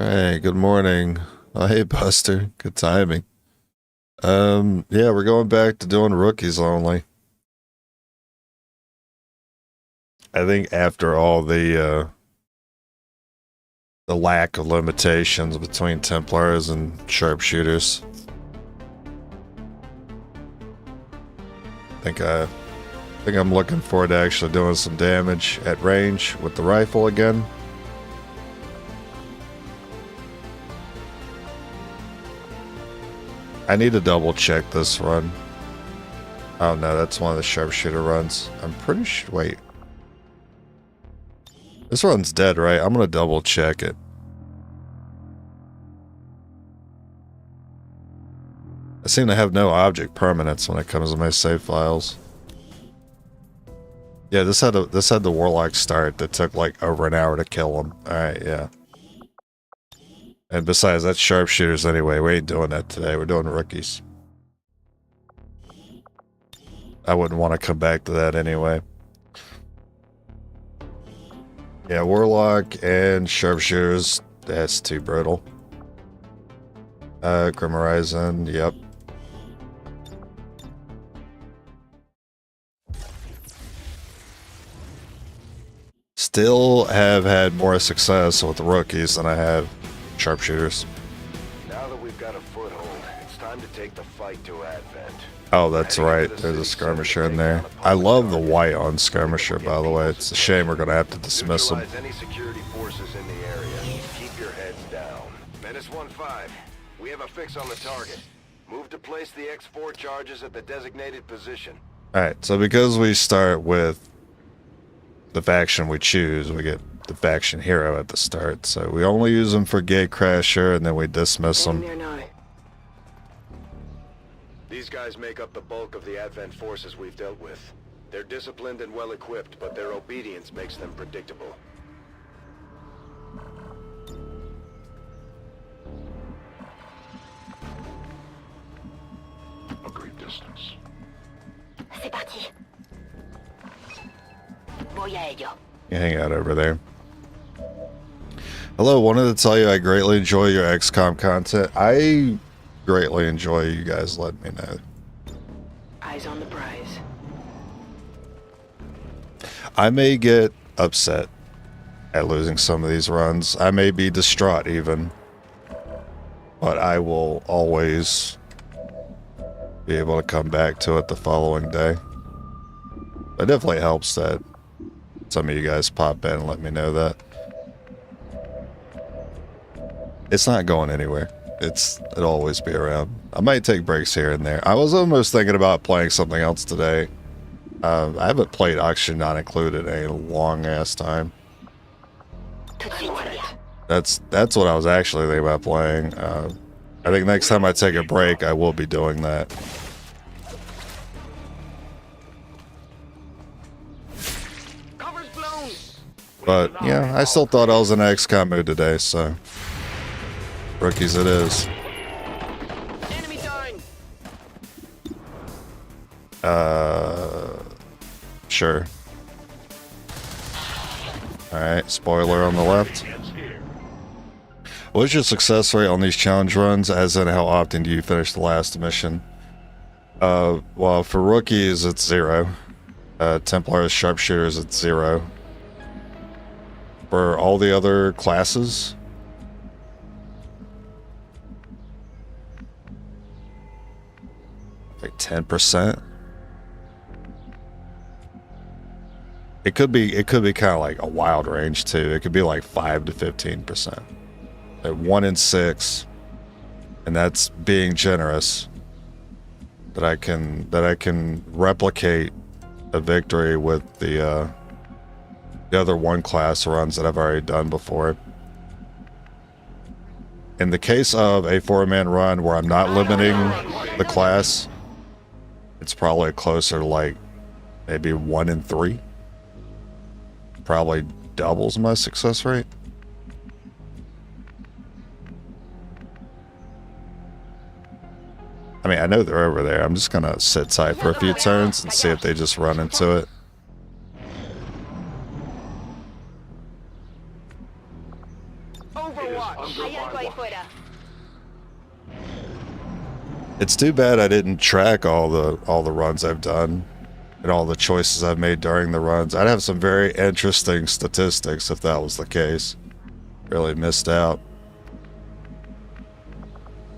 Hey, good morning. Oh, hey, Buster. Good timing. Yeah, we're going back to doing rookies only. I think after all the lack of limitations between Templars and sharpshooters, I think I'm looking forward to actually doing some damage at range with the rifle again. I need to double check this run. Oh no, that's one of the sharpshooter runs. I'm pretty sure. Wait. This run's dead, right? I'm gonna double check it. I seem to have no object permanence when it comes to my save files. Yeah, this had the warlock start that took like over an hour to kill him. Alright, yeah. And besides, that's sharpshooters anyway. We ain't doing that today. We're doing rookies. I wouldn't want to come back to that anyway. Yeah, warlock and sharpshooters, that's too brutal. GrimHorizon, yep. Still have had more success with the rookies than I have sharpshooters. Now that we've got a foothold, it's time to take the fight to Advent. Oh, that's right. There's a skirmisher in there. I love the white on skirmisher, by the way. It's a shame we're going to have to dismiss him. Any security forces in the area. Keep your heads down. Menace 1-5. We have a fix on the target. Move to place the X4 charges at the designated position. Alright, so because we start with the faction we choose, we get the faction hero at the start. So we only use them for Gatecrasher, and then we dismiss them. These guys make up the bulk of the Advent forces we've dealt with. They're disciplined and well-equipped, but their obedience makes them predictable. Agreed distance. C'est parti. Voy a ello. You hang out over there. Hello, wanted to tell you I greatly enjoy your XCOM content. I greatly enjoy you guys letting me know. Eyes on the prize. I may get upset at losing some of these runs. I may be distraught even. But I will always be able to come back to it the following day. It definitely helps that some of you guys pop in and let me know that. It's not going anywhere. It'll always be around. I might take breaks here and there. I was almost thinking about playing something else today. I haven't played Oxygen Not Included in a long ass time. That's what I was actually thinking about playing. I think next time I take a break, I will be doing that. But yeah, I still thought I was in XCOM mood today, so rookies it is. Enemy dying. Sure. Alright, spoiler on the left. What's your success rate on these challenge runs, as in how often do you finish the last mission? Well, for rookies, it's 0. Templars, sharpshooters, it's 0. For all the other classes, like 10%. It could be kind of like a wild range too. It could be like 5 to 15%. At 1 in 6, and that's being generous. That I can replicate a victory with the other one class runs that I've already done before. In the case of a 4-man run where I'm not limiting the class, it's probably closer to like maybe 1 in 3. Probably doubles my success rate. I mean, I know they're over there. I'm just gonna sit tight for a few turns and see if they just run into it. Overwatch. It's too bad I didn't track all the runs I've done and all the choices I've made during the runs. I'd have some very interesting statistics if that was the case. Really missed out.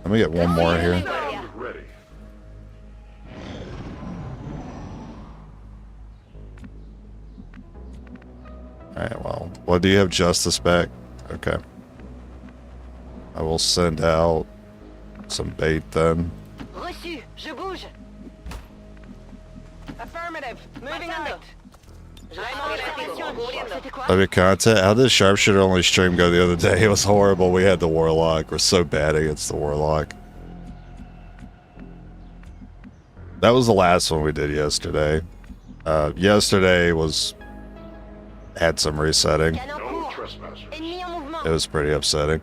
Let me get one more here. Ready. Alright, well, do you have justice back? Okay. I will send out some bait then. Reçu. Je bouge. Affirmative. Moving out. C'était quoi? Love your content. How did Sharpshooter only stream go the other day? It was horrible. We had the Warlock. We're so bad against the Warlock. That was the last one we did yesterday. Yesterday had some resetting. No trespassers. Ennemi en mouvement. It was pretty upsetting.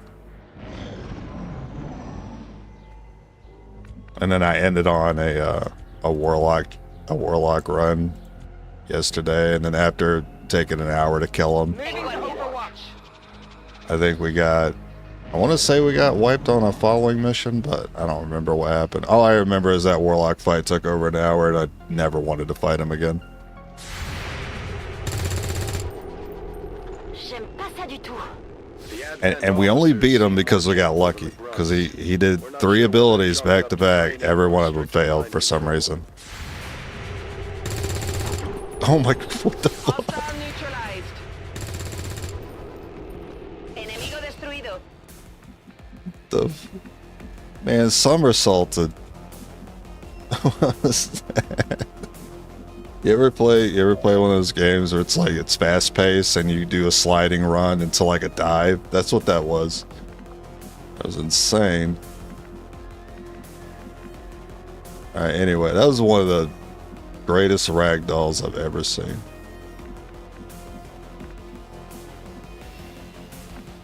And then I ended on a warlock run yesterday, and then after taking an hour to kill him, Moving on Overwatch. I think I want to say we got wiped on a following mission, but I don't remember what happened. All I remember is that warlock fight took over an hour, and I never wanted to fight him again. J'aime pas ça du tout. And we only beat him because we got lucky, because he did 3 abilities back to back. Every one of them failed for some reason. Oh my, what the fuck? Hostile neutralized. Enemigo destruido. Man, somersaulted. What was that? You ever play one of those games where it's fast paced and you do a sliding run into like a dive? That's what that was. That was insane. Alright, anyway, that was one of the greatest ragdolls I've ever seen.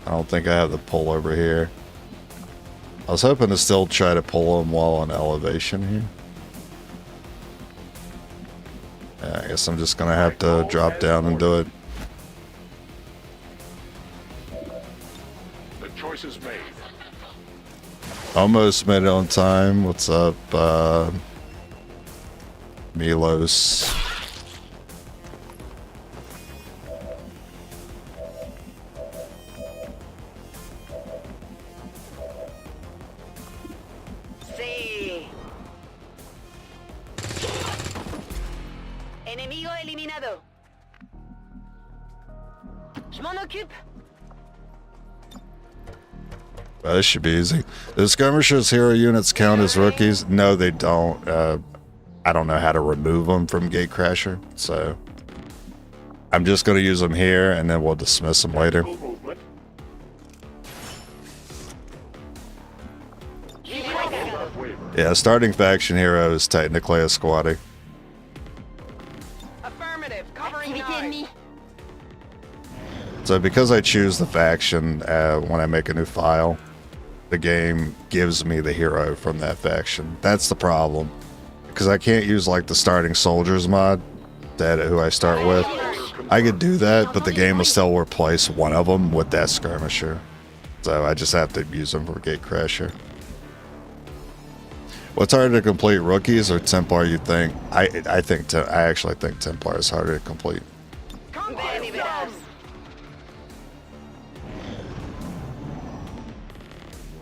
I don't think I have the pull over here. I was hoping to still try to pull him while on elevation here. Yeah, I guess I'm just gonna have to drop down and do it. The choice is made. Almost made it on time. What's up, Milos? Sí. Enemigo eliminado. Je m'en occupe. Well, this should be easy. Do skirmishers hero units count as rookies? No, they don't. I don't know how to remove them from Gatecrasher, so I'm just going to use them here, and then we'll dismiss them later. Movement. Yeah, starting faction hero is technically a squatty. Affirmative. Covering Activité nine. ennemie. So because I choose the faction when I make a new file, the game gives me the hero from that faction. That's the problem. Because I can't use like the starting soldiers mod, that who I start with. I could do that, but the game will still replace one of them with that skirmisher. So I just have to use them for Gatecrasher. What's harder to complete, rookies or Templar, you think? I actually think Templar is harder to complete. Ven y verás.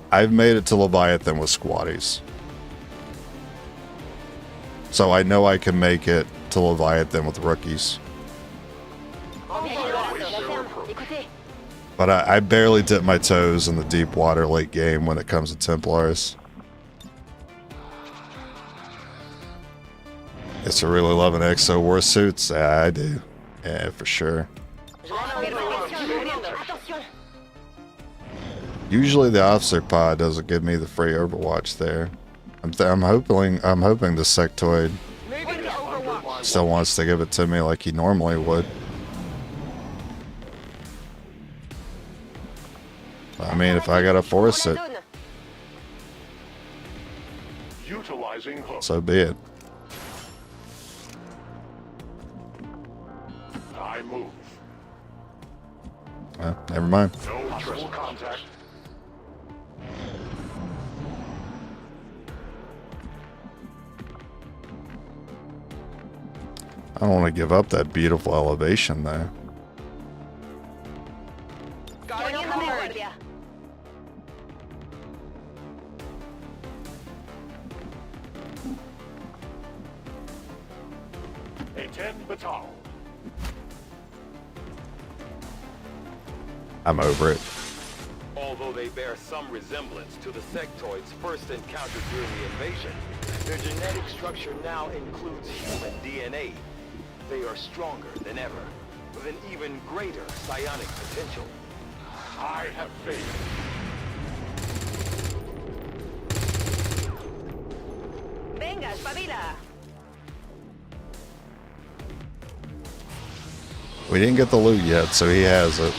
I've made it to Leviathan with squatties. So I know I can make it to Leviathan with rookies. Écoutez, But I barely dip my toes in the deep water late game when it comes to Templars. Guess I really love an EXO war suits. Yeah, I do. Yeah, for sure. attention. Usually the officer pod doesn't give me the free Overwatch there. I'm hoping the sectoid Moving to Overwatch. still wants to give it to me like he normally would. I mean, if I gotta force it, Zone. Utilizing hook. so be it. I move. Never mind. No hostile contact. I don't want to give up that beautiful elevation there. Going in the guardia. A 10 batal. I'm over it. Although they bear some resemblance to the sectoids first encountered during the invasion, their genetic structure now includes human DNA. They are stronger than ever, with an even greater psionic potential. I have faith. Venga, espabila. We didn't get the loot yet, so he has it.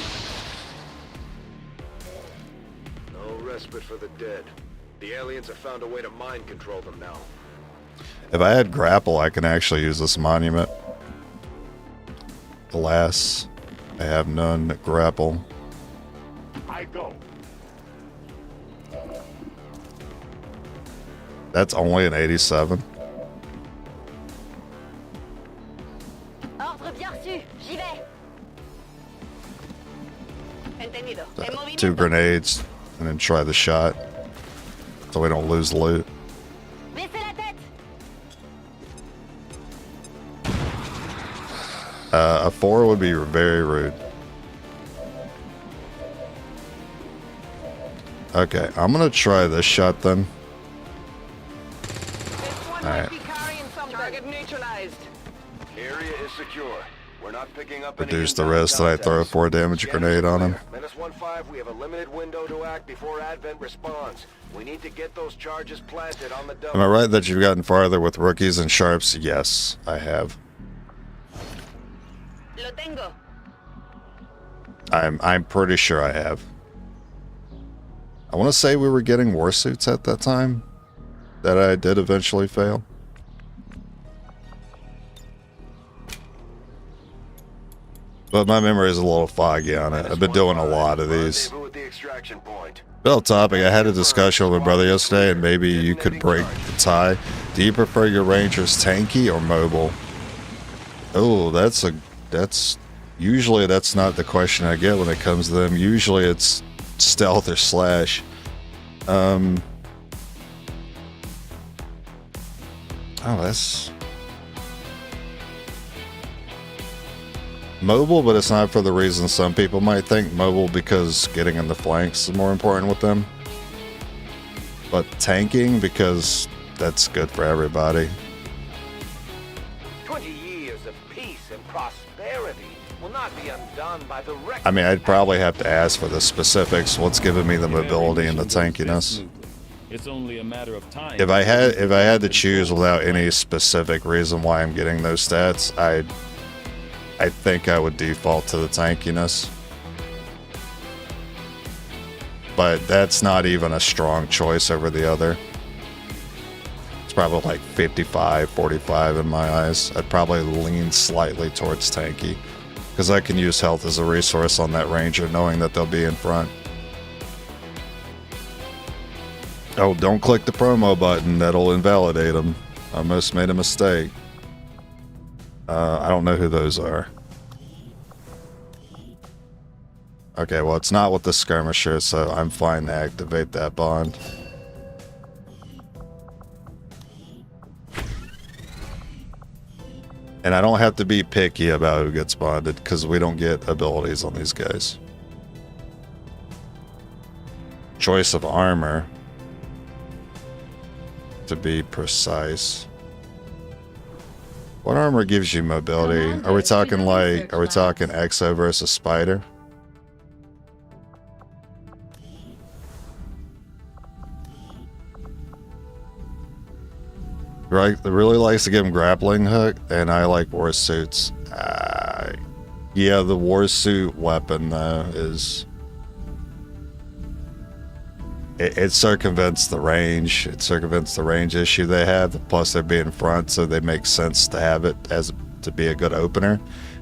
No respite for the dead. The aliens have found a way to mind control them now. If I had grapple, I can actually use this monument. Alas, I have none grapple. I go. That's only an 87. Ordre bien reçu. J'y vais. Entendido. En movimiento. 2 grenades, and then try the shot, so we don't lose loot. Baissez la tête. A 4 would be very rude. Okay, I'm gonna try this shot then. This one Alright. might be carrying something. Target neutralized. Area is secure. We're not picking up any Reduce the inbound risk that I throw a contacts. 4 damage Scanners grenade are on him. clear. -1-5, we have a limited window to act before Advent responds. We need to get those charges planted on the Am I double. right that you've gotten farther with rookies and sharps? Yes, I have. Lo tengo. I'm pretty sure I have. I want to say we were getting war suits at that time that I did eventually fail. But my memory is a little foggy on it. I've been doing a lot of these. Rendezvous at the extraction point. Bill topic, I had a discussion with my brother yesterday, and maybe you could break the tie. Do you prefer your rangers tanky or mobile? Oh, that's usually that's not the question I get when it comes to them. Usually it's stealth or slash. Oh, that's mobile, but it's not for the reason some people might think. Mobile because getting in the flanks is more important with them. But tanking because that's good for everybody. 20 years of peace and prosperity will not be undone by the wreck. I mean, I'd probably have to ask for the specifics. What's giving me the mobility and the tankiness? It's only a matter of time. If I had to choose without any specific reason why I'm getting those stats, I think I would default to the tankiness. But that's not even a strong choice over the other. It's probably like 55-45 in my eyes. I'd probably lean slightly towards tanky, because I can use health as a resource on that ranger knowing that they'll be in front. Oh, don't click the promo button. That'll invalidate them. I almost made a mistake. I don't know who those are. Okay, well, it's not with the skirmisher, so I'm fine to activate that bond. And I don't have to be picky about who gets bonded, because we don't get abilities on these guys. Choice of armor. To be precise. What armor gives you mobility? Are we talking like, are we talking Exo versus Spider? Right, really likes to give him grappling hook, and I like war suits. Yeah, the war suit weapon though is it circumvents the range. It circumvents the range issue they have. Plus, they're being front, so they make sense to have it as to be a good opener.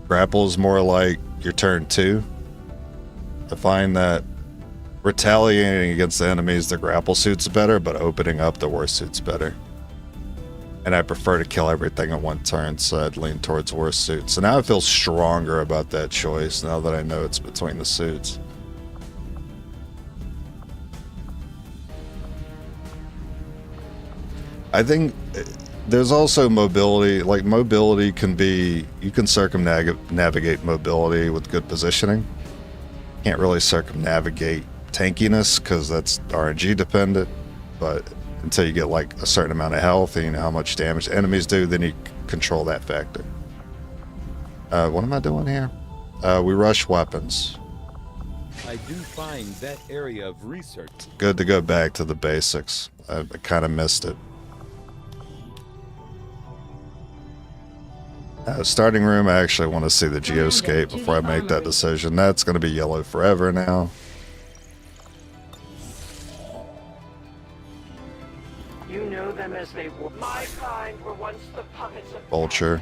Grapple is more like your turn 2. I find that retaliating against the enemies, the grapple suit's better, but opening up the war suit's better. And I prefer to kill everything at one turn, so I'd lean towards worse suit. So now I feel stronger about that choice now that I know it's between the suits. I think there's also mobility. Like, mobility can be, you can circumnavigate mobility with good positioning. Can't really circumnavigate tankiness because that's RNG dependent, but until you get like a certain amount of health and you know how much damage enemies do, then you control that factor. What am I doing here? We rush weapons. I do find that area of research. Good to go back to the basics. I kind of missed it. Starting room, I actually want to see the geoscape before I make that decision. That's going to be yellow forever now. You know them as they were. My kind were once the puppets of Vulture.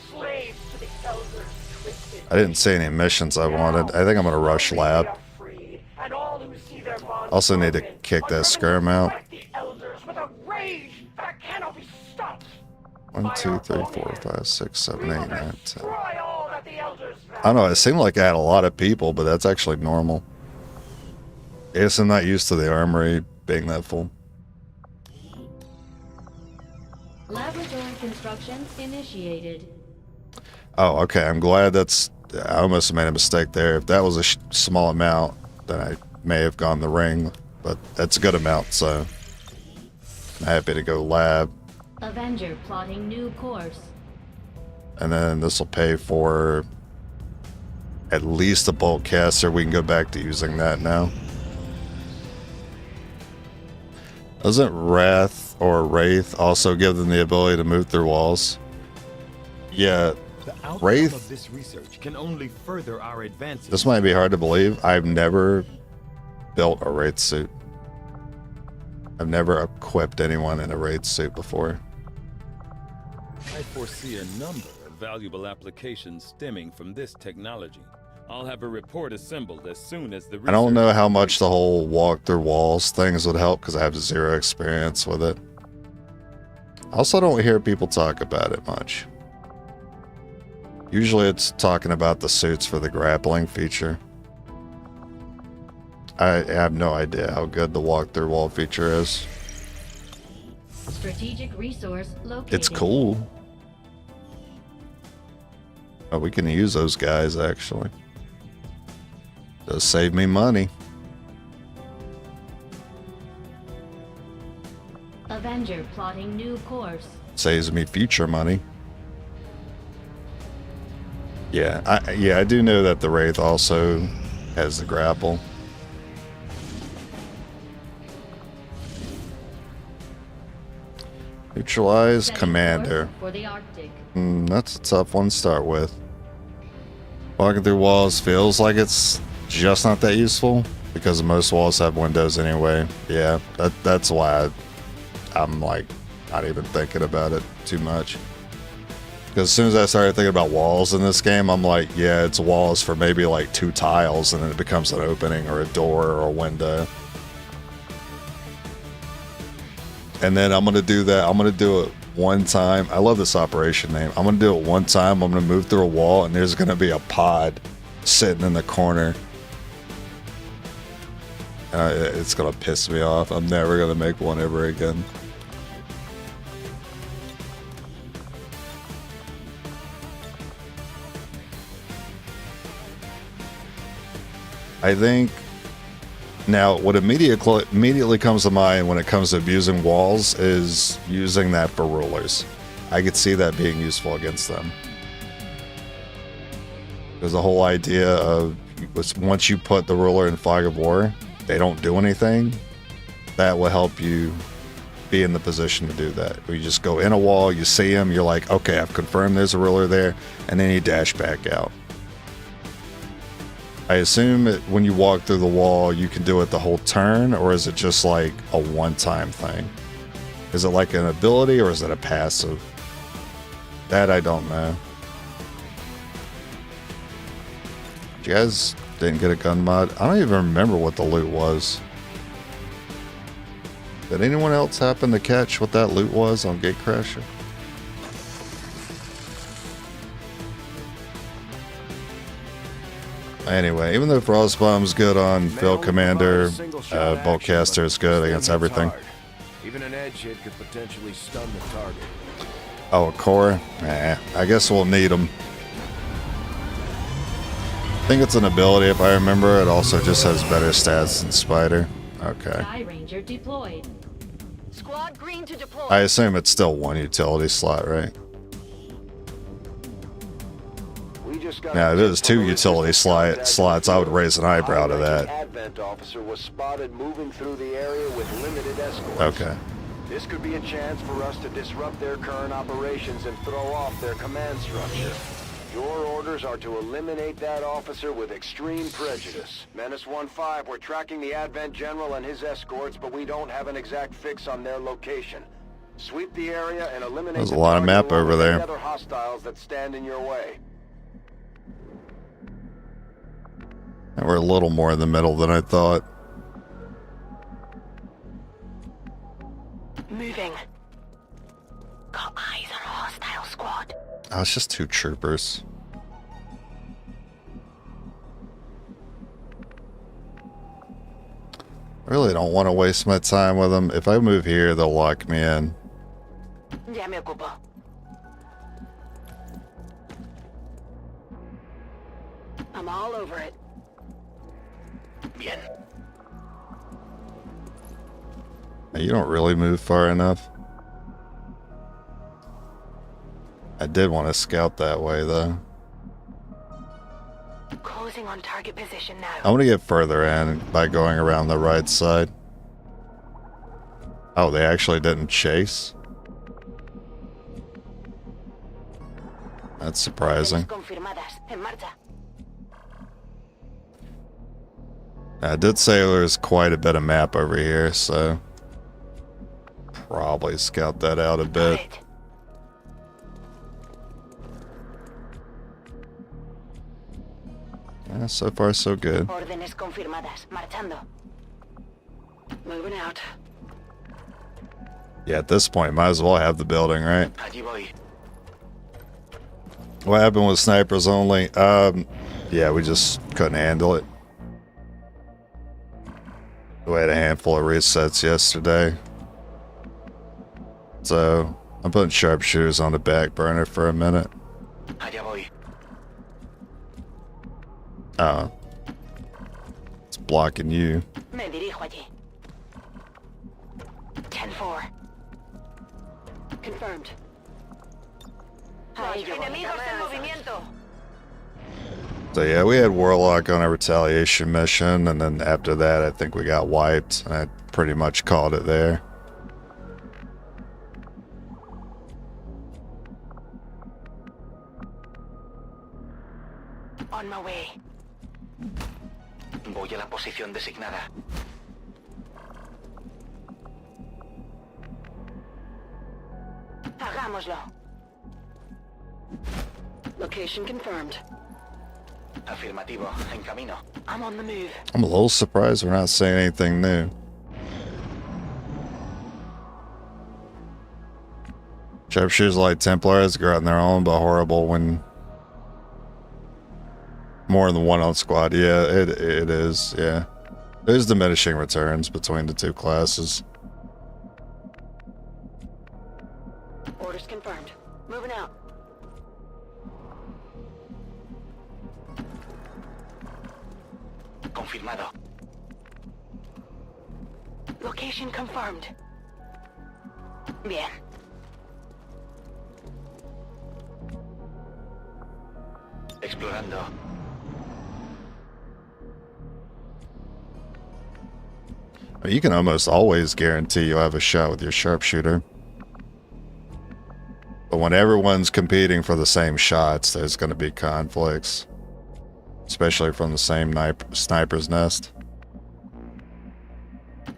slaves to the elders twisted. I didn't see any missions I wanted. I think I'm going to rush lab. Also need to kick that skirm out. 1, 2, 3, 4, 5, 6, 7, 8, 9, 10. I don't know, it seemed like I had a lot of people, but that's actually normal. I guess I'm not used to the armory being that full. Laboratory construction initiated. Oh, okay, I'm glad that's... I almost made a mistake there. If that was a small amount, then I may have gone the ring, but that's a good amount, so... I'm happy to go lab. Avenger plotting new course. And then this will pay for at least a bolt caster. We can go back to using that now. Doesn't Wrath or Wraith also give them the ability to move through walls? Yeah, The outcome Wraith. of this research can only further our advances. This might be hard to believe. I've never built a Wraith suit. I've never equipped anyone in a Wraith suit before. I foresee a number of valuable applications stemming from this technology. I'll have a report assembled as soon as the I don't know research how is much the whole walk through walls things would help because I have zero experience with it. I also don't hear people talk about it much. Usually it's talking about the suits for the grappling feature. I have no idea how good the walk through wall feature is. Strategic resource located. It's cool. Oh, we can use those guys actually. Does save me money. Avenger plotting new course. Saves me future money. Yeah, I do know that the Wraith also has the grapple. Neutralize Setting Commander. course for the Arctic. That's a tough one to start with. Walking through walls feels like it's just not that useful because most walls have windows anyway. Yeah, that's why I'm like not even thinking about it too much. Because as soon as I started thinking about walls in this game, I'm like, yeah, it's walls for maybe like 2 tiles, and then it becomes an opening or a door or a window. And then I'm going to do that. I'm going to do it one time. I love this operation name. I'm going to do it one time. I'm going to move through a wall, and there's going to be a pod sitting in the corner. It's going to piss me off. I'm never going to make one ever again. I think now what immediately comes to mind when it comes to abusing walls is using that for rulers. I could see that being useful against them. Because the whole idea of once you put the ruler in flag of war, they don't do anything. That will help you be in the position to do that. You just go in a wall, you see them, you're like, okay, I've confirmed there's a ruler there, and then you dash back out. I assume that when you walk through the wall, you can do it the whole turn, or is it just like a one-time thing? Is it like an ability, or is it a passive? That I don't know. You guys didn't get a gun mod? I don't even remember what the loot was. Did anyone else happen to catch what that loot was on Gatecrasher? Anyway, even though Frostbomb's good on Field Commander, Boltcaster is good against everything. Even an edge hit could potentially stun the target. Oh, a core? Nah, I guess we'll need them. I think it's an ability if I remember. It also just has better stats than Spider. Okay. Sky Ranger deployed. Squad green to deploy. I assume it's still one utility slot, right? We just got Yeah, it is two from a utility resistance slots. I would raise an eyebrow to high-ranking that. Advent officer was spotted moving through the area with limited escorts. Okay. This could be a chance for us to disrupt their current operations and throw off their command structure. Your orders are to eliminate that officer with extreme prejudice. Menace 1-5, we're tracking the Advent General and his escorts, but we don't have an exact fix on their location. Sweep the area and eliminate There's a the lot of target map along over with there. any other hostiles that stand in your way. And we're a little more in the middle than I thought. Moving. Got eyes on a hostile squad. Oh, it's just two troopers. I really don't want to waste my time with them. If I move here, they'll lock me in. Ya me ocupo. I'm all over it. Bien. You don't really move far enough. I did want to scout that way, though. Closing on target position now. I want to get further in by going around the right side. Oh, they actually didn't chase? That's surprising. Confirmadas. En marcha. I did say there's quite a bit of map over here, so probably scout that out a bit. Right. Yeah, so far so good. Órdenes confirmadas. Marchando. Moving out. Yeah, at this point, might as well have the building, right? Allí voy. What happened with snipers only? Yeah, we just couldn't handle it. We had a handful of resets yesterday. So, I'm putting sharpshooters on the back burner for a minute. Allá voy. Oh. It's blocking you. Me dirijo allí. 10-4. Confirmed. Enemigos en movimiento. So yeah, we had Warlock on a retaliation mission, and then after that I think we got wiped, and I pretty much called it there. On my way. Voy a la posición designada. Hagámoslo. Location confirmed. Afirmativo. En camino. I'm on the move. I'm a little surprised we're not saying anything new. Sharpshooters like Templars go out on their own, but horrible when more than one on squad. Yeah, it is. Yeah, there's diminishing returns between the two classes. Orders confirmed. Moving out. Confirmado. Location confirmed. Bien. Explorando. You can almost always guarantee you'll have a shot with your sharpshooter. But when everyone's competing for the same shots, there's going to be conflicts. Especially from the same sniper's nest.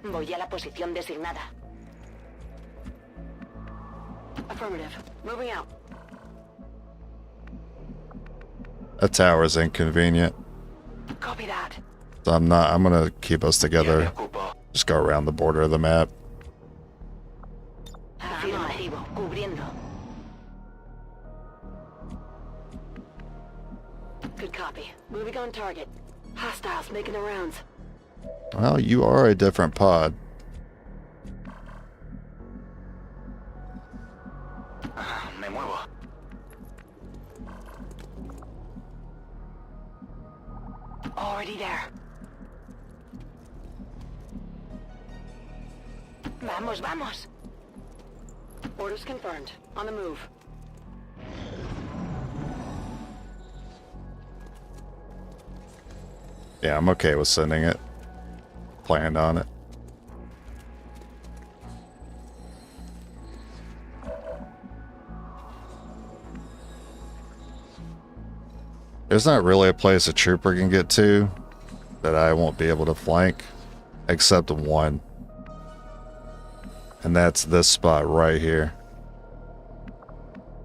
Voy a la posición designada. Affirmative. Moving out. That tower's inconvenient. Copy that. So I'm going to keep us Ya me together. ocupo. Just go around the border of the map. Afirmativo. Cubriendo. Good copy. Moving on target. Hostiles making the rounds. Well, you are a different pod. Me muevo. Already there. Vamos, vamos. Orders confirmed. On the move. Yeah, I'm okay with sending it. Planned on it. There's not really a place a trooper can get to that I won't be able to flank, except one. And that's this spot right here.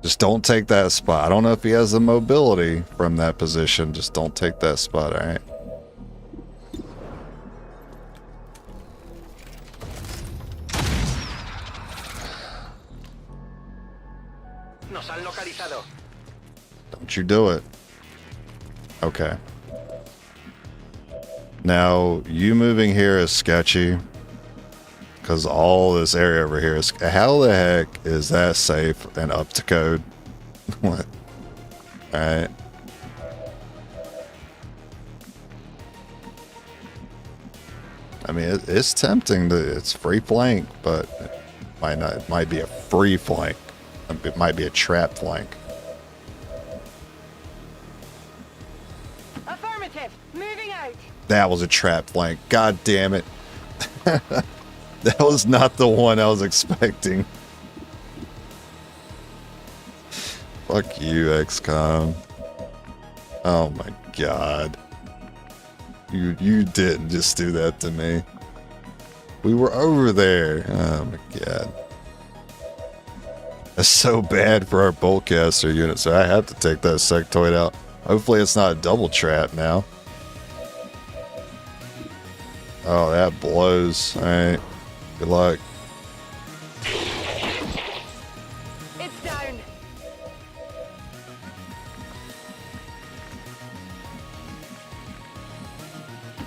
Just don't take that spot. I don't know if he has the mobility from that position. Just don't take that spot, alright? Nos han localizado. Don't you do it. Okay. Now, you moving here is sketchy. Because all this area over here is... How the heck is that safe and up to code? What? Alright. I mean, it's tempting to... It's free flank, but... It might be a free flank. It might be a trap flank. Affirmative. Moving out. That was a trap flank. God damn it. That was not the one I was expecting. Fuck you, XCOM. Oh my god. You didn't just do that to me. We were over there. Oh my god. That's so bad for our boltcaster unit, so I have to take that sectoid out. Hopefully it's not a double trap now. Oh, that blows. Alright. Good luck. It's down.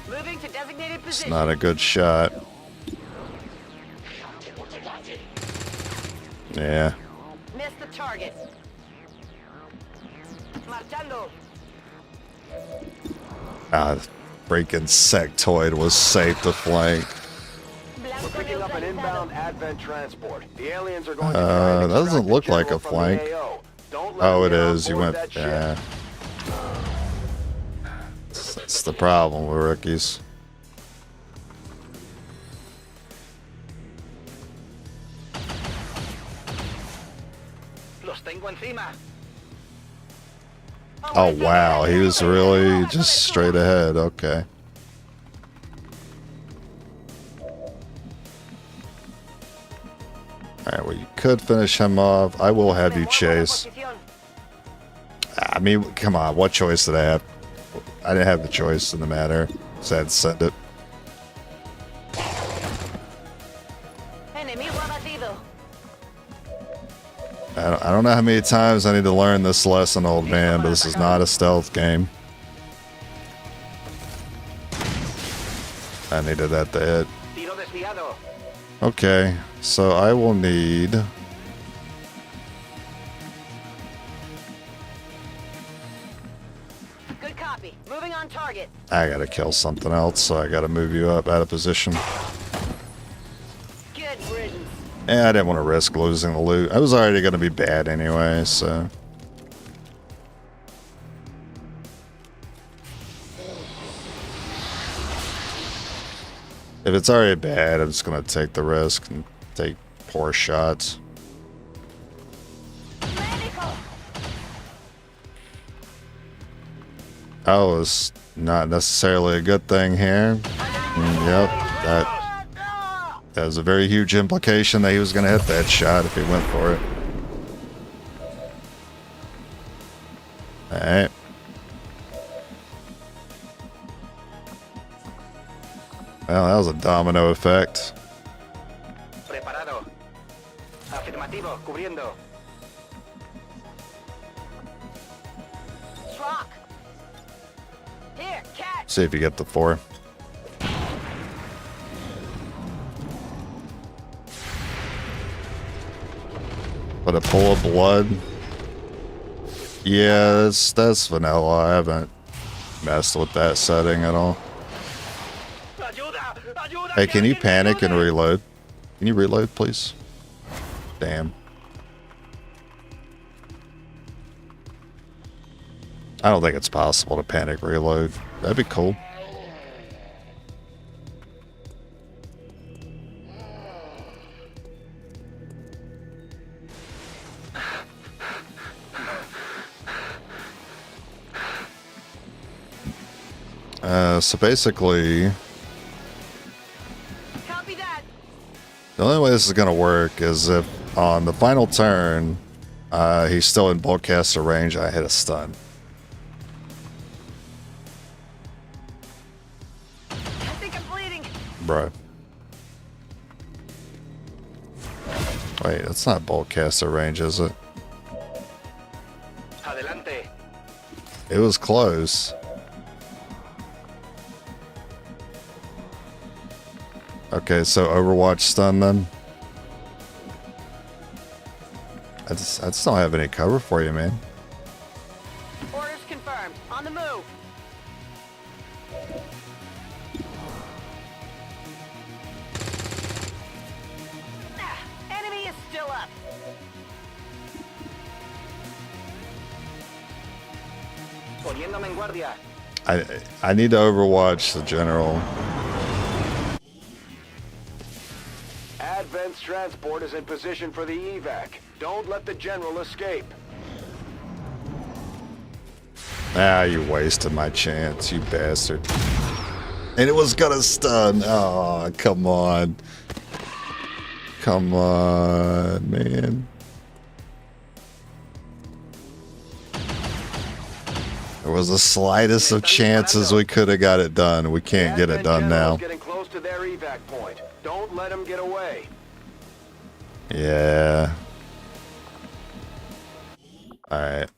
Moving to designated It's position. not a good shot. Yeah. Missed the target. Marchando. Ah, the freaking sectoid was safe to flank. We're picking up an inbound advent transport. The aliens are going to That doesn't look like a flank. Oh, it is. You went... Yeah. That's the problem with rookies. Los tengo encima. Oh, wow. He was really just straight ahead. Okay. Alright, well, you could finish him off. I will have you chase. I mean, come on. What choice did I have? I didn't have the choice in the matter. So I had to send it. Enemigo abatido. I don't know how many times I need to learn this lesson, old man, but this is not a stealth game. I needed that to hit. Tiro desviado. Okay, so I will need... Good copy. Moving on target. I gotta kill something else, so I gotta move you up out of position. Good riddance. Yeah, I didn't want to risk losing the loot. I was already gonna be bad anyway, so... If it's already bad, I'm just gonna take the risk and take poor shots. That was not necessarily a good thing here. Yep, that was a very huge implication that he was gonna hit that shot if he went for it. Alright. Well, that was a domino effect. Preparado. Afirmativo, cubriendo. Truck. Here, catch. See if you get the 4. But a pool of blood. Yeah, that's vanilla. I haven't messed with that setting at all. Hey, can you panic and reload? Can you reload, please? Damn. I don't think it's possible to panic reload. That'd be cool. So basically, Copy that. the only way this is going to work is if on the final turn, he's still in bulkcaster range, I hit a stun. I think I'm bleeding. Bro. Wait, that's not bulkcaster range, is it? Adelante. It was close. Okay, so Overwatch stun then. I just don't have any cover for you, man. Orders confirmed. On the move. Enemy is still up. Poniéndome en guardia. I need to Overwatch the general. Advent's transport is in position for the evac. Don't let the general escape. Ah, you wasted my chance, you bastard. And it was gonna stun. Oh, come on. Come on, man. There was the slightest of chances we could have got it done. We can't get it Advent done general's now. Getting close to their evac point. Don't let them get away. Yeah. Alright.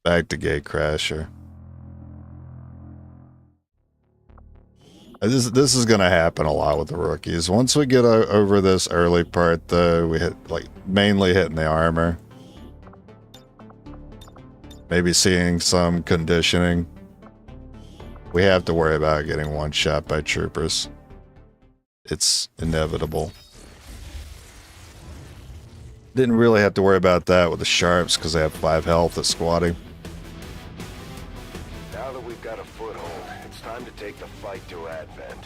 Back to Gatecrasher. This is gonna happen a lot with the rookies. Once we get over this early part, though, we hit mainly hitting the armor. Maybe seeing some conditioning. We have to worry about getting one shot by troopers. It's inevitable. Didn't really have to worry about that with the sharps because they have 5 health at squatting. Now that we've got a foothold, it's time to take the fight to Advent.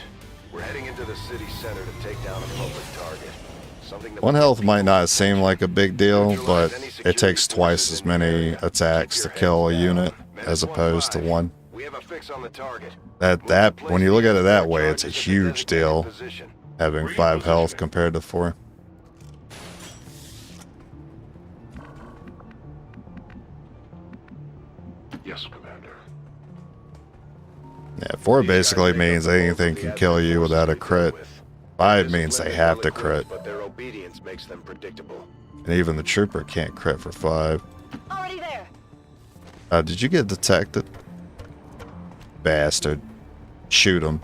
We're heading into the city center to take down a public target. Something that 1 health might not seem like a big deal, but it takes twice as many attacks to kill a unit as opposed to 1. We have a fix on the target. That when you look at it that way, it's a huge deal having 5 health compared to 4. Yes, Commander. Yeah, 4 basically means anything can kill you without a crit. 5 means they have to crit. But their obedience makes them predictable. And even the trooper can't crit for 5. Already there. Did you get detected? Bastard. Shoot him.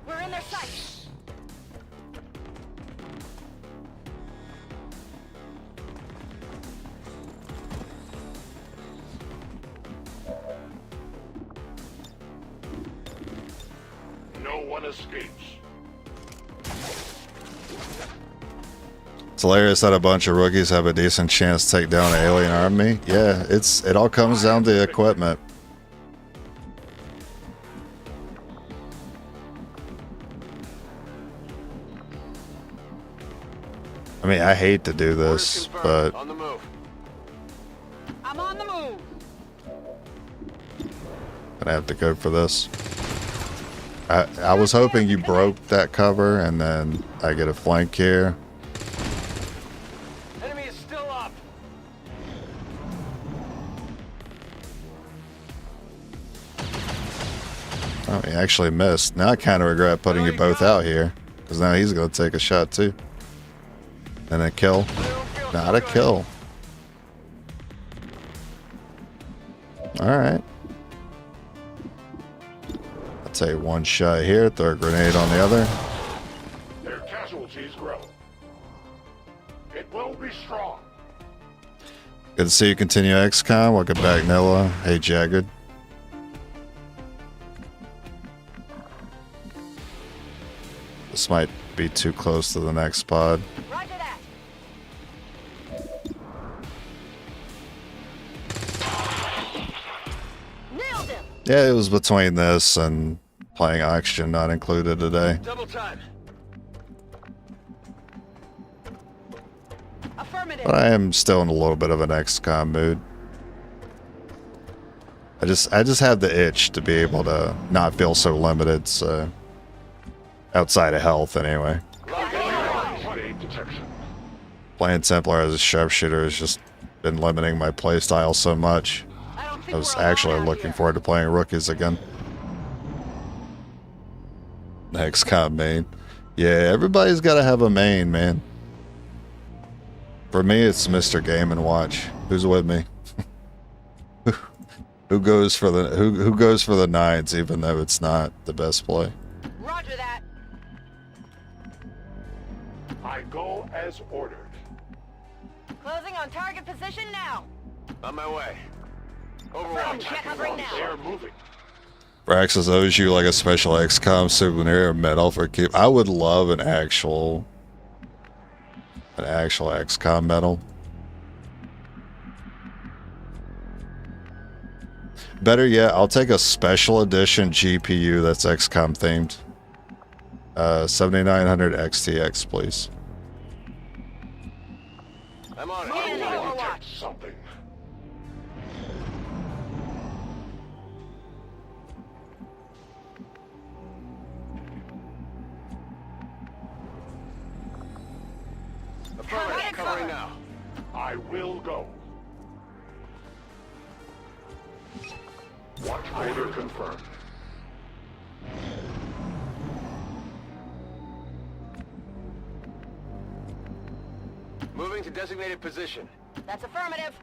We're in their sights. No one escapes. It's hilarious that a bunch of rookies have a decent chance to take down an alien army. Yeah, it all comes down to equipment. I mean, I hate to do this, but On the move. I'm on the move. I'm gonna have to go for this. I was hoping you broke that cover and then I get a flank here. Enemy is still up. Oh, he actually missed. Now I kind of regret putting you both out here, because now he's going to take a shot too. And a kill. Not a kill. Alright. Say one shot here, throw a grenade on the other. Their casualties grow. It will be strong. Good to see you continue XCOM. Welcome back, Noah. Hey, Jagged. This might be too close to the next pod. Roger that. Nailed him. Yeah, it was between this and playing Oxygen Not Included today. Double time. Affirmative. But I am still in a little bit of an XCOM mood. I just have the itch to be able to not feel so limited, so outside of health anyway. Grenade detection. Playing Templar as a sharpshooter has just been limiting my playstyle so much. I don't think I was we're allowed actually out looking here. forward to playing rookies again. XCOM main. Yeah, everybody's got to have a main, man. For me, it's Mr. Game and Watch. Who's with me? Who goes for the nines, even though it's not the best play? Roger that. I go as ordered. Closing on target position now. On my way. Affirm, Overwatch. check covering now. They're moving. Braxis owes you like a special XCOM souvenir or medal for keep. I would love an actual XCOM medal. Better yet, I'll take a special edition GPU that's XCOM themed. 7900 XTX, please. I'm on it. Yeah, Detect Overwatch. something. Affirmative. Covering now. I will go. Watch order confirmed. Moving to designated position. That's affirmative.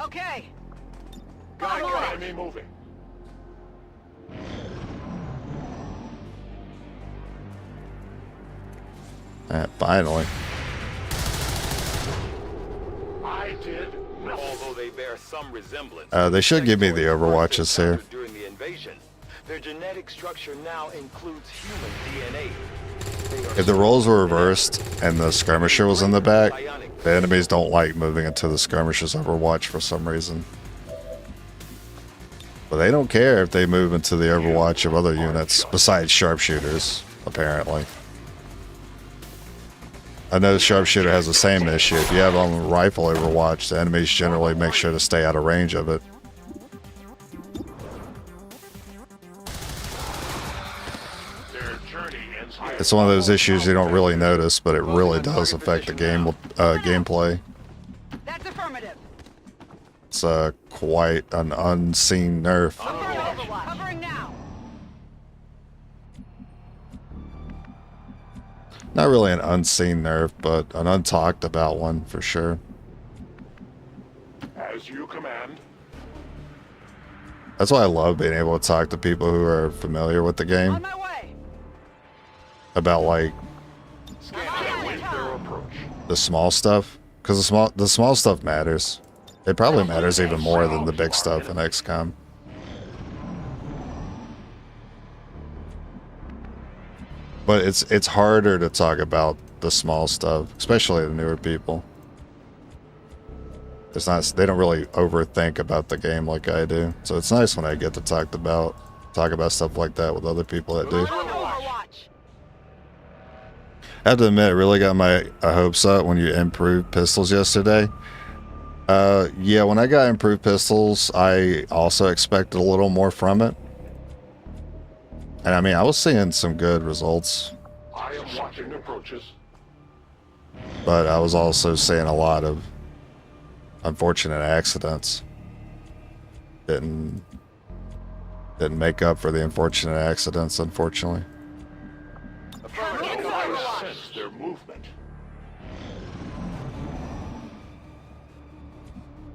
Okay. Got it, Come on. got it. Enemy moving. Finally. I did nothing. Although they bear some resemblance. They should give me the to Overwatches sectoids here. encountered during the invasion. Their genetic structure now includes human DNA. They are If the roles were reversed and the skirmisher was in the back, the enemies don't like moving into the skirmisher's Overwatch for some reason. But they don't care if they move into the Overwatch of other units, besides sharpshooters, apparently. I know sharpshooter has the same issue. If you have on rifle Overwatch, the enemies generally make sure to stay out of range of it. Their journey ends here. It's one of those issues you don't really notice, but it really does affect the gameplay. That's affirmative. It's quite an unseen nerf. Affirmative. Covering now. Not really an unseen nerf, but an untalked about one for sure. As you command. That's why I love being able to talk to people who are familiar with the On game my way. about like Await their approach. the small stuff, because the small stuff matters. It probably matters even more than the big stuff in XCOM. But it's harder to talk about the small stuff, especially the newer people. It's not, they don't really overthink about the game like I do. So it's nice when I get to talk about stuff like that with other people that do. On Overwatch. I have to admit, it really got my hopes up when you improved pistols yesterday. Yeah, when I got improved pistols, I also expected a little more from it. And I mean, I was seeing some good results, I am watching approaches. but I was also seeing a lot of unfortunate accidents. Didn't make up for the unfortunate accidents, unfortunately. Affirmative. I sense their movement.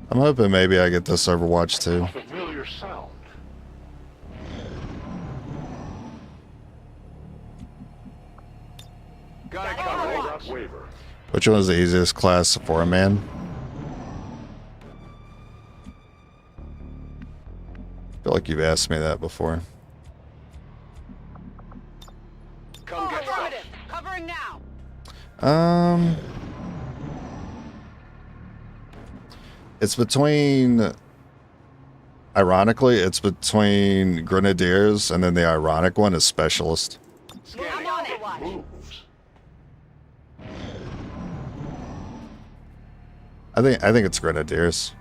I'm hoping maybe I get this Overwatch too. A familiar sound. Got it I covered. will not waver. Which one is the easiest class for a man? I feel like you've asked me that before. Come get some. Affirmative. Covering now. It's between. Ironically, it's between Grenadiers and then the ironic one is Specialist. I'm on it. Moves. I think it's Grenadiers.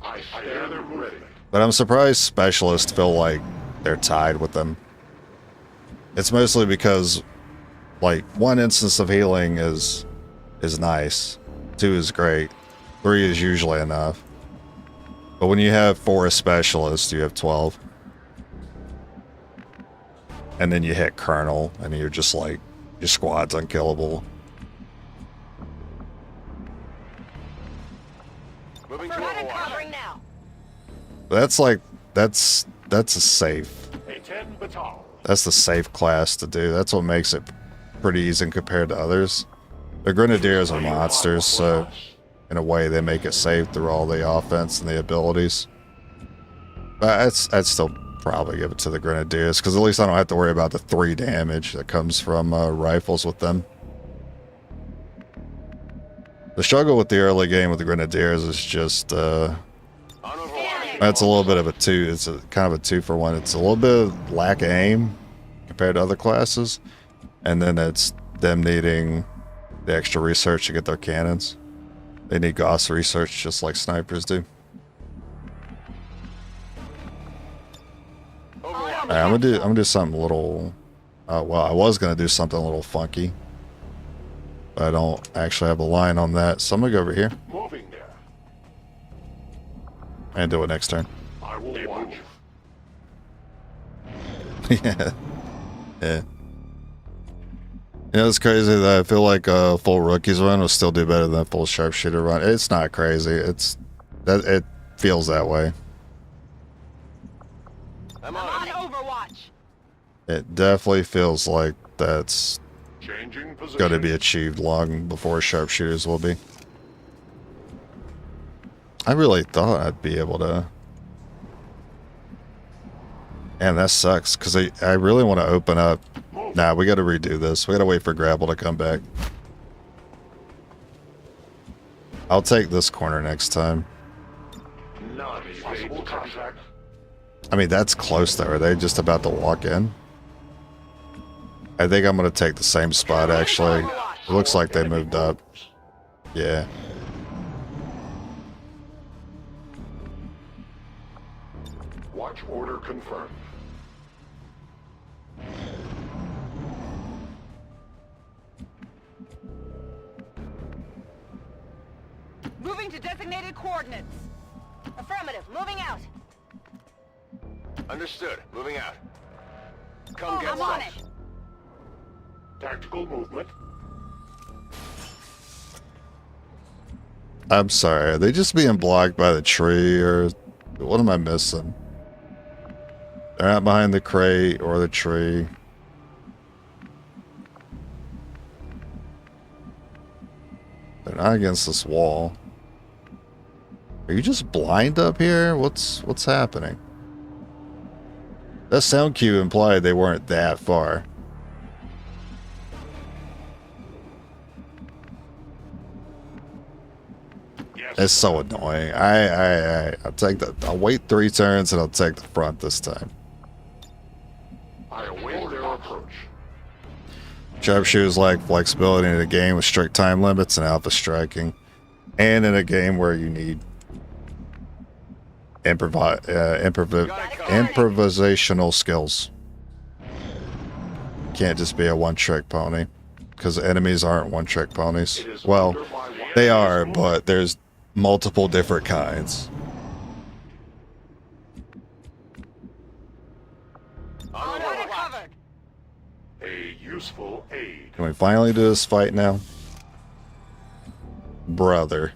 I stand ready. But I'm surprised Specialists feel like they're tied with them. It's mostly because, like, 1 instance of healing is nice. 2 is great. 3 is usually enough. But when you have 4 Specialists, you have 12. And then you hit Colonel, and you're just like, your squad's unkillable. Moving to Affirmative. Overwatch. Covering now. That's like, that's a safe. A 10 baton. That's the safe class to do. That's what makes it pretty easy compared to others. The Grenadiers are monsters, so in a way they make it safe through all the offense and the abilities. But I'd still probably give it to the Grenadiers, because at least I don't have to worry about the 3 damage that comes from rifles with them. The struggle with the early game with the Grenadiers is just... On Overwatch. That's a little bit of a 2. It's a kind of a 2 for 1. It's a little bit of lack of aim compared to other classes, and then it's them needing the extra research to get their cannons. They need Gauss research just like snipers do. Overwatch. Alright, I'm gonna do something a little. Well, I was gonna do something a little funky, but I don't actually have a line on that, so I'm gonna go over here Moving there. and do it next turn. I will watch. Yeah. Yeah. You know, it's crazy that I feel like a full rookies run will still do better than a full sharpshooter run. It's not crazy. It's that it feels that way. I'm I'm on on it. Overwatch. It definitely feels like that's Changing position. going to be achieved long before sharpshooters will be. I really thought I'd be able to. And that sucks, because I really want to open up. Nah, we got to redo this. We got to wait for Grapple to come back. I'll take this corner next time. Non-evasive contact. I mean, that's close though. Are they just about to walk in? I think I'm going to take the same spot, actually. It looks like they moved up. Yeah. Watch order confirmed. Moving to designated coordinates. Affirmative. Moving out. Understood. Moving out. Come get I'm some. on it. Tactical movement. I'm sorry. Are they just being blocked by the tree, or what am I missing? They're not behind the crate or the tree. They're not against this wall. Are you just blind up here? What's happening? That sound cue implied they weren't that far. Yes. It's so annoying. I'll take the. I'll wait 3 turns and I'll take the front this time. I await their approach. Sharpshooters like flexibility in a game with strict time limits and alpha striking, and in a game where you need improvisational skills. Can't just be a one-trick pony, because enemies aren't one-trick ponies. It is Well, under my watch. they are, but there's multiple different kinds. On Overwatch. Covered. A useful aid. Can we finally do this fight now? Brother.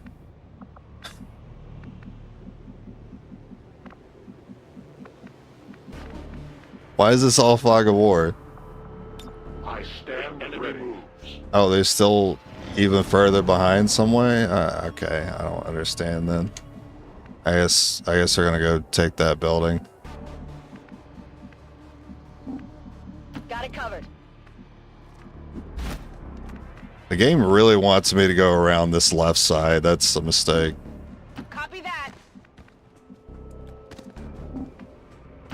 Why is this all fog of war? I stand ready. Oh, they're still even further behind some way? Okay, I don't understand then. I guess they're gonna go take that building. Got it covered. The game really wants me to go around this left side. That's a mistake. Copy that.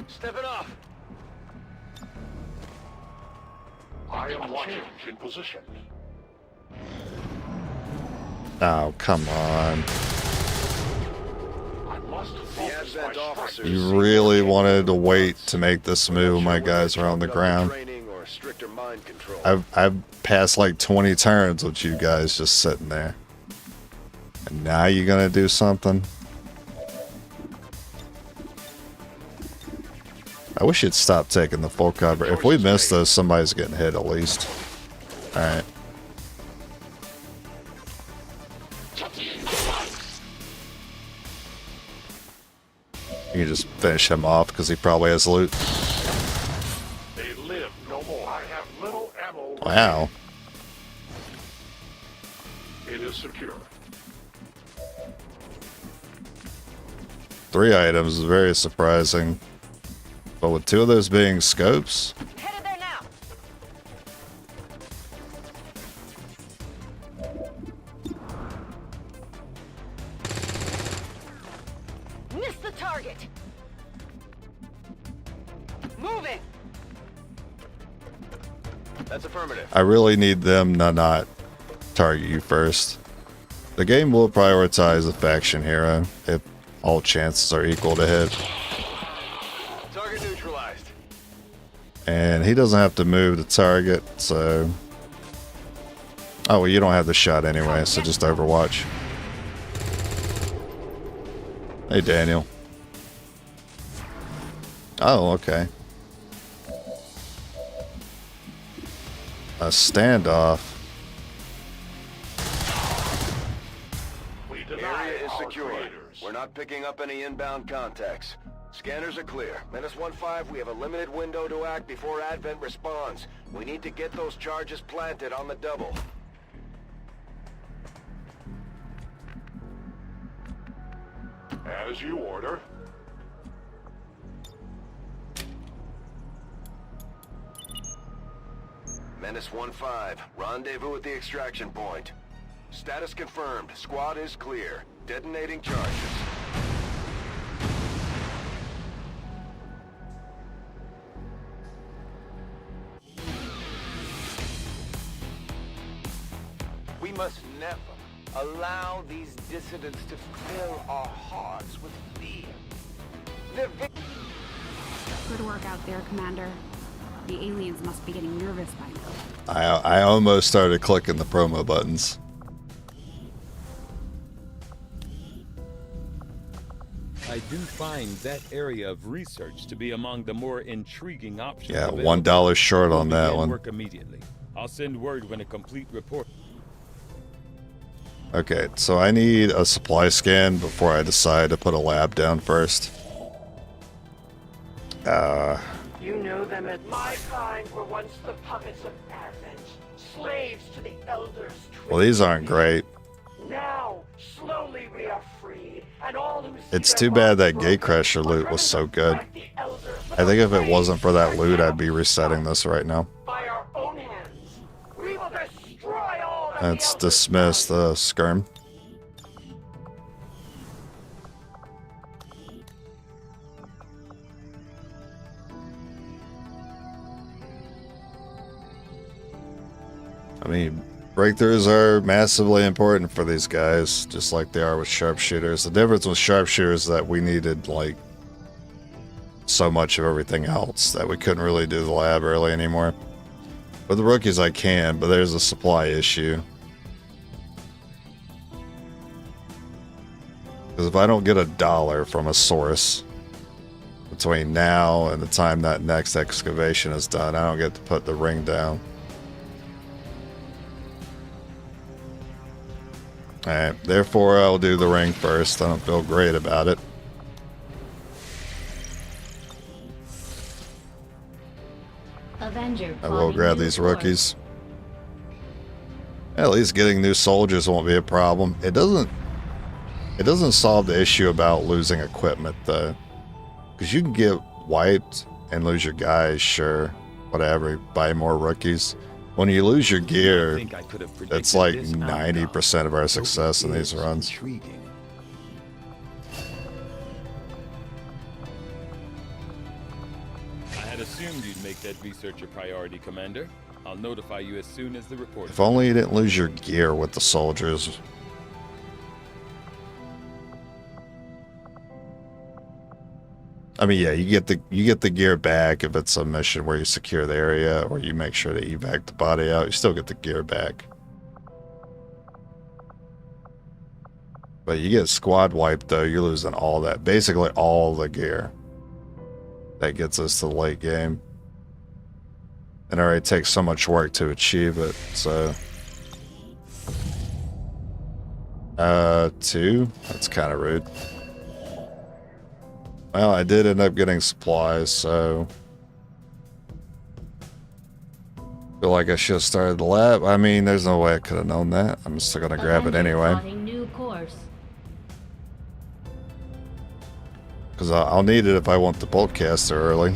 Step it off. I am watching in position. Oh, come on. I must The focus my Advent strike. officers. You really wanted to wait to make this move. My guys are on the ground. Training or stricter mind control. I've passed like 20 turns with you guys just sitting there. And now you're gonna do something? I wish you'd stop taking the full cover. If we miss those, somebody's getting hit at least. Alright. You can just finish him off because he probably has loot. They live no more. I have little ammo. Wow. It is secure. 3 items is very surprising. But with 2 of those being scopes, Headed there now. Missed the target. Moving. That's affirmative. I really need them to not target you first. The game will prioritize the faction hero if all chances are equal to hit. Target neutralized. And he doesn't have to move the target, so... Oh, well, you don't have the shot anyway, so just Overwatch. Hey, Daniel. Oh, okay. A standoff. We deny Area is our secure. creators. We're not picking up any inbound contacts. Scanners are clear. Menace 1-5, we have a limited window to act before Advent responds. We need to get those charges planted on the double. As you order. Menace 1-5, rendezvous at the extraction point. Status confirmed. Squad is clear. Detonating charges. We must never allow these dissidents to fill our hearts with fear. Their Good work out there, Commander. The aliens must be getting nervous by now. I almost started clicking the promo buttons. I do find that area of research to be among the more intriguing options. Yeah, available. $1 short on We'll that begin one. Work immediately. I'll send word when a complete report. Okay, so I need a supply scan before I decide to put a lab down first. You know them as my kind were once the puppets of Advent, slaves to the Elders' Well, these aren't great. Now, slowly we are freed, and all who see It's their too bad that bonds broken Gatecrasher loot was so good. like the Elders, I think if it slaves wasn't for that loot, I'd be are resetting this right now. by our own hands. We will destroy all that the Let's Elders dismiss done. the skirm. I mean, breakthroughs are massively important for these guys, just like they are with sharpshooters. The difference with sharpshooters is that we needed, like, so much of everything else that we couldn't really do the lab early anymore. With the rookies, I can, but there's a supply issue. Because if I don't get $1 from a source between now and the time that next excavation is done, I don't get to put the ring down. Alright, therefore I'll do the ring first. I don't feel great about it. Avenger I will plotting grab new these course. rookies. At least getting new soldiers won't be a problem. It doesn't solve the issue about losing equipment though. Because you can get wiped and lose your guys, sure. Whatever, buy more rookies. When you lose your gear, that's like 90% of our success in these runs. Intriguing. I had assumed you'd make that research a priority, Commander. I'll notify you as soon as the report. If only you didn't lose your gear with the soldiers. I mean, yeah, you get the gear back if it's a mission where you secure the area or you make sure to evac the body out. You still get the gear back. But you get squad wiped though, you're losing all that. Basically all the gear. That gets us to the late game. And it already takes so much work to achieve it, so... 2? That's kind of rude. Well, I did end up getting supplies, so... Feel like I should have started the lab. I mean, there's no way I could have known that. I'm still gonna grab it anyway. New course. Because I'll need it if I want the boltcaster early.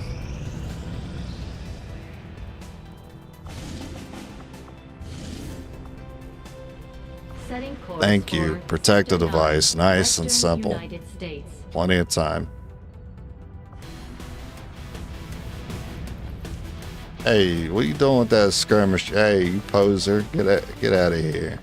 Setting course Thank you. for Protect the denied. device. Nice and Western simple. United States. Plenty of time. Hey, what you doing with that skirmish? Hey, you poser. Get out of here.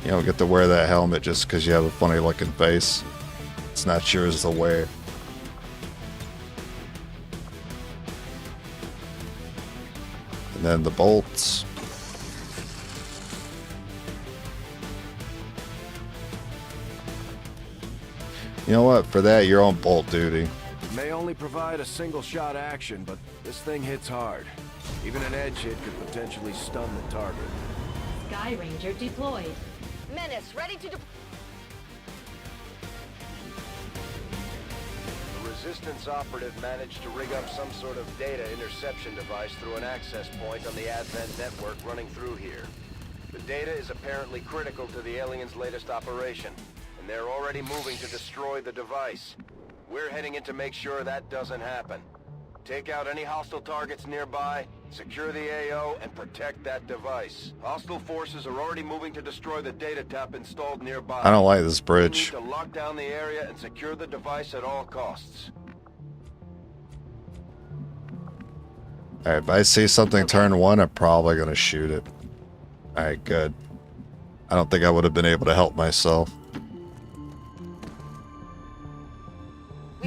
You don't get to wear that helmet just because you have a funny looking face. It's not yours to wear. And then the bolts. You know what? For that, you're on bolt duty. May only provide a single shot action, but this thing hits hard. Even an edge hit could potentially stun the target. Sky Ranger deployed. Menace, ready to deploy. The Resistance operative managed to rig up some sort of data interception device through an access point on the Advent network running through here. The data is apparently critical to the aliens' latest operation, and they're already moving to destroy the device. We're heading in to make sure that doesn't happen. Take out any hostile targets nearby, secure the AO, and protect that device. Hostile forces are already moving to destroy the data tap installed nearby. I don't like this bridge. We need to lock down the area and secure the device at all costs. Alright, if I see something turn 1, I'm probably going to shoot it. Alright, good. I don't think I would have been able to help myself.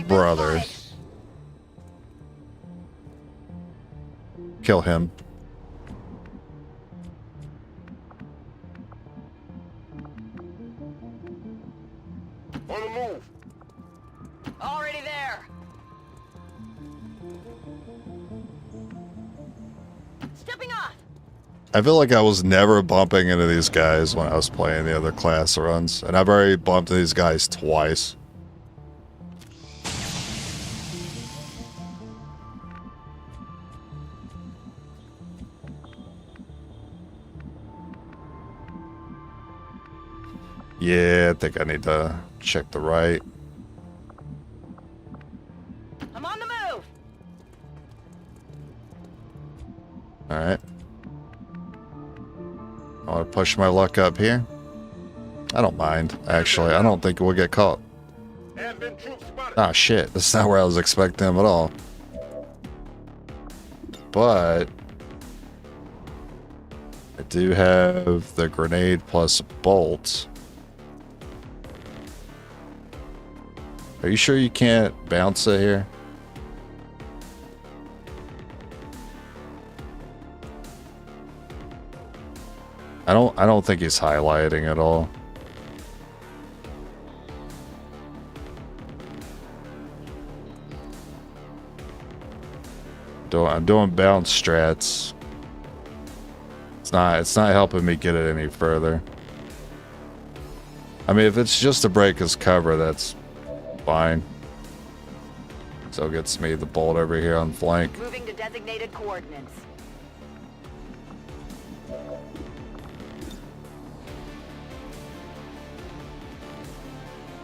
Brother. Kill him. On the move! Already there. Stepping off. I feel like I was never bumping into these guys when I was playing the other class runs, and I've already bumped into these guys twice. Yeah, I think I need to check the right. I'm on the move. Alright. I want to push my luck up here. I don't mind, actually. I don't think we'll get caught. Advent troops spotted. Ah, shit. That's not where I was expecting them at all. But I do have the grenade plus bolt. Are you sure you can't bounce it here? I don't think he's highlighting at all. I'm doing bounce strats. It's not helping me get it any further. I mean, if it's just to break his cover, that's fine. Still gets me the bolt over here on flank. Moving to designated coordinates.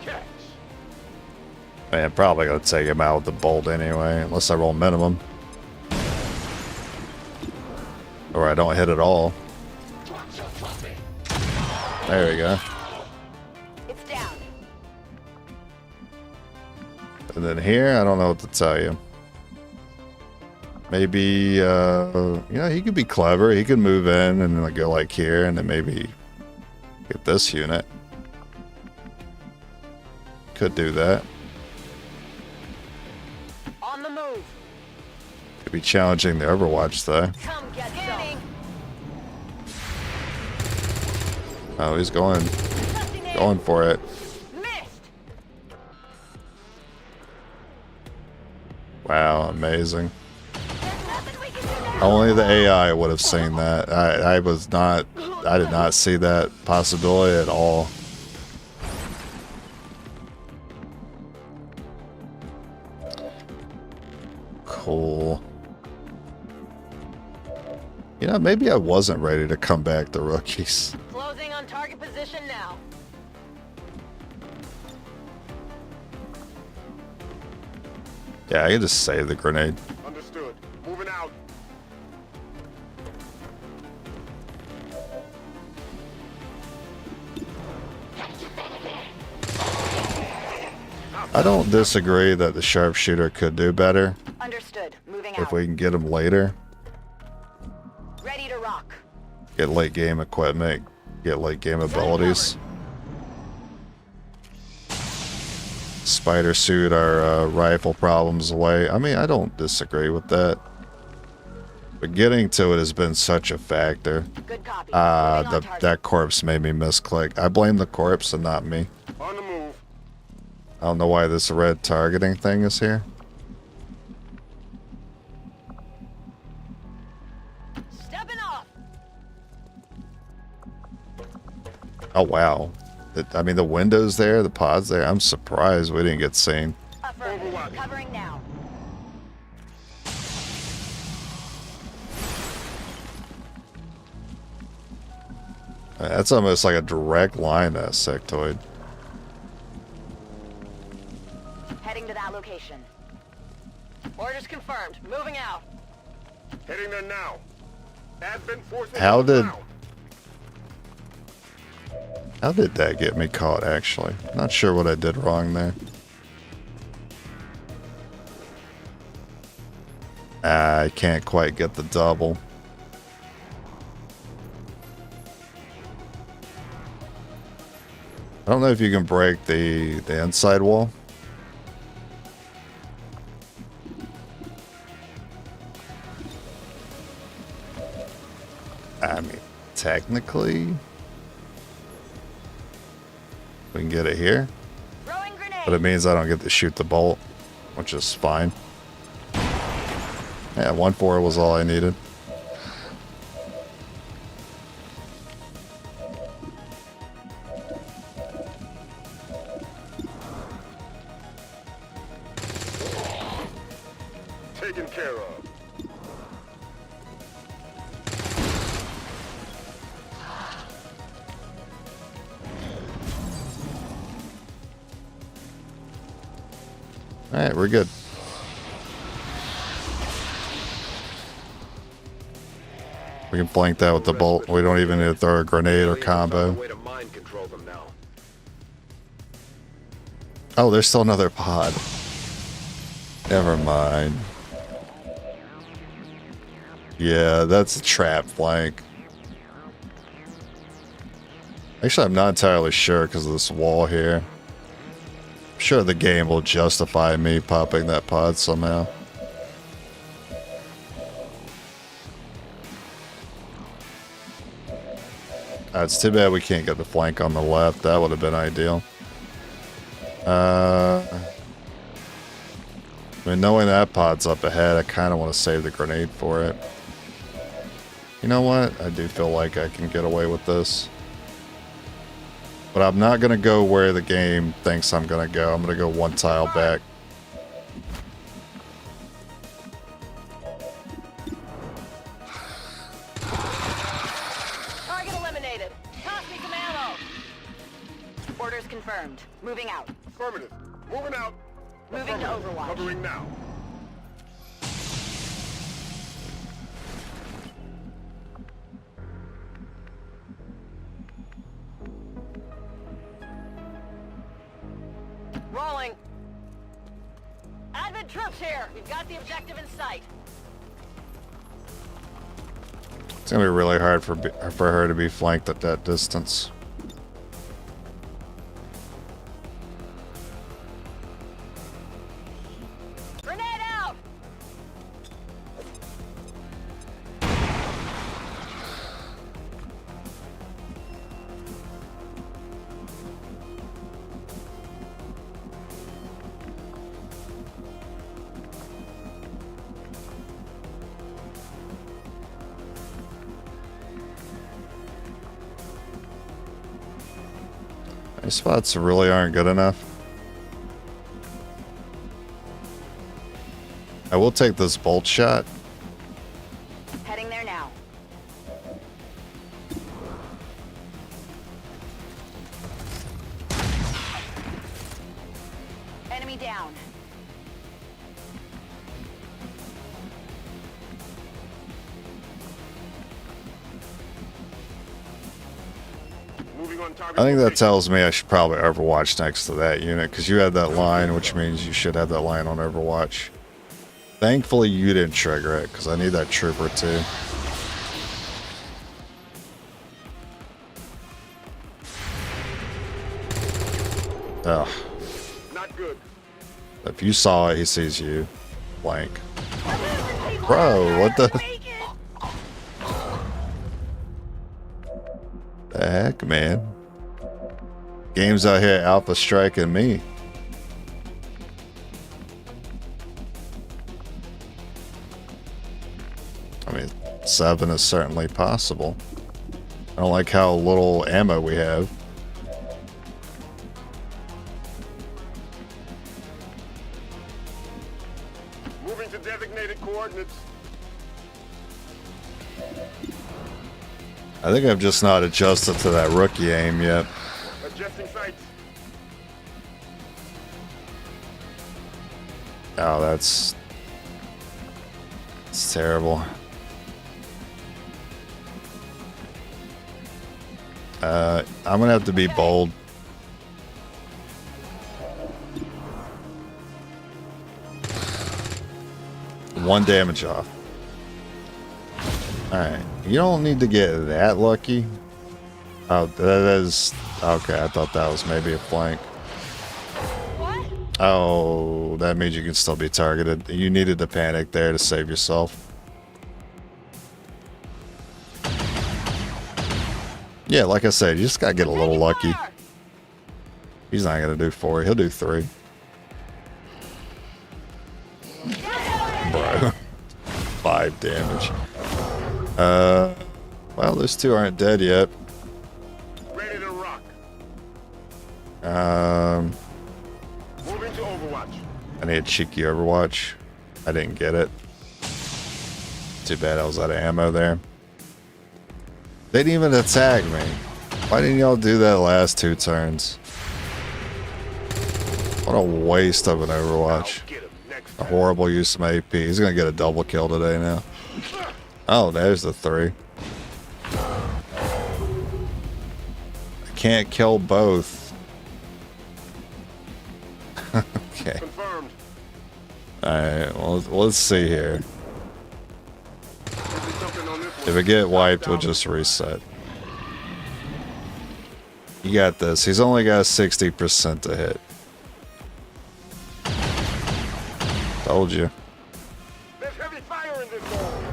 Catch. Man, probably gonna take him out with the bolt anyway, unless I roll minimum. Or I don't hit at all. There we go. It's down. And then here, I don't know what to tell you. Maybe, you know, he could be clever. He could move in and then go like here and then maybe get this unit. Could do that. On the move. Could be challenging the Overwatch though. Come get some. Oh, he's going for it. Missed. Wow, amazing. Only the AI would have seen that. I did not see that possibility at all. Cool. You know, maybe I wasn't ready to come back to rookies. Closing on target position now. Yeah, I can just save the grenade. Understood. Moving out. I don't disagree that the sharpshooter could do better Understood. Moving if out. we can get him later. Ready to rock. Get late game equipment, get late game abilities. Spider suit our rifle problems away. I mean, I don't disagree with that. But getting to it has been such a factor. Good copy. Moving on target. That corpse made me misclick. I blame the corpse and not me. On the move. I don't know why this red targeting thing is here. Stepping off. Oh, wow. I mean, the windows there, the pods there. I'm surprised we didn't get seen. Affirmative. Overwatch. Covering now. That's almost like a direct line to sectoid. Heading to that location. Orders confirmed. Moving out. Heading there now. Advent forces How on did- ground. How did that get me caught, actually? Not sure what I did wrong there. I can't quite get the double. I don't know if you can break the inside wall. I mean, technically, we can get it here, Throwing grenade. but it means I don't get to shoot the bolt, which is fine. Yeah, 1-4 was all I needed. Taken care of. Alright, we're good. We can flank that with the bolt. We don't even need to throw a grenade or combo. Way to mind control them now. Oh, there's still another pod. Never mind. Yeah, that's a trap flank. Actually, I'm not entirely sure because of this wall here. I'm sure the game will justify me popping that pod somehow. It's too bad we can't get the flank on the left. That would have been ideal. I mean, knowing that pod's up ahead, I kind of want to save the grenade for it. You know what? I do feel like I can get away with this. But I'm not going to go where the game thinks I'm going to go. I'm going to go one tile back. Orders confirmed. Moving out. Affirmative. Moving out. Moving to Affirmative. Overwatch. Covering now. Rolling. Advent troops here. We've got the objective in sight. It's gonna be really hard for her to be flanked at that distance. Grenade out! These spots really aren't good enough. I will take this bolt shot. Heading there now. Enemy down. Moving on target. I think that location. tells me I should probably Overwatch next to that unit, because you had that line, which means you should have that line on Overwatch. Thankfully, you didn't trigger it, because I need that trooper too. Ugh. Not good. If you saw it, he sees you. Blank. Bro, what the heck, man? Games out here alpha striking me. I mean, 7 is certainly possible. I don't like how little ammo we have. Moving to designated coordinates. I think I've just not adjusted to that rookie aim yet. Adjusting sights. Oh, that's terrible. I'm gonna have to be bold. One damage off. Alright, you don't need to get that lucky. Oh, that is... Okay, I thought that was maybe a flank. What? Oh, that means you can still be targeted. You needed to panic there to save yourself. Yeah, like I said, you just gotta get a little lucky. He's not gonna do 4, he'll do 3. Bro. 5 damage. Well, those 2 aren't dead yet. Ready to rock. Moving to Overwatch. I need a cheeky Overwatch. I didn't get it. Too bad I was out of ammo there. They didn't even attack me. Why didn't y'all do that last 2 turns? What a waste of an Overwatch. Get him next A horrible use of my AP. He's gonna get a double kill today now. Oh, there's the 3. I can't kill both. Okay. Confirmed. Alright, well, let's see here. Something on this one. If we get wiped, we'll just reset. You got this. He's only got 60% to hit. Told you. There's heavy fire in this hole.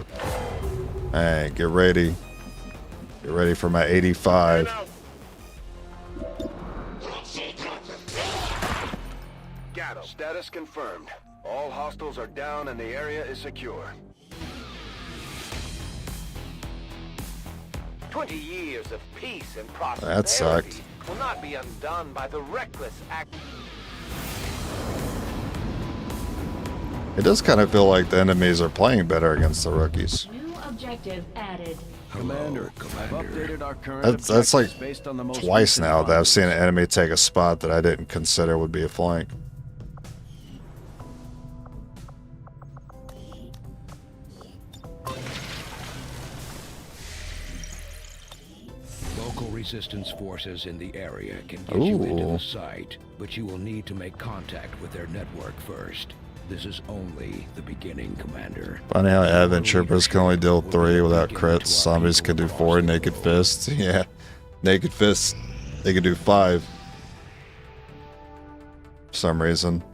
Alright, get ready. Get ready for my 85. Out. Got him. Status confirmed. All hostiles are down and the area is secure. 20 years of peace and prosperity That sucked. will not be undone by the reckless act. It does kind of feel like the enemies are playing better against the rookies. New objective added. Commander, I've updated our current That's like objectives based on the most twice recent now that I've findings. seen an enemy take a spot that I didn't consider would be a flank. Local resistance forces in the area can get you into Ooh. the site, but you will need to make contact with their network first. This is only the beginning, Commander. Funny how Advent Troopers can only deal 3 without crits. Zombies can do 4. Naked Fists, yeah. Naked Fists, they can do 5. For some reason.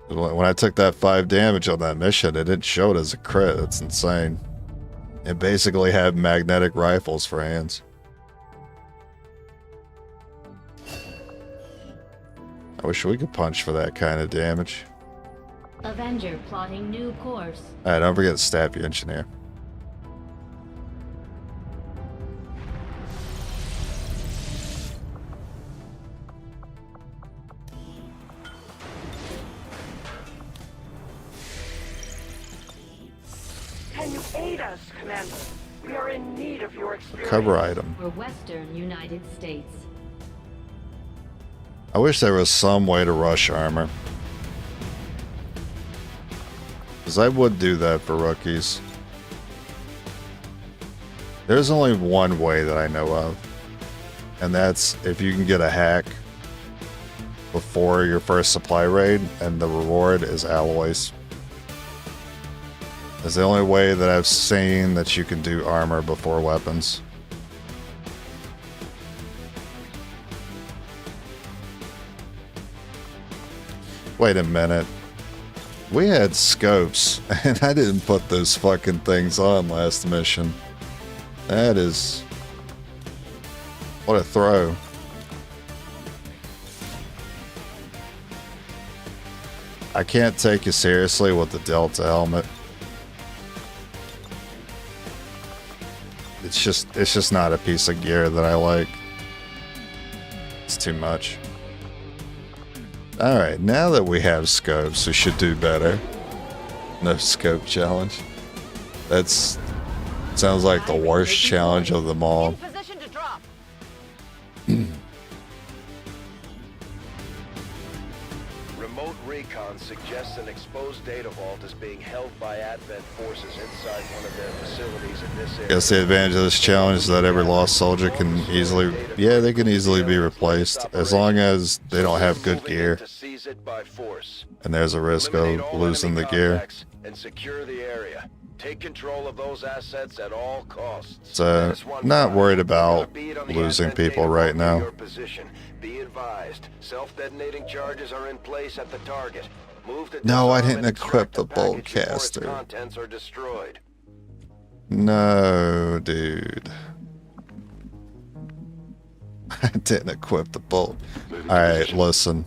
When I took that 5 damage on that mission, it didn't show it as a crit. That's insane. It basically had magnetic rifles for hands. I wish we could punch for that kind of damage. Avenger plotting new course. Alright, don't forget to stab your engineer. Can you aid us, Commander? We are in need of your experience. Cover item. For Western United States. I wish there was some way to rush armor. Because I would do that for rookies. There's only one way that I know of. And that's if you can get a hack before your first supply raid, and the reward is alloys. It's the only way that I've seen that you can do armor before weapons. Wait a minute. We had scopes, and I didn't put those fucking things on last mission. That is... what a throw. I can't take you seriously with the Delta helmet. It's just not a piece of gear that I like. It's too much. Alright, now that we have scopes, we should do better. No scope challenge. That's... sounds like the worst challenge of them all. In position to drop. Remote recon suggests an exposed data vault is being held by Advent forces inside one of their facilities in this area. Guess the advantage of this challenge is that every lost soldier can easily... yeah, they can easily be replaced. As long as they don't have good gear. To seize it by force. And there's a risk Eliminate of all losing the enemy gear. contacts and secure the area. Take control of those assets at all costs. So, not worried about losing people right now. Your position. Be advised. Self-detonating charges are in place at the target. Move to No, I disarm didn't and equip extract the bolt package before its caster. contents are destroyed. No, dude. I didn't equip the bolt. Alright, listen.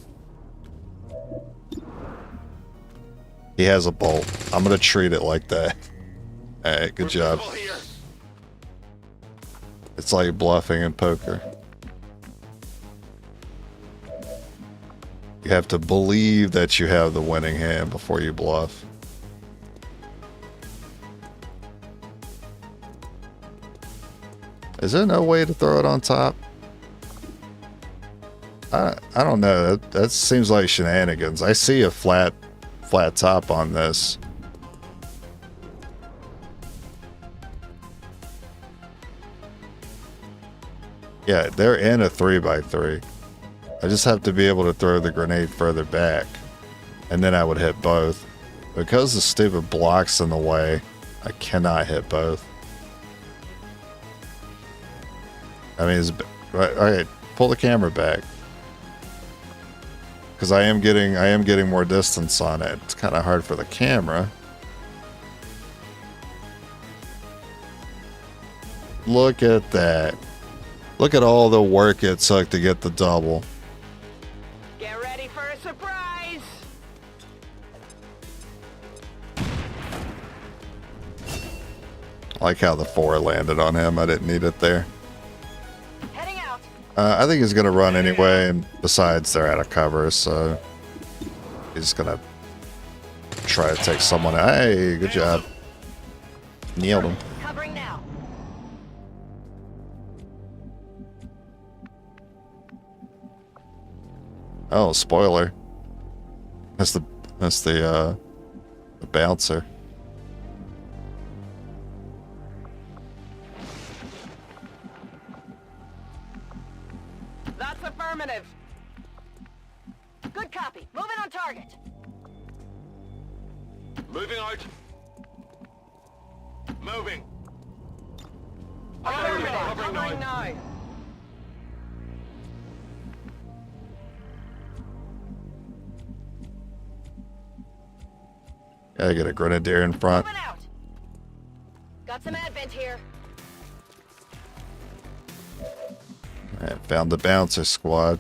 He has a bolt. I'm gonna treat it like that. Alright, good job. It's like bluffing in poker. You have to believe that you have the winning hand before you bluff. Is there no way to throw it on top? I don't know. That seems like shenanigans. I see a flat top on this. Yeah, they're in a 3x3. I just have to be able to throw the grenade further back, and then I would hit both. Because the stupid block's in the way, I cannot hit both. I mean, it's, alright, pull the camera back. Because I am getting more distance on it. It's kind of hard for the camera. Look at that. Look at all the work it took to get the double. Get ready for a surprise! I like how the 4 landed on him. I didn't need it there. Heading out. I think he's gonna run anyway, and besides, they're out of cover, so he's gonna try to take someone out. Hey, good job. Nailed him. Covering now. Oh, spoiler. That's the bouncer. That's affirmative. Good copy. Moving on target. Moving out. Moving. Affirmative. Covering Covering now. now. Gotta get a grenadier in front. Moving out. Got some advent here. Alright, found the bouncer squad.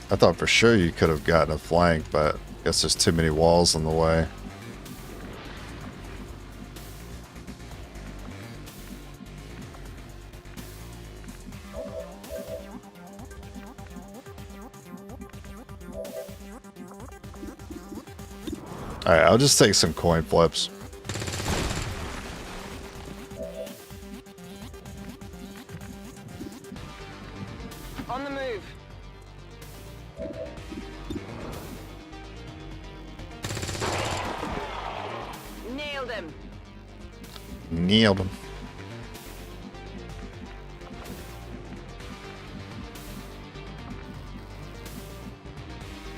I thought for sure you could have gotten a flank, but I guess there's too many walls in the way. Alright, I'll just take some coin flips. On the move. Nailed him. Nailed him.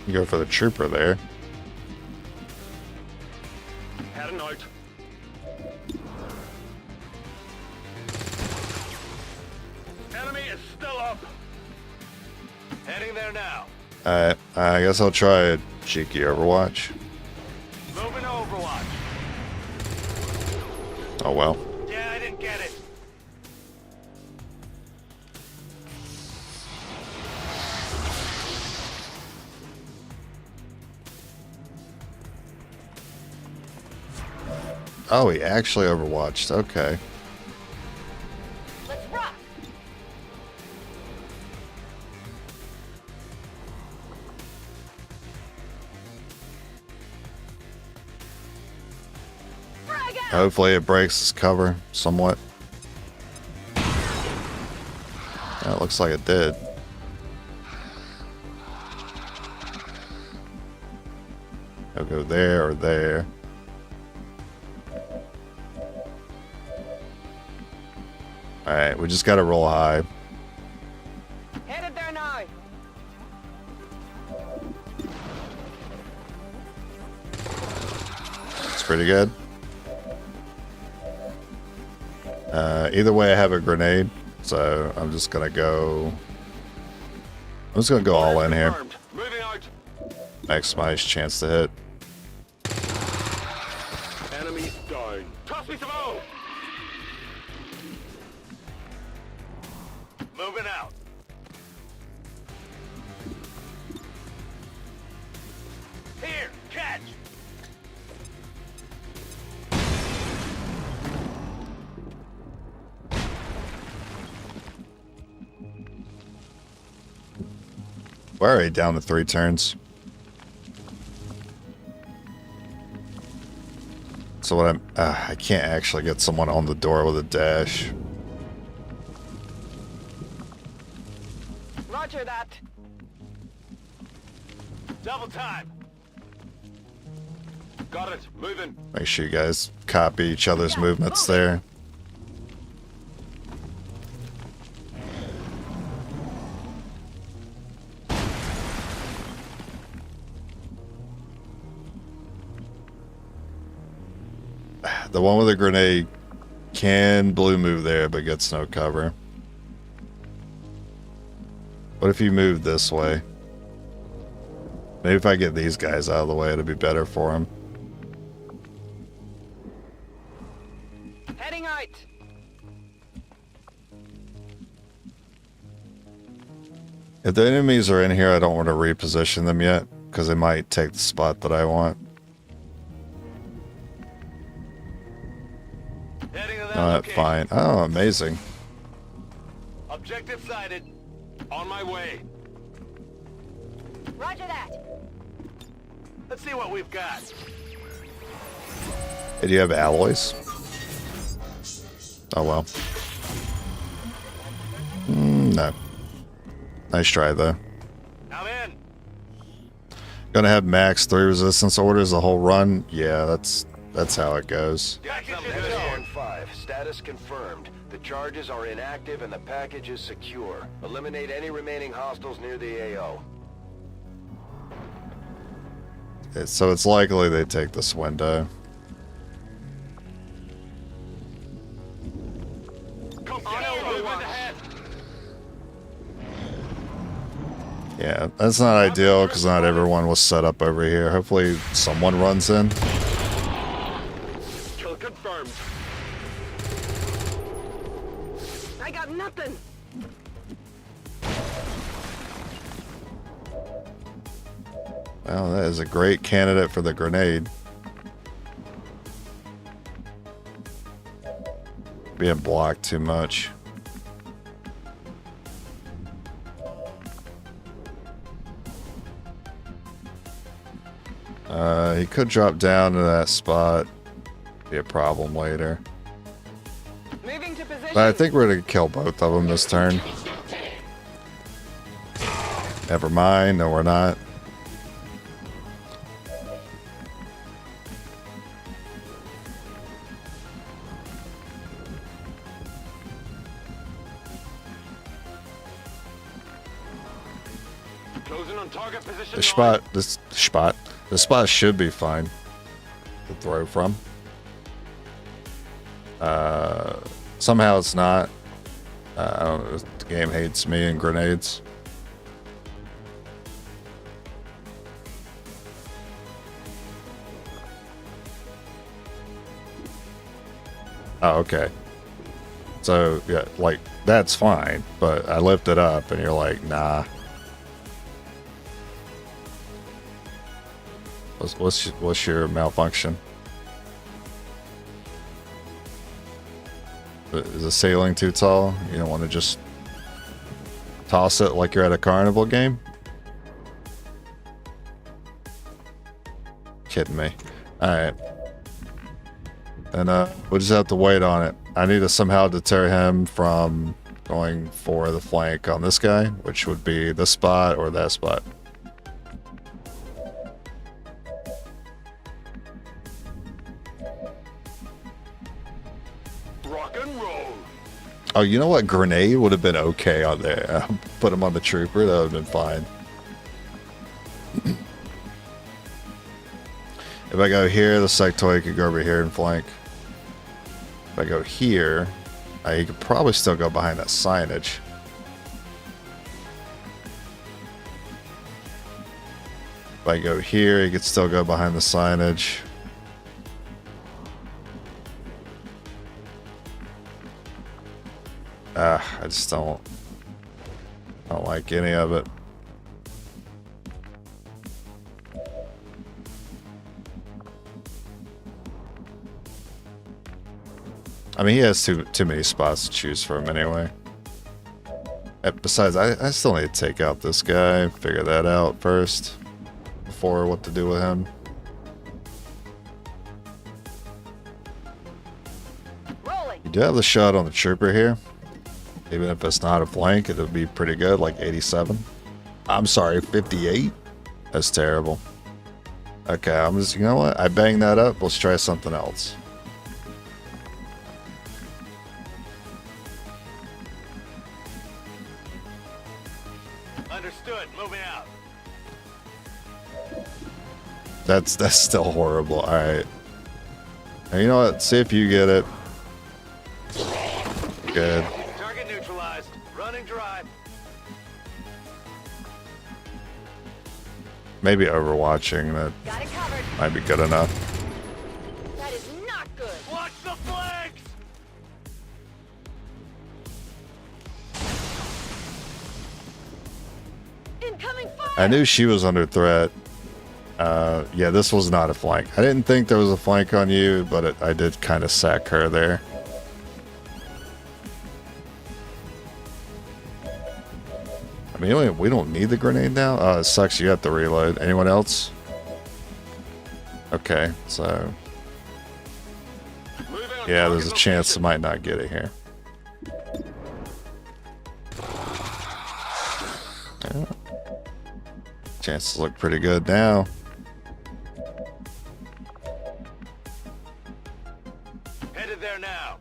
You go for the trooper there. Heading out. Enemy is still up. Heading there now. Alright, I guess I'll try a cheeky Overwatch. Moving to Overwatch. Oh well. Yeah, I didn't get it. Oh, he actually Overwatched. Okay. Let's rock. Frag out. Hopefully it breaks his cover somewhat. Yeah, it looks like it did. He'll go there or there. Alright, we just gotta roll high. Headed there now. It's pretty good. Either way, I have a grenade, so I'm just gonna go. I'm just gonna go all in here. Confirmed. Moving out. Maximize chance to hit. Enemies down. Toss me some O. Moving out. Here, catch. We're already down to 3 turns. So what I can't actually get someone on the door with a dash. Roger that. Double time. Got it. Moving. Make sure you guys copy each other's movements there. The one with the grenade can blue move there, but gets no cover. What if you move this way? Maybe if I get these guys out of the way, it'll be better for him. Heading out. If the enemies are in here, I don't want to reposition them yet, because they might take the spot that I want. Heading to that Oh, location. fine. Oh, amazing. Objective sighted. On my way. Roger that. Let's see what we've got. Did you have alloys? Oh, well. No. Nice try, though. I'm in. Gonna have max 3 resistance orders the whole run? Yeah, that's how it goes. Got something Menace good here. 1-5, status confirmed. The charges are inactive and the package is secure. Eliminate any remaining hostiles near the AO. So it's likely they take this window. Come on, moving ahead. Yeah, that's not ideal because not everyone was set up over here. Hopefully someone runs in. Kill confirmed. I got nothing. Well, that is a great candidate for the grenade. Being blocked too much. He could drop down to that spot. Be a problem later. Moving to position. But I think we're gonna kill both of them this turn. Never mind. No, we're not. Closing on target position. The spot should be fine to throw from. Somehow it's not. I don't know. The game hates me and grenades. Oh, okay. So yeah, like that's fine, but I lift it up and you're like, nah. What's your malfunction? Is the ceiling too tall? You don't want to just toss it like you're at a carnival game? Kidding me. Alright. And we'll just have to wait on it. I need to somehow deter him from going for the flank on this guy, which would be this spot or that spot. Rock and roll. Oh, you know what? Grenade would have been okay on there. Put him on the trooper. That would have been fine. If I go here, the sectoid could go over here and flank. If I go here, he could probably still go behind that signage. If I go here, he could still go behind the signage. I just don't like any of it. I mean, he has too many spots to choose from anyway. Besides, I still need to take out this guy, figure that out first, before what to do with him. Rolling. You do have the shot on the trooper here. Even if it's not a flank, it'll be pretty good, like 87. I'm sorry, 58? That's terrible. Okay, I'm just, you know what? I banged that up. Let's try something else. Understood. Moving out. That's still horrible. All right. Now, you know what? See if you get it. Good. Target neutralized. Running dry. Maybe overwatching. That Got it covered. might be good enough. That is not good. Watch the flags. Incoming fire! I knew she was under threat. Yeah, this was not a flank. I didn't think there was a flank on you, but I did kind of sack her there. I mean, we don't need the grenade now. Oh, it sucks. You have to reload. Anyone else? Okay, so yeah, there's a chance I might not get it here. Yeah. Chances look pretty good now. Headed there now.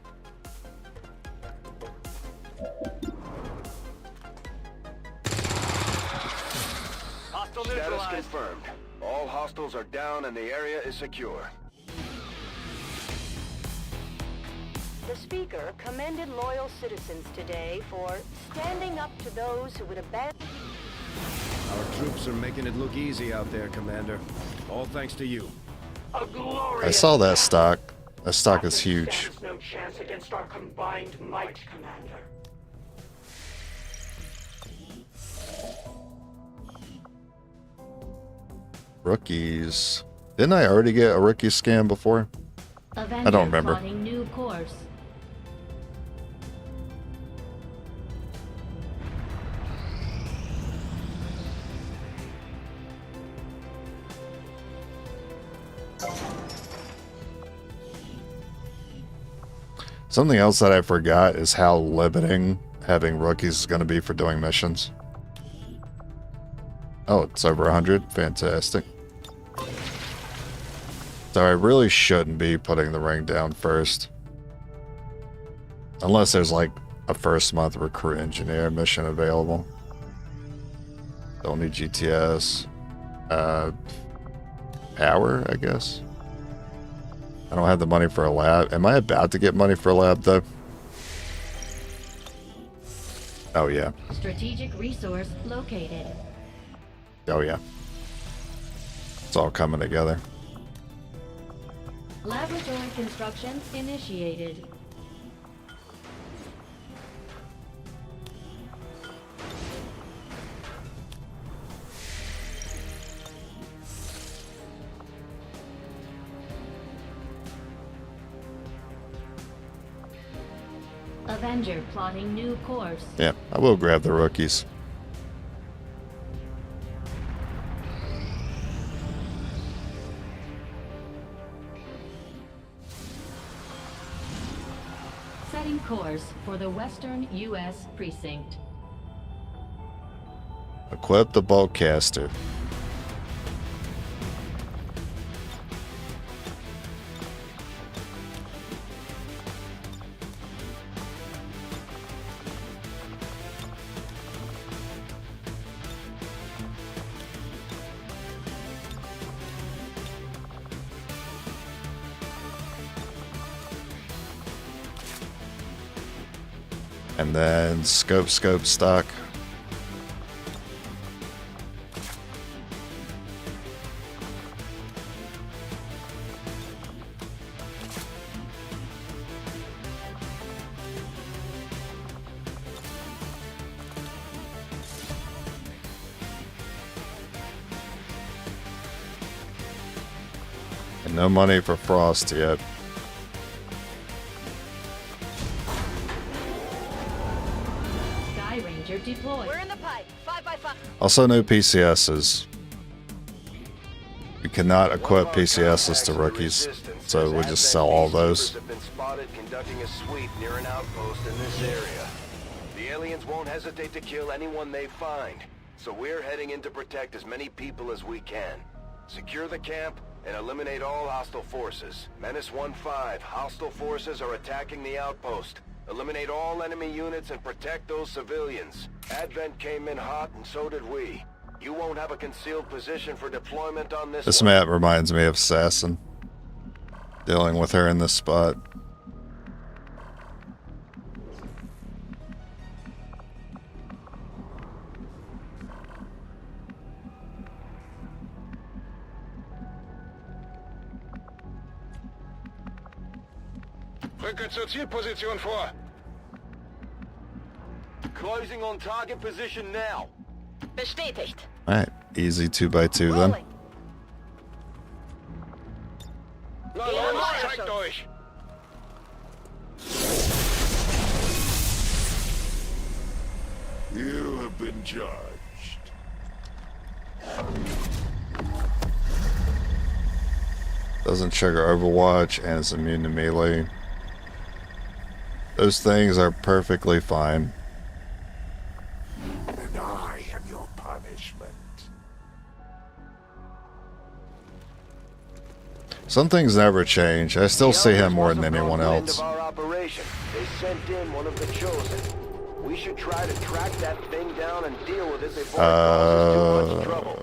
Hostile Status neutralized. confirmed. All hostiles are down and the area is secure. The speaker commended loyal citizens today for standing up to those who would abandon... Our troops are making it look easy out there, Commander. All thanks to you. A glorious I saw that act. stock. That stock is Athens huge. stands no chance against our combined might, Commander. Rookies. Didn't I already get a rookie scan before? Avenger don't remember. plotting new course. Something else that I forgot is how limiting having rookies is going to be for doing missions. Oh, it's over 100. Fantastic. So I really shouldn't be putting the ring down first. Unless there's like a first month recruit engineer mission available. Don't need GTS. Power, I guess. I don't have the money for a lab. Am I about to get money for a lab, though? Oh, yeah. Strategic resource located. Oh, yeah. It's all coming together. Laboratory construction initiated. Avenger plotting new course. Yeah, I will grab the rookies. Setting course for the Western U.S. precinct. Equip the bulkcaster. And then scope stock. And no money for Frost yet. Sky Ranger deployed. We're in the pipe. 5x5. Also no PCSs. We cannot equip One of our PCSs contacts to in the rookies, resistance so says we just Advent sell all peacekeepers those. have been spotted conducting a sweep near an outpost in this area. The aliens won't hesitate to kill anyone they find, so we're heading in to protect as many people as we can. Secure the camp and eliminate all hostile forces. Menace 1-5, hostile forces are attacking the outpost. Eliminate all enemy units and protect those civilians. Advent came in hot and so did we. You won't have a concealed position for deployment on this This one. map reminds me of Assassin. Dealing with her in this spot. Rücke zur Zielposition vor. Closing on target position now. Bestätigt. Alright, easy 2x2 then. Rolling. Na los, zeigt euch! You have been judged. Doesn't trigger Overwatch and is immune to melee. Those things are perfectly fine. And I am your punishment. Some things never change. I still The see him Elders more must than have anyone caught wind else. of our operation. They sent in one of the chosen. We should try to track that thing down and deal with it before it causes too much trouble.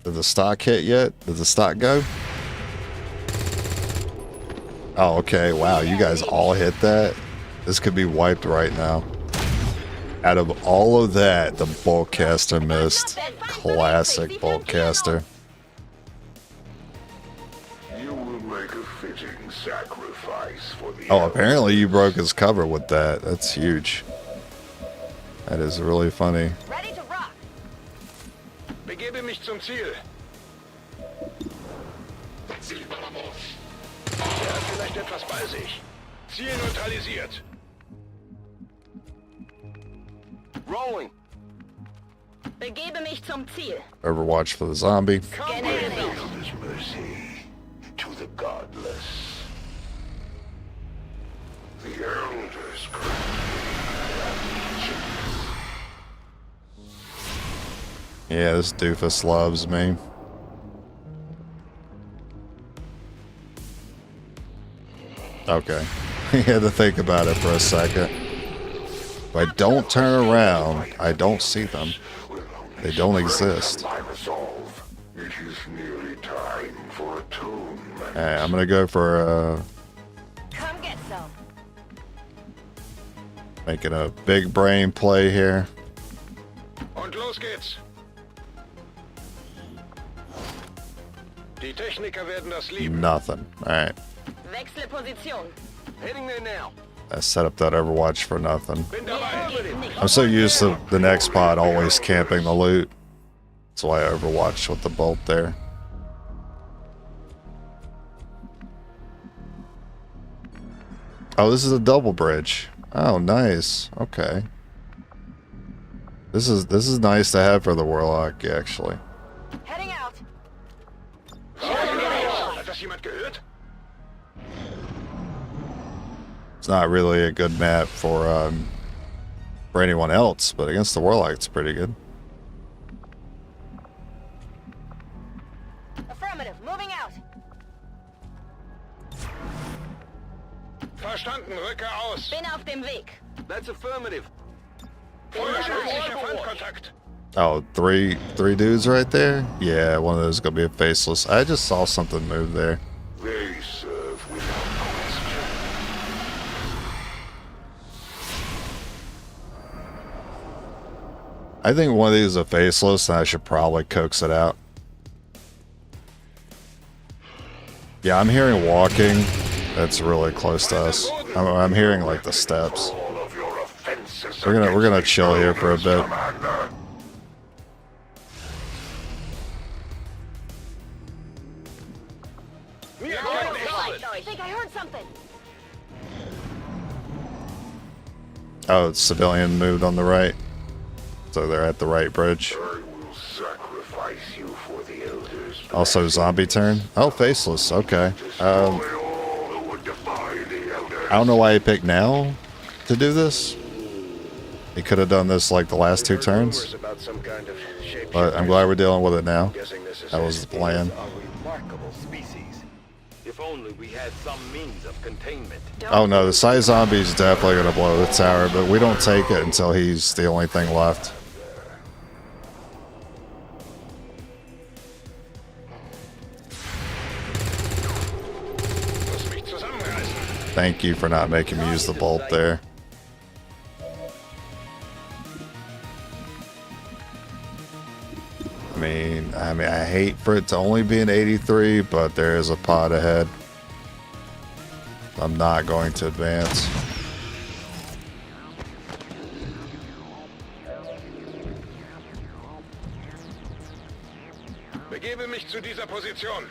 Did the stock hit yet? Did the stock go? Oh, okay. Wow, you guys all hit that? This could be wiped right now. Out of all of that, the Bulkcaster missed. Classic Bulkcaster. You will make a fitting sacrifice for the Oh, apparently you broke his cover with that. That's huge. That is really funny. Ready to rock. Begebe mich zum Ziel. Er hat vielleicht etwas bei sich. Ziel neutralisiert. Rolling. Begebe mich zum Ziel. Overwatch for the zombie. His mercy to the godless. The elders Yeah, this doofus loves me. Okay. He had to think about it for a second. If I don't turn around, I don't see them. They don't exist. my resolve. It is nearly time for atonement. Alright, I'm gonna go for Come get some. making a big brain play here. Und los geht's. Die Techniker werden das lieben. Nothing. Alright. Wechsle Position. Heading there now. I set up that Overwatch for nothing. Bin dabei. I'm so used to the next pod always camping the loot. That's why I Overwatch with the bolt there. Oh, this is a double bridge. Oh, nice. Okay. This is nice to have for the Warlock, actually. Heading out. Hat das jemand gehört? It's not really a good map for anyone else, but against the Warlock, it's pretty good. Affirmative. Moving out. Verstanden, rücke aus. Bin auf dem Weg. That's affirmative. Feuerschützlicher Feindkontakt. Oh, three dudes right there? Yeah, one of those is gonna be a faceless. I just saw something move there. They serve without question. I think one of these is a faceless, and I should probably coax it out. Yeah, I'm hearing walking. That's really close to us. I'm hearing like the steps. All of your offenses We're gonna against chill here for a the bit. Commander. I think I heard something. Oh, it's civilian moved on the right, so they're at the right bridge. I will sacrifice you for the elders. Also, zombie turn. Oh, faceless. Okay. Destroy all who would defy the elders. I don't know why he picked now to do this. He could have done this like the last two turns, Rumors about some kind of shape. but I'm glad we're dealing with it now. Guessing this is That was the plan. A remarkable species. If only we had some means of containment. Oh no, the Psy Zombie's definitely gonna blow the tower, but we don't take it until he's the only thing left. Muss mich zusammenreißen. Thank you for not making me use the bolt there. I mean, I hate for it to only be an 83, but there is a pod ahead. I'm not going to advance. mich zu dieser Position.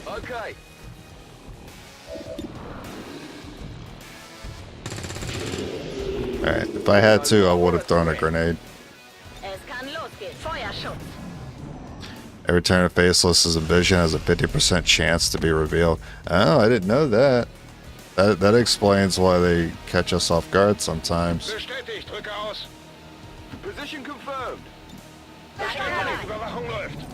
Okay. Alright, if I had to, I would have thrown a grenade. Es kann losgehen. Feuerschutz. Every turn a faceless is a vision has a 50% chance to be revealed. Oh, I didn't know that. That explains why they catch us off guard sometimes. Bestätigt, drücke aus. Position confirmed. Überwachung läuft.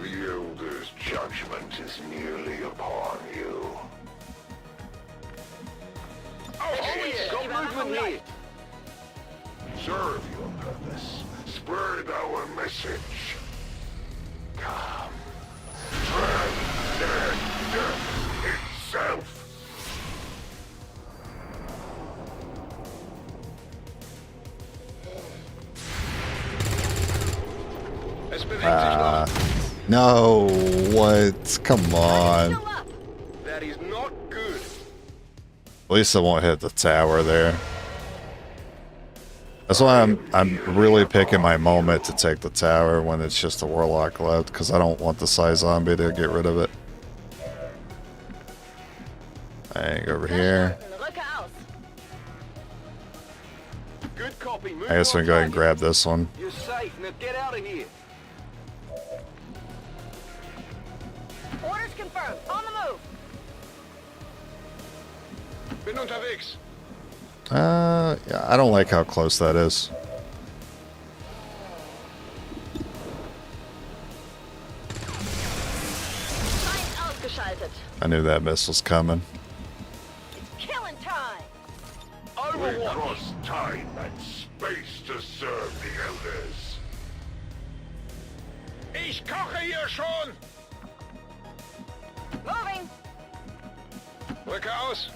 The Elder's judgment is nearly upon you. Got movement here. Serve your purpose. Spread our message. Come. Transcend death itself. Es bewegt sich noch. No, what? Come on. That is not good. At least I won't hit the tower there. That's why I'm really picking my moment to take the tower when it's just a warlock left, because I don't want the Psy Zombie to get rid of it. Alright, go over here. Good copy. I guess we can go ahead and grab this one. You're safe. Now get out of here. Orders confirmed. On the move. Bin unterwegs. Yeah, I don't like how close that is. Feind ausgeschaltet. I knew that missile's coming. It's killing time. We Overwatch. cross time and space to serve the Elders. Ich koche hier schon. Moving. Drücke aus.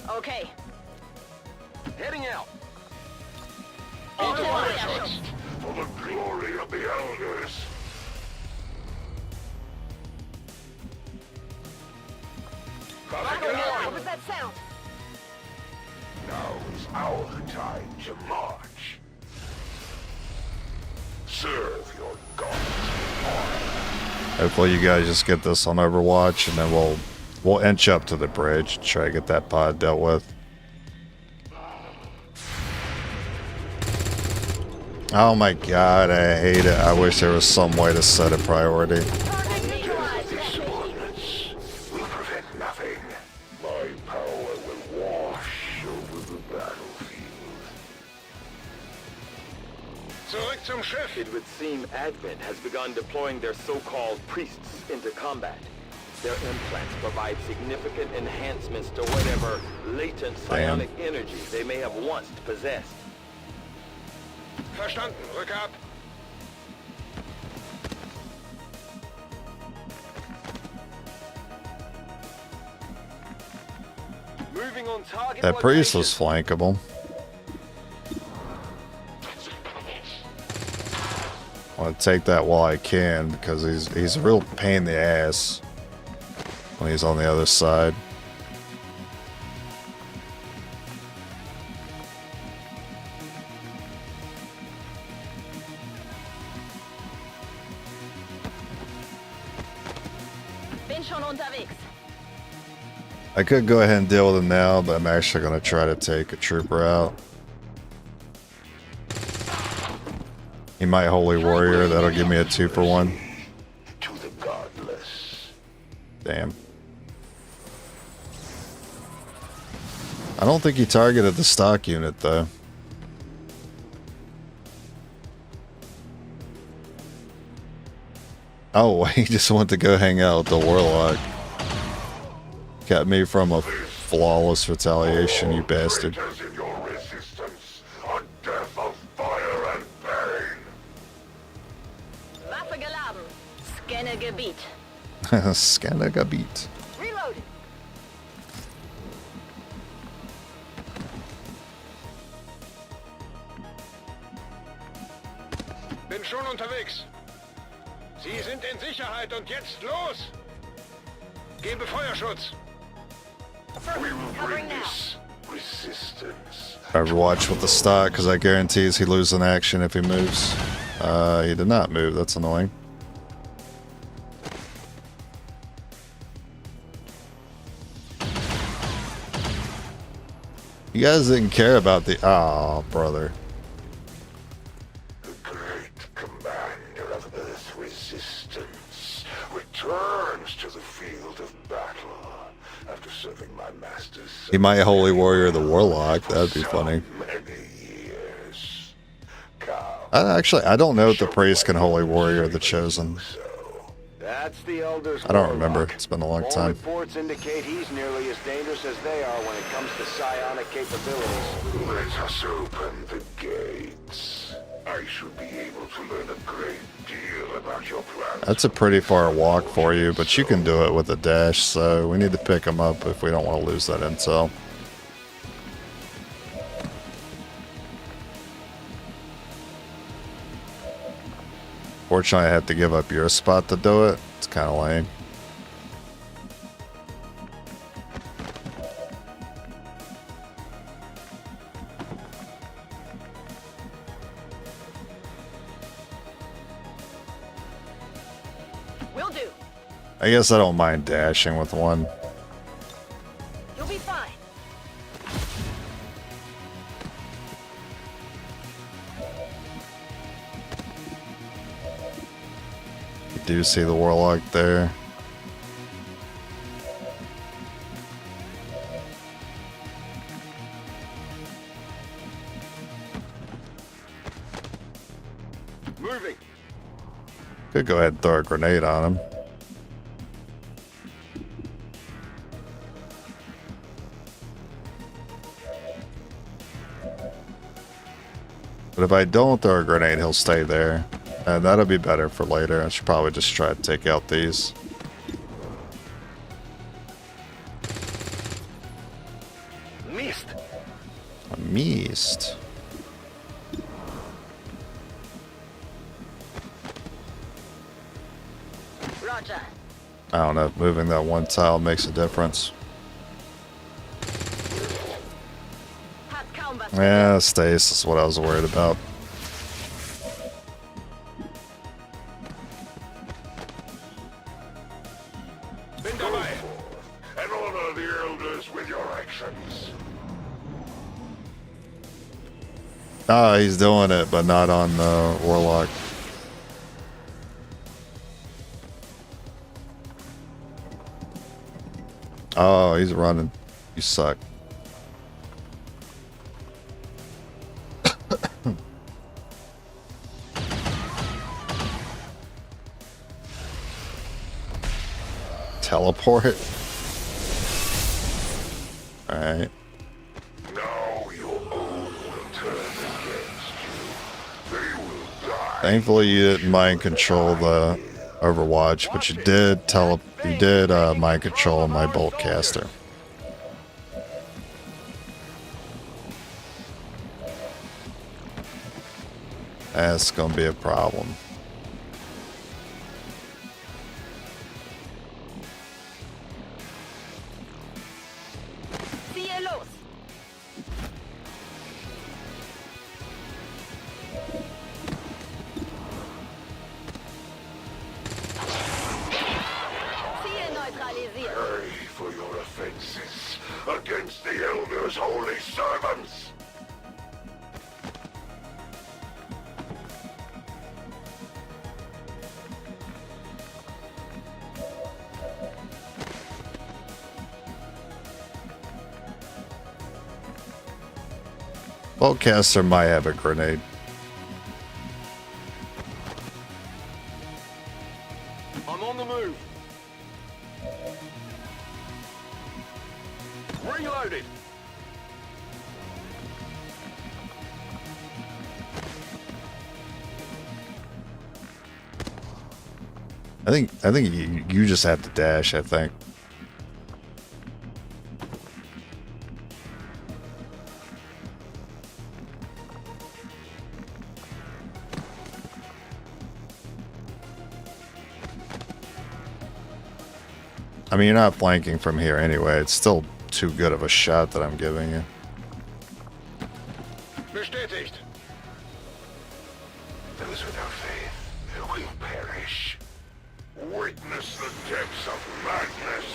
Okay. Heading out. Into Feuerschutz Feuerschutz. for the glory of the Elders. What was that sound? Now is our time to march. Serve your gods. Hopefully you guys just get this on Overwatch, and then we'll inch up to the bridge, try to get that pod dealt with. Oh my god, I hate it. I wish there was some way to set a priority. Target neutralized. These ordnance will prevent nothing. My power will wash over the battlefield. Zurück zum Schiff. It would seem Advent has begun deploying their so-called priests into combat. Their implants provide significant enhancements to whatever latent psionic energy they may have once possessed. Verstanden. Rücke ab. Moving on target That priest was location. flankable. I want to take that while I can, because he's a real pain in the ass when he's on the other side. Bin schon unterwegs. I could go ahead and deal with him now, but I'm actually going to try to take a trooper out. He might Holy Warrior. That'll give me a 2-for-1. To the godless. Damn. I don't think he targeted the stock unit, though. Oh, he just went to go hang out with the Warlock. Kept me from a flawless retaliation, you bastard. Traitors in your resistance, a death of fire and pain. Waffe geladen. Scanne Gebiet. Scandagabit. Reloaded. Bin schon unterwegs. Sie sind in Sicherheit und jetzt los. Gebe Feuerschutz. We will bring Covering now. this resistance. Overwatch with the stock, because that guarantees he loses an action if he moves. He did not move. That's annoying. You guys didn't care about the... Oh, brother. The great commander of Earth resistance returns to the field of battle after serving my master's... He might Holy Warrior the Warlock. That'd be funny. Many years. Come. I don't know if the priest can Holy Warrior the Chosen. That's the Elder's I don't remember. warlock. It's been a long All time. reports indicate he's nearly as dangerous as they are when it comes to psionic capabilities. Let us open the gates. I should be able to learn a great deal about your plans. That's a pretty far walk for you, but you can do it with a dash, so we need to pick him up if we don't want to lose that intel. Fortunately, I have to give up your spot to do it. It's kind of lame. Will do. I guess I don't mind dashing with one. You'll be fine. You do see the Warlock there. Moving. Could go ahead and throw a grenade on him. But if I don't throw a grenade, he'll stay there. And that'll be better for later. I should probably just try to take out these. Missed. I missed. Roger. I don't know if moving that one tile makes a difference. Hat kaum was. Yeah, stasis is what I was worried about. Bin dabei. And honor the elders with your actions. Ah, he's doing it, but not on the Warlock. Oh, he's running. You suck. Teleport. Alright. Now your own will turn against you. They will die. Thankfully you didn't mind control the Overwatch, but you did mind control my bolt caster. That's gonna be a problem. Ziehe los. Ziel neutralisiert. Pay for your offenses against the elders' holy servants. Boltcaster might have a grenade. I'm on the move. Reloaded. I think you just have to dash, I think. I mean, you're not flanking from here anyway. It's still too good of a shot that I'm giving you. Bestätigt. Those without faith will perish. Witness the depths of madness.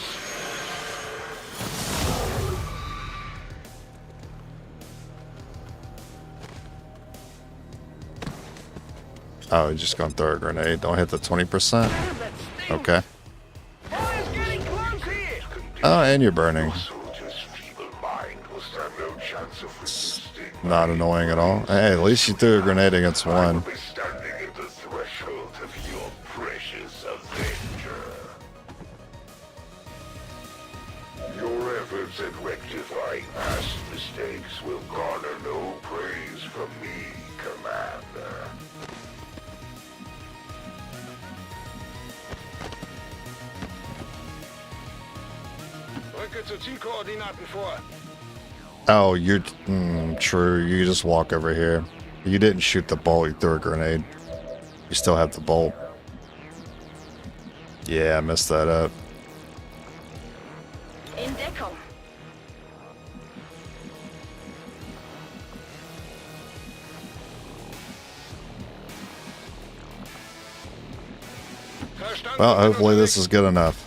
Oh, you're just gonna throw a grenade. Don't hit the 20%. Okay. Oh, and you're burning. Not annoying at all. Hey, at least you threw a grenade against one. Your efforts at rectifying past mistakes will garner no praise from me, Commander. Rücke zu Zielkoordinaten vor. Oh, you're true. You just walk over here. You didn't shoot the bolt. You threw a grenade. You still have the bolt. Yeah, I messed that up. In Deckung. Well, hopefully this is good enough.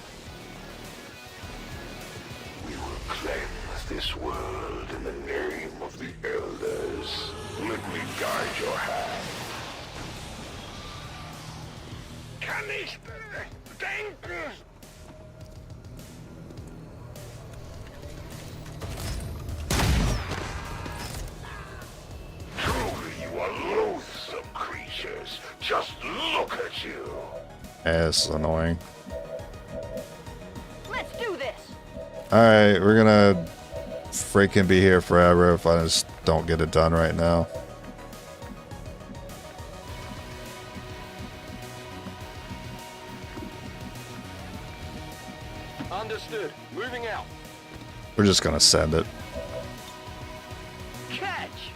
We will cleanse this world in the name of the Elders. Let me guide your hand. Kann ich denken? Truly, you are loathsome creatures. Just look at you. Yeah, this is annoying. Let's do this. Alright, we're gonna freaking be here forever if I just don't get it done right now. Understood. Moving out. We're just gonna send it. Catch.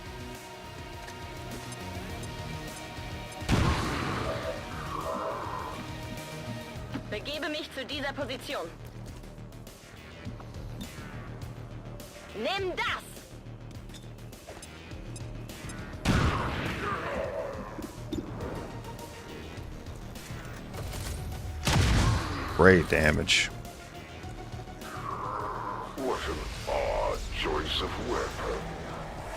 Begebe mich zu dieser Position. Nimm das! Great damage. What an odd choice of weapon.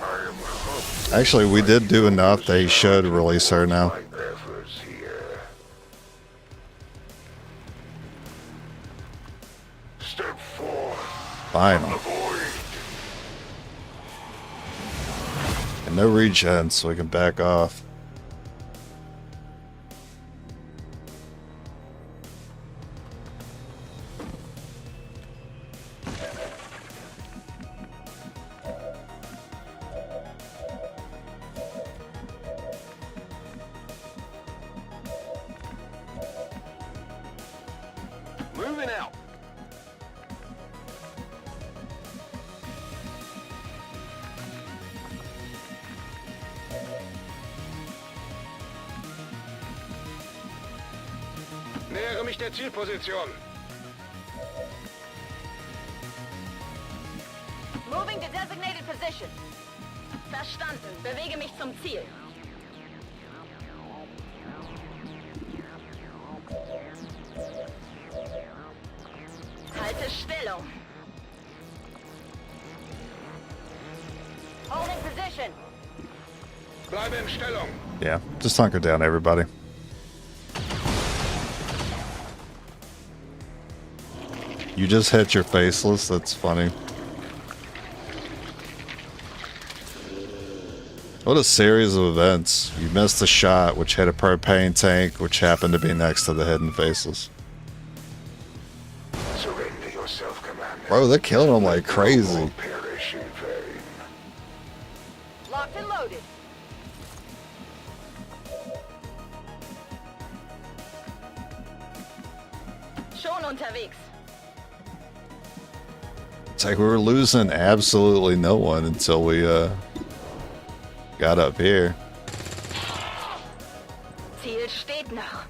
I am humbled. Actually, we did do enough that he should release her now. My efforts here. Step forth. Final. Avoid. And no regen, so we can back off. Moving out. Nähere mich der Zielposition. Moving to designated position. Verstanden. Bewege mich zum Ziel. Halte Stellung. Holding position. Bleibe in Stellung. Yeah, just hunker down, everybody. You just hit your faceless? That's funny. What a series of events. You missed a shot, which hit a propane tank, which happened to be next to the hidden faceless. Surrender yourself, Commander. Bro, they're killing them like crazy. Perish in vain. Locked and loaded. Schon unterwegs. It's like we were losing absolutely no one until we got up here. Ziel steht noch.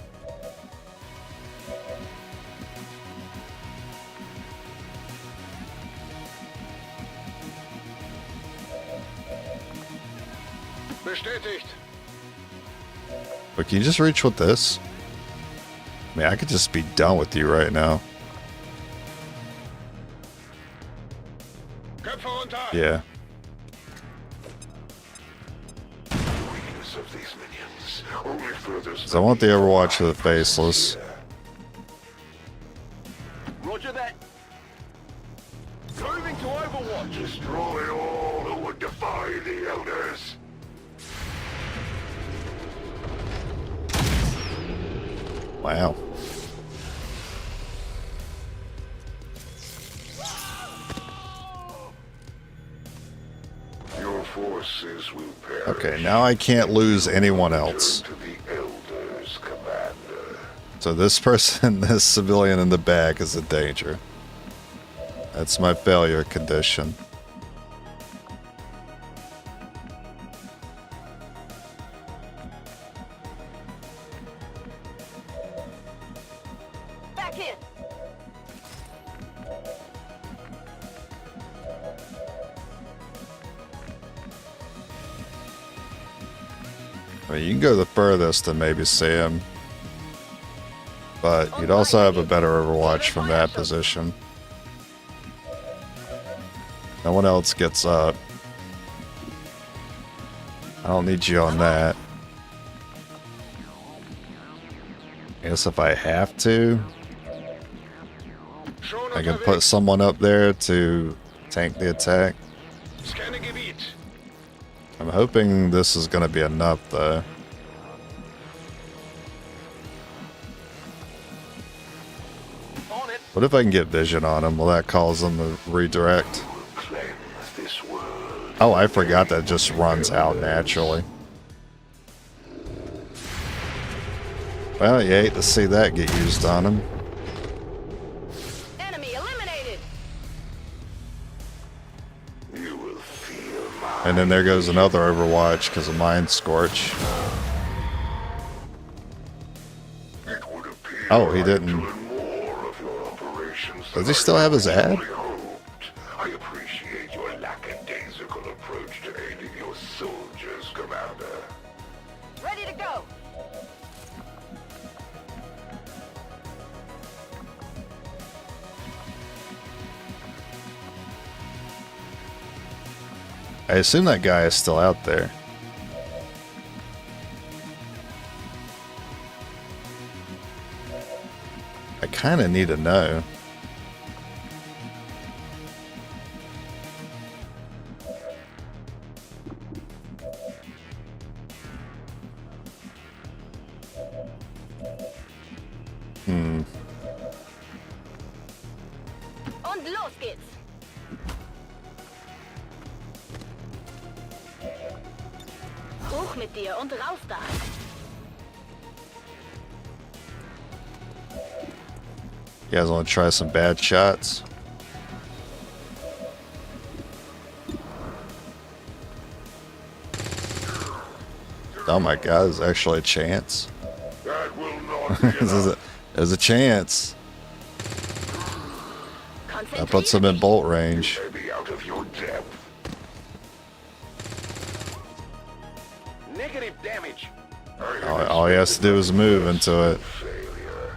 Bestätigt. But can you just reach with this? I mean, I could just be done with you right now. Köpfe runter. Yeah. Weakness of these minions only furthers. So I want the Overwatch of the Faceless. Roger that. Moving to Overwatch. Destroy all who would defy the elders. Wow. Your forces will perish. Okay, now I can't lose anyone else. To the elders, Commander. So this person, this civilian in the back is a danger. That's my failure condition. Back in. I mean, you can go the furthest and maybe see him. But you'd also have a better Overwatch from that position. No one else gets up. I don't need you on that. I guess if I have to, I can put someone up there to tank the attack. Scanne Gebiet. I'm hoping this is going to be enough, though. On it. What if I can get vision on him? Will that cause him to redirect? Cleanse this world. Oh, I forgot that just runs out naturally. Well, you hate to see that get used on him. Enemy eliminated. You will feel my And then there goes another Overwatch because of Mind Scorch. It would appear Oh, he I didn't. learn more of your operations Does than he still have his I ad? hoped. I appreciate your lackadaisical approach to aiding your soldiers, Commander. Ready to go. I assume that guy is still out there. I kind of need to know. Und los geht's. Hoch mit dir und raus da. You guys want to try some bad shots? Oh my god, there's actually a chance. That will not be enough. There's a chance. That puts him in bolt range. Maybe out of your depth. Negative damage. All he has to do is move into it. Failure.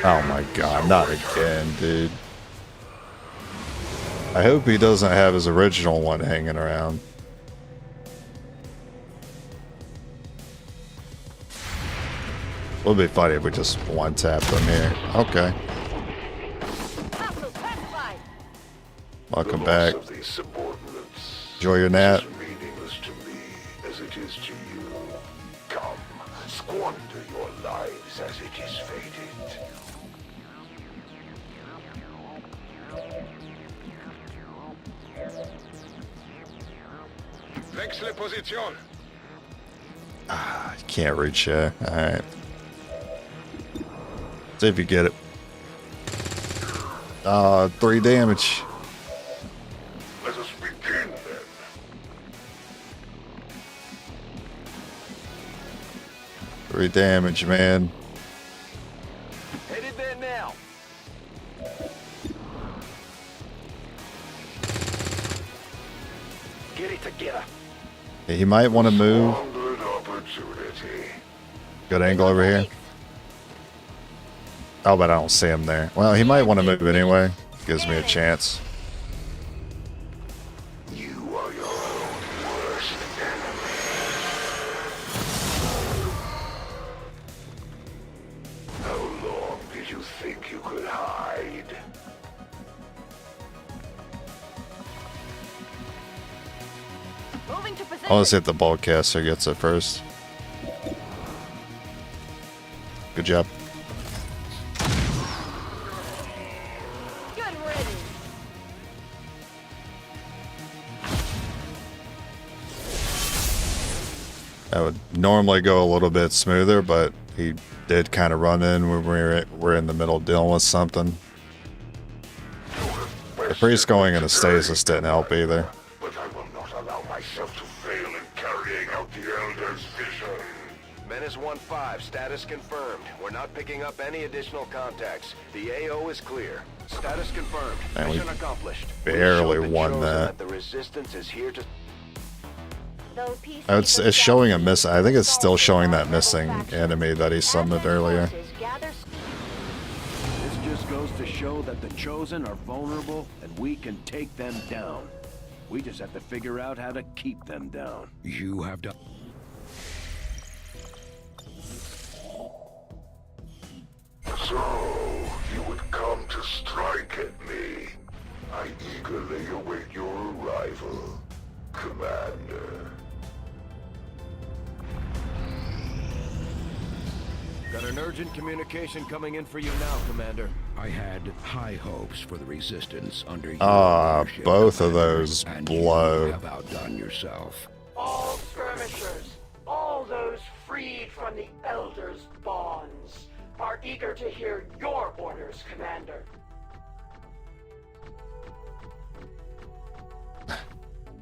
Oh my god, not again, dude. I hope he doesn't have his original one hanging around. It would be funny if we just one-tapped him here. Okay. Hostile classified. Welcome The back. loss of these subordinates Enjoy your nap. is as meaningless to me as it is to you. Come, squander your lives as it is fated. Wechsle Position. I can't reach there. Alright. See if you get it. 3 damage. Let us begin then. 3 damage, man. Headed there now. Get it together. He might want to move. Squandered opportunity. Good angle over here. Oh, but I don't see him there. Well, he might want to move anyway. Gives me a chance. You are your own worst enemy. How long did you think you could hide? Moving to I position. want to see if the ballcaster gets it first. Good job. Good riddance. That would normally go a little bit smoother, but he did kind of run in when we're in the middle dealing with something. The priest going into stasis didn't help either. But I will not allow myself to fail in carrying out the Elder's vision. Menace 1-5, status confirmed. We're not picking up any additional contacts. The AO is clear. Status confirmed. Man, we Mission accomplished. barely We showed the won Chosen that. The resistance is here to... It's showing a miss. I think it's still showing that missing enemy that he summoned earlier. This just goes to show that the Chosen are vulnerable and we can take them down. We just have to figure out how to keep them down. You have done. So, you would come to strike at me. I eagerly await your arrival, Commander. Got an urgent communication coming in for you now, Commander. I had high hopes for the Resistance under your leadership, Both of Commander, those and blow. You have outdone yourself. All skirmishers, all those freed from the Elder's bonds, are eager to hear your orders, Commander.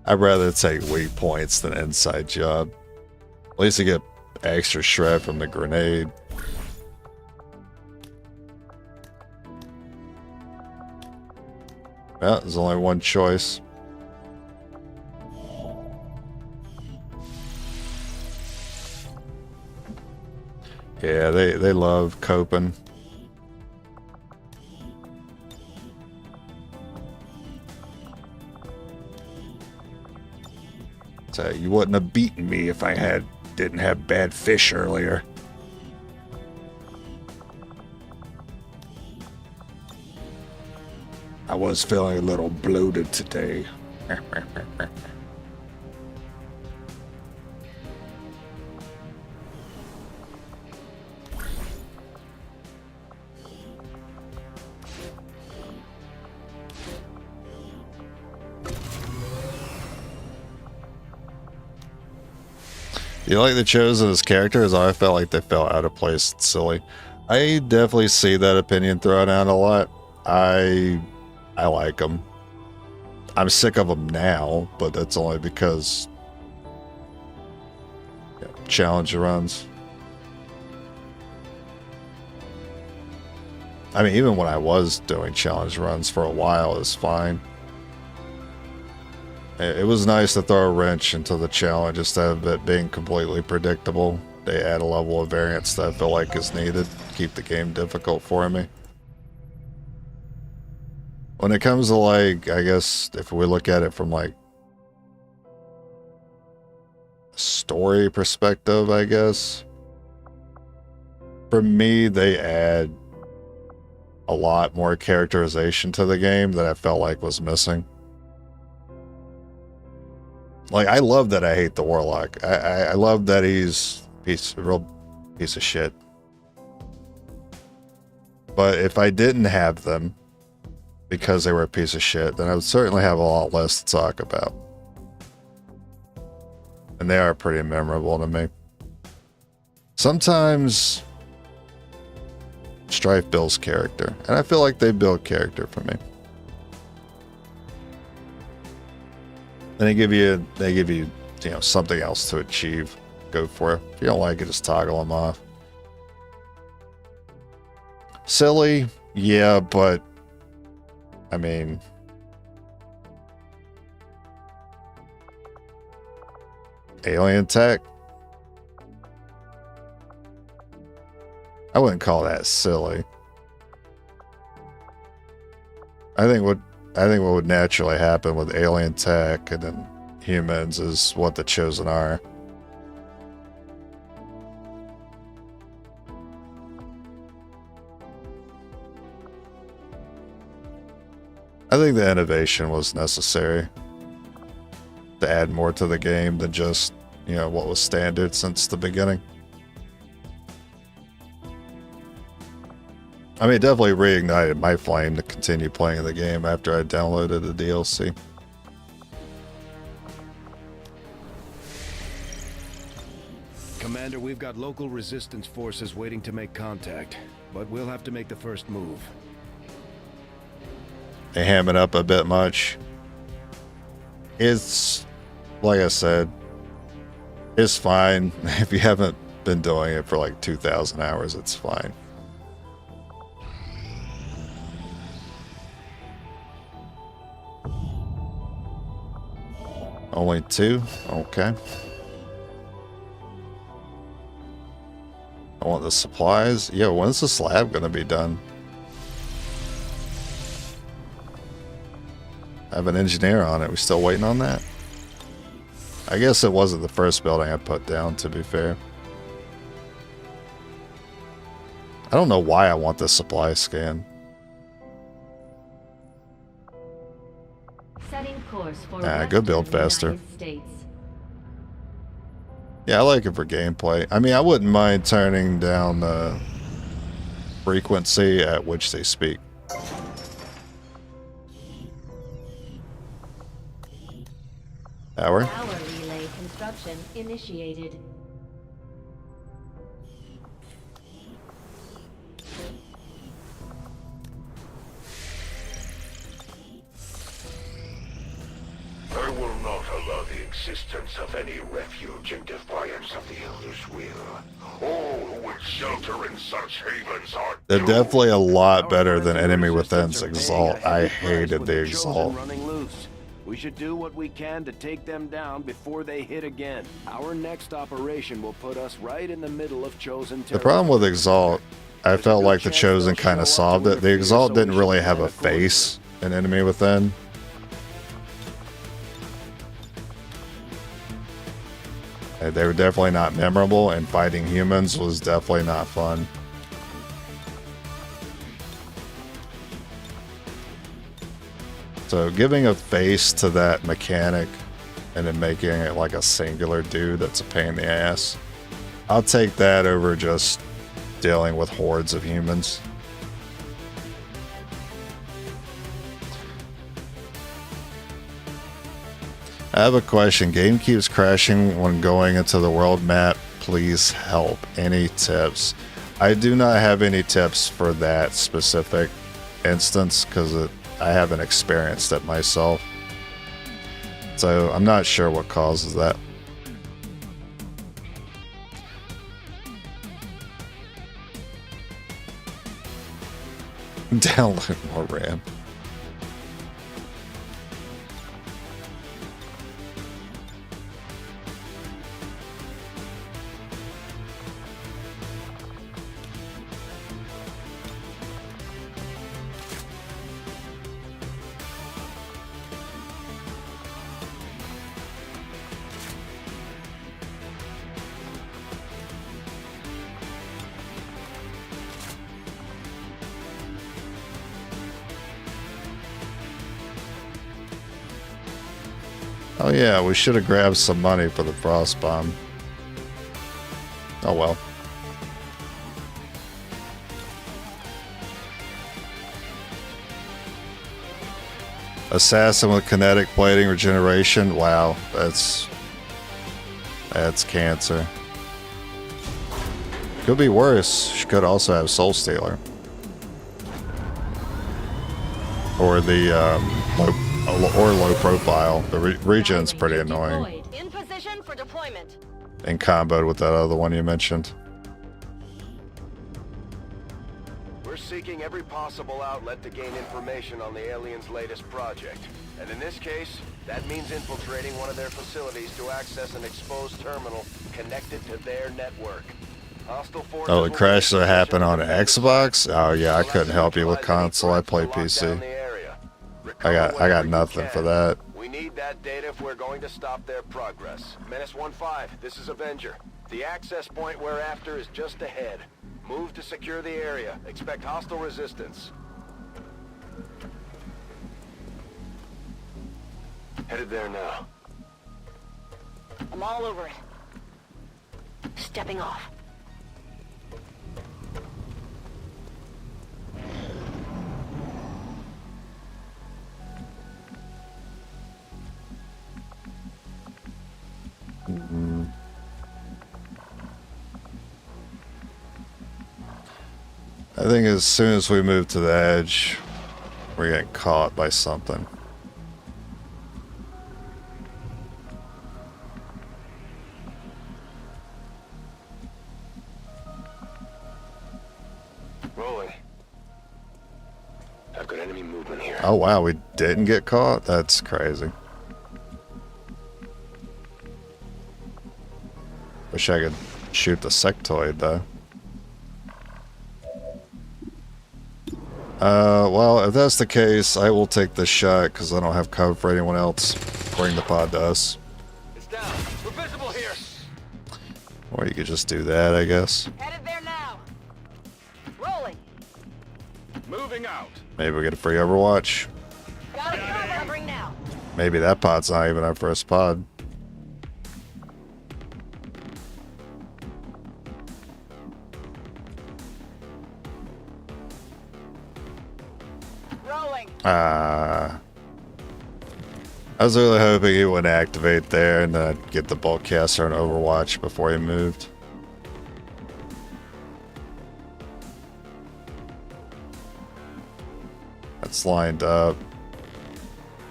I'd rather take weak points than inside job. At least you get extra shred from the grenade. Well, there's only one choice. Yeah, they love coping. So you wouldn't have beaten me if I didn't have bad fish earlier. I was feeling a little bloated today. You like the Chosen as characters? I felt like they felt out of place and silly. I definitely see that opinion thrown out a lot. I like them. I'm sick of them now, but that's only because challenge runs. I mean, even when I was doing challenge runs for a while, it was fine. It was nice to throw a wrench into the challenge instead of it being completely predictable. They add a level of variance that I feel like is needed to keep the game difficult for me. When it comes to, like, I guess if we look at it from like a story perspective, I guess, for me, they add a lot more characterization to the game that I felt like was missing. Like, I love that I hate the Warlock. I love that he's a real piece of shit. But if I didn't have them because they were a piece of shit, then I would certainly have a lot less to talk about. And they are pretty memorable to me. Sometimes Strife builds character, and I feel like they build character for me. And they give you, you know, something else to achieve. Go for it. If you don't like it, just toggle them off. Silly, yeah, but I mean, Alien tech? I wouldn't call that silly. I think what would naturally happen with alien tech and then humans is what the Chosen are. I think the innovation was necessary to add more to the game than just, you know, what was standard since the beginning. I mean, it definitely reignited my flame to continue playing the game after I downloaded the DLC. Commander, we've got local resistance forces waiting to make contact, but we'll have to make the first move. They ham it up a bit much. It's, like I said, it's fine. If you haven't been doing it for like 2,000 hours, it's fine. Only 2? Okay. I want the supplies. Yo, when's the slab gonna be done? I have an engineer on it. We still waiting on that? I guess it wasn't the first building I put down, to be fair. I don't know why I want this supply scan. Setting course for Go build faster. United States. Yeah, I like it for gameplay. I mean, I wouldn't mind turning down the frequency at which they speak. Power? Power relay construction initiated. I will not allow the existence of any refuge in defiance of the Elder's will. All who would shelter in such havens are They're doomed. definitely a lot better than Our Enemy resistance Within's are paying Exalt. a I heavy price hated with the Chosen Exalt. running loose. We should do what we can to take them down before they hit again. Our next operation will put us right in the middle of Chosen territory. The problem with Exalt, I felt like the Chosen kind of solved it. The Exalt didn't really have a face in Enemy Within. They were definitely not memorable, and fighting humans was definitely not fun. So giving a face to that mechanic and then making it like a singular dude, that's a pain in the ass. I'll take that over just dealing with hordes of humans. I have a question. Game keeps crashing when going into the world map. Please help. Any tips? I do not have any tips for that specific instance because I haven't experienced it myself. So I'm not sure what causes that. Download more RAM. Oh yeah, we should have grabbed some money for the frost bomb. Oh well. Assassin with kinetic plating regeneration. Wow, that's cancer. Could be worse. She could also have Soul Stealer. Or the low profile. The regen's pretty annoying. In position for deployment. In combo with that other one you mentioned. We're seeking seeking every possible outlet to gain information on the aliens' latest project. And in this case, that means infiltrating one of their facilities to access an exposed terminal connected to their network. Hostile forces Oh, the crash that happened on an Xbox? Oh yeah, I couldn't help you with console. I play PC. I got nothing for that. We need that data if we're going to stop their progress. Menace 1-5, this is Avenger. The access point we're after is just ahead. Move to secure the area. Expect hostile resistance. Headed there now. I'm all over it. Stepping off. I think as soon as we move to the edge, we're getting caught by something. Rolling. I've got enemy movement here. Oh wow, we didn't get caught? That's crazy. Wish I could shoot the sectoid though. Well, if that's the case, I will take this shot because I don't have cover for anyone else. Bring the pod to us. It's down. We're visible here. Or you could just do that, I guess. Headed there now. Rolling. Moving out. Maybe we get a free Overwatch. Got it covering now. Maybe that pod's not even our first pod. Rolling. I was really hoping he would activate there and then I'd get the bulk caster on Overwatch before he moved. That's lined up.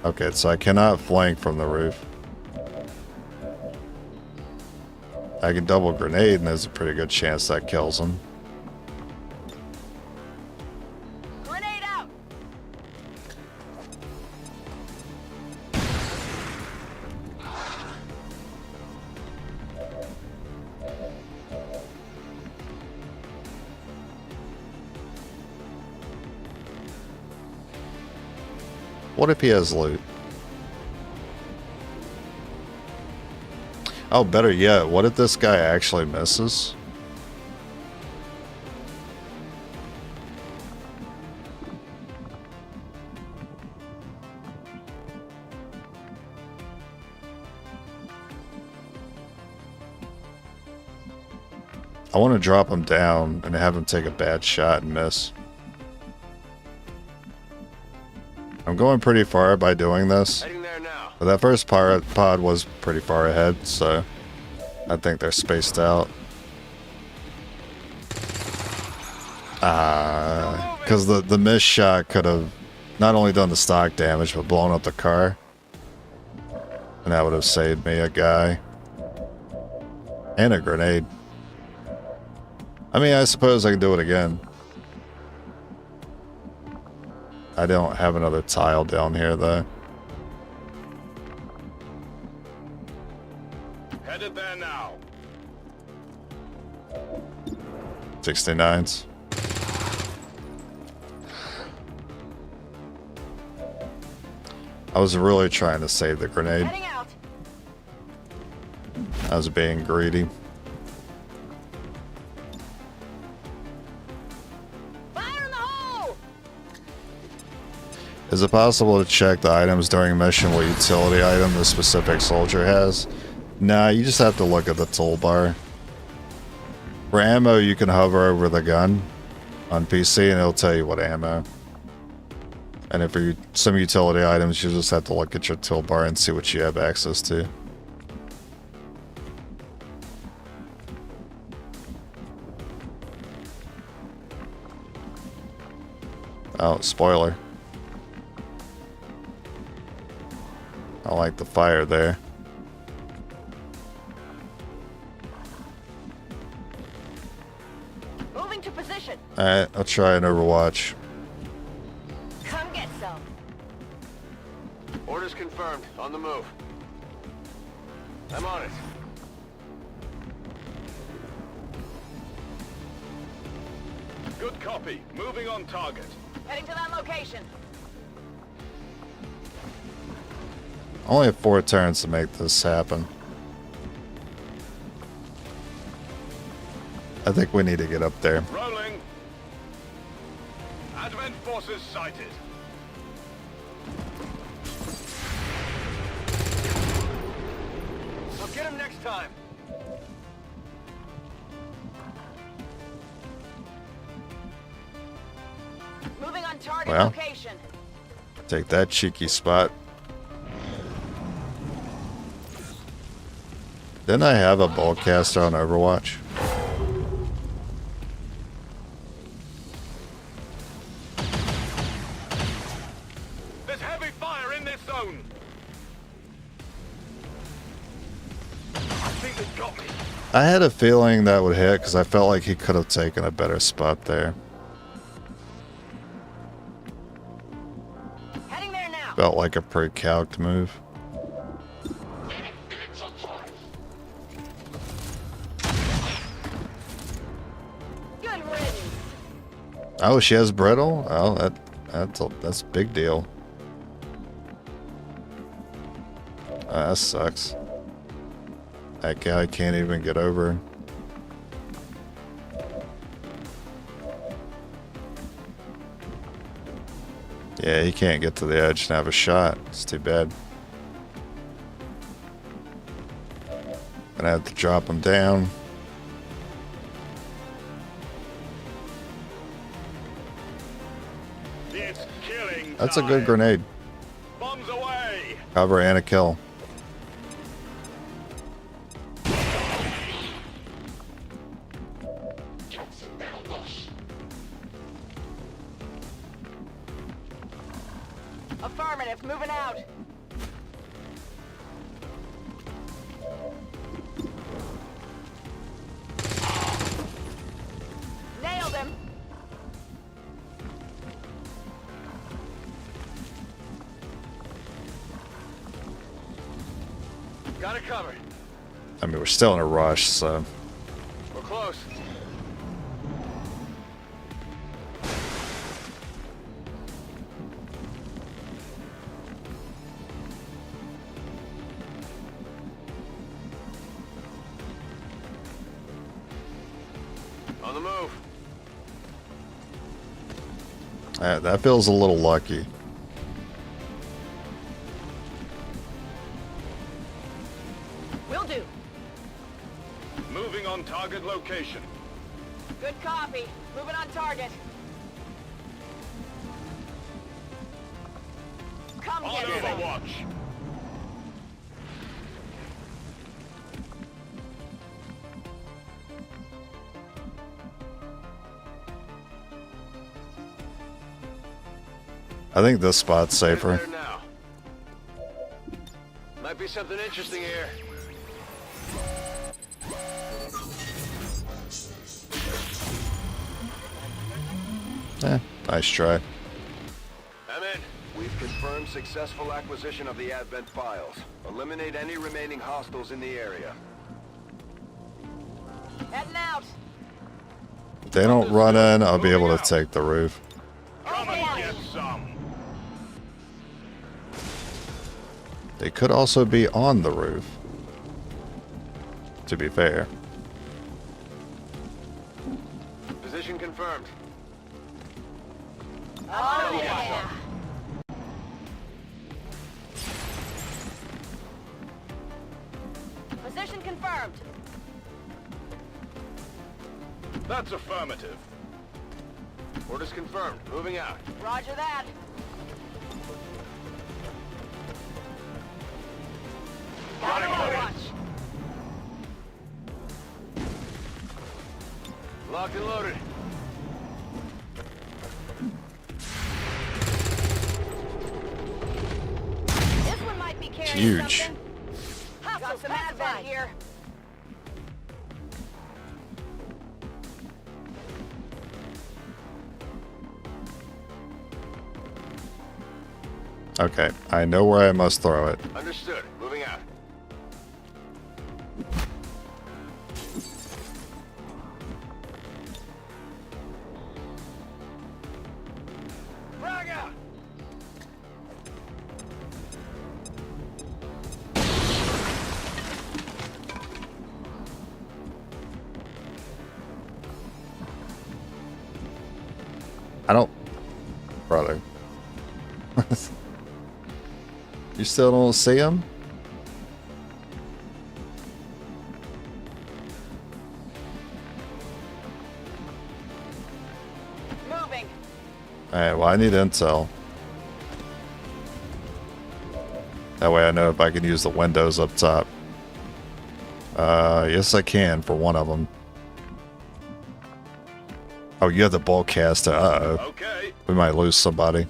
Okay, so I cannot flank from the roof. I can double grenade and there's a pretty good chance that kills him. Grenade out. What if he has loot? Oh, better yet, what if this guy actually misses? I want to drop him down and have him take a bad shot and miss. I'm going pretty far by doing this. Heading there now. But that first pod was pretty far ahead, so I think they're spaced out. Because the missed shot could have not only done the stock damage, but blown up the car. And that would have saved me a guy. And a grenade. I mean, I suppose I can do it again. I don't have another tile down here, though. Headed there now. 69s. I was really trying to save the grenade. Heading out. I was being greedy. Fire in the hole. Is it possible to check the items during mission what utility item the specific soldier has? Nah, you just have to look at the toolbar. For ammo, you can hover over the gun on PC and it'll tell you what ammo. And if for some utility items, you just have to look at your toolbar and see what you have access to. Oh, spoiler. I like the fire there. Moving Moving to position. Alright, I'll try an Overwatch. Come get some. Orders confirmed. On the move. I'm on it. Good copy. Moving on target. Heading to that location. Only have 4 turns to make this happen. I think we need to get up there. Rolling. Advent forces sighted. I'll get him next time. Moving on target Well. location. Take that cheeky spot. Didn't I have a ballcaster on Overwatch? There's heavy fire in this zone. I think they've got me. I had a feeling that would hit because I felt like he could have taken a better spot there. Heading there now. Felt like a pre-calced move. Good riddance. Oh, she has brittle? Oh, that's a big deal. That sucks. That guy can't even get over. Yeah, he can't get to the edge and have a shot. It's too bad. Gonna have to drop him down. It's killing That's a time. good grenade. Bombs away. Cover and a kill. Affirmative. Moving out. Nailed him. Got it covered. I mean, we're still in a rush, so. We're close. On the move. That feels a little lucky. Will do. Moving on target location. Good copy. Moving on target. Come On get some. Overwatch. I think this spot's safer. There now. Might be something interesting here. Nice try. I'm in. We've confirmed successful acquisition of the Advent files. Eliminate any remaining hostiles in the area. Heading out. If they don't run in, I'll be able to take the roof. Come and get some. They could also be on the roof, to be fair. Position confirmed. Oh, yeah. Position confirmed. That's affirmative. Orders confirmed. Moving out. Roger that. Got it. Watch. Locked and loaded. This one might be carrying Huge. something. Got some advent here. Okay, I know where I must throw it. Understood. Moving out. Frag out! I don't... Brother. You still don't see him? Moving. Alright, well, I need intel. That way I know if I can use the windows up top. Yes I can for one of them. Oh, you have the bulkcaster. Uh-oh. Okay. We might lose somebody.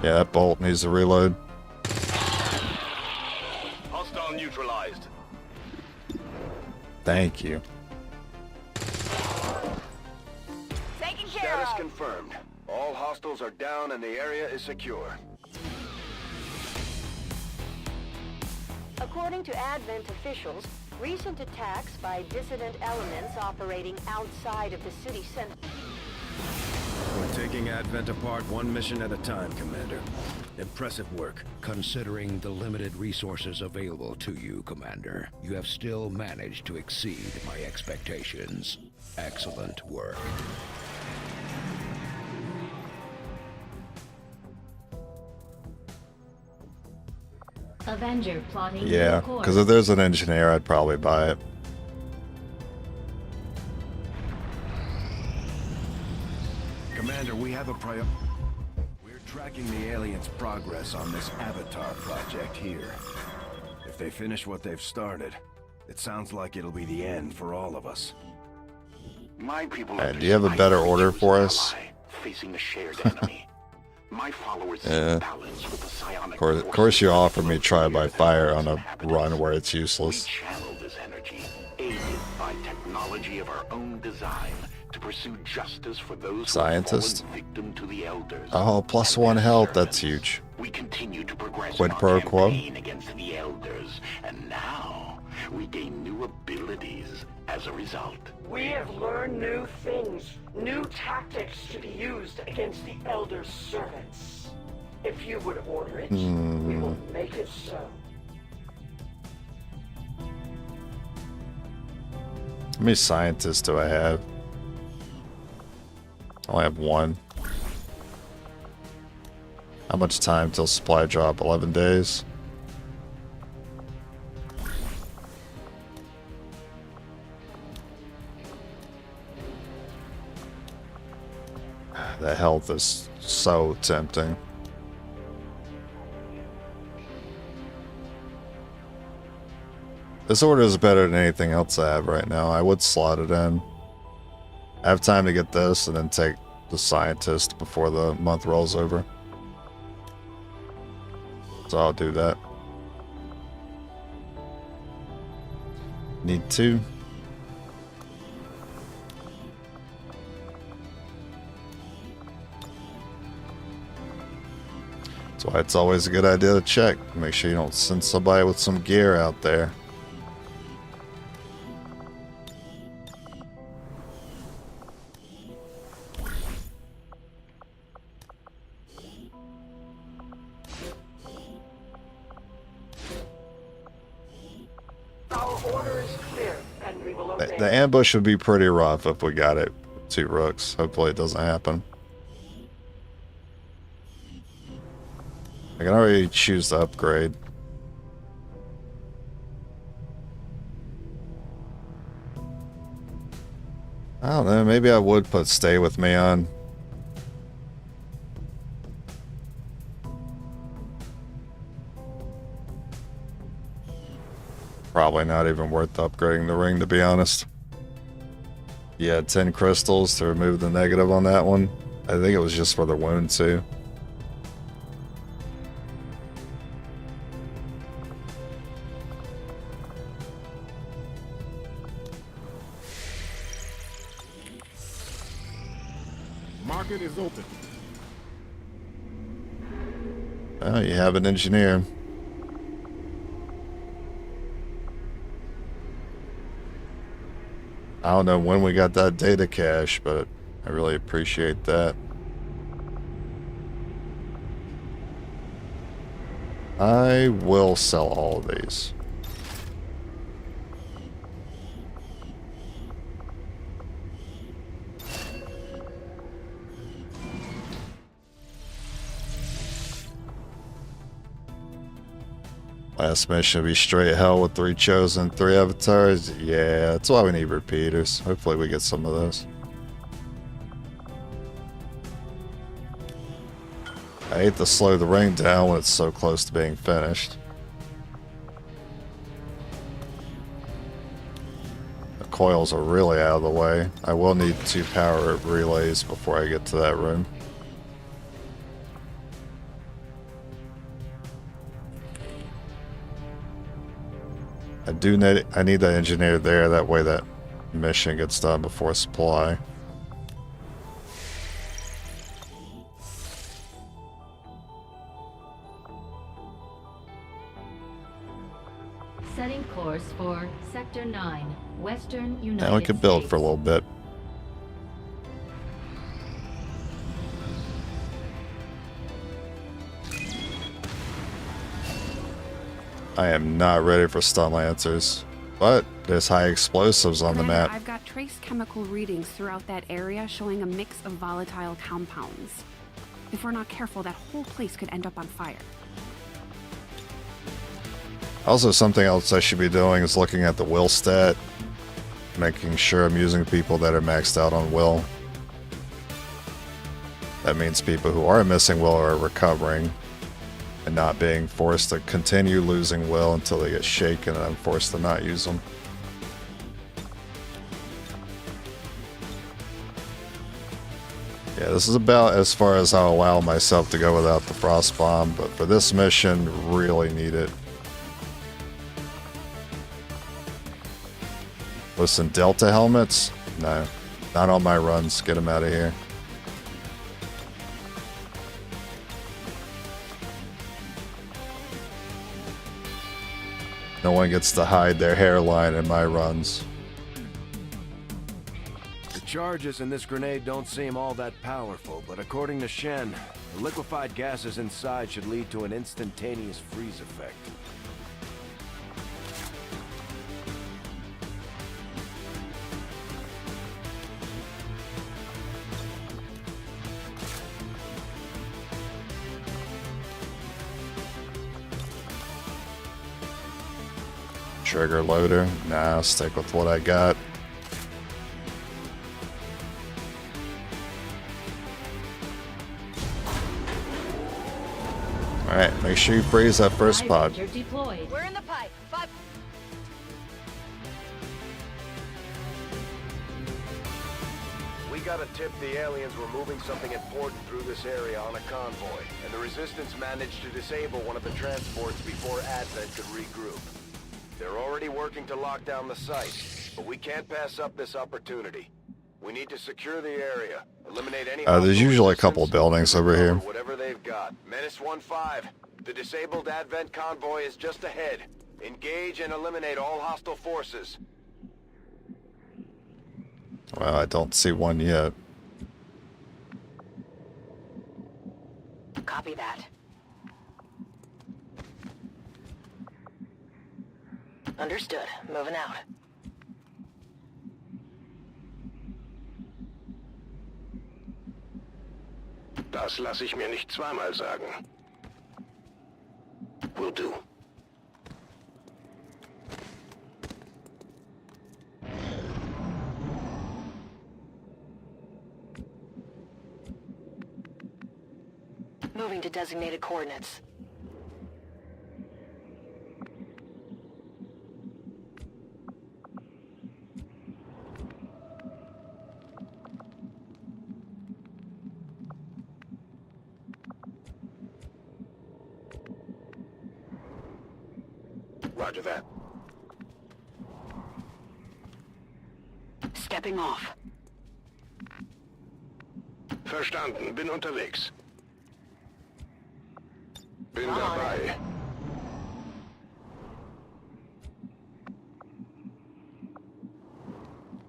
Yeah, that bolt needs to reload. Hostile neutralized. Thank you. Taken care Status of. confirmed. All hostiles are down and the area is secure. According to Advent officials, recent attacks by dissident elements operating outside of the city center. We're taking Advent apart one mission at a time, Commander. Impressive work. Considering the limited resources available to you, Commander, you have still managed to exceed my expectations. Excellent work. Avenger plotting Yeah, new course. because if there's an engineer, I'd probably buy it. Commander, we have a priority. We're tracking the aliens' progress on this Avatar project here. If they finish what they've started, it sounds like it'll be the end for all of us. My people Do you have a better order for us? facing a shared enemy. My followers Yeah. balance with the psionic Of course you offer me trial by fire on a run where it's We useless. channel this energy, aided by technology of our own design, to pursue justice for those Scientist? who have fallen victim to the elders. Oh, plus and one their health, that's servants. huge. We continue to progress Quid in our pro quo? campaign against the elders, and now we gain new abilities as a result. We have learned new things, new tactics to be used against the Elder's servants. If you would order it, we will make it so. How many scientists do I have? I only have one. How much time till supply drop? 11 days? The health is so tempting. This order is better than anything else I have right now. I would slot it in. I have time to get this and then take the scientist before the month rolls over. So I'll do that. Need to. That's why it's always a good idea to check. Make sure you don't send somebody with some gear out there. Our order is clear, and we will obey. The ambush would be pretty rough if we got it with 2 rooks. Hopefully it doesn't happen. I can already choose to upgrade. I don't know, maybe I would put stay with me on. Probably not even worth upgrading the ring, to be honest. You had 10 crystals to remove the negative on that one. I think it was just for the wound too. Market is open. Well, you have an engineer. I don't know when we got that data cache, but I really appreciate that. I will sell all of these. Last mission will be straight hell with 3 chosen, 3 avatars. Yeah, that's why we need repeaters. Hopefully we get some of those. I hate to slow the ring down when it's so close to being finished. The coils are really out of the way. I will need 2 power relays before I get to that room. I need that engineer there, that way that mission gets done before supply. Setting course for Sector 9, Western United Now we could build States. for a little bit. I am not ready for stun lancers, but there's high explosives on the Commander, map. I've got trace chemical readings throughout that area showing a mix of volatile compounds. If we're not careful, that whole place could end up on fire. Also, something else I should be doing is looking at the will stat, making sure I'm using people that are maxed out on will. That means people who are missing will are recovering and not being forced to continue losing will until they get shaken and I'm forced to not use them. Yeah, this is about as far as I'll allow myself to go without the frost bomb, but for this mission, really need it. Listen, Delta helmets? No, not on my runs. Get them out of here. No one gets to hide their hairline in my runs. The charges in this grenade don't seem all that powerful, but according to Shen, the liquefied gases inside should lead to an instantaneous freeze effect. Trigger loader. Nah, I'll stick with what I got. Alright, make sure you freeze that first pod. You're deployed. We're in the pipe. 5. We got a tip the aliens were moving something important through this area on a convoy, and the Resistance managed to disable one of the transports before Advent could regroup. They're already working to lock down the site, but we can't pass up this opportunity. We need to secure the area, eliminate any... There's usually a couple of buildings over here. Whatever they've got. Menace 1-5. The disabled Advent convoy is just ahead. Engage and eliminate all hostile forces. Well, I don't see one yet. Copy that. Understood. Moving out. Das lasse ich mir nicht zweimal sagen. Will do. Moving to designated coordinates. Roger that. Stepping off. Verstanden, bin unterwegs. Bin dabei.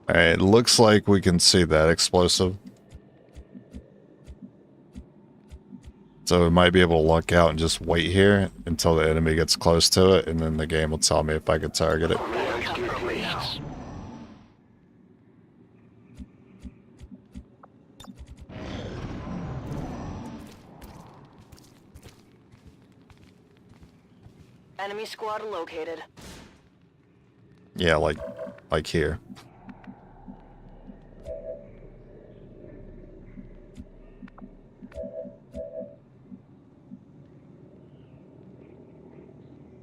Alright, it looks like we can see that explosive. So we might be able to luck out and just wait here until the enemy gets close to it, and then the game will tell me if I can target it. Enemy squad located. Yeah, like here.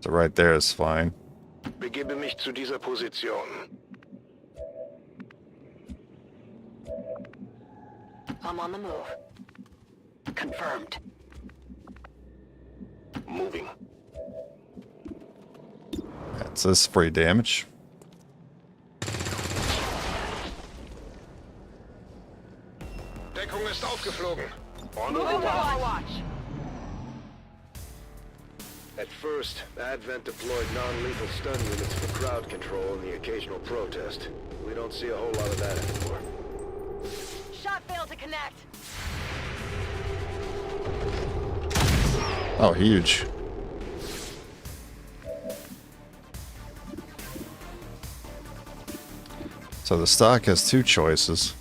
So right there is fine. Begebe mich zu dieser Position. I'm on the move. Confirmed. Moving. That's this free damage. Deckung ist aufgeflogen. Moving to Overwatch. At first, Advent deployed non-lethal stun units for crowd control and the occasional protest. We don't see a whole lot of that anymore. Shot failed to connect. Oh, huge. So the stock has two choices.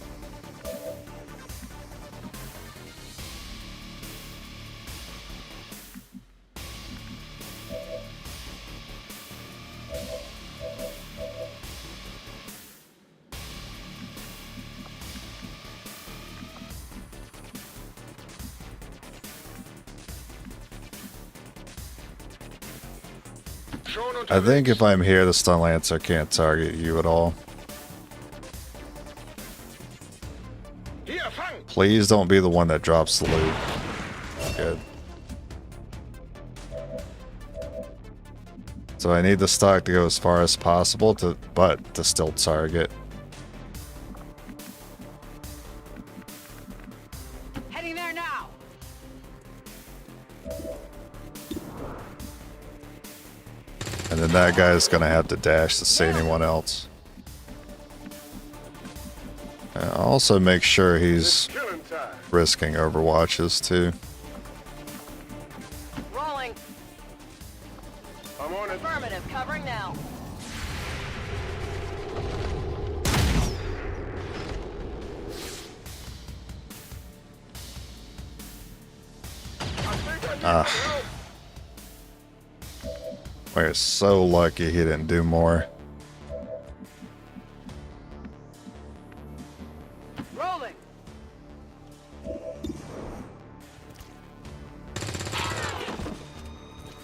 I think if I'm here, the Stun Lancer can't target you at all. Please don't be the one that drops the loot. Good. So I need the stock to go as far as possible, but to still target. Heading there now. And then that guy's gonna have to dash to see anyone else. And also make sure he's risking Overwatches too. Rolling. I'm on it. Affirmative. Covering now. We're so lucky he didn't do more. Rolling.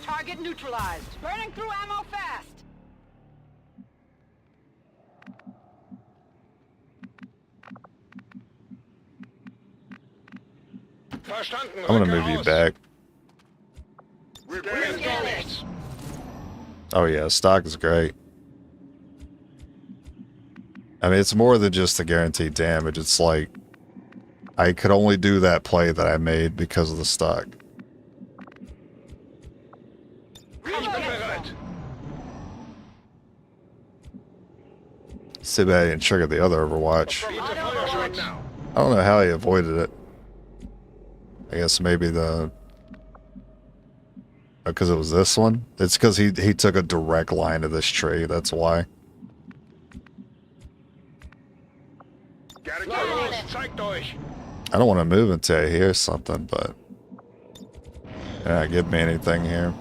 Target neutralized. Burning through ammo fast. Verstanden. I'm gonna move you back. Oh yeah, stock is great. I mean, it's more than just the guaranteed damage. It's like, I could only do that play that I made because of the stock. Too bad I didn't trigger the other Overwatch. I don't know how he avoided it. I guess maybe the... Because it was this one? It's because he took a direct line to this tree, that's why. I don't want to move until I hear something, but... Yeah, give me anything here.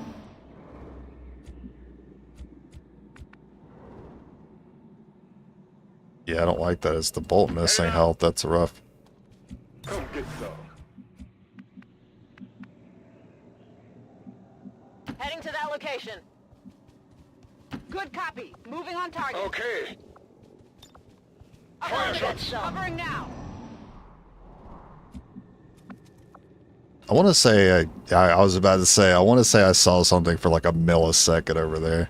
Yeah, I don't like that. It's the bolt missing health. That's rough. Come get some. Heading to that location. Good copy. Moving on target. Okay. Affirmative. Covering now. I want to say, I was about to say, I want to say I saw something for like a millisecond over there.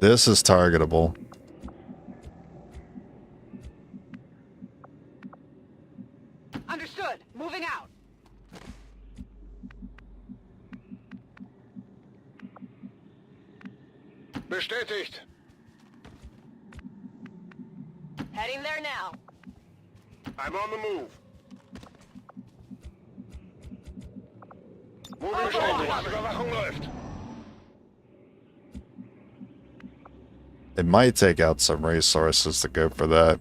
This is targetable. Understood. Moving out. Bestätigt. Heading there now. I'm on the move. Moving forward. Überwachung läuft. It might take out some resources to go for that.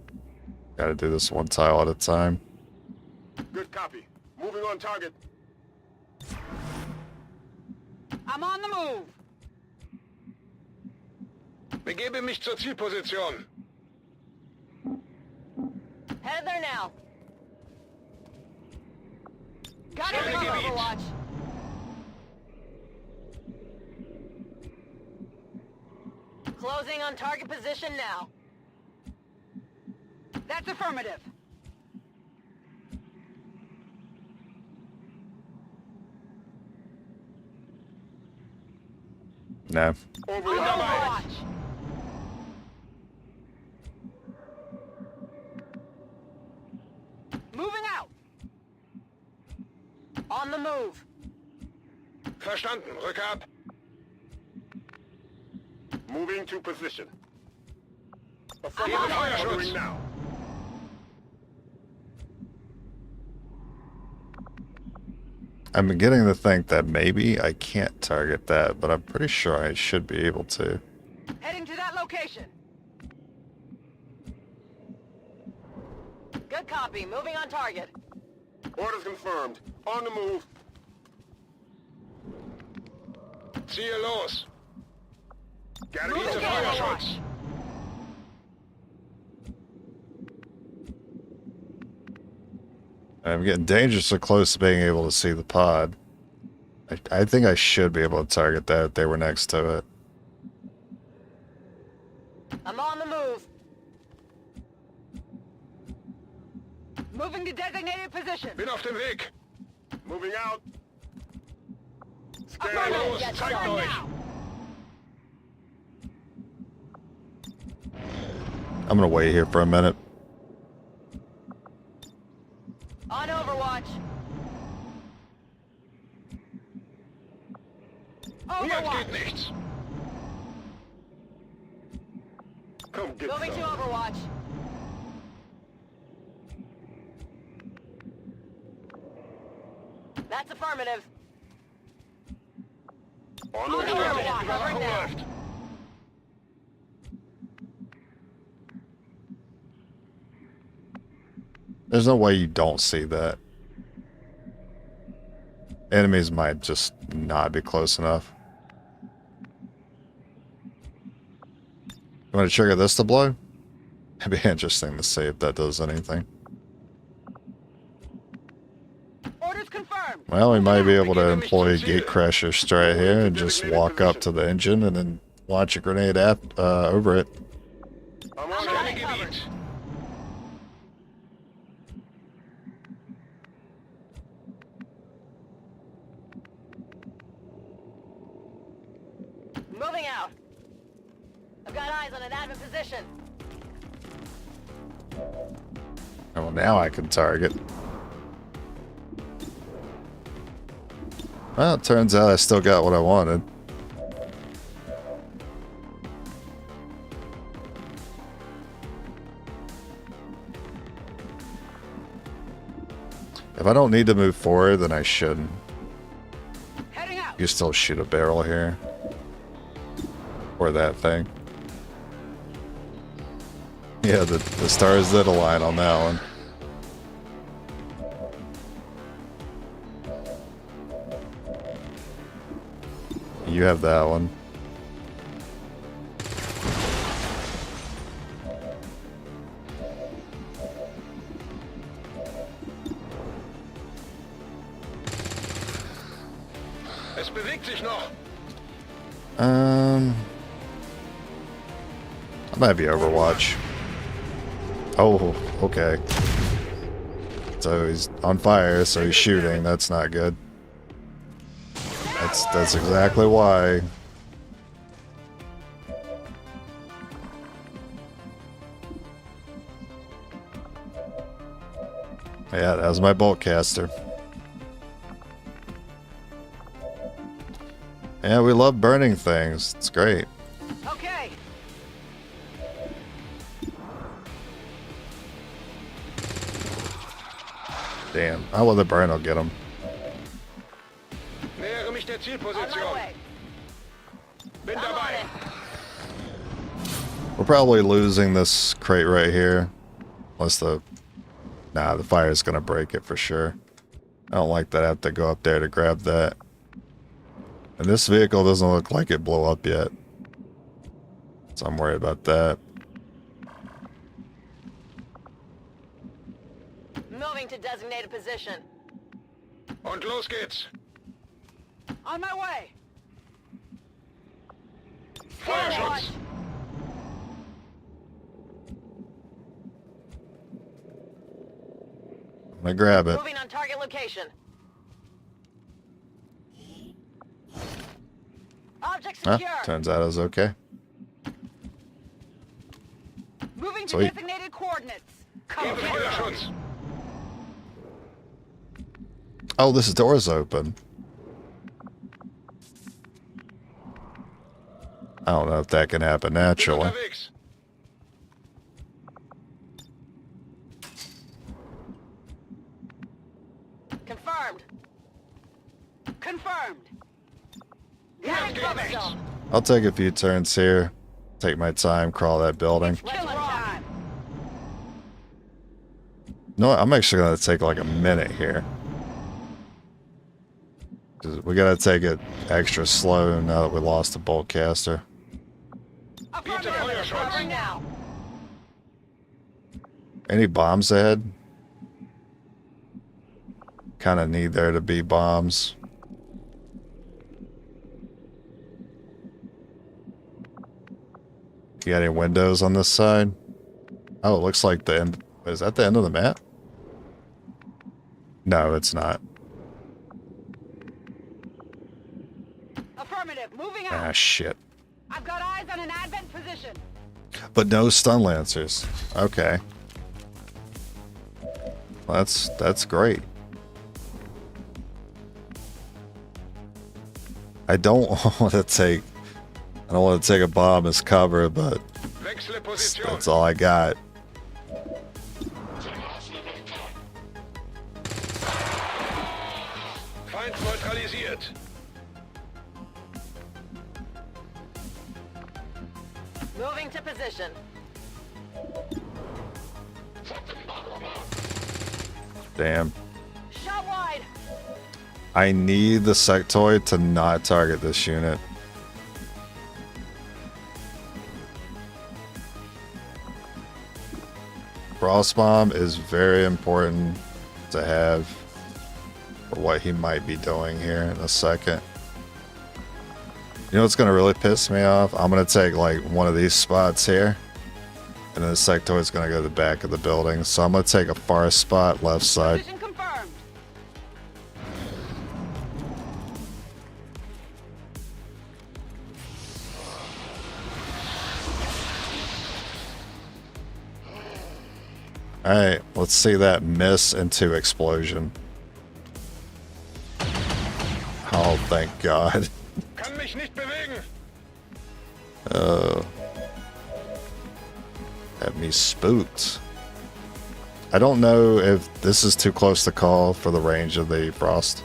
Gotta do this one tile at a time. Good copy. Moving on target. I'm on the move. Begebe mich zur Zielposition. Headed there now. Got it Stelle from Gebiet. Overwatch. Closing on target position now. That's affirmative. No. Overwatch. Moving out. On the move. Verstanden. Rück ab. Moving to position. I'm on it. Moving now. I'm beginning to think that maybe I can't target that, but I'm pretty sure I should be able to. Heading to that location. Good copy. Moving on target. Orders confirmed. On the move. Ziehe los. Gotta Moving use to the Overwatch. Feuerschutz. I'm getting dangerously close to being able to see the pod. I think I should be able to target that if they were next to it. I'm on the move. Moving to designated position. Bin auf dem Weg. Moving out. Scale Affirmative. los. Get Zeigt going euch. now. I'm gonna wait here for a minute. On Overwatch. Mir entgeht Overwatch. nichts. Komm, gib Moving to some. Overwatch. That's affirmative. On On der Stelle. Overwatch. Überwachung Covering now. läuft. There's no way you don't see that. Enemies might just not be close enough. You want to trigger this to blow? It'd be interesting to see if that does anything. Orders confirmed. Well, we might be able to employ Gatecrasher straight here and just walk up to the engine and then launch a grenade over it. Am I'm Organe on it, Gebiet. covered. Moving out. I've got eyes on an admin position. Well, now I can target. Well, it turns out I still got what I wanted. If I don't need to move forward, then I shouldn't. Heading out. You still shoot a barrel here. Or that thing. Yeah, the stars did align on that one. You have that one. Es bewegt sich noch. That might be Overwatch. Oh, okay. So he's on fire, so he's shooting. That's not good. That's exactly why. Yeah, that was my bolt caster. Yeah, we love burning things. It's great. Okay. Damn. How will the burn will get him? Nähere mich der On my Zielposition. way. Bin I'm on dabei. it. We're probably losing this crate right here. Unless the... Nah, the fire's gonna break it for sure. I don't like that I have to go up there to grab that. And this vehicle doesn't look like it blew up yet. So I'm worried about that. Moving to designated position. Und los geht's. On my way. Feuerschutz. I'm gonna grab it. Moving on target location. Object Huh? secure. Turns out it was okay. Moving to Sweet. designated coordinates. Gebe Feuerschutz. Oh, this door's open. I don't know if that can happen Bin naturally. unterwegs. Confirmed. Confirmed. Gas Cover gebe zone. I'll take a few turns here. Take my time, crawl that building. Killing time. No, I'm actually gonna take like a minute here. 'Cause we gotta take it extra slow now that we lost the bolt caster. Affirmative. Feuerschutz. Covering now. Any bombs ahead? Kind of need there to be bombs. You got any windows on this side? Oh, it looks like the end. Is that the end of the map? No, it's not. Affirmative. Moving out. Ah, shit. I've got eyes on an advent position. But no stun lancers. Okay. Well, that's great. I don't want to take a bomb as cover, but Wechsle Position. that's all I got. Feind neutralisiert. Moving to position. Damn. Shot wide. I need the sectoid to not target this unit. Frost bomb is very important to have for what he might be doing here in a second. You know what's gonna really piss me off? I'm gonna take like one of these spots here, and then the sectoid's gonna go to the back of the building. So I'm gonna take a far spot left side. Position confirmed. Alright, let's see that miss into explosion. Oh, thank God. Kann mich nicht bewegen. Had me spooked. I don't know if this is too close to call for the range of the frost.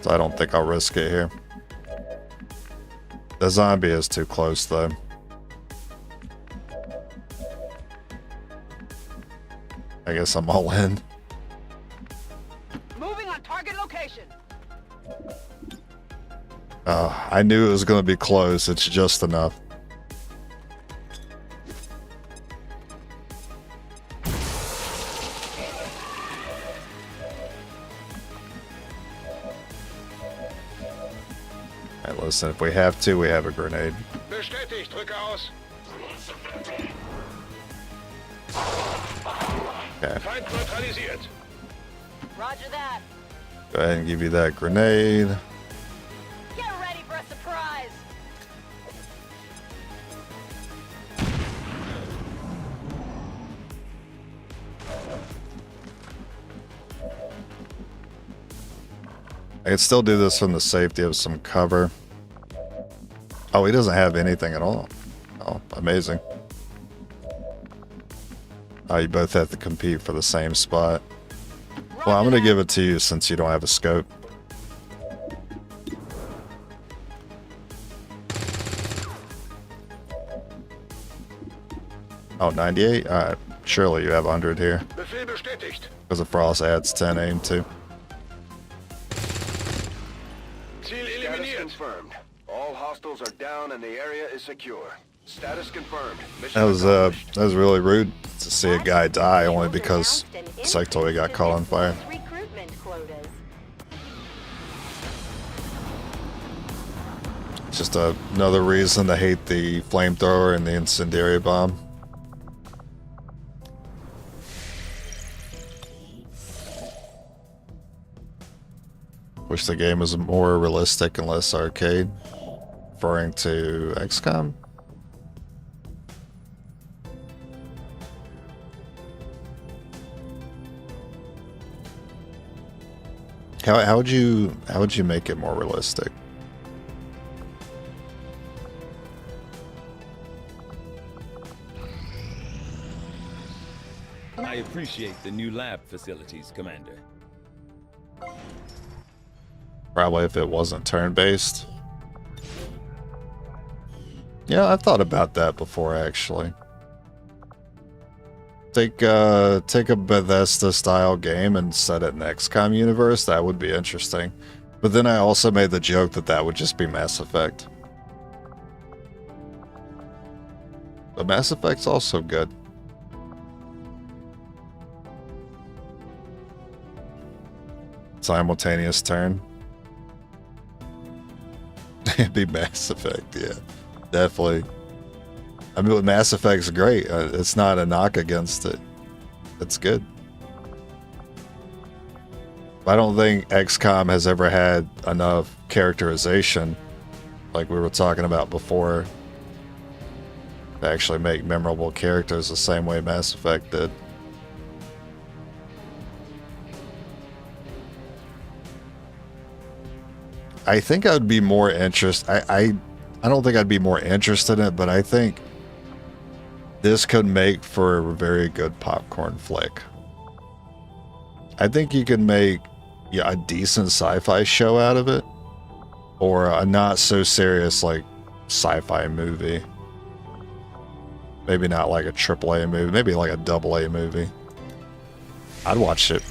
So I don't think I'll risk it here. The zombie is too close though. I guess I'm all in. Moving on target location. I knew it was going to be close. It's just enough. Alright, listen, if we have to, we have a grenade. Bestätigt. Drücke aus. Okay, Feind neutralisiert. Roger that. go ahead and give you that grenade. Get ready for a surprise. I can still do this from the safety of some cover. Oh, he doesn't have anything at all. Oh, amazing. You both have to compete for the same spot. Well, I'm gonna give it to you since you don't have a scope. Oh, 98? Alright. Surely you have 100 here. Befehl bestätigt. Because the Frost adds 10 aim too. Ziel Status eliminiert. confirmed. All hostiles are down and the area is secure. Status confirmed. That was really rude to see a guy die only because Sectoid got caught on fire. Recruitment quotas. Just another reason to hate the flamethrower and the incendiary bomb. Wish the game was more realistic and less arcade. Referring to XCOM. How would you make it more realistic? I appreciate the new lab facilities, Commander. Probably if it wasn't turn-based. Yeah, I've thought about that before, actually. Take a Bethesda-style game and set it in the XCOM universe. That would be interesting. But then I also made the joke that that would just be Mass Effect. But Mass Effect's also good. Simultaneous turn. It'd be Mass Effect, yeah. Definitely. I mean, Mass Effect's great. It's not a knock against it. It's good. I don't think XCOM has ever had enough characterization, like we were talking about before, to actually make memorable characters the same way Mass Effect did. I think I'd be more interested. I don't think I'd be more interested in it, but I think this could make for a very good popcorn flick. I think you could make a decent sci-fi show out of it, or a not so serious like sci-fi movie. Maybe not like a AAA movie, maybe like a AA movie. I'd watch it.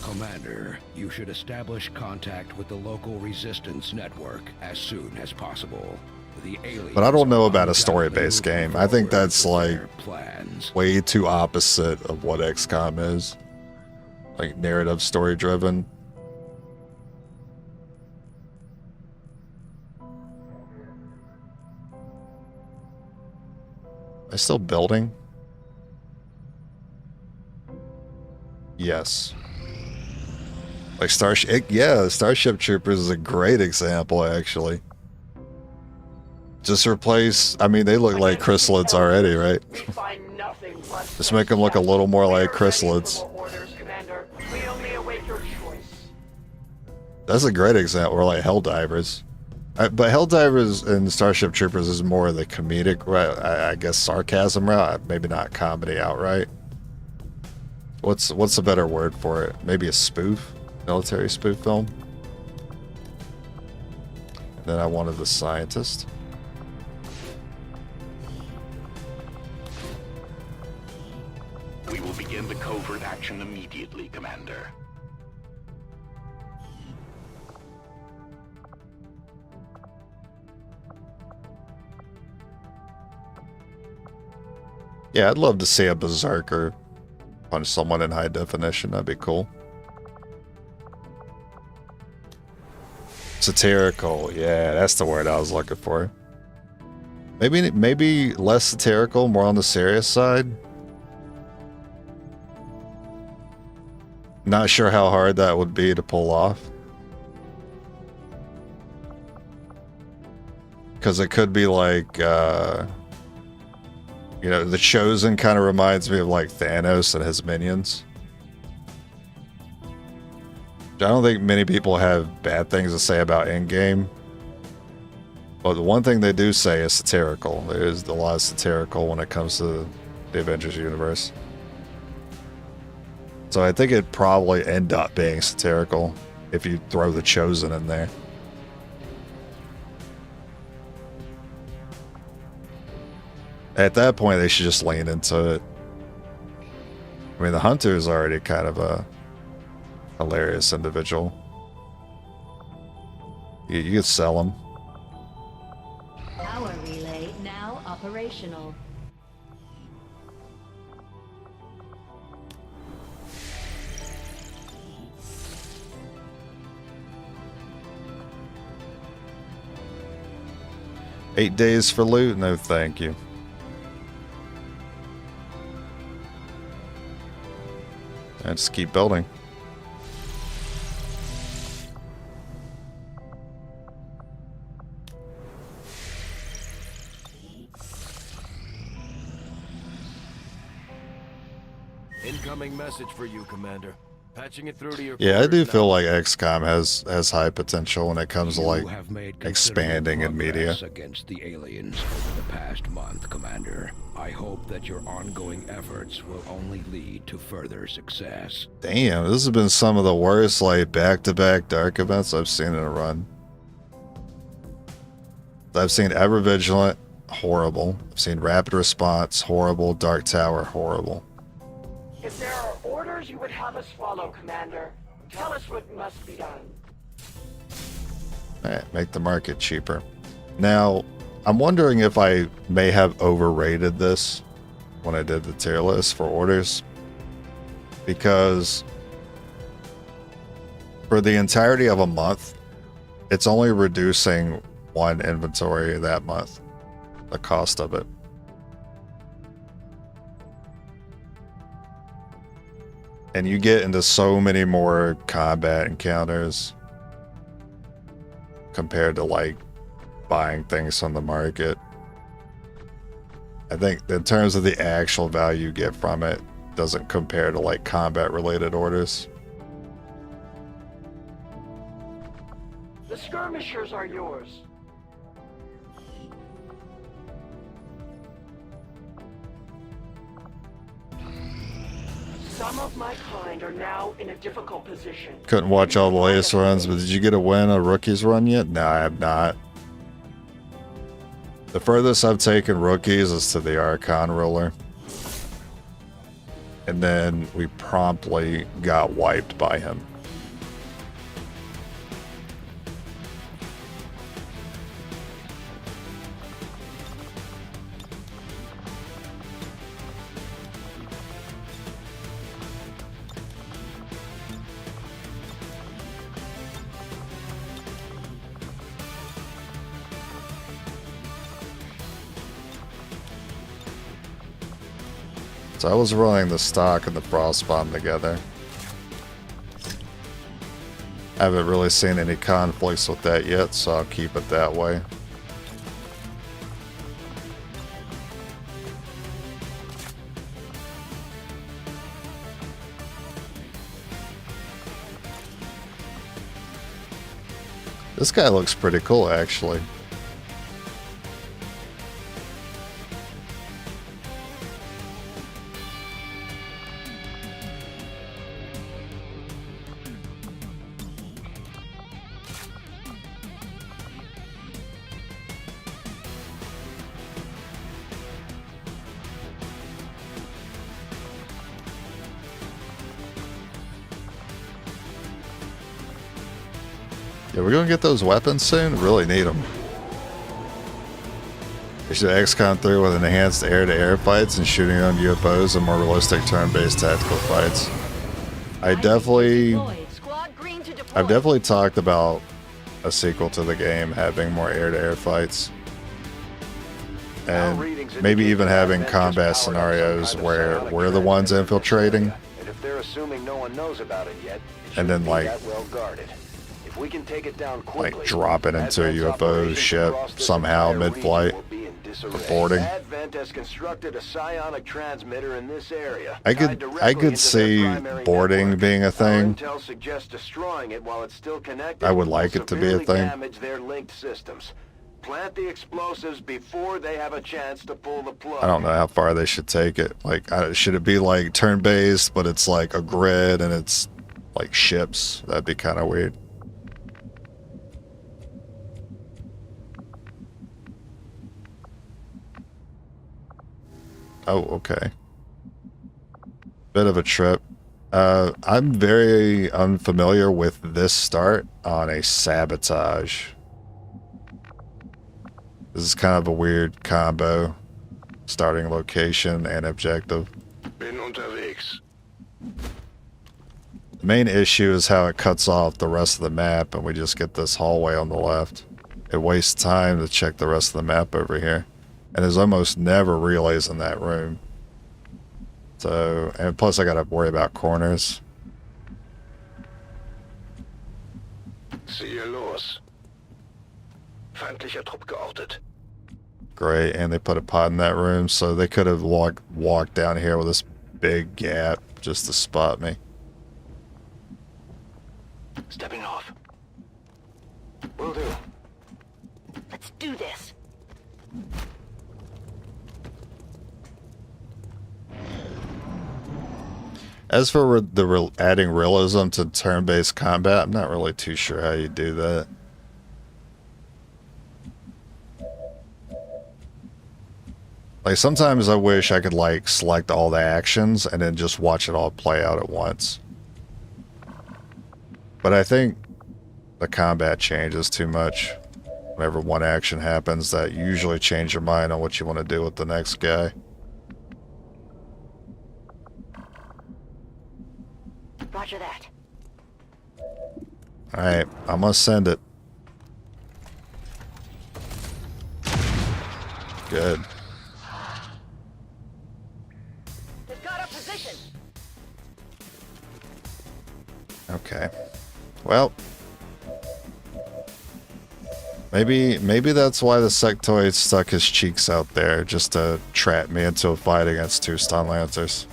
Commander, you should establish contact with the local resistance network as soon as possible. The aliens But I don't know are about a undoubtedly story-based moving game. I think forward that's with like their plans. way too opposite of what XCOM is. Like narrative, story-driven. Am I still building? Yes. Like Starship, yeah, Starship Troopers is a great example, actually. Just replace, I mean, they look like chrysalids already, right? We find nothing but Just make them look a little more like chrysalids. orders, Commander. We only await your choice. That's a great example, or like Helldivers. But Helldivers and Starship Troopers is more the comedic, right? I guess sarcasm route, maybe not comedy outright. What's a better word for it? Maybe a spoof? Military spoof film? And then I wanted the scientist. We will begin the covert action immediately, Commander. Yeah, I'd love to see a berserker punch someone in high definition. That'd be cool. Satirical. Yeah, that's the word I was looking for. Maybe less satirical, more on the serious side. Not sure how hard that would be to pull off. Because it could be like, you know, The Chosen kind of reminds me of like Thanos and his minions. I don't think many people have bad things to say about Endgame. But the one thing they do say is satirical. There's a lot of satirical when it comes to the Avengers universe. So I think it'd probably end up being satirical if you throw the Chosen in there. At that point, they should just lean into it. I mean, the Hunter is already kind of a hilarious individual. You could sell him. Power relay now operational. $8 days for loot? No, thank you. And just keep building. Incoming message for you, Commander. Patching it through to your Yeah, I do quarters feel now. like XCOM has high potential when it comes to You like have made expanding in considerable media. progress against the aliens over the past month, Commander. I hope that your ongoing efforts will only lead to further success. Damn, this has been some of the worst like back-to-back dark events I've seen in a run. I've seen Ever Vigilant, horrible. I've seen Rapid Response, horrible. Dark Tower, horrible. If there are orders you would have us follow, Commander, tell us what must be done. Alright, make the market cheaper. Now, I'm wondering if I may have overrated this when I did the tier list for orders. Because for the entirety of a month, it's only reducing one inventory that month. The cost of it. And you get into so many more combat encounters compared to like buying things from the market. I think in terms of the actual value you get from it doesn't compare to like combat related orders. The skirmishers are yours. Some of my kind are now in a difficult position. Couldn't watch all the latest runs, but did you get a win a rookies run yet? No, I have not. The furthest I've taken rookies is to the Archon ruler. And then we promptly got wiped by him. So I was running the stock and the frost bomb together. I haven't really seen any conflicts with that yet, so I'll keep it that way. This guy looks pretty cool, actually. Yeah, we're gonna get those weapons soon. Really need them. They should XCOM 3 with enhanced air-to-air fights and shooting on UFOs and more realistic turn-based tactical fights. I've definitely talked about a sequel to the game having more air-to-air fights. And maybe even having combat scenarios where we're the ones infiltrating. And if they're assuming no one knows about it yet, it And then, shouldn't be like- that well guarded. If we can take it down quickly, Like drop it into a Advent's UFO operations ship across this somehow entire region mid-flight. will be in disarray. Reporting. Advent has constructed a psionic transmitter in this area. I tied could directly into see their primary boarding network. being a Our thing. intel suggests destroying it while it's still connected I would will like it to be a severely thing. damage their linked systems. Plant the explosives before they have a chance to pull the plug. I don't know how far they should take it. Like, should it be like turn-based, but it's like a grid and it's like ships? That'd be kind of weird. Oh, okay. Bit of a trip. I'm very unfamiliar with this start on a sabotage. This is kind of a weird combo. Starting location and objective. Bin unterwegs. The main issue is how it cuts off the rest of the map and we just get this hallway on the left. It wastes time to check the rest of the map over here. And there's almost never relays in that room. So, and plus I gotta worry about corners. Siehe los. Feindlicher Trupp geortet. Great, and they put a pod in that room, so they could have walked down here with this big gap just to spot me. Stepping off. Will do. Let's do this. As for adding realism to turn-based combat, I'm not really too sure how you do that. Like, sometimes I wish I could, like, select all the actions and then just watch it all play out at once. But I think the combat changes too much. Whenever one action happens, that usually change your mind on what you want to do with the next guy. Roger that. Alright, I'm gonna send it. Good. They've got our position. Okay. Well, maybe that's why the sectoid stuck his cheeks out there, just to trap me into a fight against two stun lancers.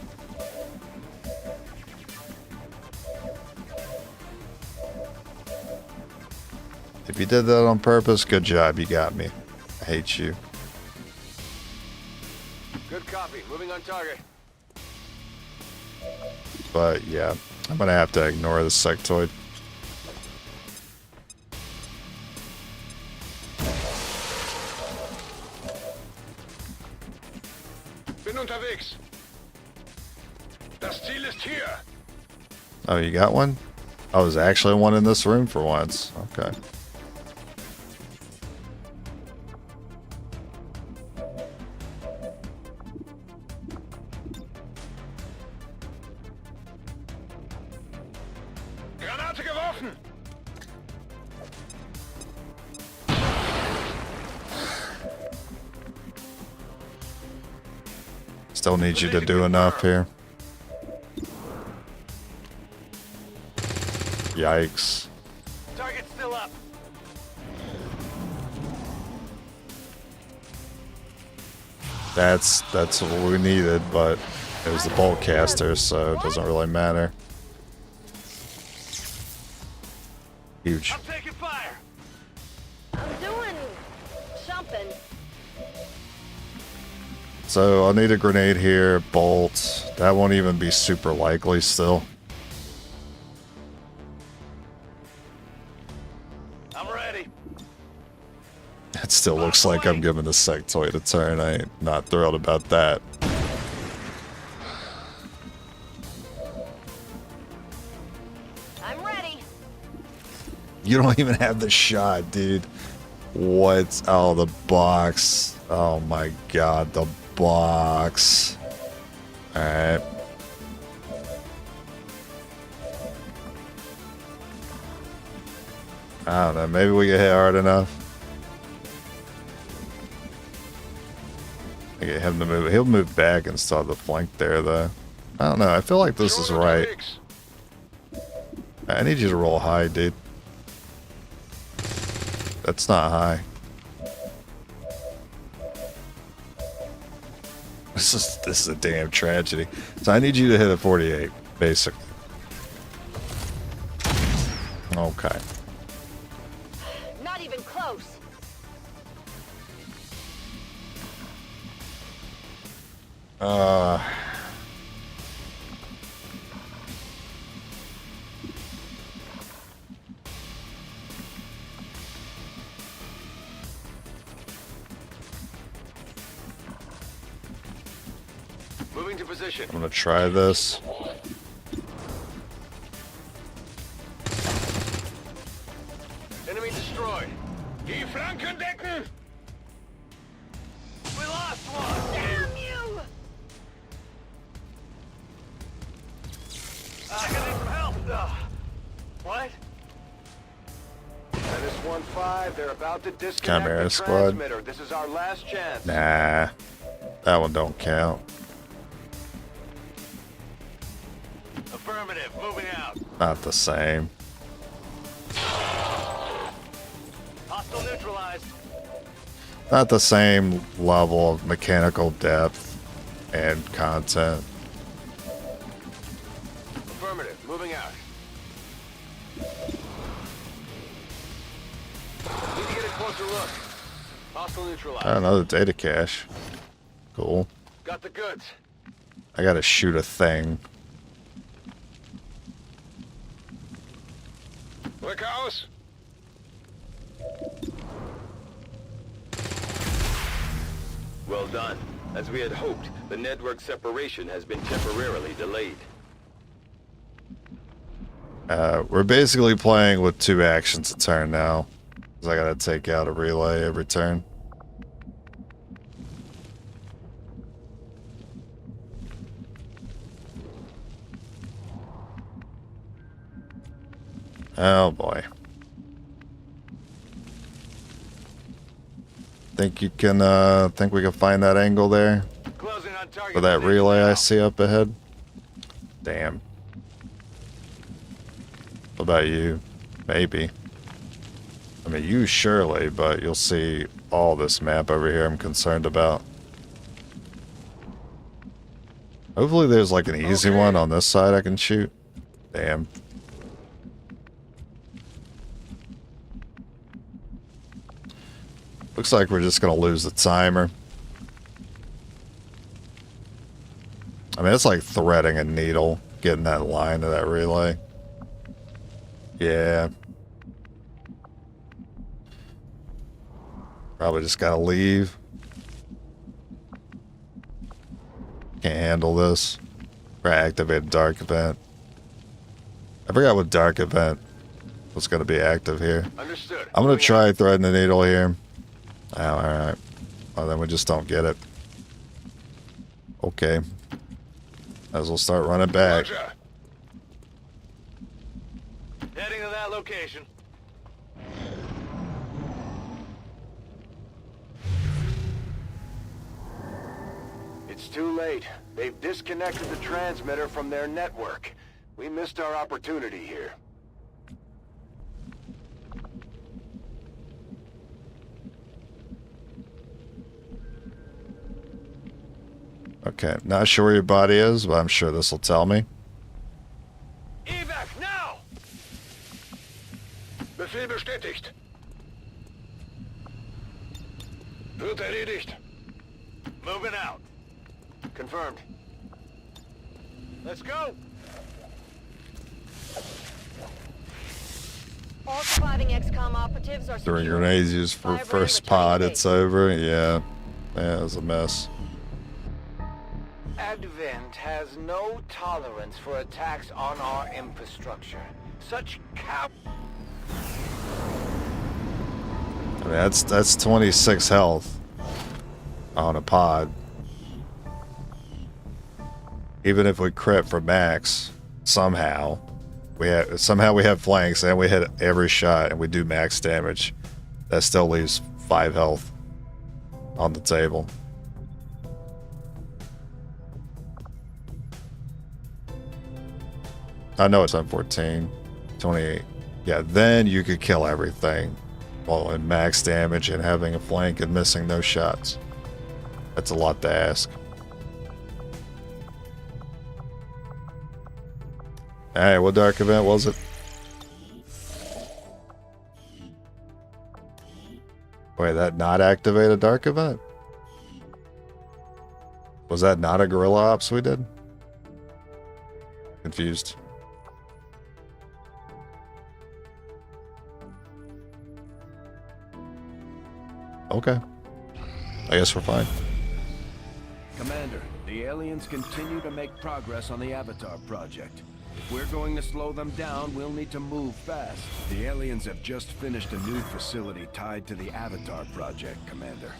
If you did that on purpose, good job. You got me. I hate you. Good copy. Moving on target. But yeah, I'm gonna have to ignore the sectoid. Bin unterwegs. Das Ziel ist hier. Oh, you got one? Oh, there's actually one in this room for once. Okay. Granate geworfen. Still need you to do enough here. Yikes. Target's still up. That's what we needed, but it was the bolt caster, so it doesn't really matter. Huge. I'm taking fire. I'm doing something. So I'll need a grenade here, bolt. That won't even be super likely still. I'm ready. It still looks like I'm giving the sectoid a turn. I ain't not thrilled about that. I'm ready. You don't even have the shot, dude. What? Oh, the box. Oh my god, the box. Alright. I don't know, maybe we get hit hard enough. I get him to move. He'll move back and still have the flank there, though. I don't know, I feel like this is right. I need you to roll high, dude. That's not high. This is a damn tragedy. So I need you to hit a 48, basically. Okay. Not even close. Uh, Moving to position. I'm gonna try this. Enemy destroyed. Die Flanken decken! We lost one! Damn you! I need some help! What? Menace 1-5, they're about to disconnect Chimera the squad. transmitter. This is our last chance. Nah, that one don't count. Affirmative, moving out. Not the same. Hostile neutralized. Not the same level of mechanical depth and content. Affirmative, moving out. Need to get a closer look. Hostile neutralized. Another data cache. Cool. Got the goods. I gotta shoot a thing. Look house. Well done. As we had hoped, the network separation has been temporarily delayed. We're basically playing with 2 actions a turn now. 'Cause I gotta take out a relay every turn. Oh boy. Think you can, think we can find that angle there? Closing on target. For that position relay now. I see up ahead? Damn. What about you? Maybe. I mean, you surely, but you'll see all this map over here I'm concerned about. Hopefully there's like an easy Okay. one on this side I can shoot. Damn. Looks like we're just gonna lose the timer. I mean, it's like threading a needle, getting that line to that relay. Yeah. Probably just gotta leave. Can't handle this. Or activate dark event. I forgot what dark event was gonna be active here. Understood. I'm gonna Moving try threading the needle here. Oh, alright. Well, then we just don't get it. Okay. As we'll start running out. back. Roger. Heading to that location. It's too late. They've disconnected the transmitter from their network. We missed our opportunity here. Okay, not sure where your body is, but I'm sure this will tell me. Evac, now! Befehl bestätigt. Wird erledigt. Moving out. Confirmed. Let's go! All surviving XCOM operatives are Throwing secure. grenades used for Fire first brand pod, returning it's over. Yeah. Yeah, it was a mess. Advent has no tolerance for attacks on our infrastructure. Such I mean, that's 26 health on a pod. Even if we crit for max, somehow we have flanks and we hit every shot and we do max damage. That still leaves 5 health on the table. I know it's on 14, 28. Yeah, then you could kill everything while in max damage and having a flank and missing no shots. That's a lot to ask. Alright, what dark event was it? Wait, that not activate a dark event? Was that not a guerrilla ops we did? Confused. Okay. I guess we're fine. Commander, the aliens continue to make progress on the Avatar project. If we're going to slow them down, we'll need to move fast. The aliens have just finished a new facility tied to the Avatar project, Commander.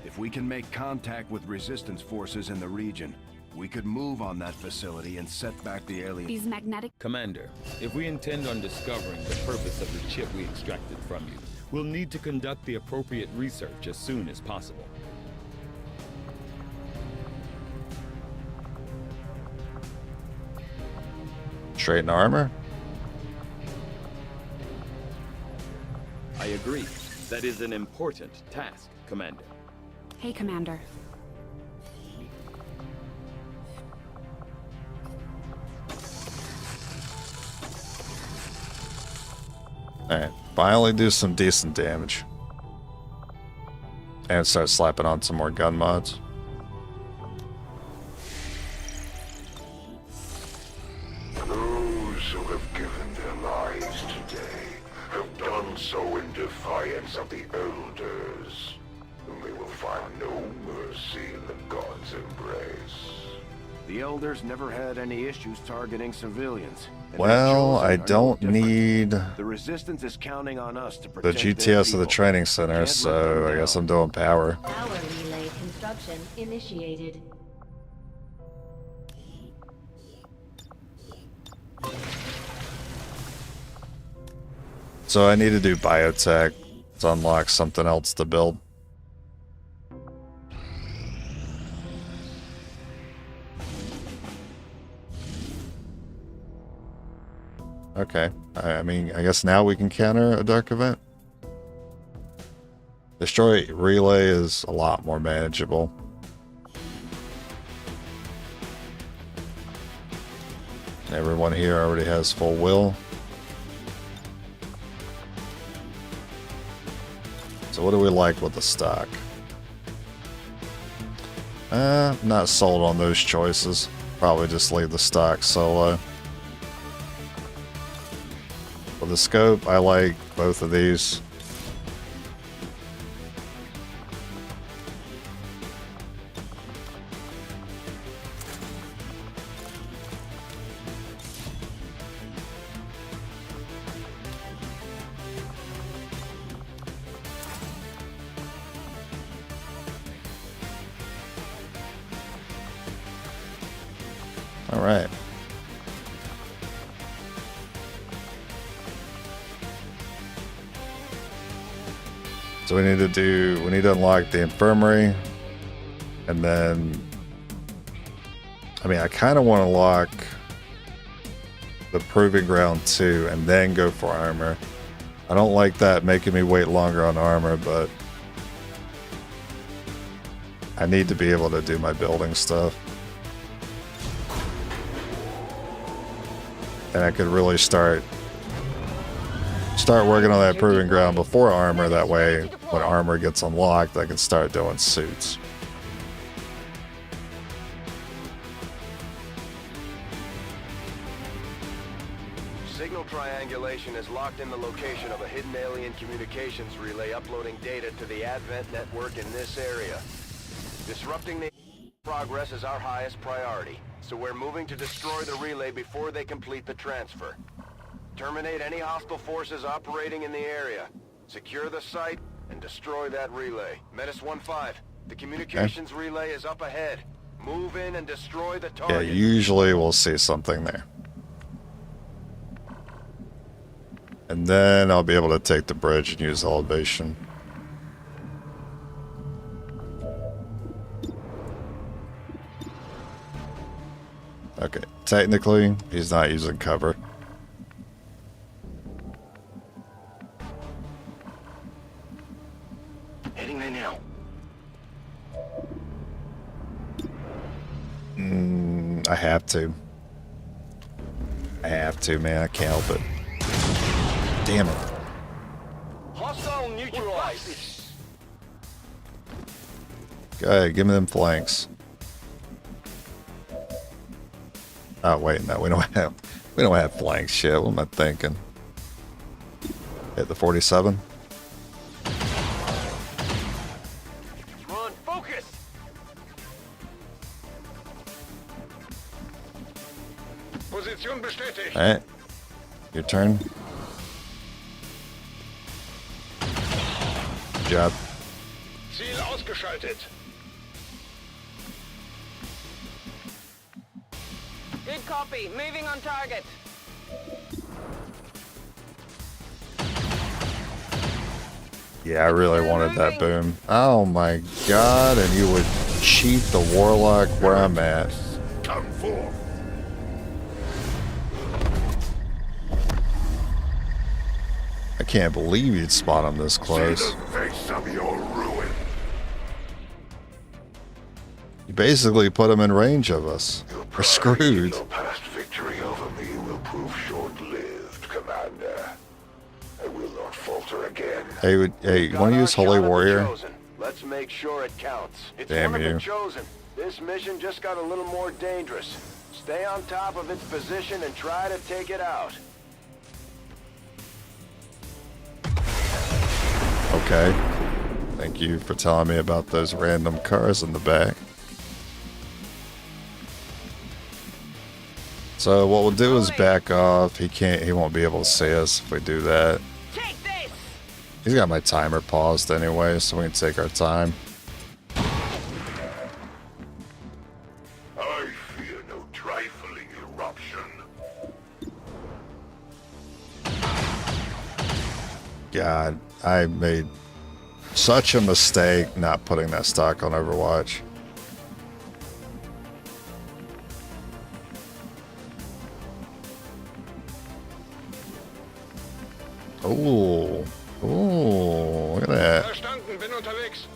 If we can make contact with resistance forces in the region, we could move on that facility and set back the aliens. These magnetic... Commander, if we intend on discovering the purpose of the chip we extracted from you, we'll need to conduct the appropriate research as soon as possible. Straighten armor? I agree. That is an important task, Commander. Hey, Commander. Alright, finally do some decent damage. And start slapping on some more gun mods. Those who have given their lives today have done so in defiance of the Elders, whom they will find no mercy in the God's embrace. The Elders never had any issues targeting civilians. and Well, their I chosen are no don't different. need The Resistance is counting on us to the protect their GTS of the people. training center, Can't let so them I guess down. I'm doing power. Power relay construction initiated. So I need to do biotech to unlock something else to build. Okay, I mean, I guess now we can counter a dark event. Destroy relay is a lot more manageable. Everyone here already has full will. So what do we like with the stock? Not sold on those choices. Probably just leave the stock solo. For the scope, I like both of these. All right. So we need to unlock the infirmary, and then, I mean, I kind of want to lock the proving ground too, and then go for armor. I don't like that making me wait longer on armor, but I need to be able to do my building stuff. And I could really start working on that proving ground before armor. That way, when armor gets unlocked, I can start doing suits. Signal triangulation has locked in the location of a hidden alien communications relay uploading data to the Advent network in this area. Disrupting the progress is our highest priority, so we're moving to destroy the relay before they complete the transfer. Terminate any hostile forces operating in the area. Secure the site and destroy that relay. Menace 1-5, the communications relay is up ahead. Move in and destroy the Yeah, target. usually we'll see something there. And then I'll be able to take the bridge and use elevation. Okay, technically, he's not using cover. Heading there now. I have to. I have to, man. I can't help it. Damn it. Hostile neutralized. Go ahead, give me them flanks. Oh wait, no, we don't have flank shit. What am I thinking? Hit the 47. Come on, focus! Position bestätigt. All right, your turn. Good job. Ziel ausgeschaltet. Good copy. Moving on target. Yeah, I really wanted that boom. Oh my god, and you would cheat the warlock where I'm at. Come forth. I can't believe you'd spot him this close. See the face of your ruin. You basically put him in range of us. We're screwed. Your past victory over me will prove short-lived, Commander. I will not falter again. Hey, you want to use Holy Warrior? Let's make sure it counts. It's Damn one of you. the chosen. This mission just got a little more dangerous. Stay on top of its position and try to take it out. Okay. Thank you for telling me about those random cars in the back. So what we'll do is back off. He won't be able to see us if we do that. Take this! He's got my timer paused anyway, so we can take our time. I fear no trifling eruption. God, I made such a mistake not putting that stock on Overwatch. Oh, oh, look at that. Verstanden, bin unterwegs.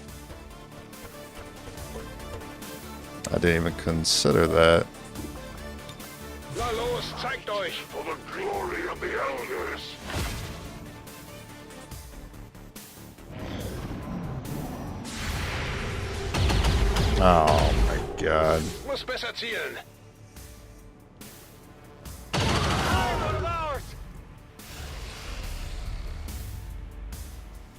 I didn't even consider that. Na los, zeigt euch. For the glory of the elders. Oh my god. Muss besser zielen.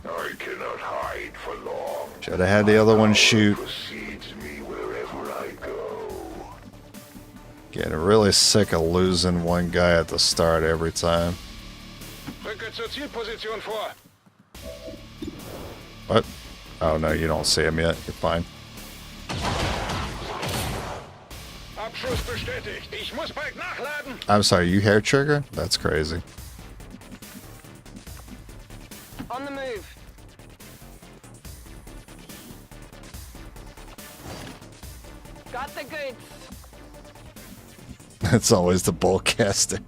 I cannot hide for long. Should have had the other one shoot. Precedes me wherever I go. Getting really sick of losing one guy at the start every time. Rücke zur Zielposition vor. What? Oh no, you don't see him yet. You're fine. Abschuss bestätigt. Ich muss bald nachladen. I'm sorry, you hair trigger? That's crazy. On the move. Got the goods. It's always the bulk caster.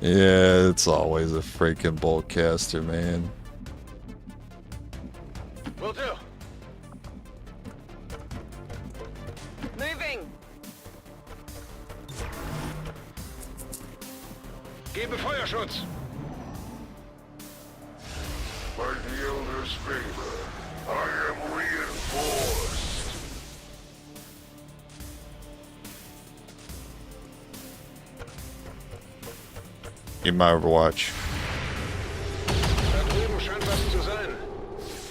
Yeah, it's always a freaking bulk caster, man. Will do. Moving. Gebe Feuerschutz. By the Elder's favor, I am reinforced. Give my Overwatch. Da drüben scheint was zu sein.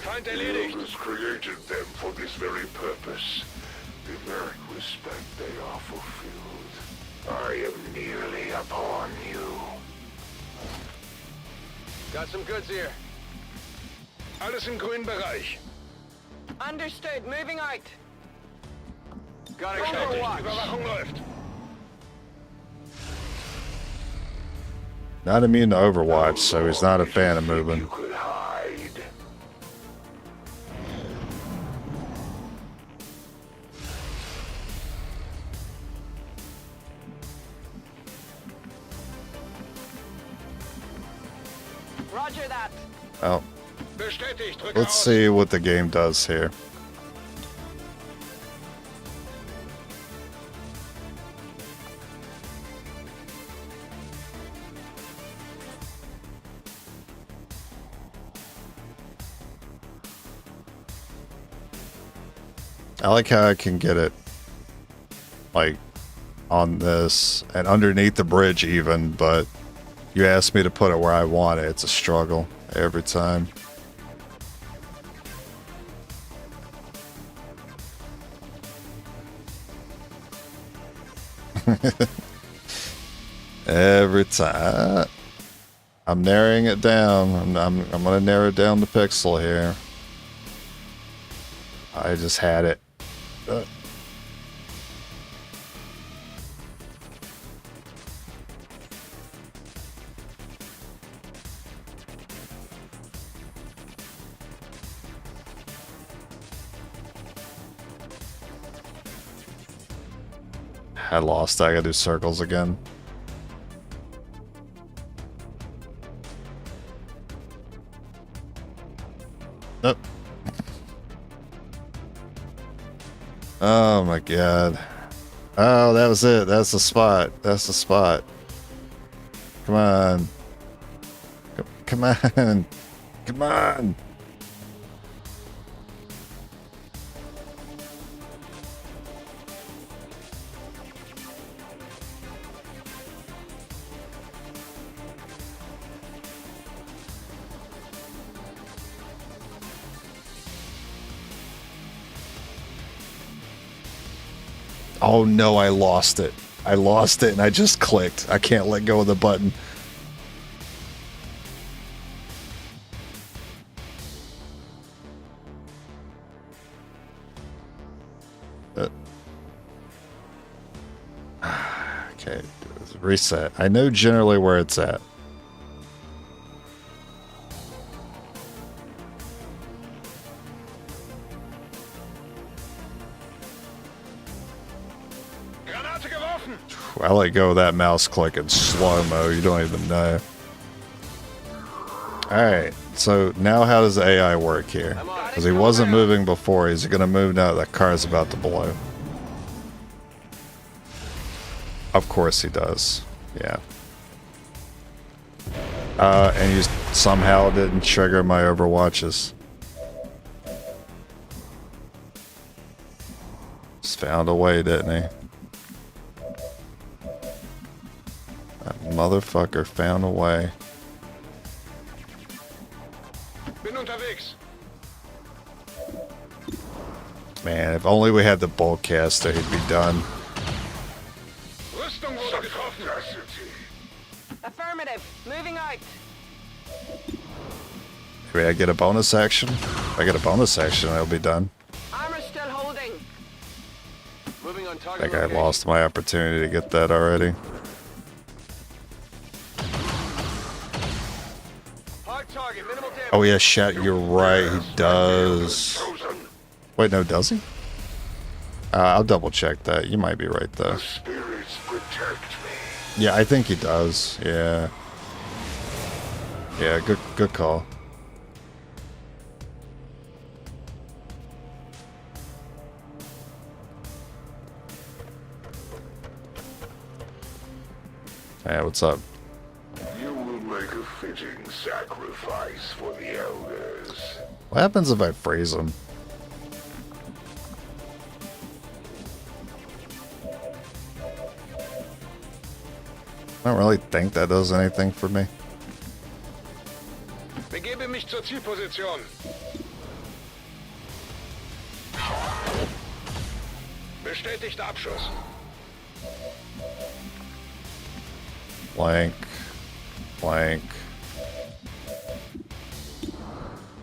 Feind erledigt. The Elders created them for this very purpose. In that respect, they are fulfilled. I am nearly upon you. Got some goods here. Alles im grünen Bereich. Understood. Moving out. Got it. Overwatch. Überwachung läuft. Not immune to Overwatch, so he's not a fan of moving. You could hide. Roger that. Oh, Bestätigt. Drücke let's aus. see what the game does here. I like how I can get it, like, on this and underneath the bridge even, but you asked me to put it where I want it. It's a struggle every time. Every time. I'm narrowing it down. I'm gonna narrow down the pixel here. I just had it. I lost. I gotta do circles again. Nope. Oh my god. Oh, that was it. That's the spot. That's the spot. Come on. Come on. Come on. Oh no, I lost it. I lost it and I just clicked. I can't let go of the button. Okay, reset. I know generally where it's at. I let go of that mouse click in slow-mo. You don't even know. Alright, so now how does the AI work here? Because he wasn't moving before. He's going to move now that car's about to blow. Of course he does. Yeah. And you somehow didn't trigger my Overwatches. Just found a way, didn't he? That motherfucker found a way. Man, if only we had the bulkcaster, he'd be done. Affirmative. Moving out. Maybe I get a bonus action? If I get a bonus action, I'll be done. Armor still holding. Moving on I target think I location. lost my opportunity to get that already. Hard target, minimal damage. Oh yeah, shit, you're right, he does. Wait, no, does he? I'll double check that. You might be right though. Spirits protect me. Yeah, I think he does. Yeah. Yeah, good call. Hey, what's up? You will make a fitting sacrifice for the elders. What happens if I freeze him? I don't really think that does anything for me. Begebe mich zur Zielposition. Bestätigter Abschuss. Blank. Blank.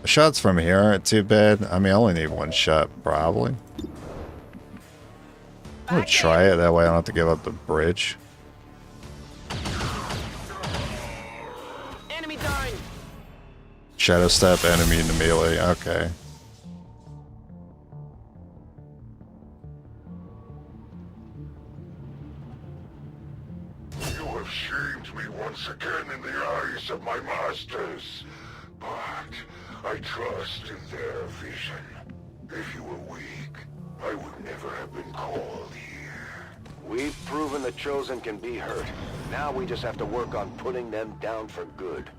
The shots from here aren't too bad. I mean, I only need one shot, probably. I'm gonna try it, that way I don't have to give up the bridge. Enemy down. Shadow step, enemy into melee. Okay. You have shamed me once again in the eyes of my masters. But I trust in their vision. If you were weak, I would never have been called here. We've proven the Chosen can be hurt. Now we just have to work on putting them down for good.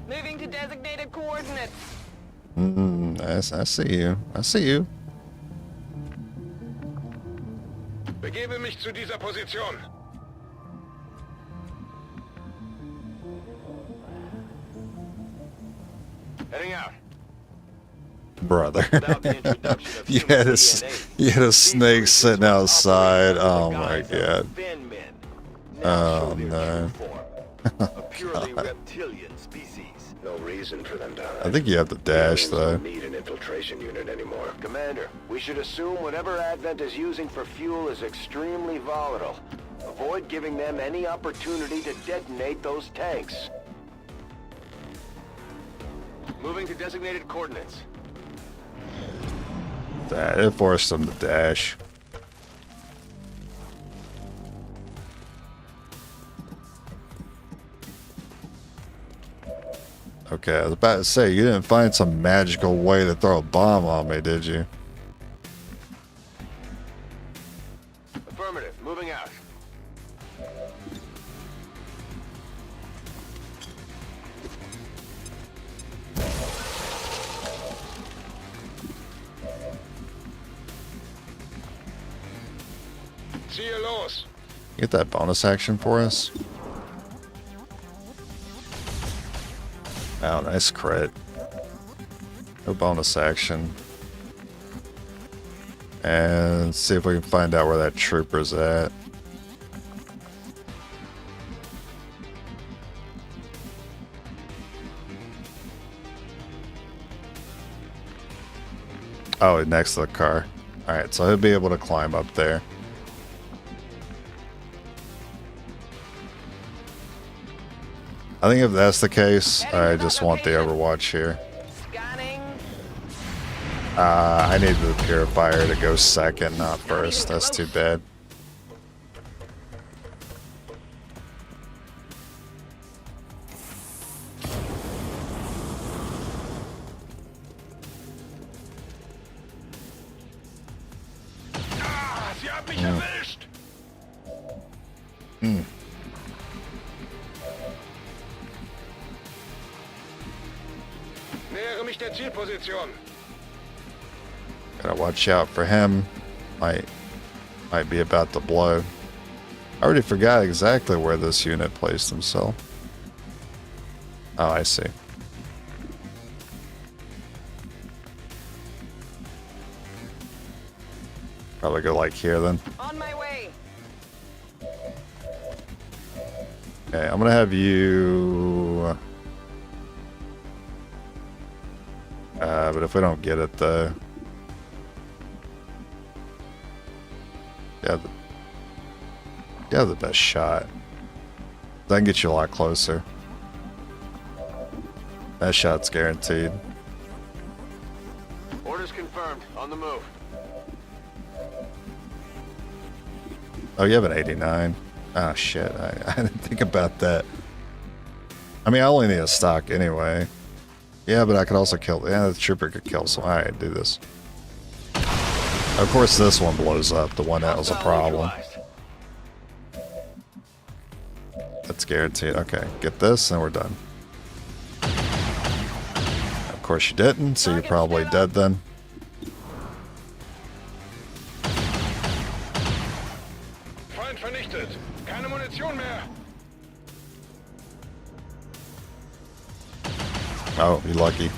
Moving to designated coordinates. I see you. I see you. Begebe mich zu dieser Position. Heading out. Brother. Without the introduction of you human had a, DNA, you had a snake these sitting creatures outside. operate Oh under the my guise of god. Thin men. Oh, Now show their no. true form. A purely reptilian species. No reason for them to hide. I think you have to dash Aliens though. don't need an infiltration unit anymore. Commander, we should assume whatever Advent is using for fuel is extremely volatile. Avoid giving them any opportunity to detonate those tanks. Moving to designated coordinates. It forced them to dash. Okay, I was about to say, you didn't find some magical way to throw a bomb on me, did you? Affirmative. Moving out. Ziehe los. Get that bonus action for us. Oh, nice crit. No bonus action. And see if we can find out where that trooper's at. Oh, next to the car. Alright, so he'll be able to climb up there. I think if that's the case, I just want the Overwatch here. Scanning. I need the purifier to go second, not first. That's too bad. Ah, sie haben mich erwischt. Nähere mich der Zielposition. Gotta watch out for him. Might be about to blow. I already forgot exactly where this unit placed himself. Oh, I see. Probably go like here then. On my way. Okay, I'm gonna have you. But if we don't get it though. Yeah, the best shot. That can get you a lot closer. That shot's guaranteed. Orders confirmed. On the move. Oh, you have an 89. Oh, shit. I didn't think about that. I mean, I only need a stock anyway. Yeah, but I could also kill... Yeah, the trooper could kill some... Alright, do this. Of course, this one blows up. The one that was a problem. That's guaranteed. Okay, get this and we're done. Of course you didn't, so you're probably dead then. Feind vernichtet. Keine Munition mehr. Oh, you're lucky.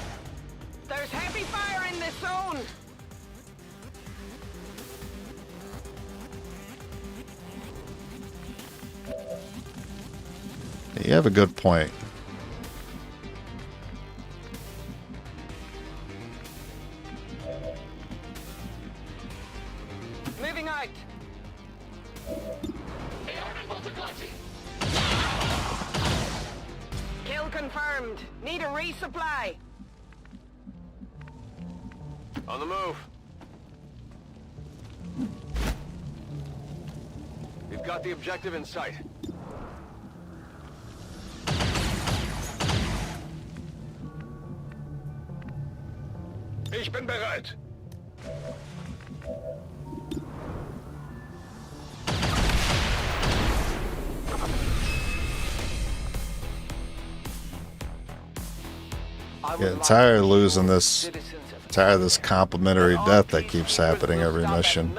There's heavy fire in this zone. You have a good point. Moving out. Kill confirmed. Need a resupply. On the move. We've got the objective in sight. Ich bin bereit. Getting tired of losing this, tired of this complimentary death that keeps happening every mission.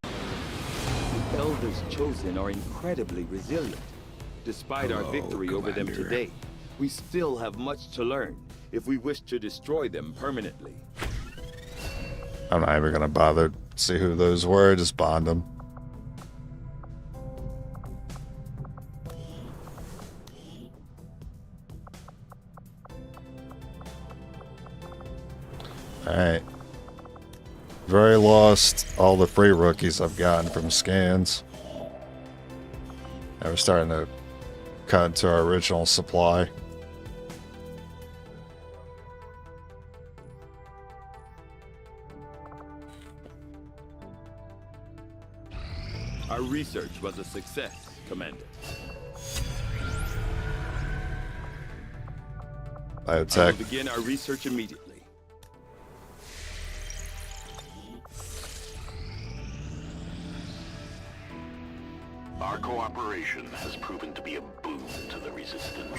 The Elders chosen are incredibly resilient. Despite our victory over them today, we still have much to learn if we wish to destroy them permanently. I'm not even gonna bother to see who those were, just bond them. Alright. I've already lost all the free rookies I've gotten from scans. Now we're starting to cut into our original supply. Our research was a success, Commander. I will Biotech. begin our research immediately. Our cooperation has proven to be a boon to the Resistance.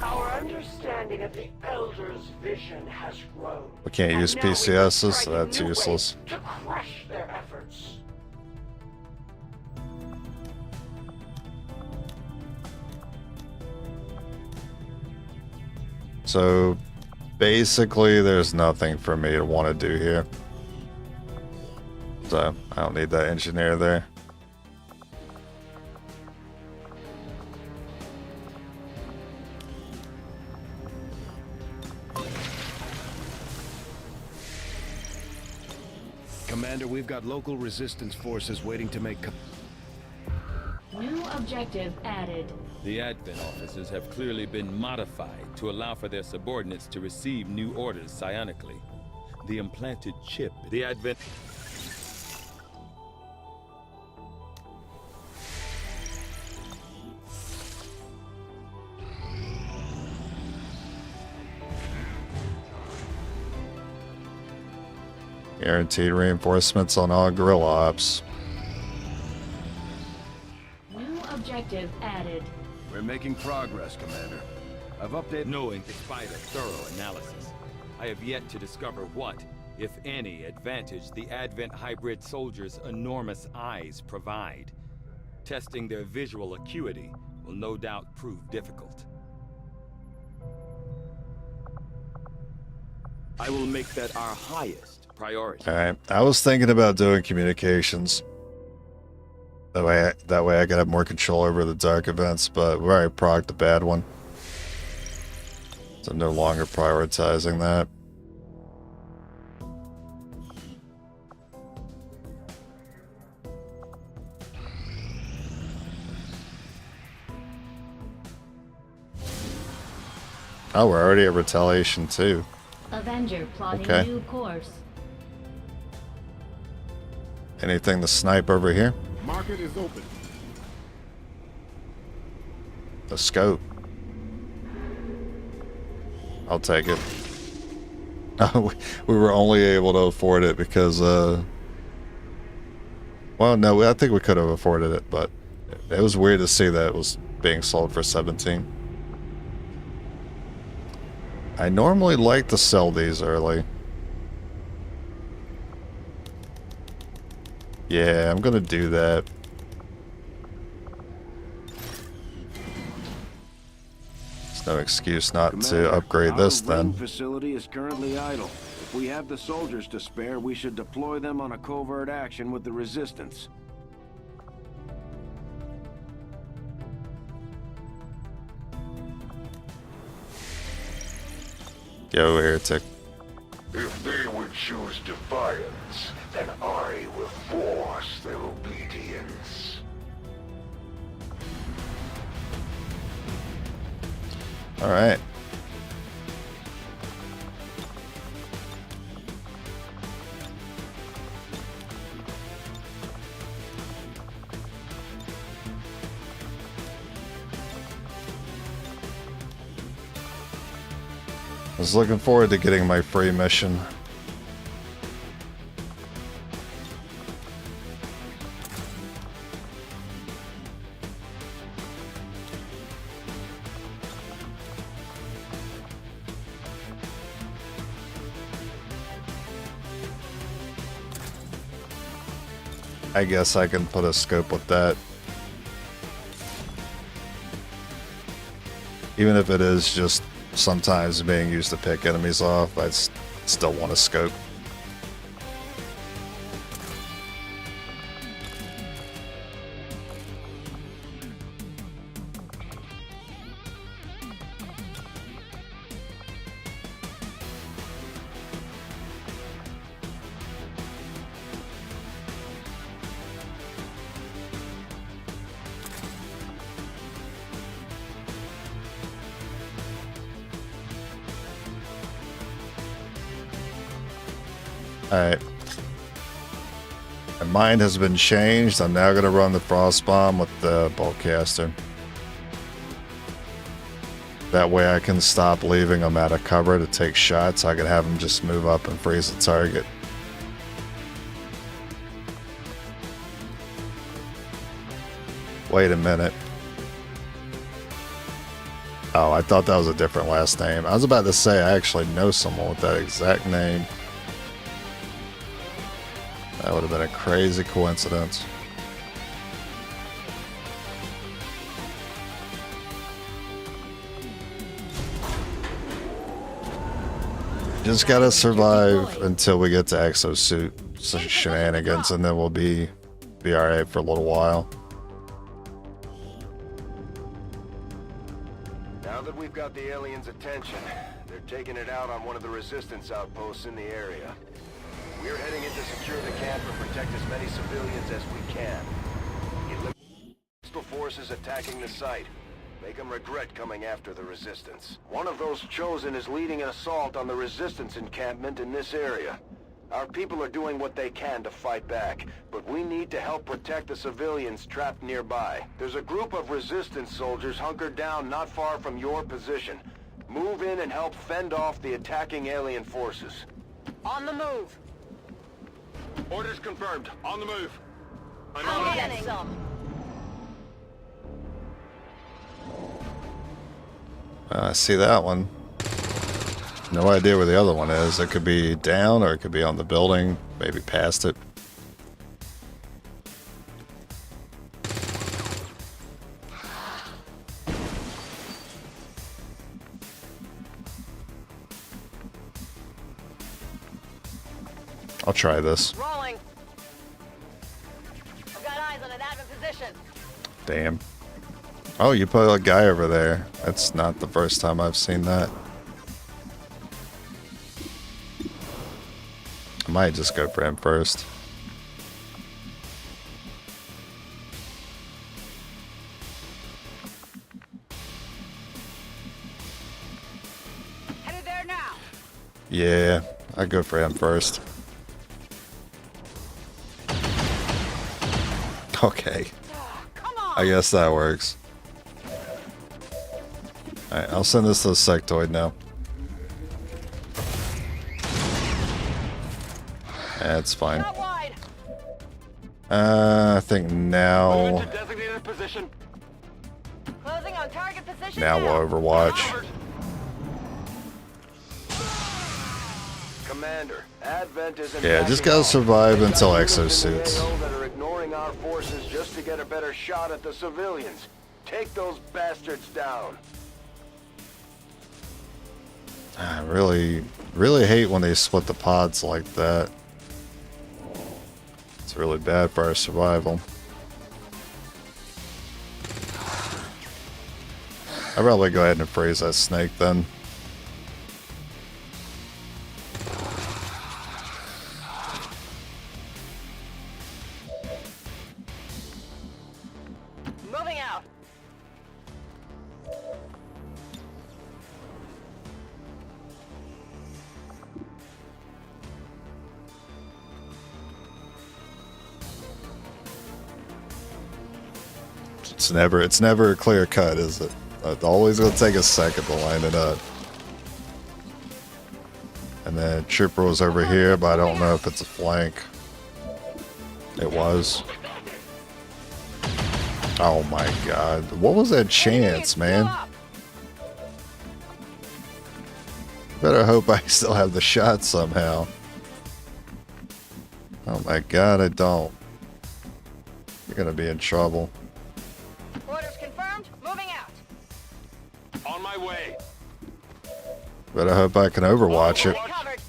Our understanding of the Elders' vision has grown. We can't And use now we must PCSs, so try that's new ways useless. to crush their efforts. So basically there's nothing for me to want to do here. So I don't need that engineer there. Commander, we've got local resistance forces waiting to make... New objective added. The advent officers have clearly been modified to allow for their subordinates to receive new orders psionically. The implanted chip, the advent... Guaranteed reinforcements on all guerrilla ops. New objective added. We're making progress, Commander. I've updated... Knowing despite a thorough analysis, I have yet to discover what, if any, advantage the Advent hybrid soldiers' enormous eyes provide. Testing their visual acuity will no doubt prove difficult. I will make that our highest priority. Alright. I was thinking about doing communications. That way I could have more control over the dark events, but we already procced the bad one. So I'm no longer prioritizing that. Oh, we're already at retaliation too. Avenger plotting Okay. new course. Anything to snipe over here? Market is open. The scope. I'll take it. We were only able to afford it because, well, no, I think we could have afforded it, but it was weird to see that it was being sold for 17. I normally like to sell these early. Yeah, I'm gonna do that. There's no excuse not to upgrade this Our ring then. facility is currently idle. If we have the soldiers to spare, we should deploy them on a covert action with the Resistance. Get over here, Tick. If they would choose defiance, then I will force their obedience. Alright. I was looking forward to getting my free mission. I guess I can put a scope with that. Even if it is just sometimes being used to pick enemies off, I still want a scope. Alright. My mind has been changed. I'm now going to run the frost bomb with the boltcaster. That way I can stop leaving them out of cover to take shots. I can have them just move up and freeze the target. Wait a minute. Oh, I thought that was a different last name. I was about to say I actually know someone with that exact name. That would have been a crazy coincidence. Just gotta survive until we get to exosuit shenanigans, and then we'll be alright for a little while. Now that we've got the aliens' attention, they're taking it out on one of the resistance outposts in the area. We're heading in to secure the camp and protect as many civilians as we can. Eliminate hostile forces attacking the site. Make them regret coming after the resistance. One of those chosen is leading an assault on the resistance encampment in this area. Our people are doing what they can to fight back, but we need to help protect the civilians trapped nearby. There's a group of resistance soldiers hunkered down not far from your position. Move in and help fend off the attacking alien forces. On the move. Orders confirmed. On the move. I'll get some. I see that one. No idea where the other one is. It could be down or it could be on the building, maybe past it. I'll try this. Rolling. I've got eyes on an admin position. Damn. Oh, you put a guy over there. That's not the first time I've seen that. I might just go for him first. Headed there now. Yeah, I'd go for him first. Okay. Come on. I guess that works. Alright, I'll send this to the sectoid now. That's fine. Not wide. I think now... Move into designated position. Closing on target position. Now we'll Overwatch. Covered. Commander, Advent is Yeah, just gotta survive until exosuits. that are ignoring our forces just to get a better shot at the civilians. Take those bastards down. I really hate when they split the pods like that. It's really bad for our survival. I'd probably go ahead and freeze that snake then. Moving out. It's never a clear cut, is it? It's always gonna take a second to line it up. And then Trooper was over here, but I don't know if it's a flank. It was. Oh my god. What was that chance, man? Better hope I still have the shot somehow. Oh my god, I don't. You're gonna be in trouble. Orders confirmed. Moving out. On my way. But I hope I can overwatch it. Covered.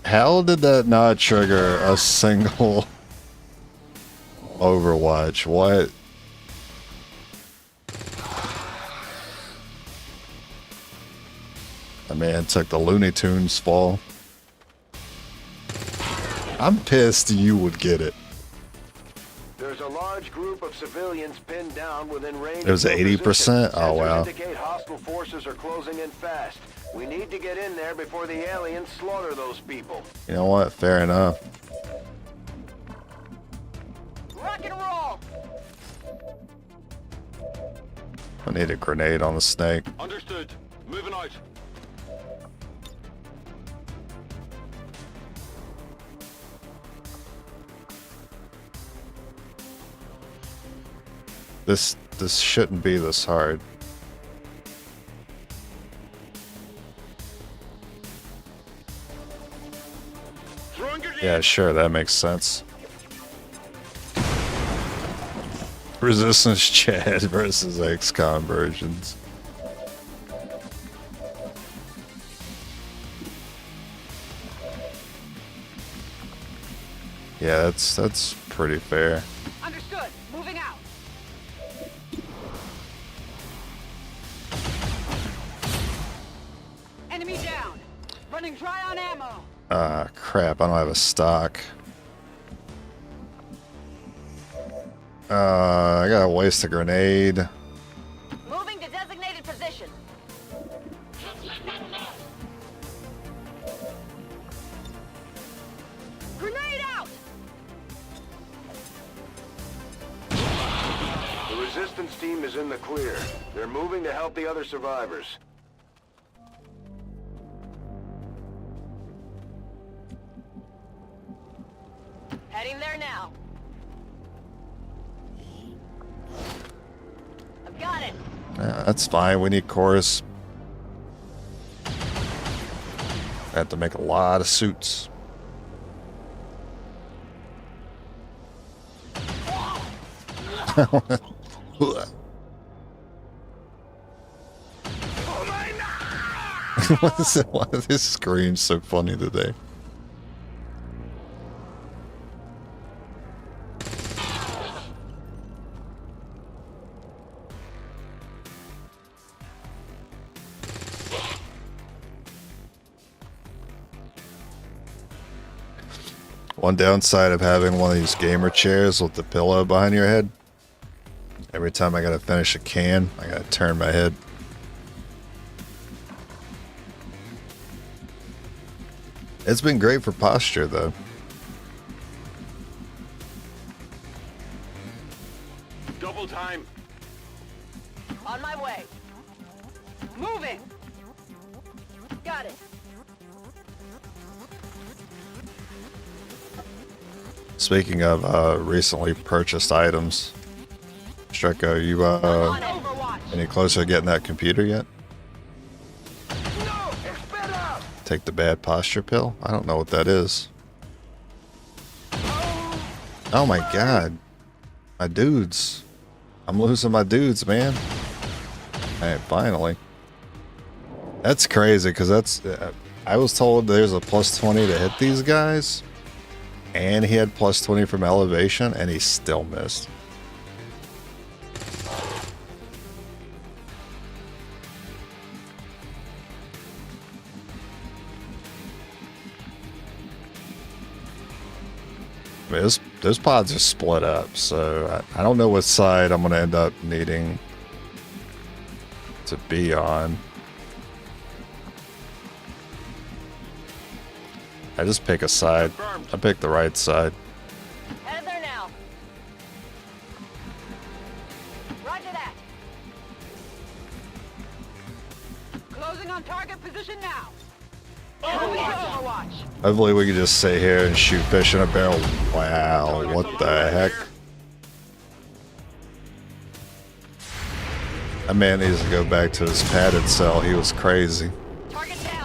How did that not trigger a single Overwatch? What? The man took the Looney Tunes fall. I'm pissed you would get it. There's a large group of civilians pinned down within range. It was of your 80%? position. Oh, wow. Sensors indicate hostile forces are closing in fast. We need to get in there before the aliens slaughter those people. You know what? Fair enough. Rock and roll. I need a grenade on the snake. Understood. Moving out. This shouldn't be this hard. Yeah, sure, that makes sense. Resistance Chad versus XCOM versions. Yeah, that's pretty fair. Understood. Moving out. Enemy down. Running dry on ammo. Ah, crap, I don't have a stock. I gotta waste a grenade. Moving to designated position. Grenade out. The resistance team is in the clear. They're moving to help the other survivors. Heading there now. I've got it. Yeah, that's fine, we need chorus. I have to make a lot of suits. What is it? Why are these screams so funny today? One downside of having one of these gamer chairs with the pillow behind your head. Every time I gotta finish a can, I gotta turn my head. It's been great for posture, though. Double time. On my way. Moving. Got it. Speaking of recently purchased items, Streko, you On Overwatch. any closer to getting that computer yet? No! Exped out! Take the bad posture pill? I don't know what that is. Oh my god. My dudes. I'm losing my dudes, man. Alright, finally. That's crazy, because that's... I was told there's a plus 20 to hit these guys. And he had plus 20 from elevation, and he still missed. I mean, those pods are split up, so I don't know what side I'm going to end up needing to be on. I just pick a side. I pick the right side. Headed there now. Roger that. Closing on target position now. Moving to Overwatch. Hopefully we can just sit here and shoot fish in a barrel. Wow, what the heck? That man needs to go back to his padded cell. He was crazy. Target down.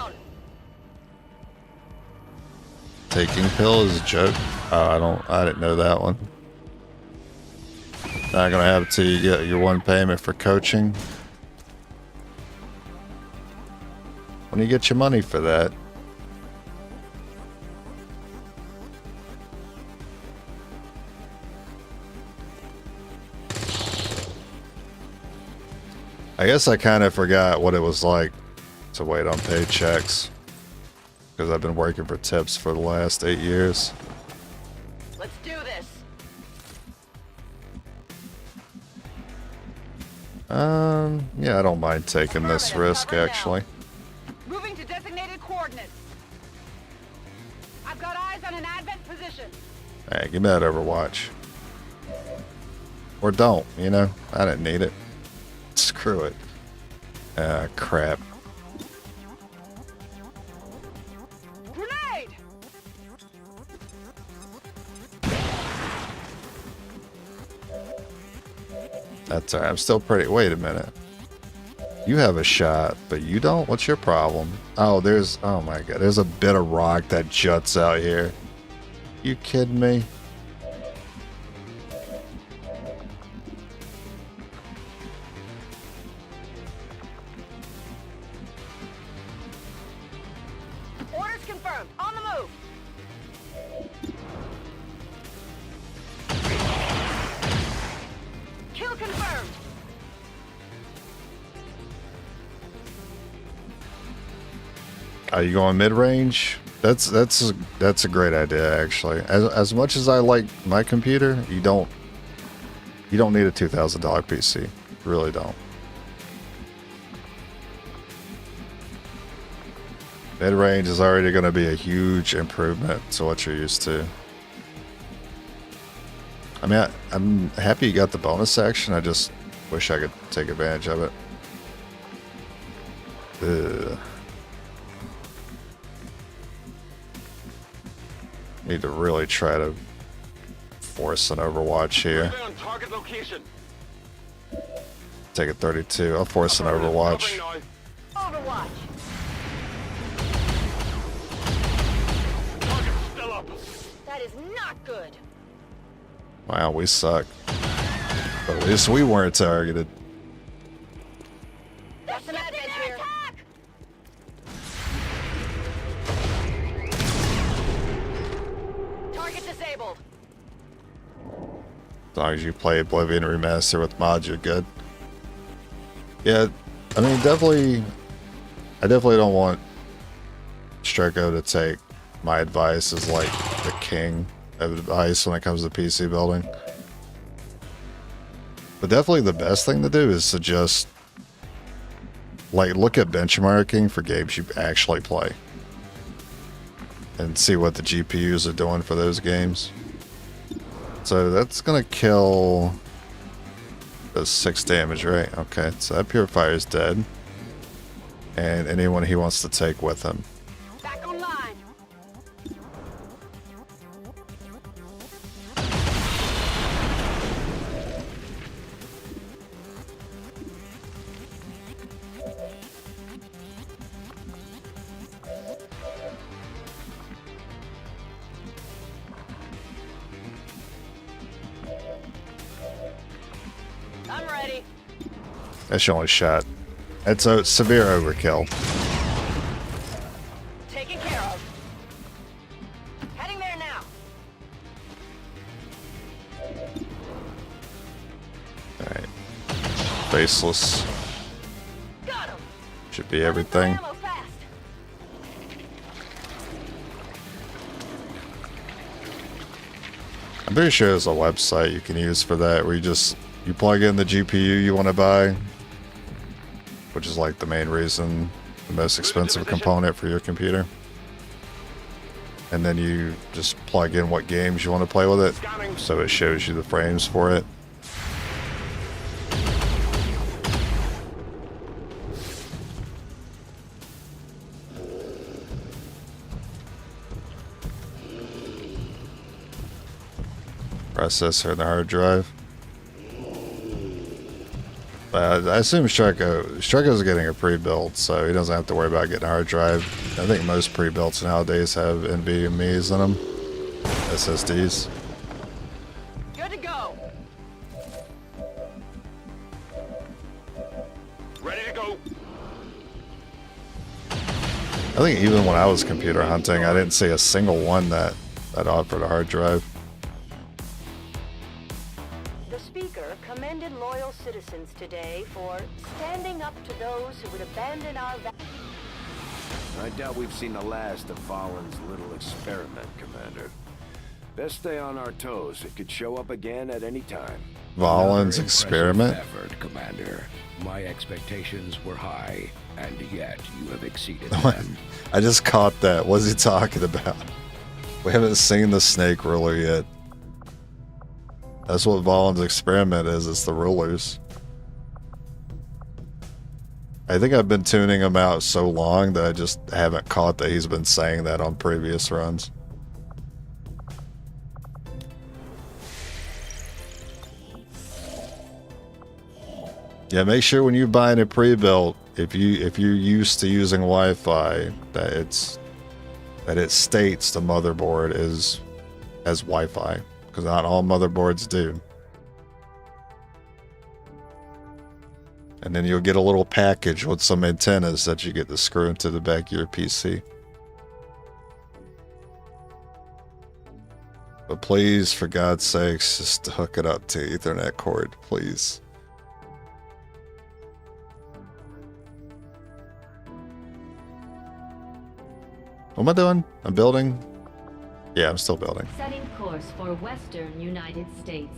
taking pill is a joke. Oh, I didn't know that one. Not gonna have it till you get your one payment for coaching. When you get your money for that. I guess I kind of forgot what it was like to wait on paychecks. Because I've been working for tips for the last 8 years. Let's do this. Yeah, I don't mind taking this risk, actually. Moving to designated coordinates. I've got eyes on an advent position. Hey, give me that Overwatch. Or don't, you know? I didn't need it. Screw it. Ah, crap. Grenade! That's alright. I'm still pretty... Wait a minute. You have a shot, but you don't? What's your problem? Oh, there's... Oh my god. There's a bit of rock that juts out here. You kidding me? Orders confirmed. On the move. Kill confirmed. Are you going mid-range? That's a great idea, actually. As much as I like my computer, you don't need a $2,000 PC. You really don't. Mid-range is already going to be a huge improvement to what you're used to. I mean, I'm happy you got the bonus action. I just wish I could take advantage of it. Ugh. Need to really try to force an Overwatch here. On target location. Take a 32. I'll force an Overwatch. Overwatch. Target's still up. That is not good. Wow, we suck. But at least we weren't targeted. That's an advent here. Target disabled. As long as you play Oblivion Remaster with mods, you're good. Yeah, I mean, I definitely don't want Streko to take my advice as like the king of advice when it comes to PC building. But definitely the best thing to do is to just like look at benchmarking for games you actually play and see what the GPUs are doing for those games. So that's gonna kill those 6 damage, right? Okay, so that purifier is dead. And anyone he wants to take with him. Back online. I'm ready. That's your only shot. It's a severe overkill. Taken care of. Heading there now. Alright. Faceless. Got him. Should be everything. Ammo fast. I'm pretty sure there's a website you can use for that where you plug in the GPU you want to buy, which is like the main reason, the most expensive component for your computer. And then you just plug in what games you want to play with it, so it shows you the frames for it. Processor and the hard drive. I assume Streko's getting a pre-built, so he doesn't have to worry about getting a hard drive. I think most pre-builts nowadays have NVMe's in them, SSDs. Good to go. Ready to go. I think even when I was computer hunting, I didn't see a single one that offered a hard drive. The speaker commended loyal citizens today for standing up to those who would abandon our I doubt we've seen the last of Valen's little experiment, Commander. Best stay on our toes. It could show up again at any time. Valen's Another experiment? impressive effort, Commander. My expectations were high, and yet you have exceeded them. I just caught that. What's he talking about? We haven't seen the snake ruler yet. That's what Valen's experiment is. It's the rulers. I think I've been tuning him out so long that I just haven't caught that he's been saying that on previous runs. Yeah, make sure when you're buying a pre-built, if you're used to using Wi-Fi, that it states the motherboard has Wi-Fi, because not all motherboards do. And then you'll get a little package with some antennas that you get to screw into the back of your PC. But please, for God's sakes, just hook it up to Ethernet cord, please. What am I doing? I'm building? Yeah, I'm still building. Setting course for Western United States.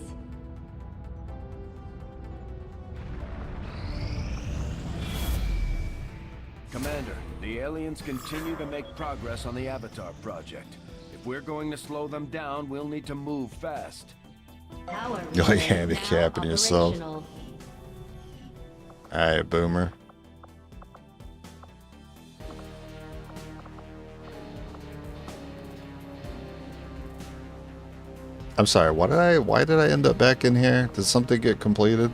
Commander, the aliens continue to make progress on the Avatar project. If we're going to slow them down, we'll need to move fast. Power You're like relay handicapping now yourself. operational. Alright, boomer. I'm sorry, why did I end up back in here? Did something get completed?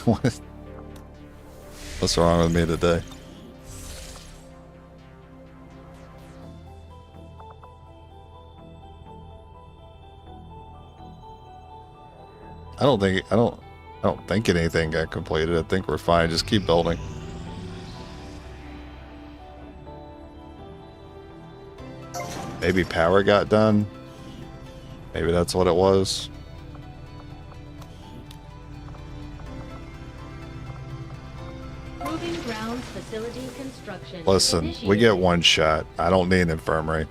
What? What's wrong with me today? I don't think anything got completed. I think we're fine. Just keep building. Maybe power got done. Maybe that's what it was. Proving ground facility construction. Listen, we initiated. get one shot. I don't need an infirmary.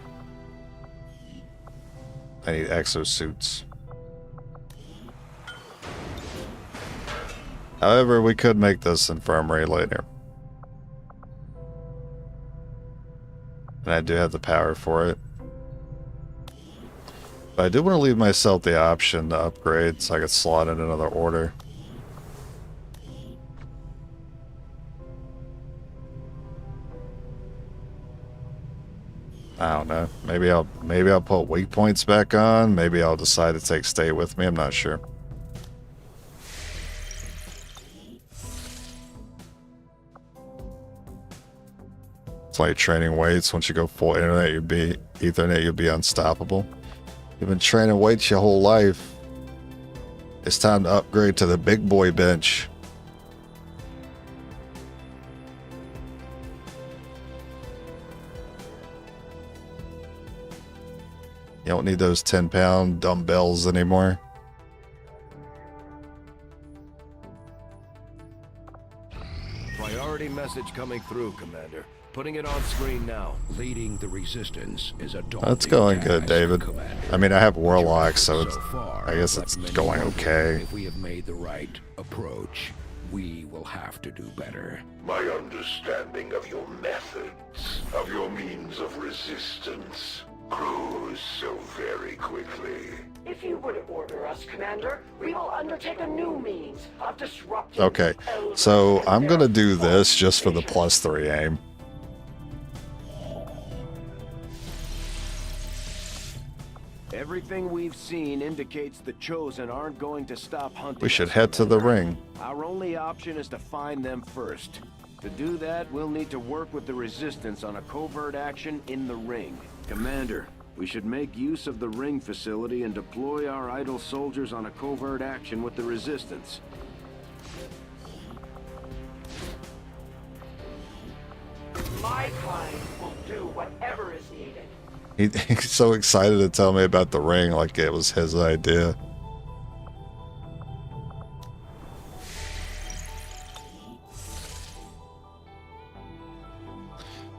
I need exosuits. However, we could make this infirmary later. And I do have the power for it. But I did want to leave myself the option to upgrade so I could slot in another order. I don't know. Maybe I'll put weak points back on. Maybe I'll decide to take stay with me. I'm not sure. It's like training weights. Once you go full internet, you'll be unstoppable. You've been training weights your whole life. It's time to upgrade to the big boy bench. You don't need those 10-pound dumbbells anymore. Priority message coming through, Commander. Putting it on screen now. Leading the resistance is a daunting That's going good, task, David. Commander. I mean, I have Warlock, so it's, far, I guess but it's many going wonder okay. If we have made the right approach, we will have to do better. My understanding of your methods, of your means of resistance, grows so very quickly. If you would order us, Commander, we will undertake a new means of disrupting. Okay, the elders so and I'm their gonna do this false just for the visions. +3 aim. Everything we've seen indicates the Chosen aren't going to stop hunting. We should us, head to the ring. Our only option is to find them first. To do that, we'll need to work with the Resistance on a covert action in the ring. Commander, we should make use of the ring facility and deploy our idle soldiers on a covert action with the Resistance. My kind will do whatever is needed. He's so excited to tell me about the ring like it was his idea.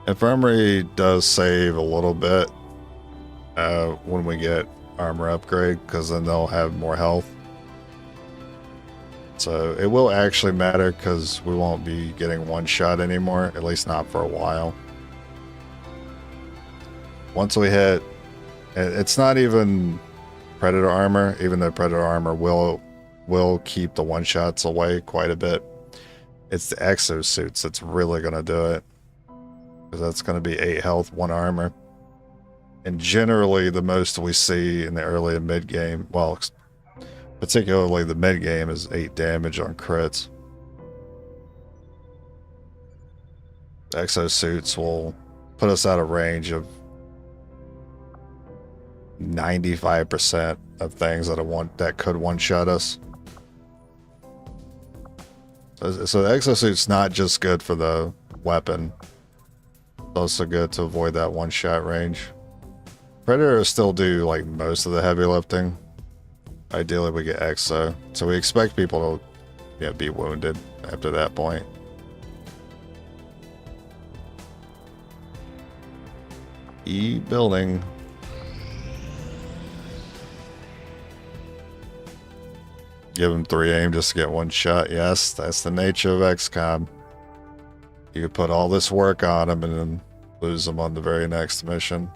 Infirmary does save a little bit when we get armor upgrade, because then they'll have more health. So it will actually matter because we won't be getting one shot anymore, at least not for a while. Once we hit, it's not even Predator armor, even though Predator armor will keep the one shots away quite a bit. It's the exosuits that's really going to do it, because that's going to be 8 health, 1 armor. And generally the most we see in the early and mid game, well, particularly the mid game, is 8 damage on crits. The exosuits will put us out of range of 95% of things that could one-shot us. So the exosuit's not just good for the weapon, it's also good to avoid that one-shot range. Predators still do like most of the heavy lifting. Ideally we get exo, so we expect people to be wounded after that point. Building. Give him 3 aim just to get 1 shot. Yes, that's the nature of XCOM. You could put all this work on him and then lose him on the very next mission.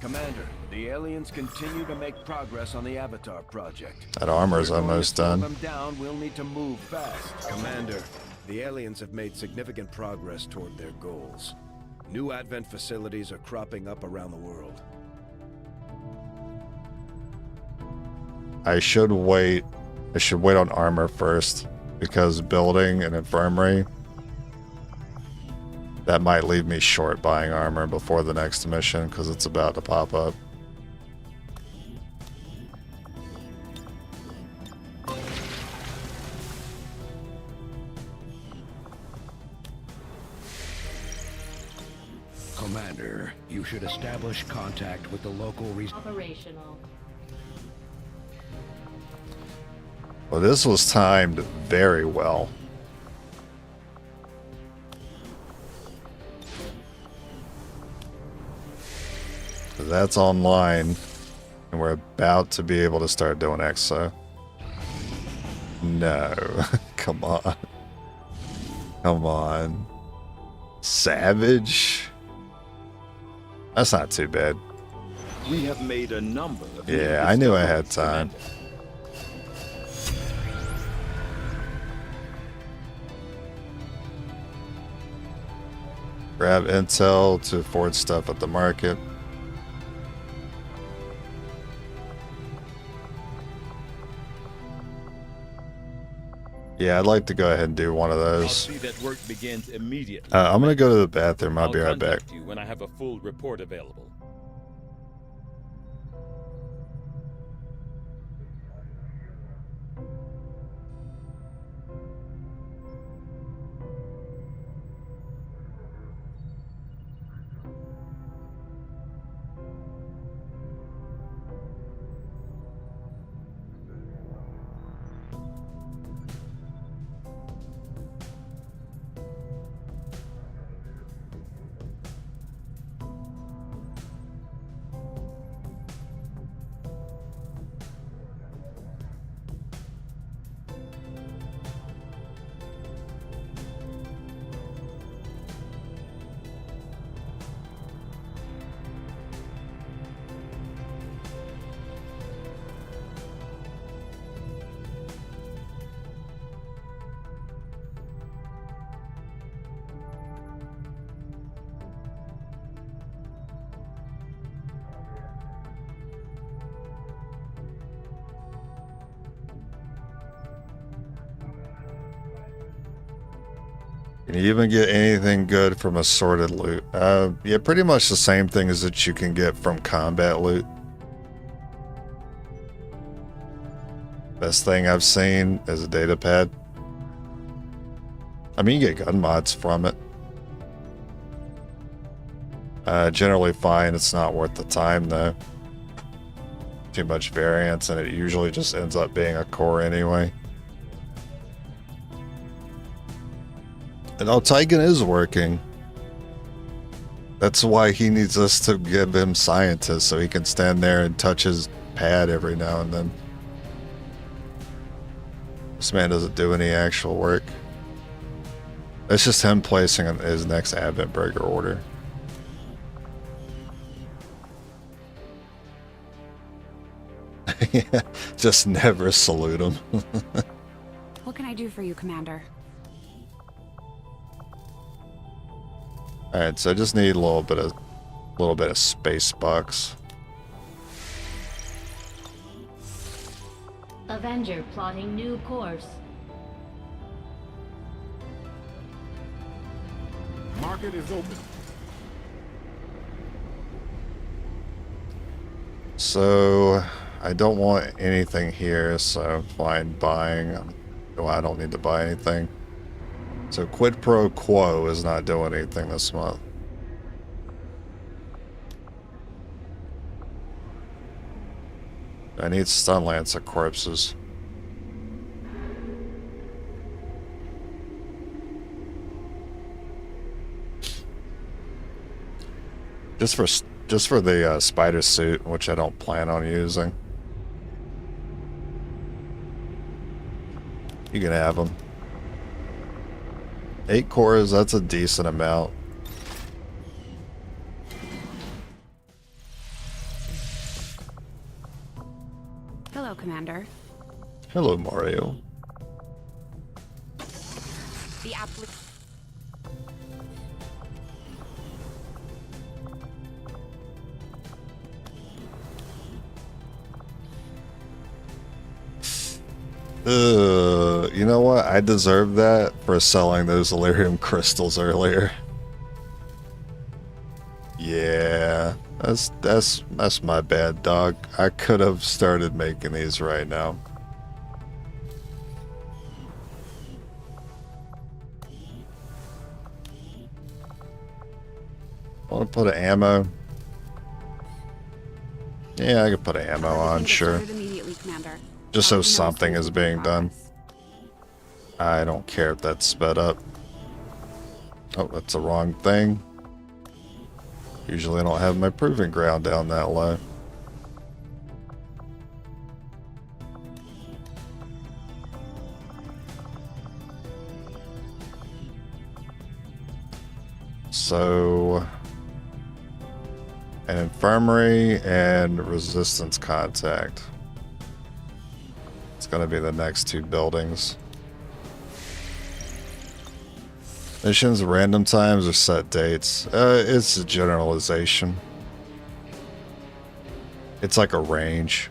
Commander, the aliens continue to make progress on the Avatar project. That armor's almost done. Them down, we'll need to move fast. Commander, the aliens have made significant progress toward their goals. New Advent facilities are cropping up around the world. I should wait on armor first, because building an infirmary, that might leave me short buying armor before the next mission, because it's about to pop up. Commander, you should establish contact with the local Operational. Well, this was timed very well. That's online, and we're about to be able to start doing EXO. No, come on. Come on. Savage? That's not too bad. We have made a number of Yeah, I knew I had time. Grab intel to forward stuff at the market. Yeah, I'd like to go ahead and do one of I'll those. see that work begins immediately. I'm gonna go to the bathroom. I'll be right back. contact you when I have a full report available. Can you even get anything good from assorted loot? Yeah, pretty much the same thing as that you can get from combat loot. Best thing I've seen is a data pad. I mean, you get gun mods from it. Generally fine, it's not worth the time though. Too much variance, and it usually just ends up being a core anyway. And Tigan is working. That's why he needs us to give him scientists, so he can stand there and touch his pad every now and then. This man doesn't do any actual work. It's just him placing his next Advent Burger order. Yeah, just never salute him. What can I do for you, Commander? Alright, so I just need a little bit of space bucks. Avenger plotting new course. Market is open. So I don't want anything here, so fine buying. Well, I don't need to buy anything. So quid pro quo is not doing anything this month. I need stun lance of corpses. Just for the spider suit, which I don't plan on using. You can have them. 8 cores, that's a decent amount. Hello, Commander. Hello, Mario. The applic... You know what? I deserve that for selling those Elerium crystals earlier. Yeah, that's my bad, dog. I could have started making these right now. Want to put an ammo? Yeah, I could put an ammo on, sure. Immediately, Commander. Just so something is being done. I don't care if that's sped up. Oh, that's the wrong thing. Usually I don't have my proving ground down that low. So, an infirmary and resistance contact. It's going to be the next 2 buildings. Missions, random times, or set dates? It's a generalization. It's like a range.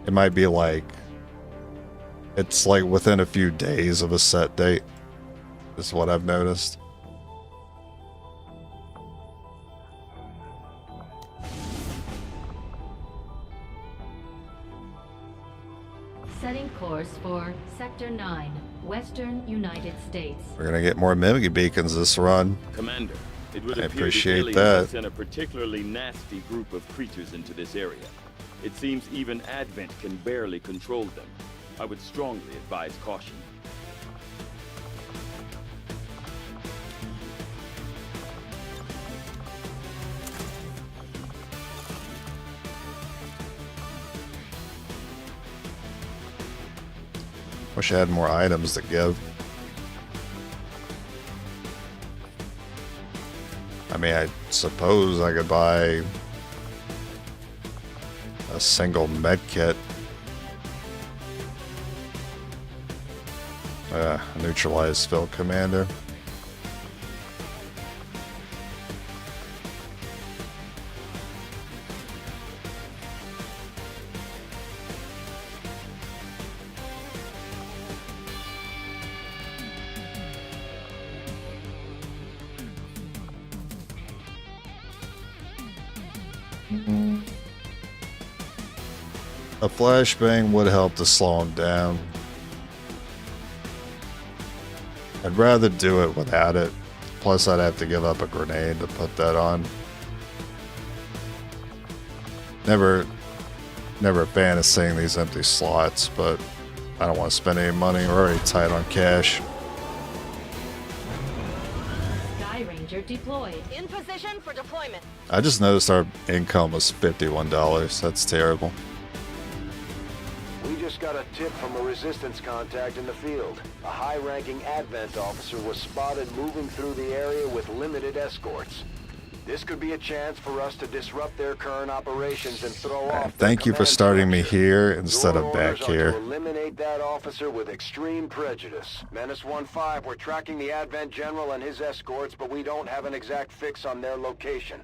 It might be like... It's like within a few days of a set date. Is what I've noticed. Setting course for Sector 9, Western United States. We're gonna get more mimic beacons this run. Commander, it would I appear appreciate the aliens that. have sent a particularly nasty group of creatures into this area. It seems even Advent can barely control them. I would strongly advise caution. Wish I had more items to give. I mean, I suppose I could buy a single med kit. Neutralize field commander. A flashbang would help to slow him down. I'd rather do it without it. Plus, I'd have to give up a grenade to put that on. Never a fan of seeing these empty slots, but I don't want to spend any money. We're already tight on cash. Sky Ranger deployed. In position for deployment. I just noticed our income was $51. That's terrible. We just got a tip from a resistance contact in the field. A high-ranking Advent officer was spotted moving through the area with limited escorts. This could be a chance for us to disrupt their current operations and throw off. Thank you for starting me here instead of back here. To eliminate that officer with extreme prejudice. Menace 1-5, we're tracking the Advent General and his escorts, but we don't have an exact fix on their location.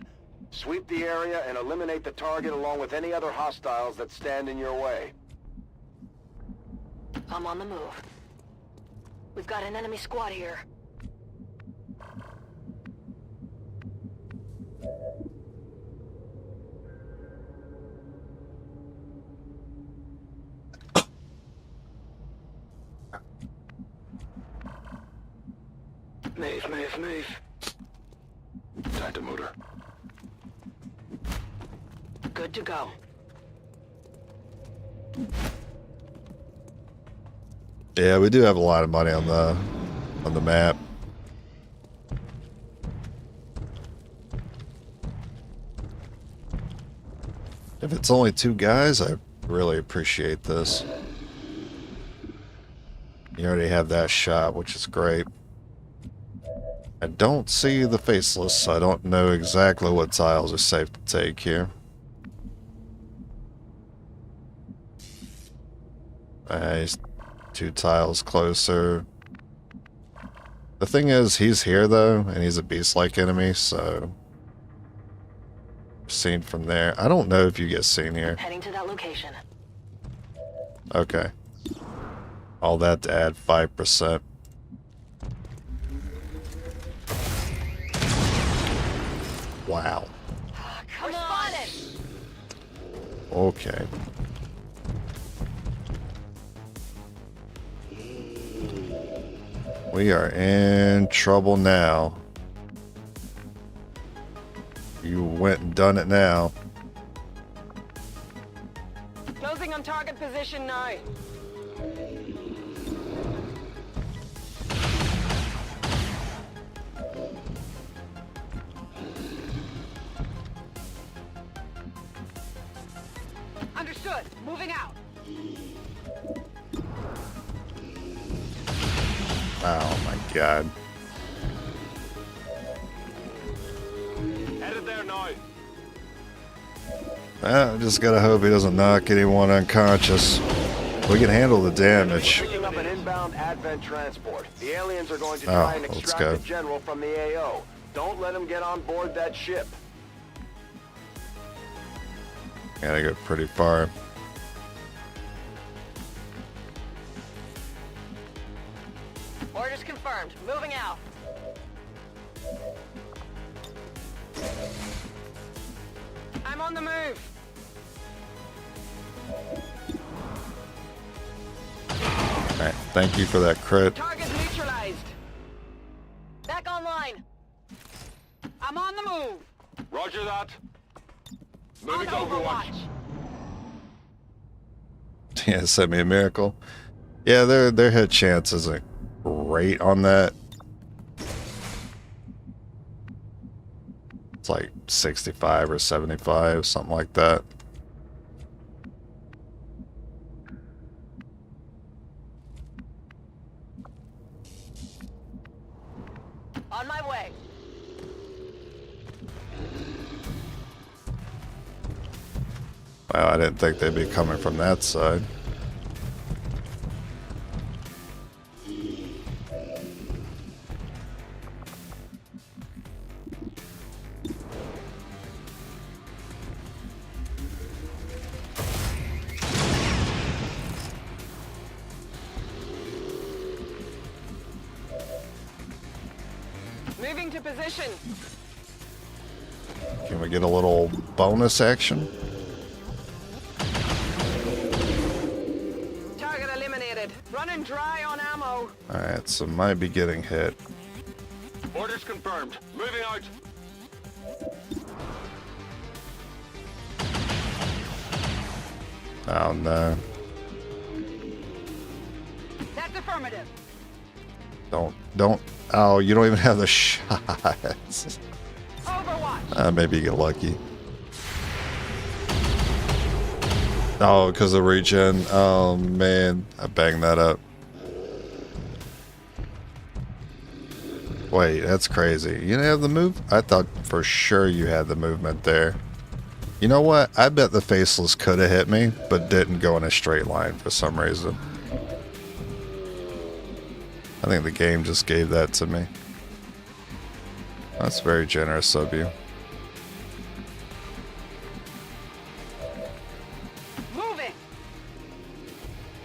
Sweep the area and eliminate the target along with any other hostiles that stand in your way. I'm on the move. We've got an enemy squad here. Move. Time to motor. Good to go. Yeah, we do have a lot of money on the map. If it's only 2 guys, I really appreciate this. You already have that shot, which is great. I don't see the faceless, so I don't know exactly what tiles are safe to take here. He's 2 tiles closer. The thing is, he's here though, and he's a beast-like enemy, so seen from there. I don't know if you get seen here. Heading to that location. Okay. All that to add 5%. Wow. Come on! Okay. We are in trouble now. You went and done it now. Closing on target position now. Understood. Moving out. Oh my god. Headed there now. I just gotta hope he doesn't knock anyone unconscious. We can handle the damage. Picking up an inbound Advent transport. The aliens are going to try and let's extract go. the General from the AO. Don't let him get on board that ship. Gotta go pretty far. Orders confirmed. Moving out. I'm on the move. Alright, thank you for that crit. Target neutralized. Back online. I'm on the move. Roger that. On Moving to Overwatch. Overwatch. Yeah, sent me a miracle. Yeah, their hit chance isn't great on that. It's like 65 or 75, something like that. On my way. Wow, I didn't think they'd be coming from that side. Moving to position. Can we get a little bonus action? Target eliminated. Running dry on ammo. Alright, so might be getting hit. Orders confirmed. Moving out. Oh no. That's affirmative. Don't. Oh, you don't even have the shots. Overwatch. Maybe you get lucky. Oh, because of regen. Oh man, I banged that up. Wait, that's crazy. You didn't have the move? I thought for sure you had the movement there. You know what? I bet the Faceless could have hit me, but didn't go in a straight line for some reason. I think the game just gave that to me. That's very generous of you. Moving.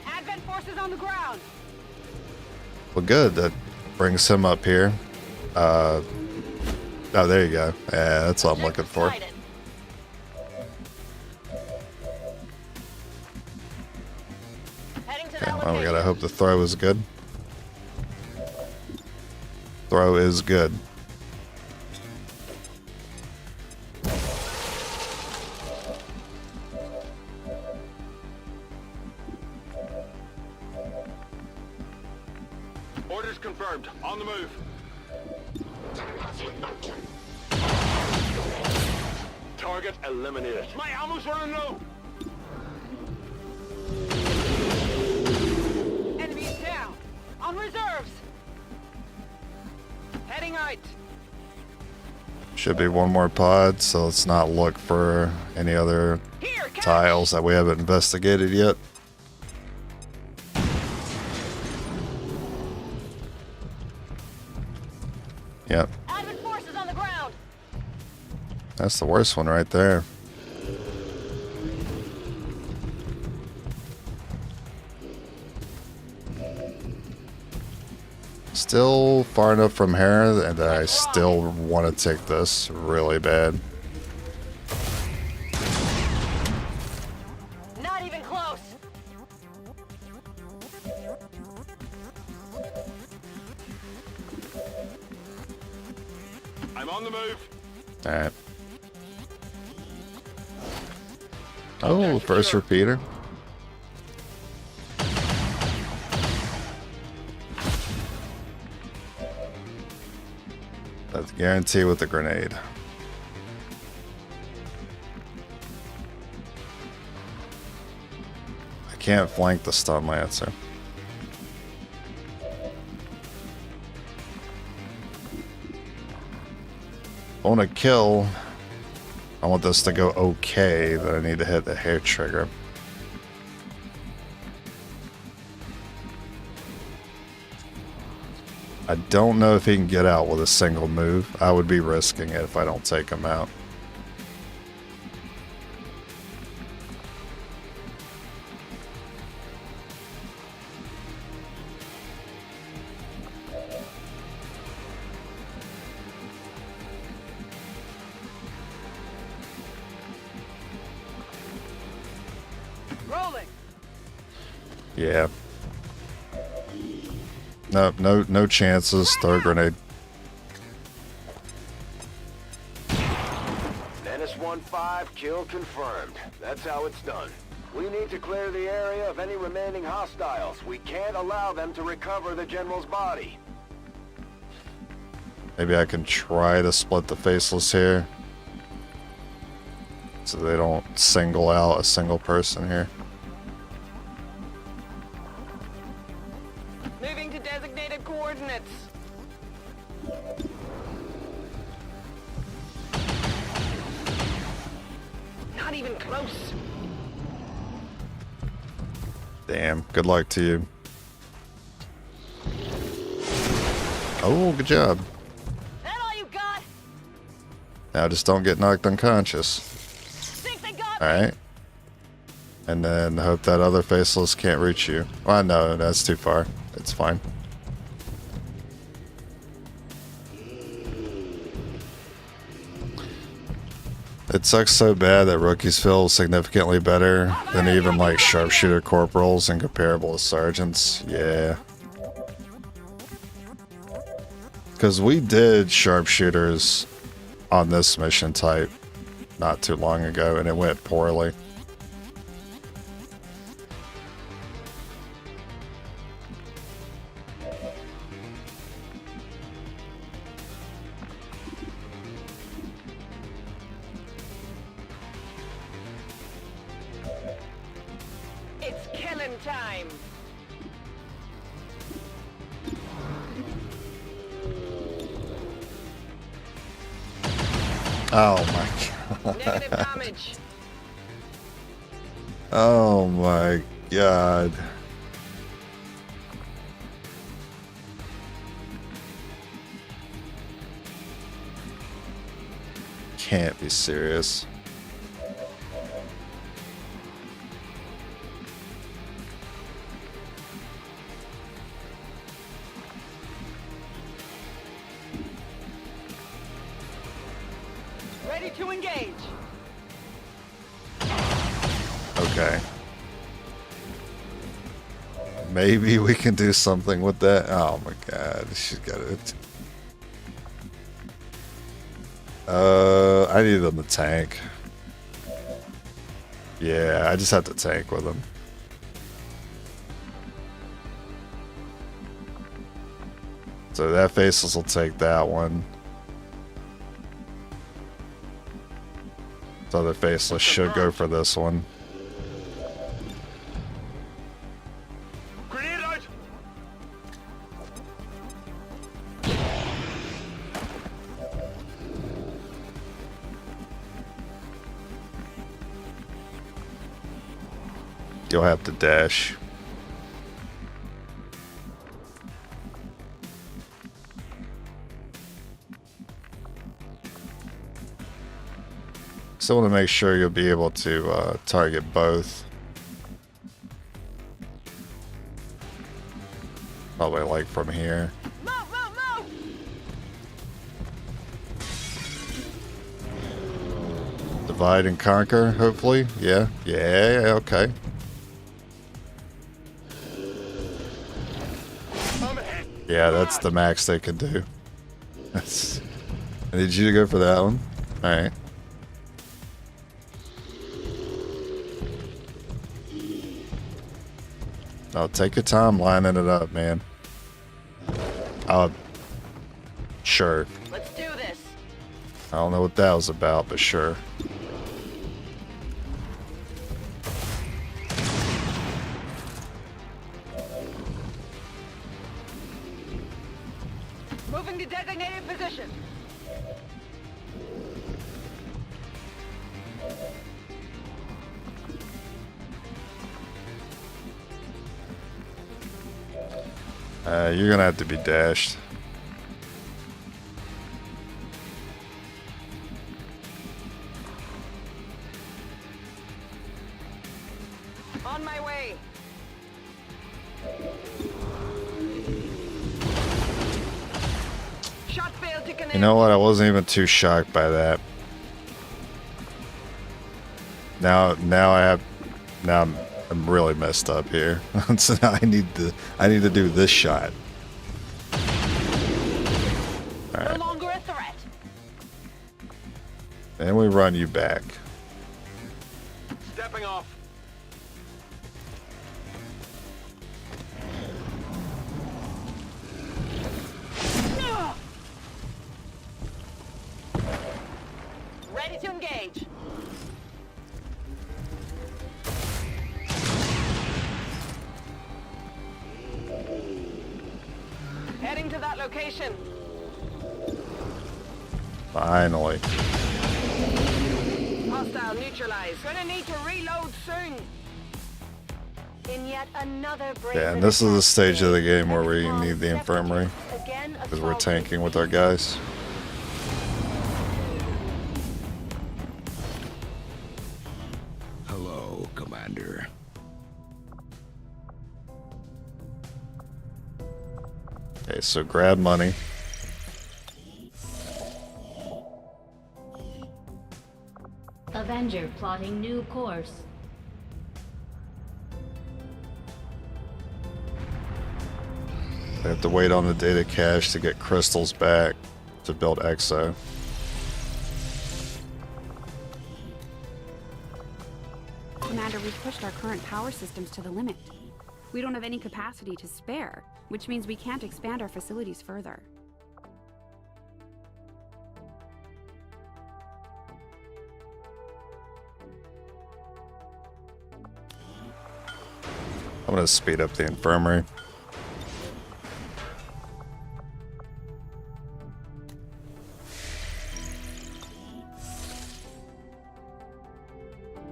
Advent forces on the ground. Well, good. That brings him up here. Oh, there you go. Yeah, that's what I'm looking for. Okay, well, we gotta hope the throw is good. Throw is good. Orders confirmed. On the move. Target eliminated. My ammo's running low. Enemies down. On reserves. Heading out. Should be one more pod, so let's not look for any other tiles that we haven't investigated yet. Yep. Advent forces on the ground. That's the worst one right there. Still far enough from here that I still want to take this really bad. Not even close. I'm on the move. Alright. Oh, first repeater. That's a guarantee with the grenade. I can't flank the stun lancer. I want to kill. I want this to go okay, but I need to hit the hair trigger. I don't know if he can get out with a single move. I would be risking it if I don't take him out. Rolling. Yeah. No chances. Throw a grenade. Menace 1-5, kill confirmed. That's how it's done. We need to clear the area of any remaining hostiles. We can't allow them to recover the general's body. Maybe I can try to split the Faceless here, so they don't single out a single person here. Moving to designated coordinates. Not even close. Damn, good luck to you. Oh, good job. That all you got? Now just don't get knocked unconscious. Think they got Alright. And then hope that other Faceless can't reach you. Well, no, that's too far. It's fine. It sucks so bad that rookies feel significantly better than even like sharpshooter corporals and comparable to sergeants. Yeah. Because we did sharpshooters on this mission type not too long ago and it went poorly. It's killing time. Oh my god. Negative damage. Oh my god. Can't be serious. Ready to engage. Okay. Maybe we can do something with that. Oh my god, she's got it. I need them to tank. Yeah, I just have to tank with them. So that faceless will take that one. So the faceless should go for this one. Grenade out! You'll have to dash. Still want to make sure you'll be able to target both. Probably like from here. Move, move, move! Divide and conquer, hopefully. Yeah, yeah, okay. Yeah, that's the max they can do. That's, I need you to go for that one. Alright. Oh, take your time lining it up, man. Sure. Let's do this. I don't know what that was about, but sure. Moving to designated position. You're gonna have to be dashed. On my way. Shot failed to connect. You know what? I wasn't even too shocked by that. Now I'm really messed up here. So now I need to do this shot. All No right, longer a threat. and we run you back. Stepping off. Ready to engage. Heading to that location. Finally. Hostile neutralized. Gonna need to reload soon. In yet another Yeah, and this is the stage of the game where we need the infirmary Again, because we're tanking with our guys. Hello, Commander. Okay, so grab money. Avenger plotting new course. We have to wait on the data cache to get crystals back to build EXO. Commander, we've pushed our current power systems to the limit. We don't have any capacity to spare, which means we can't expand our facilities further. I'm going to speed up the infirmary.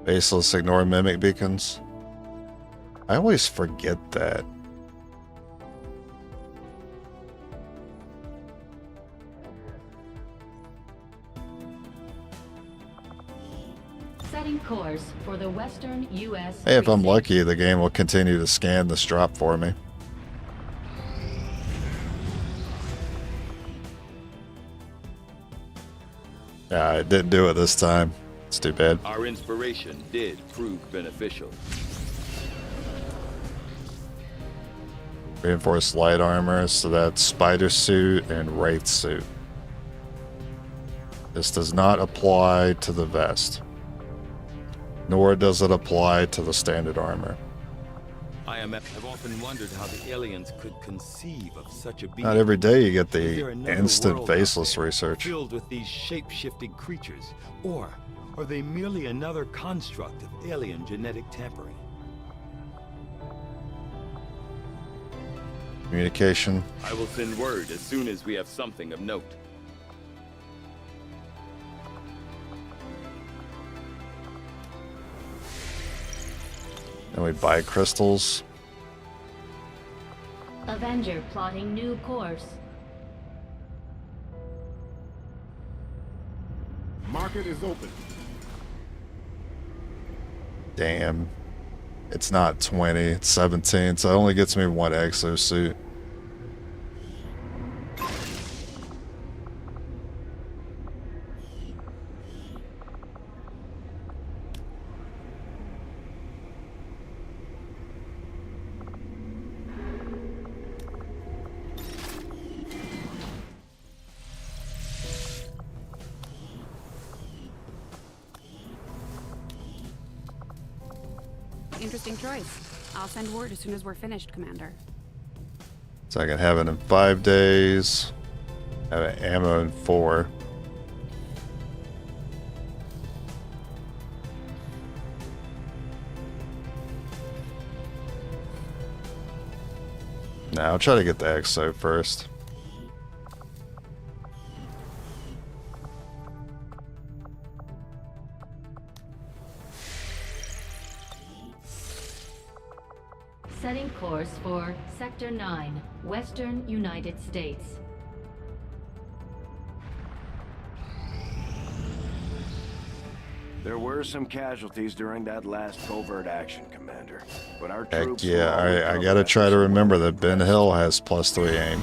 Baseless ignore mimic beacons. I always forget that. Setting course for the western U.S. Hey, if I'm precinct. lucky, the game will continue to scan this drop for me. Yeah, it didn't do it this time. It's too bad. Our inspiration did prove beneficial. Reinforced light armor, so that's spider suit and wraith suit. This does not apply to the vest, nor does it apply to the standard armor. I've often wondered how the aliens could conceive of such a being. Not every day you get Is there the another instant world out faceless there research. filled with these shape-shifting creatures, or are they merely another construct of alien genetic tampering? Communication. I will send word as soon as we have something of note. And we buy crystals. Avenger plotting new course. Market is open. Damn. It's not 20, it's 17, so it only gets me one exosuit. Interesting choice. I'll send word as soon as we're finished, Commander. So I can have it in 5 days. Have an ammo in 4. Now I'll try to get the exo first. Setting course for Sector 9, Western United States. There were some casualties during that last covert action, Commander. But our Heck troops yeah, will I recover gotta try to after remember some that Ben Hill has +3 aim.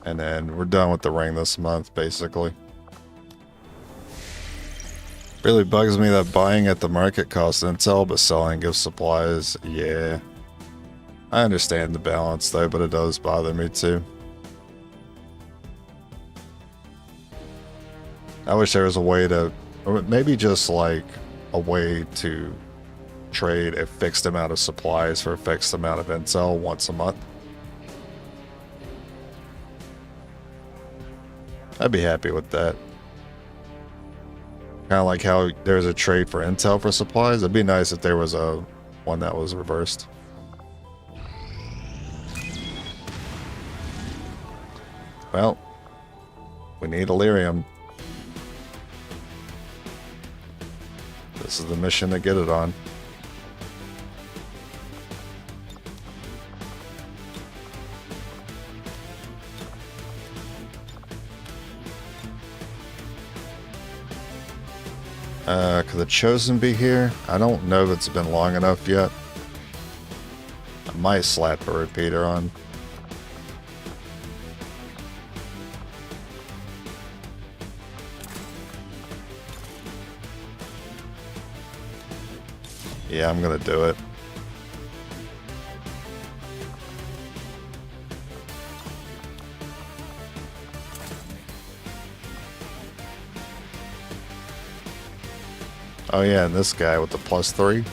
And then we're done with the ring this month, basically. Really bugs me that buying at the market costs intel, but selling gives supplies. Yeah. I understand the balance though, but it does bother me too. I wish there was a way to, or maybe just like a way to trade a fixed amount of supplies for a fixed amount of intel once a month. I'd be happy with that. Kind of like how there's a trade for intel for supplies. It'd be nice if there was a one that was reversed. Well, we need Illyrium. This is the mission to get it on. Could the Chosen be here? I don't know if it's been long enough yet. I might slap a repeater on. Yeah, I'm gonna do it. Oh yeah, and this guy with the +3.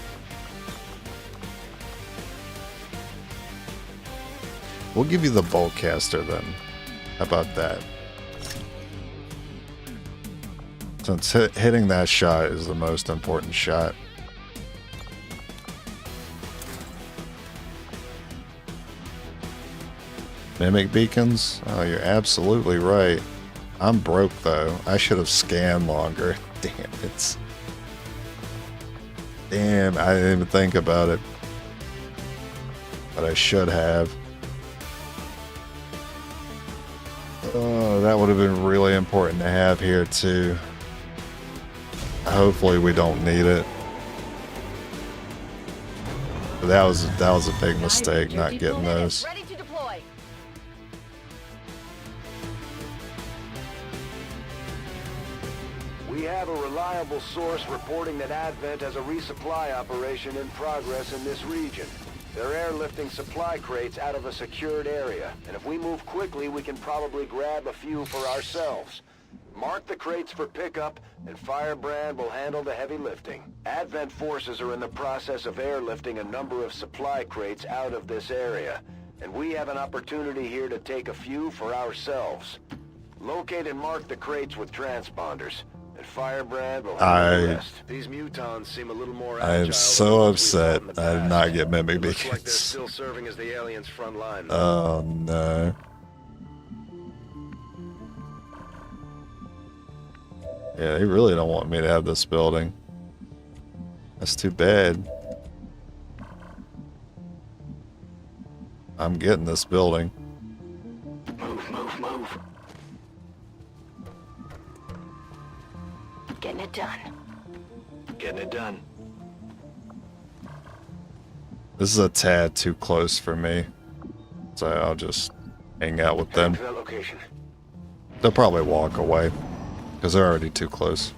We'll give you the boltcaster then. How about that? Since hitting that shot is the most important shot. Mimic beacons? Oh, you're absolutely right. I'm broke though. I should have scanned longer. Damn it. Damn, I didn't even think about it. But I should have. Oh, that would have been really important to have here too. Hopefully we don't need it. But that was a big mistake not getting those. Ready to deploy. We have a reliable source reporting that Advent has a resupply operation in progress in this region. They're airlifting supply crates out of a secured area, and if we move quickly, we can probably grab a few for ourselves. Mark the crates for pickup, and Firebrand will handle the heavy lifting. Advent forces are in the process of airlifting a number of supply crates out of this area, and we have an opportunity here to take a few for ourselves. Locate and mark the crates with transponders. Firebrand will handle the rest. These mutons seem a little more agile. I am so upset I did not get mimic Looks like they're beacons. still serving as the aliens' front line. Oh no. Yeah, they really don't want me to have this building. That's too bad. I'm getting this building. Move, move, move. Getting it done. Getting it done. This is a tad too close for me. So I'll just hang out with them. To that location. They'll probably walk away. Because they're already too close.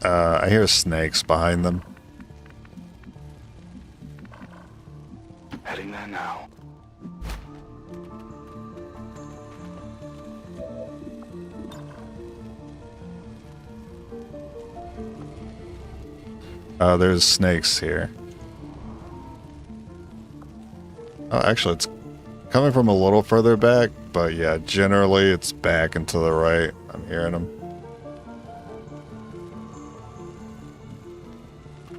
I hear snakes behind them. Heading there now. There's snakes here. Oh, actually, it's coming from a little further back, but yeah, generally it's back and to the right. I'm hearing them.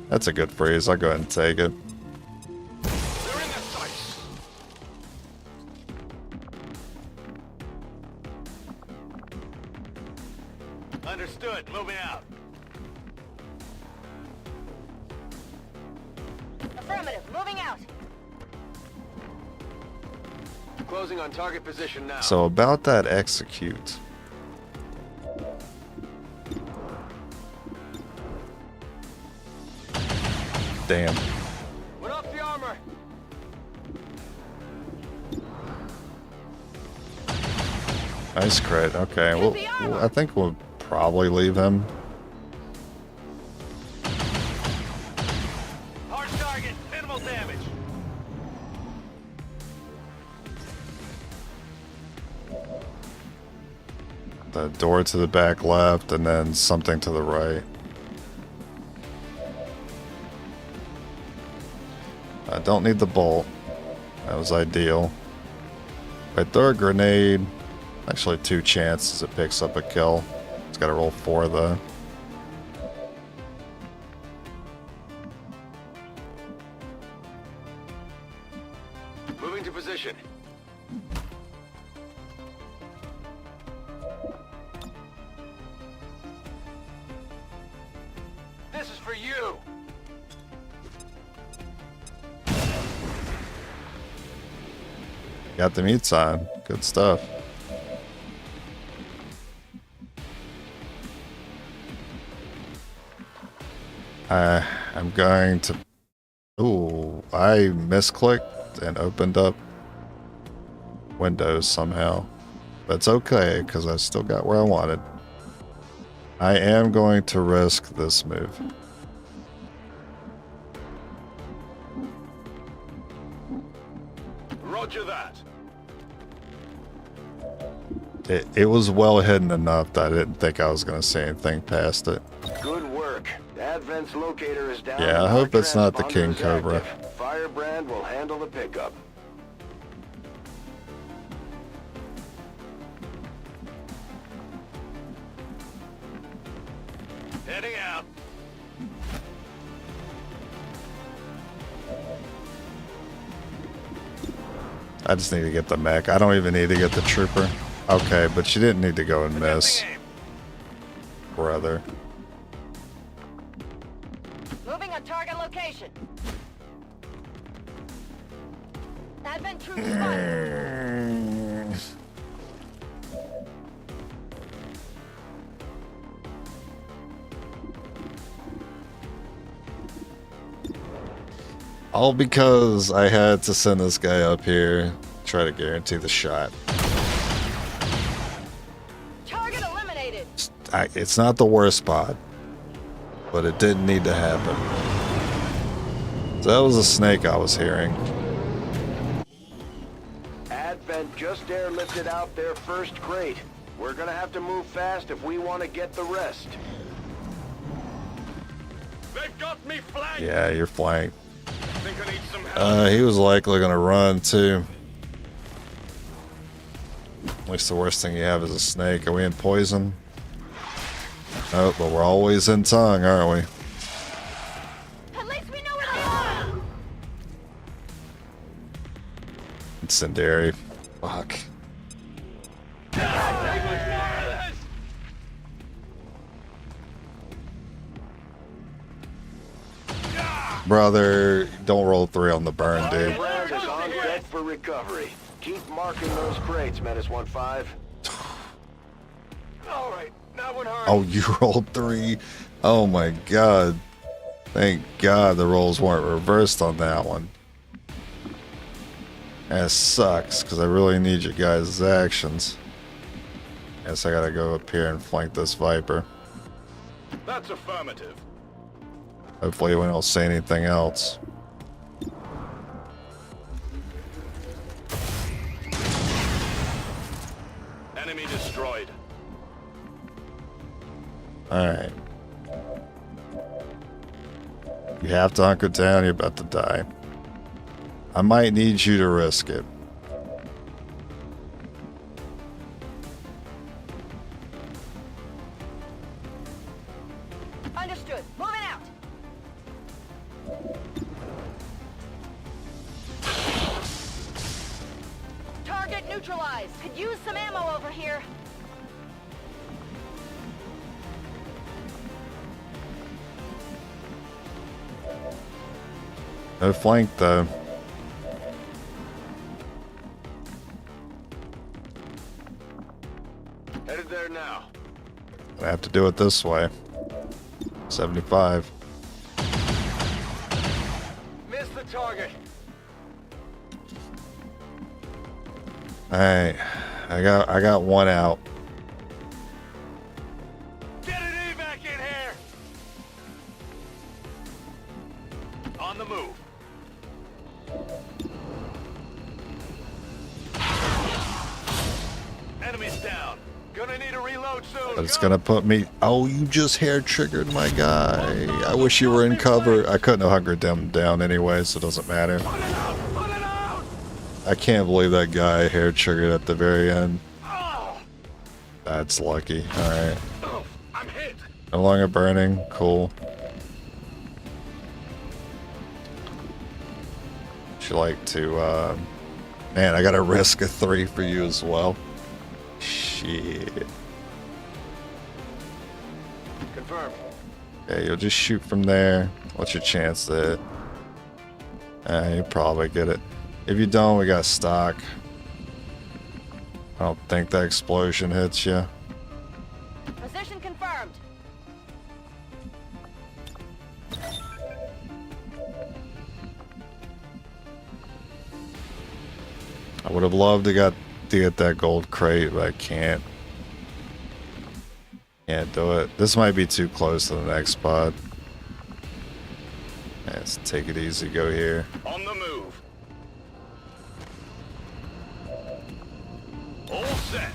That's a good freeze. I'll go ahead and take it. They're in their sights. Understood. Moving out. Affirmative. Moving out. Closing on target position now. So about that execute. Damn. Went off the armor. Nice crit. Okay, well, I think we'll probably leave him. Hard target. Minimal damage. The door to the back left, and then something to the right. I don't need the bolt. That was ideal. If I throw a grenade, actually 2 chances it picks up a kill. It's got to roll 4 though. Moving to position. This is for you. Got the mutes on. Good stuff. I'm going to... Ooh, I misclicked and opened up Windows somehow. But it's okay, because I still got where I wanted. I am going to risk this move. Roger that. It was well hidden enough that I didn't think I was going to see anything past it. Good work. Advent's locator is down. Yeah, I and hope our it's not the transponder King is Cobra. active. Firebrand will handle the pickup. Heading out. I just need to get the mech. I don't even need to get the trooper. Okay, but you didn't need to go and miss. Brother. Moving on target location. Advent troops spotted. All because I had to send this guy up here, try to guarantee the shot. Target eliminated. It's not the worst spot, but it didn't need to happen. So that was a snake I was hearing. Advent just airlifted out their first crate. We're gonna have to move fast if we want to get the rest. They've got me flanked. Yeah, you're flanked. Think I need some help. He was likely gonna run too. At least the worst thing you have is a snake. Are we in poison? Oh, but we're always in tongue, aren't we? At least we know where they are. Incendiary. Fuck. Brother, don't roll 3 on the burn, dude. Firebrand is on deck for recovery. Keep marking those crates, Menace 1-5. All right, now when hurry. Oh, you rolled 3. Oh my god. Thank god the rolls weren't reversed on that one. That sucks, because I really need you guys' actions. Guess I gotta go up here and flank this Viper. That's affirmative. Hopefully we don't say anything else. Enemy destroyed. Alright. You have to hunker down, you're about to die. I might need you to risk it. Understood. Moving out. Target neutralized. Could use some ammo over here. No flank though. Headed there now. I have to do it this way. 75. Missed the target. Alright. I got one out. Get an evac in here. On the move. Enemies down. Gonna need a reload soon. But it's gonna put me. Oh, you just hair triggered my guy. I wish you were in cover. I couldn't have hunkered them down anyway, so it doesn't matter. Put it out! Put it out! I can't believe that guy hair triggered at the very end. Oh, That's lucky. Alright. oh, I'm hit. No longer burning. Cool. Would you like to, man, I gotta risk a 3 for you as well. Shit. Confirmed. Yeah, you'll just shoot from there. What's your chance to hit? You probably get it. If you don't, we got stock. I don't think that explosion hits you. Position confirmed. I would have loved to get that gold crate, but I can't. Can't do it. This might be too close to the next pod. Let's take it easy. Go here. On the move. All set.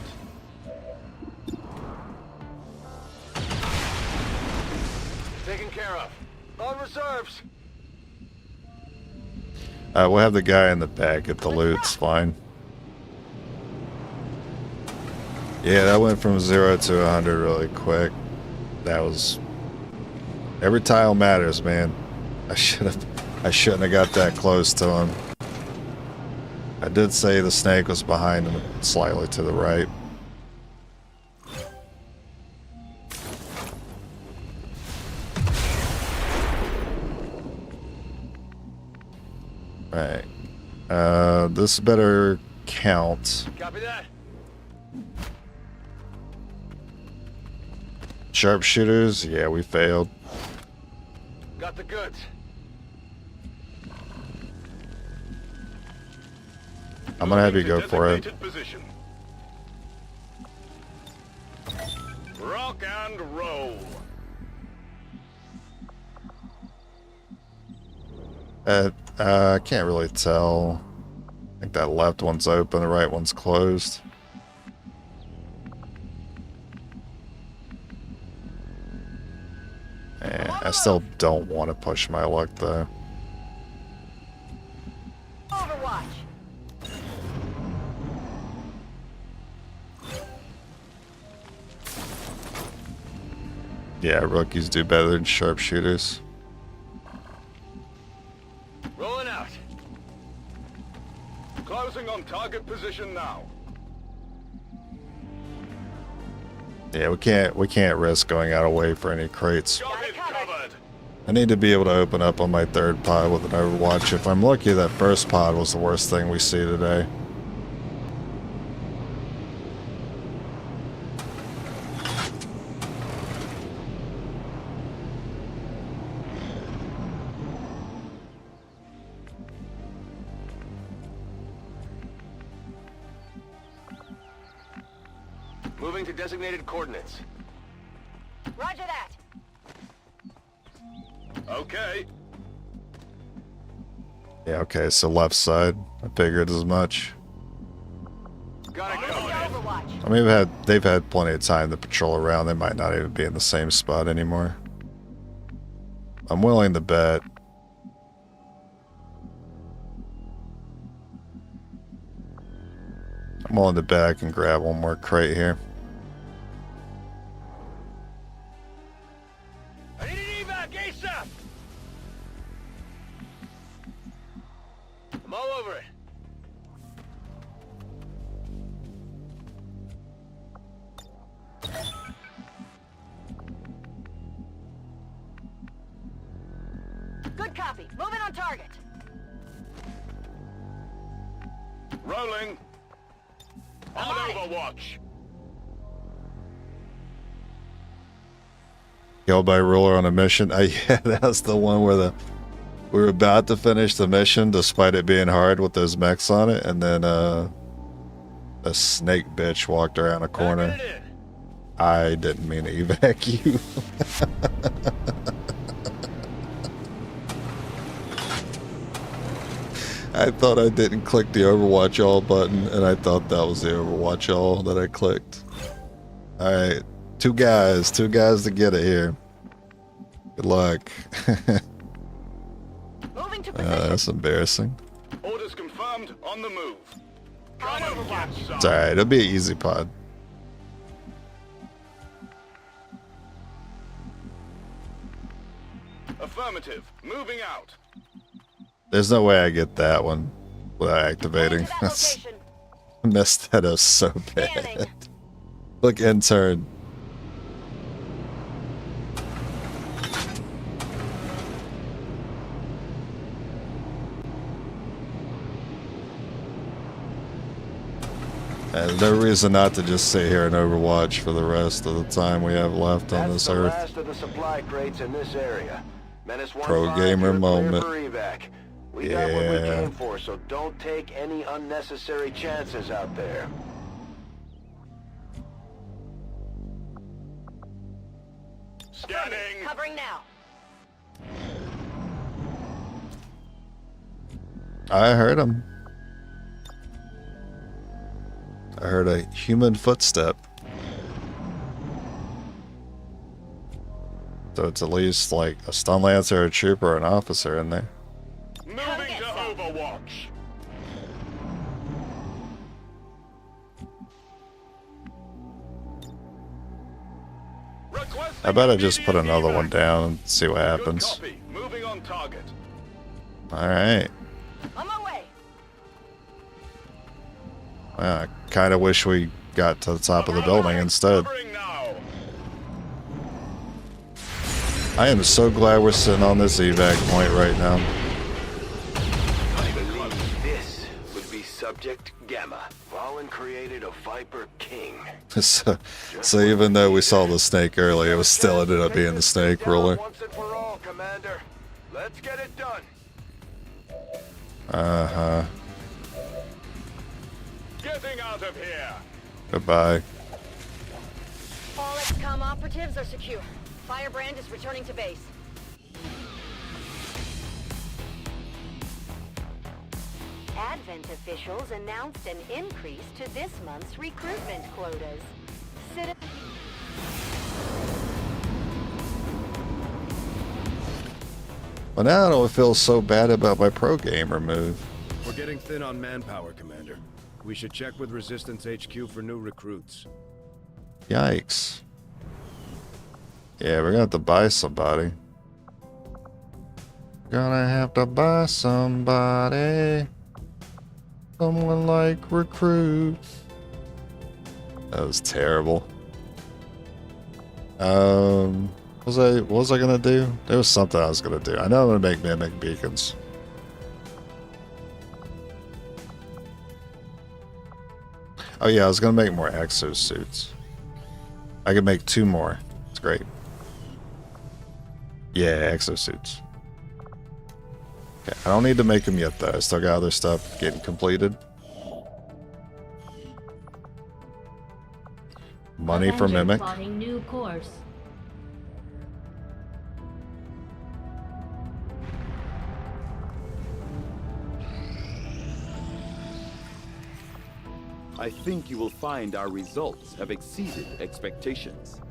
Taken care of. On reserves. We'll have the guy in the back get the loot. It's fine. Yeah, that went from 0 to 100 really quick. That was... Every tile matters, man. I shouldn't have got that close to him. I did say the snake was behind him, slightly to the right. Right. This better count. Copy that. Sharpshooters, yeah, we failed. Got the goods. I'm gonna have you go for it. Position. Rock and roll. I can't really tell. I think that left one's open, the right one's closed. I still don't want to push my luck though. Overwatch. Yeah, rookies do better than sharpshooters. Rolling out. Closing on target position now. Yeah, we can't risk going out away for any crates. Got it covered. I need to be able to open up on my third pod with an Overwatch. If I'm lucky, that first pod was the worst thing we see today. Moving to designated coordinates. Roger that. Okay. Yeah, okay, so left side. I figured as much. Got it Moving to covered. Overwatch. I mean, they've had plenty of time to patrol around. They might not even be in the same spot anymore. I'm willing to bet. I'm willing to bet I can grab one more crate here. I need an evac ASAP. I'm all over it. Good copy. Moving on target. Rolling. On Overwatch. Killed by ruler on a mission. Yeah, that's the one where we were about to finish the mission despite it being hard with those mechs on it, and then a snake bitch walked around a corner. I didn't mean to evac you. I thought I didn't click the Overwatch All button, and I thought that was the Overwatch All that I clicked. Alright, two guys to get it here. Good luck. Moving to position. That's embarrassing. Orders confirmed. On the move. On Overwatch. It's alright, it'll be an easy pod. Affirmative. Moving out. There's no way I get that one without Going activating. to that location. I messed that up so bad. Scanning. Look, intern. There's no reason not to just sit here and Overwatch for the rest of the time we have left on That's this the earth. last of the supply crates in this area. Menace Pro 1-5, gamer you're clear moment. for evac. We got what we came for, so don't take any unnecessary chances out there. Scanning! Covering now. I heard him. I heard a human footstep. So it's at least like a stun lancer, a trooper, or an officer in there. Moving to Overwatch. I bet I just put another one down and see what happens. Copy. Moving on target. Alright. On my way. Well, I kind of wish we got to the top of the building instead. Covering now. I am so glad we're sitting on this evac point right now. I believe this would be Subject Gamma. Valen created a Viper King. So even though we saw the snake earlier, it was still ended up being the snake ruler. Once and for all, Commander. Let's get it done. Uh-huh. Getting out of here. Goodbye. All XCOM operatives are secure. Firebrand is returning to base. Advent officials announced an increase to this month's recruitment quotas. Well, now I don't feel so bad about my pro gamer move. We're getting thin on manpower, Commander. We should check with Resistance HQ for new recruits. Yikes. Yeah, we're gonna have to buy somebody. Gonna have to buy somebody. Someone like recruits. That was terrible. What was I gonna do? There was something I was gonna do. I know I'm gonna make mimic beacons. Oh yeah, I was gonna make more exosuits. I could make 2 more. It's great. Yeah, exosuits. Okay, I don't need to make them yet though. I still got other stuff getting completed. Money for Avenger mimic. plotting new course. I think you will find our results have exceeded expectations.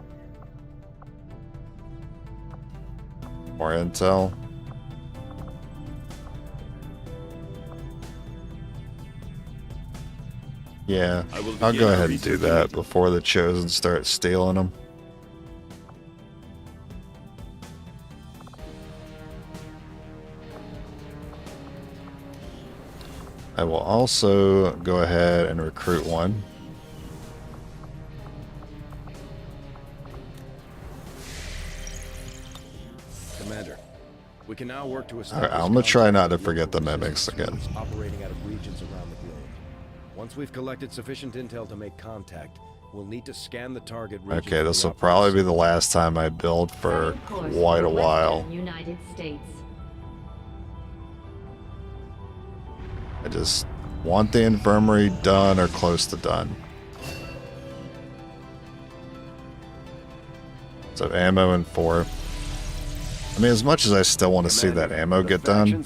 More intel. Yeah, I'll go ahead and do that before the Chosen start stealing them. I will also go ahead and recruit one. Commander, we can now work to Alright, establish I'm gonna try not to contact with forget the local mimics again. resistance operating out of regions around the globe. Once we've collected sufficient intel to make contact, we'll need to scan the target region. Okay, this will probably be the last time I build for quite a while. United States. I just want the infirmary done or close to done. So ammo in 4. I mean, as much as I still want to see that ammo get done,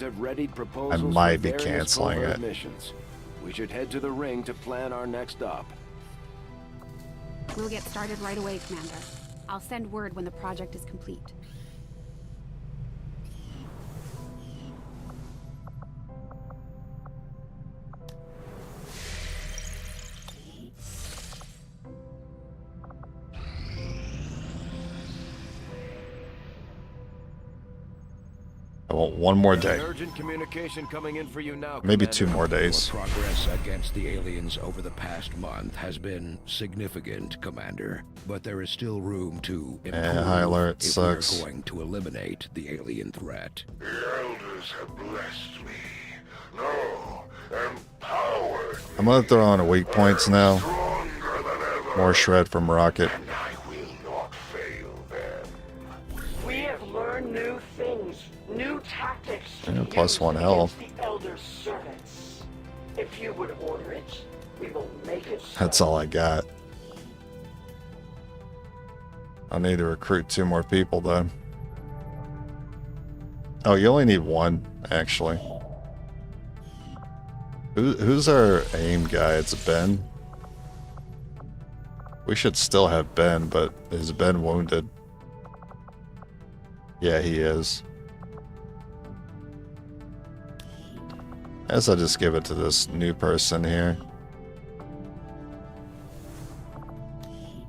I might be canceling it. We should head to the ring to plan our next op. We'll get started right away, Commander. I'll send word when the project is complete. I want one more day. Urgent communication coming in for you now, Maybe Commander. 2 more days. Progress against the aliens over the past month has been significant, Commander. But there is still room to improve High alert if sucks. we're going to eliminate the alien threat. The elders have blessed me. No, empowered me. I'm gonna throw on a weak points now. Stronger than ever. More shred from rocket. And I will not fail them. We have learned new things, new tactics to Yeah, use plus 1 health. against the If you would order it, we will make it so. That's all I got. I need to recruit 2 more people though. Oh, you only need 1, actually. Who's our aim guy? It's Ben. We should still have Ben, but is Ben wounded? Yeah, he is. I guess I'll just give it to this new person here.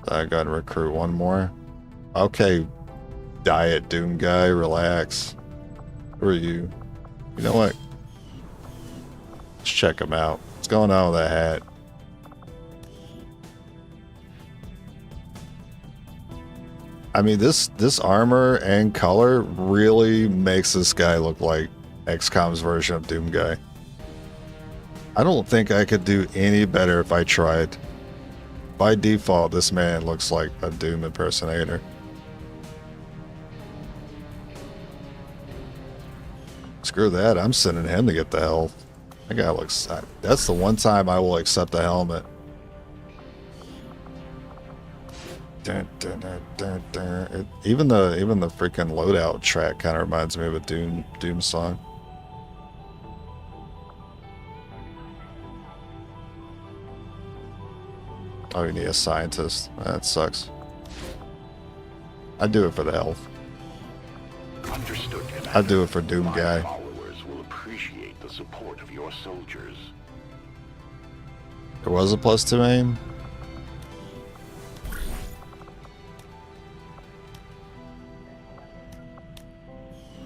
I gotta recruit 1 more. Okay, Diet Doom guy, relax. Who are you? You know what? Let's check him out. What's going on with that hat? I mean, this armor and color really makes this guy look like XCOM's version of Doom guy. I don't think I could do any better if I tried. By default, this man looks like a Doom impersonator. Screw that, I'm sending him to get the hell. That guy looks... That's the one time I will accept a helmet. Dun, dun, dun, dun, dun. Even the freaking loadout track kind of reminds me of a Doom song. Oh, you need a scientist. That sucks. I'd do it for the health. Understood, Commander. I'd do it for Doom guy. My followers will appreciate the support of your soldiers. There was a +2 aim.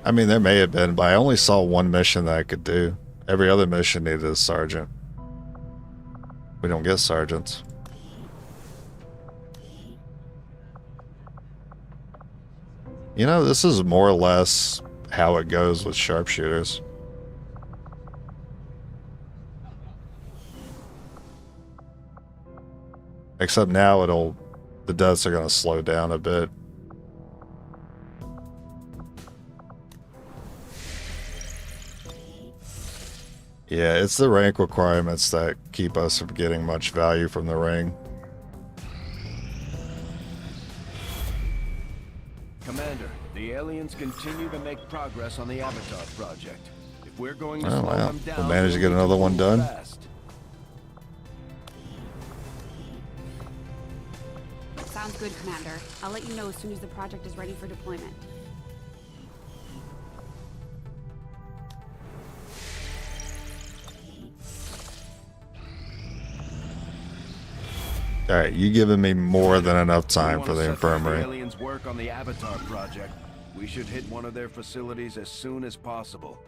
I mean, there may have been, but I only saw 1 mission that I could do. Every other mission needed a sergeant. We don't get sergeants. You know, this is more or less how it goes with sharpshooters. Except now the deaths are going to slow down a bit. Yeah, it's the rank requirements that keep us from getting much value from the ring. Commander, the aliens continue to make progress on the Avatar project. If we're going to Oh, slow wow. them down, We managed to get we'll another one move done. fast. Sounds good, Commander. I'll let you know as soon as the project is ready for deployment. Alright, you giving me more than enough time We for wanna the set infirmary. aliens work on the Avatar project. We should hit one of their facilities as soon as possible.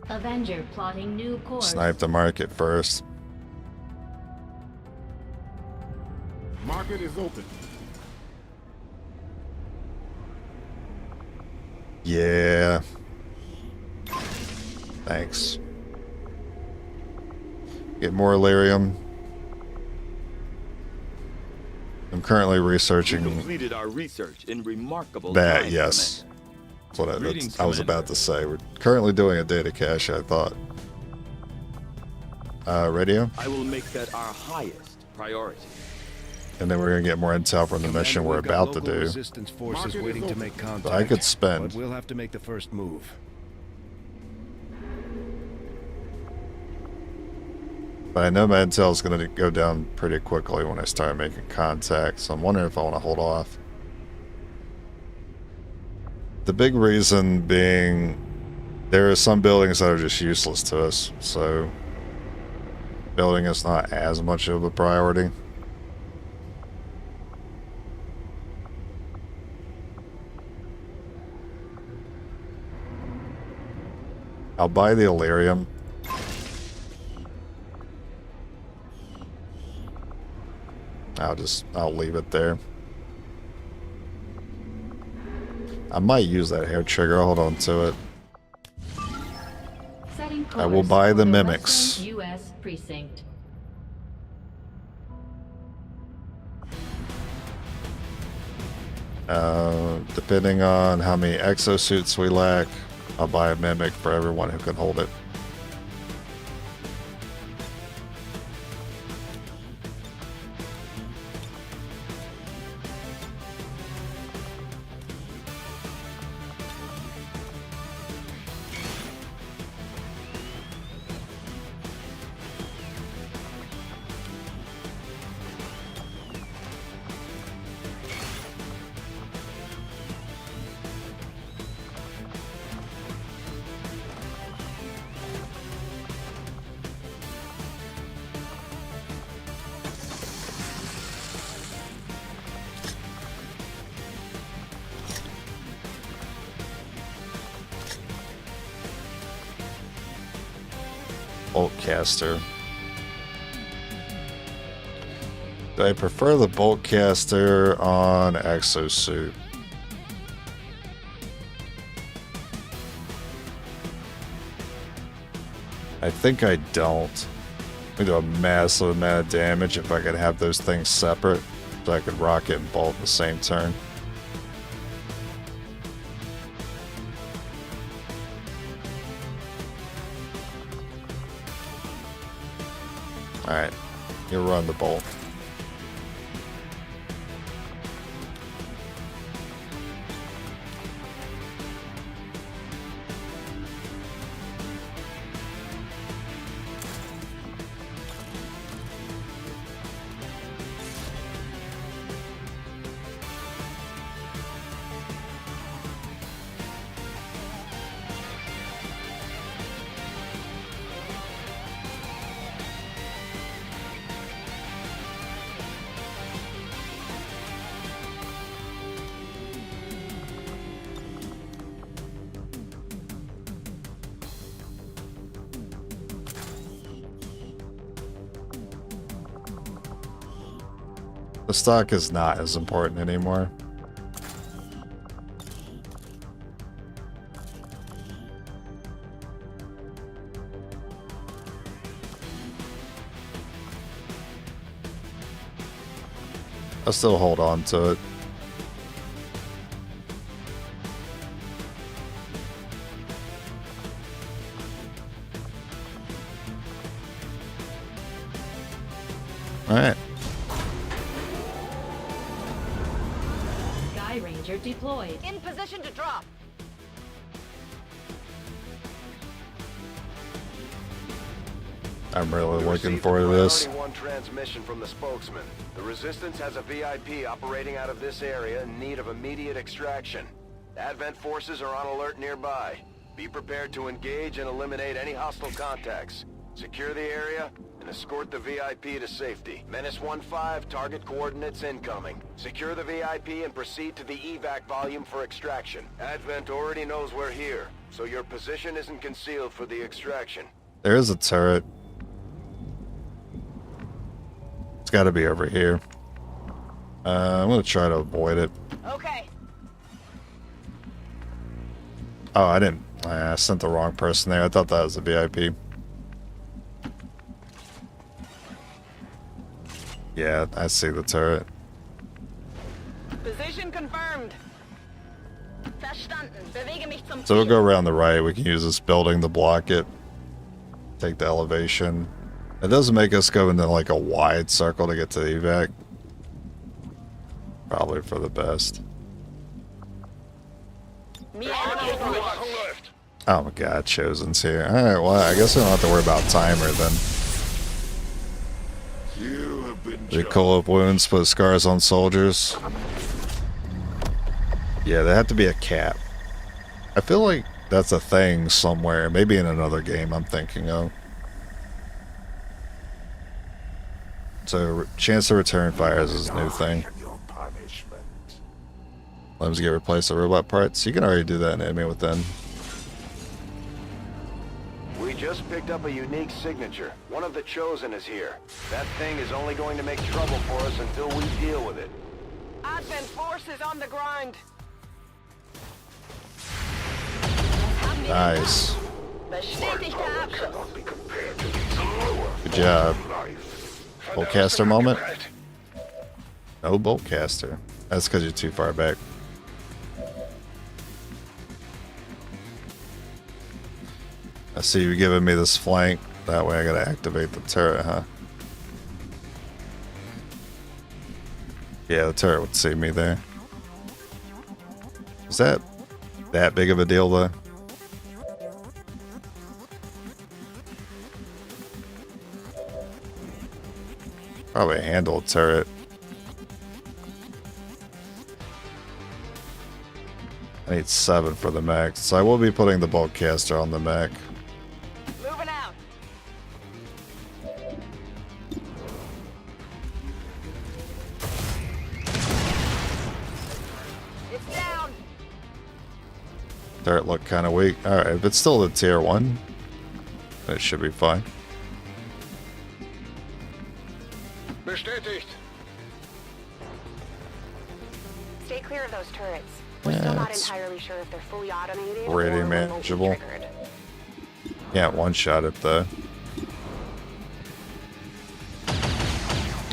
Avenger plotting new course. Snipe the market first. Market is open. Yeah. Thanks. Get more Illyrium. I'm currently We researching completed our research in remarkable that, time, yes. That's what Greetings, I was Commander. about to say. We're currently doing a data cache, I thought. Radio? Commander. I will make that our highest priority. And then we're going to get more intel from the Commander, mission we're we've got about to local do. resistance forces Market is waiting to open. make contact. But I could spend. But we'll have to make the first move. But I know my intel is going to go down pretty quickly when I start making contact, so I'm wondering if I want to hold off. The big reason being there are some buildings that are just useless to us, so building is not as much of a priority. I'll buy the Illyrium. I'll leave it there. I might use that hair trigger. I'll hold on to it. Setting I will course buy for the mimics. Western U.S. precinct. Depending on how many exosuits we lack, I'll buy a mimic for everyone who can hold it. Bolt caster. Do I prefer the bolt caster on exosuit? I think I don't. We do a massive amount of damage if I could have those things separate, so I could rocket and bolt in the same turn. Alright, you run the bolt. The stock is not as important anymore. I'll still hold on to it. All right. Sky Ranger deployed. In position to drop. I'm really We looking received forward to this. Priority 1 transmission from the spokesman. The Resistance has a VIP operating out of this area in need of immediate extraction. Advent forces are on alert nearby. Be prepared to engage and eliminate any hostile contacts. Secure the area and escort the VIP to safety. Menace 1-5, target coordinates incoming. Secure the VIP and proceed to the evac volume for extraction. Advent already knows we're here, so your position isn't concealed for the extraction. There is a turret. It's got to be over here. I'm going to try to avoid it. Okay. Oh, I didn't. I sent the wrong person there. I thought that was a VIP. Yeah, I see the turret. Position confirmed. Verstanden. Bewege mich zum So we'll Ziel. go around the right. We can use this building to block it. Take the elevation. It doesn't make us go into like a wide circle to get to the evac. Probably for the best. Mir entgegen. Oh my god, Chosen's here. Alright, well, I guess we don't have to worry about timer then. You have been They call up wounds, put scars on soldiers. Yeah, there have to be a cap. I feel like that's a thing somewhere. Maybe in another game I'm thinking of. So, chance to return fires is a new thing. your punishment. Limbs get replaced with robot parts. You can already do that in Enemy Within. We just picked up a unique signature. One of the Chosen is here. That thing is only going to make trouble for us until we deal with it. Advent forces on the grind. Nice. Bestätigter Abschuss. Not be compared to these lower Good job. life. Boltcaster moment? No Boltcaster. That's because you're too far back. I see you giving me this flank. That way I gotta activate the turret, huh? Yeah, the turret would see me there. Is that big of a deal though? Probably a handled turret. I need 7 for the mech, so I will be putting the Boltcaster on the mech. Moving out. It's down. Turret looked kind of weak. Alright, if it's still the tier 1, it should be fine. Bestätigt. Stay clear of those turrets. We're still not it's entirely sure if they're fully automated pretty or remotely manageable. triggered. Can't one-shot it though.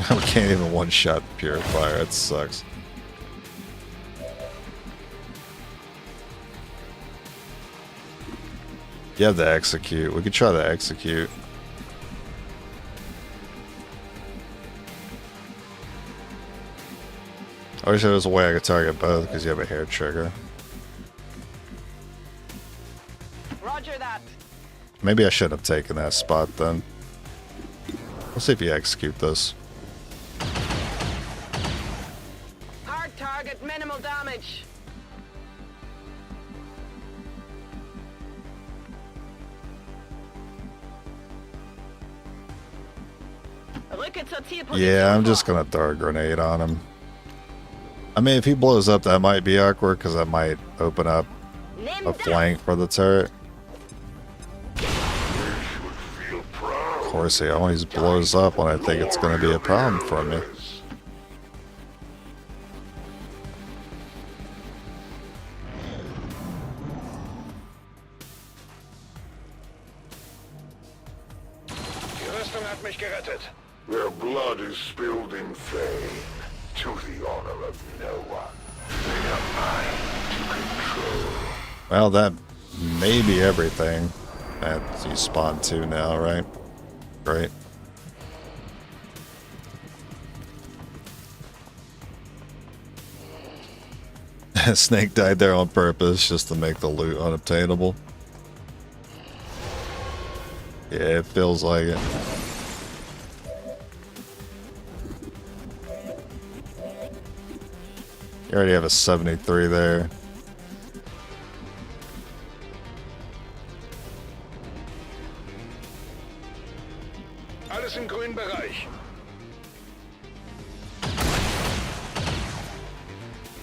We can't even one-shot Purifier. It sucks. You have to execute. We could try to execute. I wish there was a way I could target both because you have a hair trigger. Roger that. Maybe I should have taken that spot then. Let's see if you execute this. Hard target, minimal damage. Rücke zur Zielposition Yeah, I'm just vor. gonna throw a grenade on him. I mean, if he blows up, that might be awkward because that might open up Nimm a das. flank for the turret. Feel proud. Of course, he always blows up when I think it's gonna be a problem for me. Die Rüstung hat mich gerettet. Their blood is spilled in vain, to the honor of no one. They are mine to control. Well, that may be everything. That you spawn 2 now, right? Great. Snake died there on purpose just to make the loot unobtainable. Yeah, it feels like it. You already have a 73 there. Alles im grünen Bereich.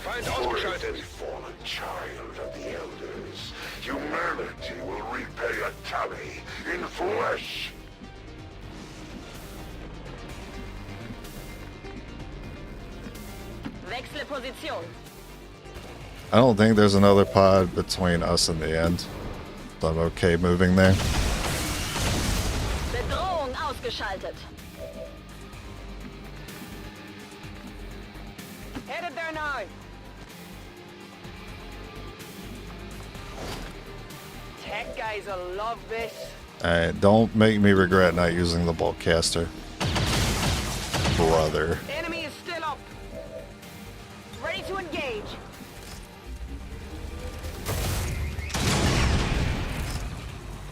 Feind ausgeschaltet. Fallen child of the elders, humanity will repay a tally in flesh. Wechsle Position. I don't think there's another pod between us and the end. So I'm okay moving there. Bedrohung ausgeschaltet. Headed there now. Tech guys will love this. Alright, don't make me regret not using the bulk caster. Brother. Enemy is still up. Ready to engage.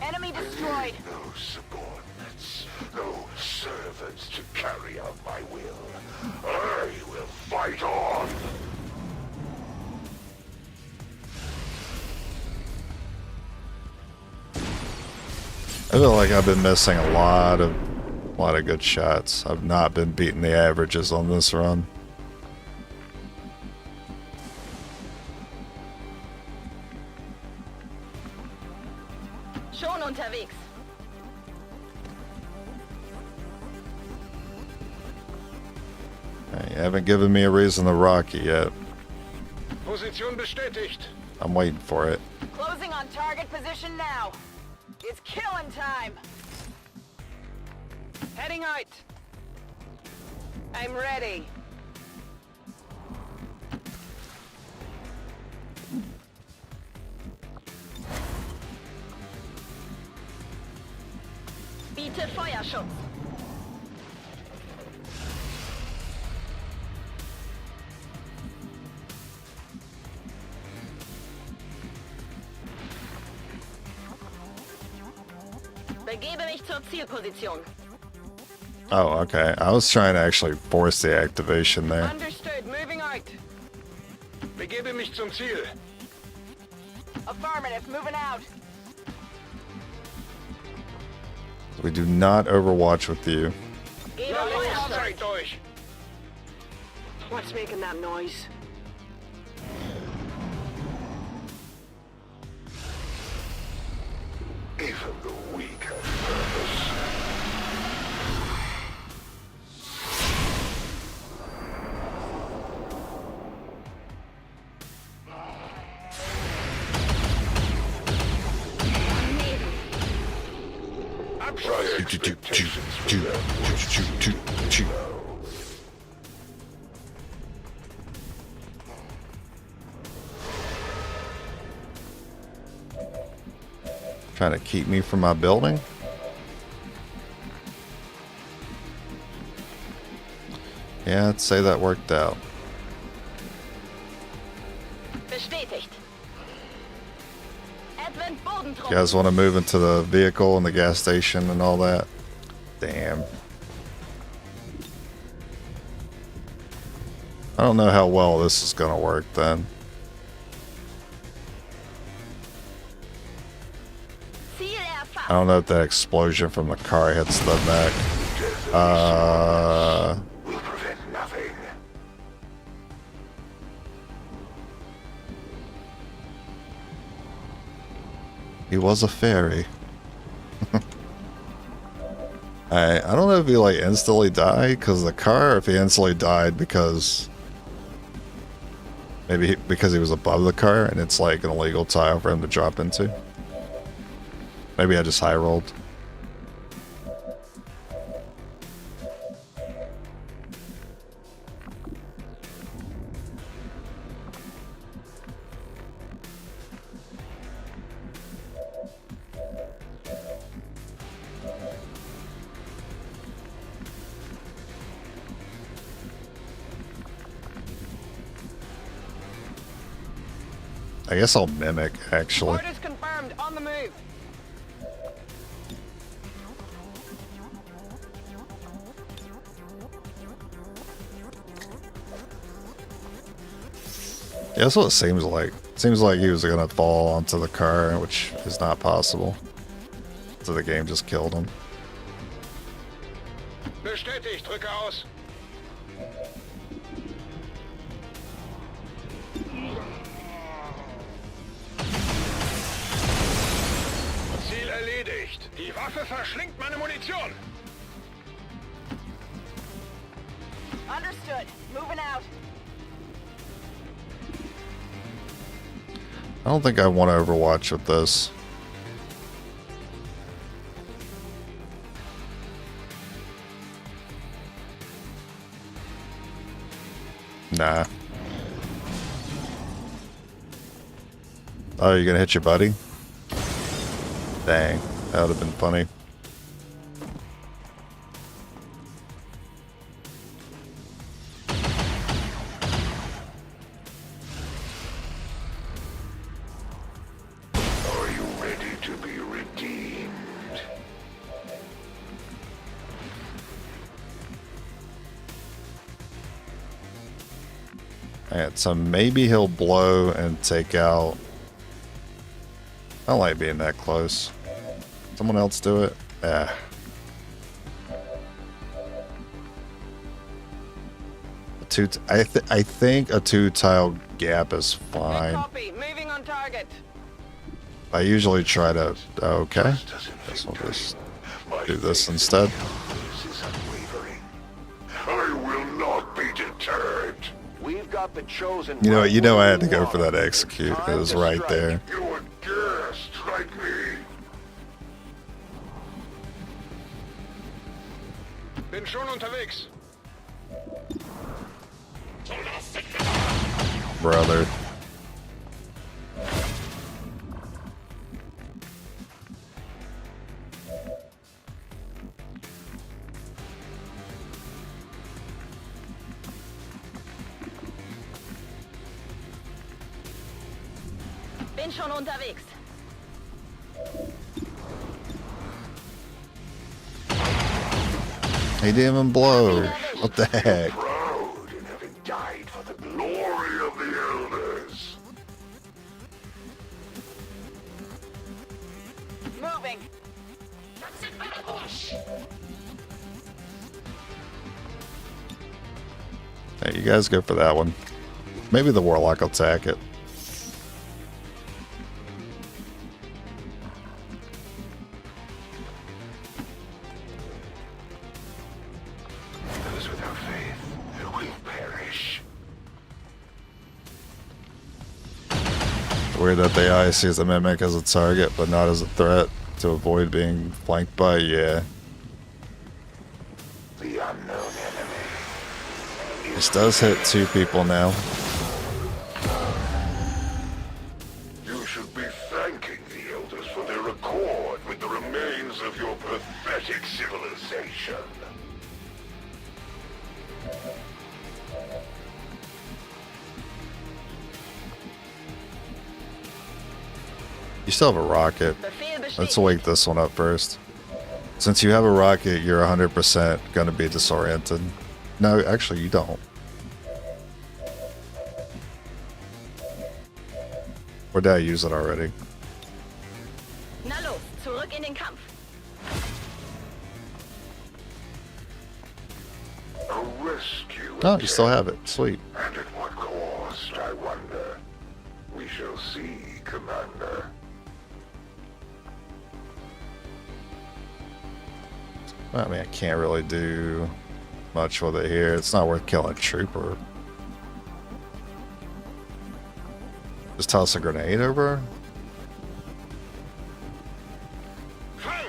Enemy destroyed. No subordinates, no servants to carry out my will. I will fight on. I feel like I've been missing a lot of good shots. I've not been beating the averages on this run. Schon unterwegs. You haven't given me a reason to rock it yet. Position bestätigt. I'm waiting for it. Closing on target position now. It's killing time. Heading out. I'm ready. Biete Feuerschutz. Begebe mich zur Zielposition. Oh, okay. I was trying to actually force the activation there. Understood. Moving out. Begebe mich zum Ziel. Affirmative. Moving out. We do not Overwatch with you. Gebe Zeigt Feuerschutz. euch. What's making that noise? Even the weak have purpose. Trying to keep me from my building? Yeah, I'd say that worked out. Bestätigt. Edwin, Bodentruppen. You guys want to move into the vehicle and the gas station and all that? Damn. I don't know how well this is going to work then. I don't know if that explosion from the car hits the neck. Will prevent nothing. He was a fairy. I don't know if he like instantly died because the car, if he instantly died because maybe because he was above the car and it's like an illegal tile for him to drop into. Maybe I just high rolled. I guess I'll mimic, actually. Orders confirmed. On the move. Yeah, that's what it seems like. It seems like he was gonna fall onto the car, which is not possible. So the game just killed him. Bestätigt, drücke aus. Ziel erledigt. Die Waffe verschlingt meine Munition. Understood. Moving out. I don't think I want to Overwatch with this. Nah. Oh, you're gonna hit your buddy? Dang, that would have been funny. Are you ready to be redeemed? Alright, so maybe he'll blow and take out. I don't like being that close. Someone else do it? Yeah. I think a 2-tile gap is fine. Copy. Moving on target. I usually try to. Okay. Guess we'll just do this instead. I will not be deterred. We've got the chosen. You know, I had to go for that execute. It was right there. You would dare strike me. Bin schon unterwegs. Brother. Bin schon unterwegs. He didn't even blow. What the heck? Proud in having died for the glory of the elders. Moving. Hey, you guys go for that one. Maybe the Warlock will attack it. Those without faith will perish. Weird that the AI sees the Mimic as a target, but not as a threat to avoid being flanked by, yeah. The unknown enemy. This does hit 2 people now. You should be thanking the elders for their accord with the remains of your pathetic civilization. You still have a rocket. Let's wake this one up first. Since you have a rocket, you're 100% going to be disoriented. No, actually, you don't. Or did I use it already? Na los, zurück in den Kampf. A rescue. Oh, you still have it. Sweet. And at what cost, I wonder. We shall see, Commander. I mean, I can't really do much with it here. It's not worth killing a trooper. Just toss a grenade over?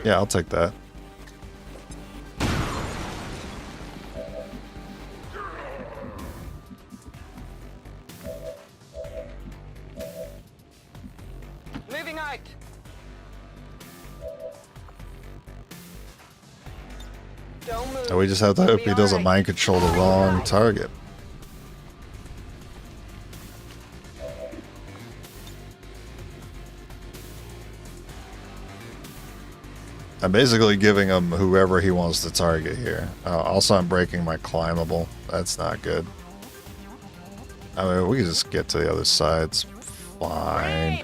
Yeah, I'll take that. Moving out. Don't move. And we just have to hope he doesn't mind control the wrong target. I'm basically giving him whoever he wants to target here. Also, I'm breaking my climbable. That's not good. I mean, we can just get to the other side. It's fine.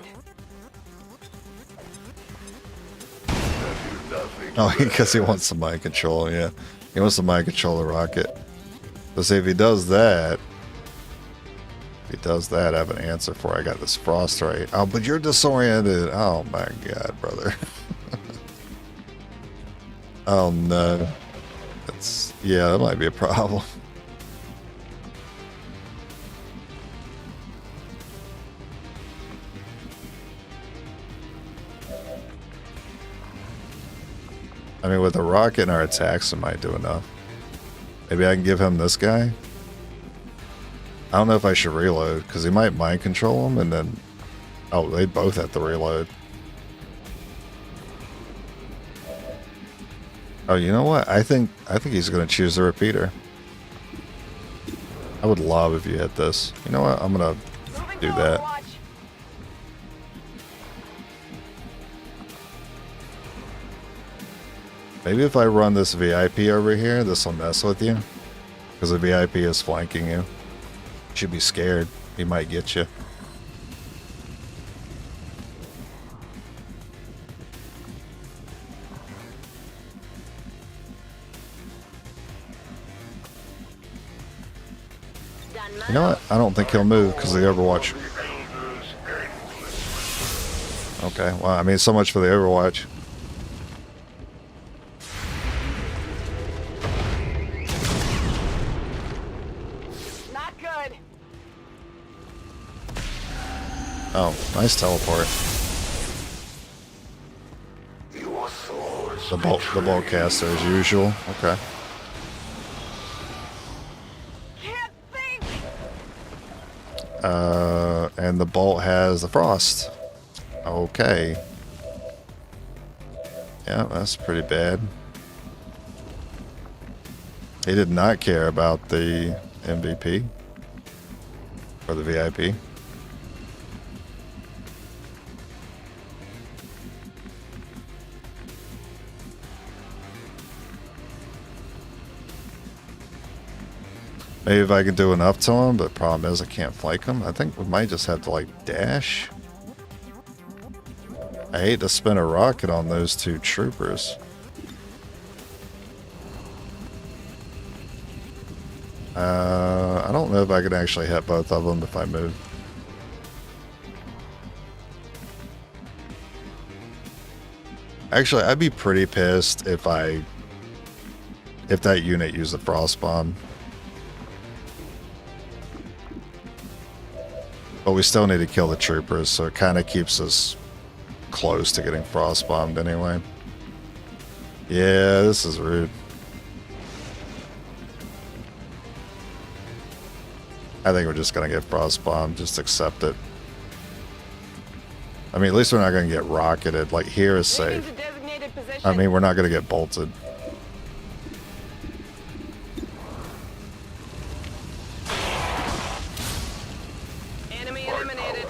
Oh, because he wants the mind control, yeah. He wants the mind control the rocket. But see, if he does that, I have an answer for it. I got this frost right. Oh, but you're disoriented. Oh my god, brother. Oh no. Yeah, that might be a problem. I mean, with the rocket and our attacks, it might do enough. Maybe I can give him this guy? I don't know if I should reload, because he might mind control him, and then... Oh, they both have to reload. Oh, you know what? I think he's going to choose the repeater. I would love if you hit this. You know what? I'm going to do that. Maybe if I run this VIP over here, this will mess with you. Because the VIP is flanking you. You should be scared. He might get you. You know what? I don't think he'll move because of the Overwatch. Okay, well, I mean, so much for the Overwatch. Not good. Oh, nice teleport. The bolt caster as usual. Okay. And the bolt has the frost. Okay. Yeah, that's pretty bad. He did not care about the MVP. Or the VIP. Maybe if I can do enough to him, but the problem is I can't flank him. I think we might just have to, like, dash. I hate to spin a rocket on those two troopers. I don't know if I could actually hit both of them if I move. Actually, I'd be pretty pissed if that unit used the frost bomb. But we still need to kill the troopers, so it kind of keeps us close to getting frost bombed anyway. Yeah, this is rude. I think we're just gonna get frost bombed. Just accept it. I mean, at least we're not gonna get rocketed. Like, here is safe. I mean, we're not gonna get bolted. Enemy eliminated.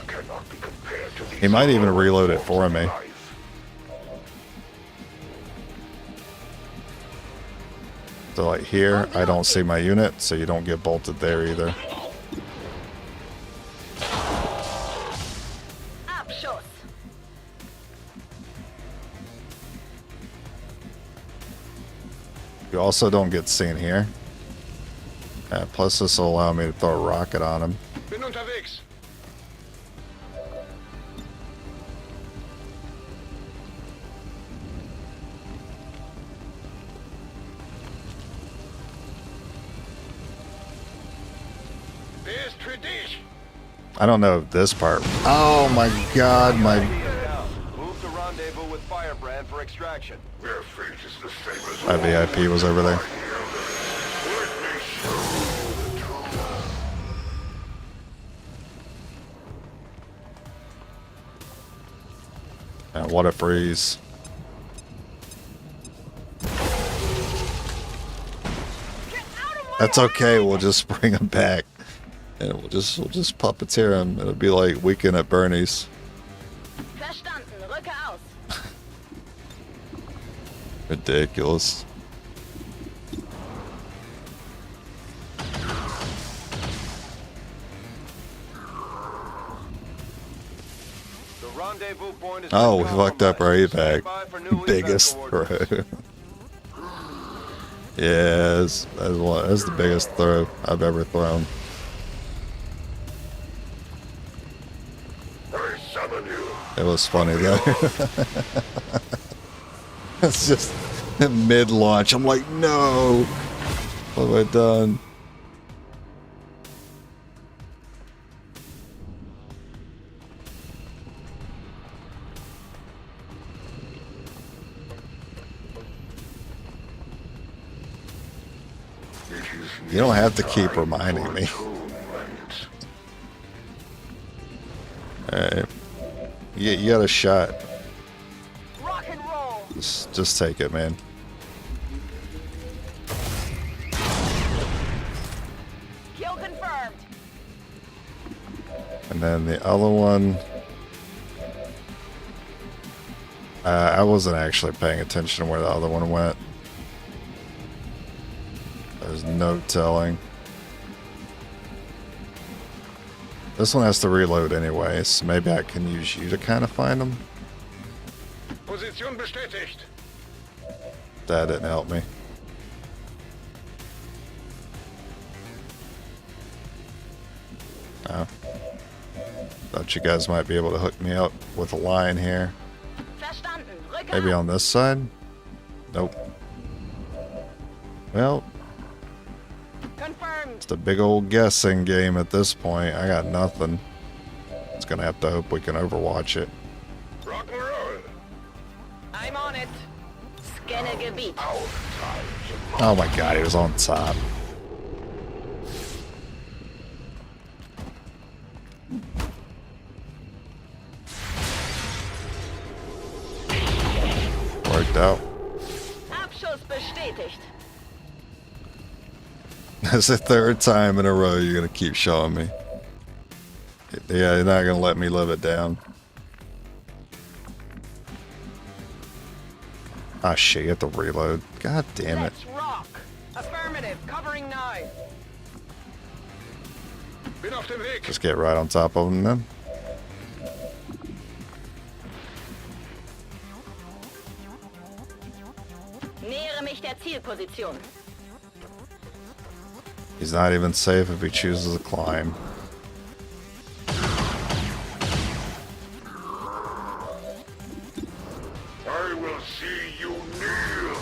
He might even reload it for me. So like here, I don't see my unit, so you don't get bolted there either. Abschuss. You also don't get seen here. Plus this will allow me to throw a rocket on him. Bin unterwegs. Der ist für dich. I don't know if this part. Oh my god, my Move to rendezvous with Firebrand for extraction. Their fate is the same as my VIP was over there. Let me show you the truth. What a freeze. That's okay, we'll just bring him back. And we'll just puppeteer him. It'll be like Weekend at Bernie's. Verstanden. Rücke aus. Ridiculous. The rendezvous point is Oh, we fucked up our evac. Standby for new Biggest evac throw. orders. Yeah, that's the biggest throw I've ever thrown. I summon you. It was funny though. It's just mid-launch. I'm like, no. What have I done? You don't have to keep reminding me. Alright. You got a shot. Rock and roll. Just take it, man. Kill confirmed. And then the other one, I wasn't actually paying attention to where the other one went. There's no telling. This one has to reload anyway, so maybe I can use you to kind of find them. Position bestätigt. That didn't help me. Oh. Thought you guys might be able to hook me up with a line here. Verstanden. Rücke Maybe aus. on this side? Nope. Well, Confirmed. it's a big old guessing game at this point. I got nothing. It's gonna have to hope we can overwatch it. Rock and roll. I'm on it. Scanne Gebiet. Oh my god, he was on top. Worked out. Abschuss bestätigt. That's the third time in a row you're gonna keep showing me. Yeah, you're not gonna let me live it down. Ah shit, you have to reload. God damn it. Let's rock. Affirmative. Covering now. Bin auf dem Weg. Just get right on top of him then. Nähere mich der Zielposition. He's not even safe if he chooses to climb. I will see you kneel.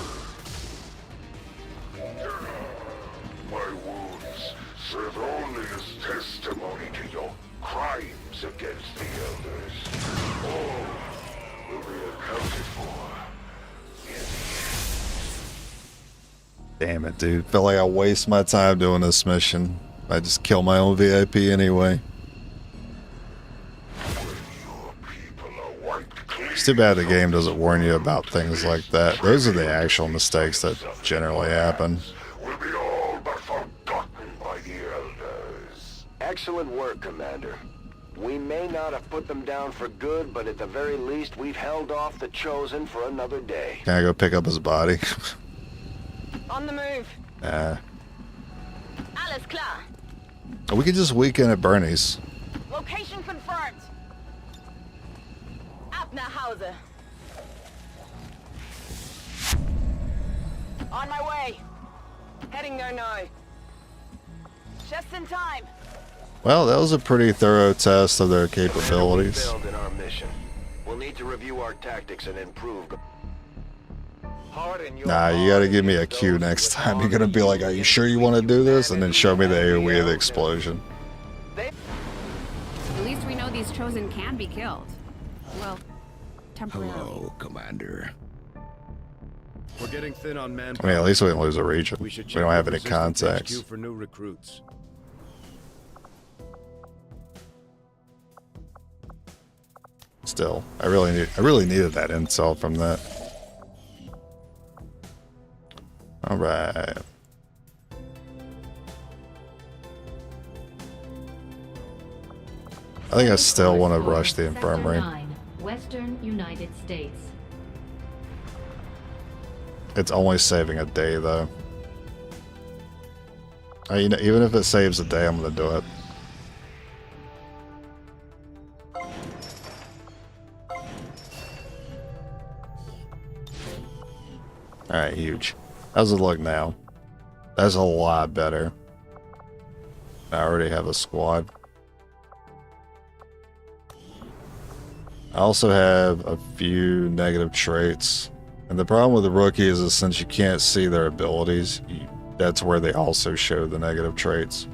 My wounds serve only as testimony to your crimes against the elders. All Damn it, dude. Feel like I waste my time doing this mission. I just kill my own VIP anyway. It's too bad the game doesn't warn you about things like that. Those are the actual mistakes that generally happen. Will be all but forgotten by the elders. Excellent work, Commander. We may not have put them down for good, but at the very least, we've held off the Chosen for another day. Can I go pick up his body? On the move. Nah. Alles klar. We could just weekend at Bernie's. Location confirmed. Ab nach Hause. On my way. Heading there now. Just in time. Well, that was a pretty thorough test of their capabilities. Failed in our mission. We'll need to review our tactics and improve. Nah, you gotta give me a cue next time. You're gonna be like, are you sure you want to do this? And then show me the AoE of the explosion. At least we know these Chosen can be killed. Well, temporarily. Hello, Commander. We're getting thin on I manpower. mean, at least we didn't lose a region. We We should don't have any contacts. HQ for new recruits. Still, I really needed that intel from that. All right. I think I still want to rush the Sector infirmary. 9, Western United States. It's only saving a day, though. You know, even if it saves a day, I'm gonna do it. All right, huge. How's it look now? That's a lot better. I already have a squad. I also have a few negative traits. And the problem with the rookies is since you can't see their abilities, that's where they also show the negative traits.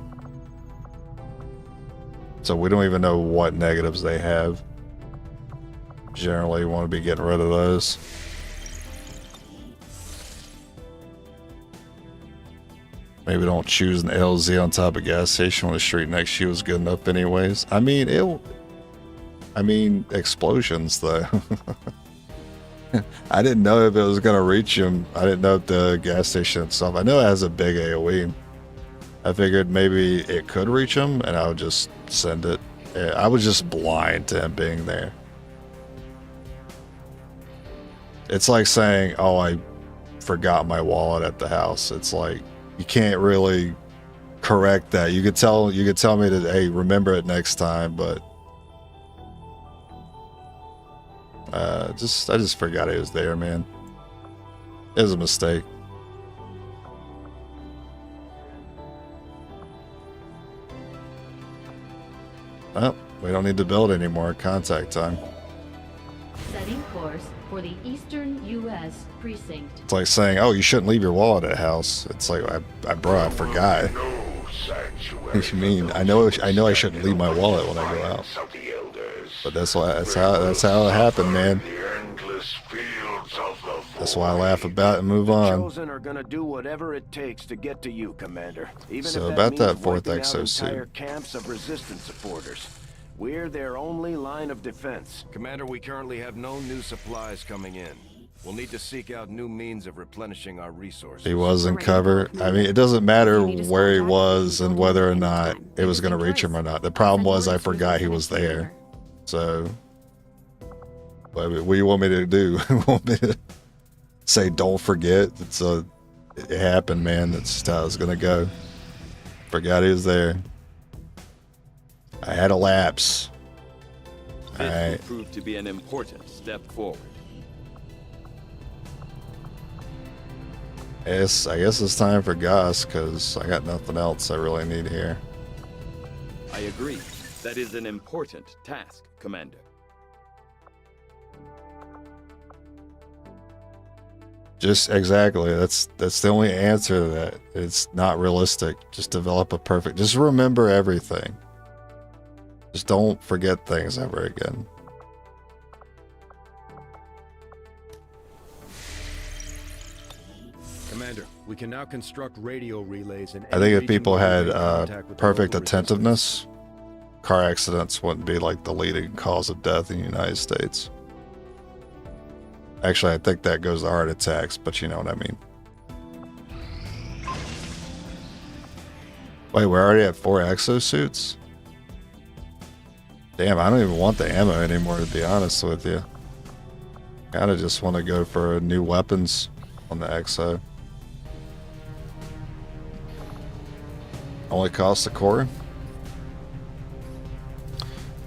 So we don't even know what negatives they have. Generally, you want to be getting rid of those. Maybe don't choose an LZ on top of a gas station when the street next to you is good enough anyways. I mean, explosions though. I didn't know if it was going to reach him. I didn't know if the gas station itself. I know it has a big AoE. I figured maybe it could reach him and I would just send it. I was just blind to him being there. It's like saying, oh, I forgot my wallet at the house. It's like, you can't really correct that. You could tell me that, hey, remember it next time, but I just forgot it was there, man. It was a mistake. Well, we don't need to build anymore. Contact time. Setting course for the Eastern U.S. precinct. It's like saying, oh, you shouldn't leave your wallet at house. It's like, I forgot. No sanctuary. What you mean? I know I shouldn't leave my wallet when I go out. Of the elders. But that's how it happened, man. The endless fields of the That's why I laugh about it and move on. Chosen are gonna do whatever it takes to get to you, Commander. Even So if about means that fourth wiping out exosuit. entire camps of resistance supporters. We're their only line of defense. Commander, we currently have no new supplies coming in. We'll need to seek out new means of replenishing our resources. He wasn't covered. I mean, it doesn't matter where he was and whether or not it was going to reach him or not. The problem was I forgot he was there. So, what do you want me to do? You want me to say, don't forget? It happened, man. That's just how it's going to go. Forgot he was there. I had a lapse. This Alright. will prove to be an important step forward. I guess it's time for Gus, because I got nothing else I really need here. I agree. That is an important task, Commander. Just exactly. That's the only answer to that. It's not realistic. Just develop a perfect. Just remember everything. Just don't forget things ever again. Commander, we can now construct radio relays in I think if any people region had where we make contact with the perfect local resistance. attentiveness, car accidents wouldn't be like the leading cause of death in the United States. Actually, I think that goes to heart attacks, but you know what I mean. Wait, we're already at 4 exosuits? Damn, I don't even want the ammo anymore, to be honest with you. Kinda just want to go for new weapons on the exo. Only costs a core.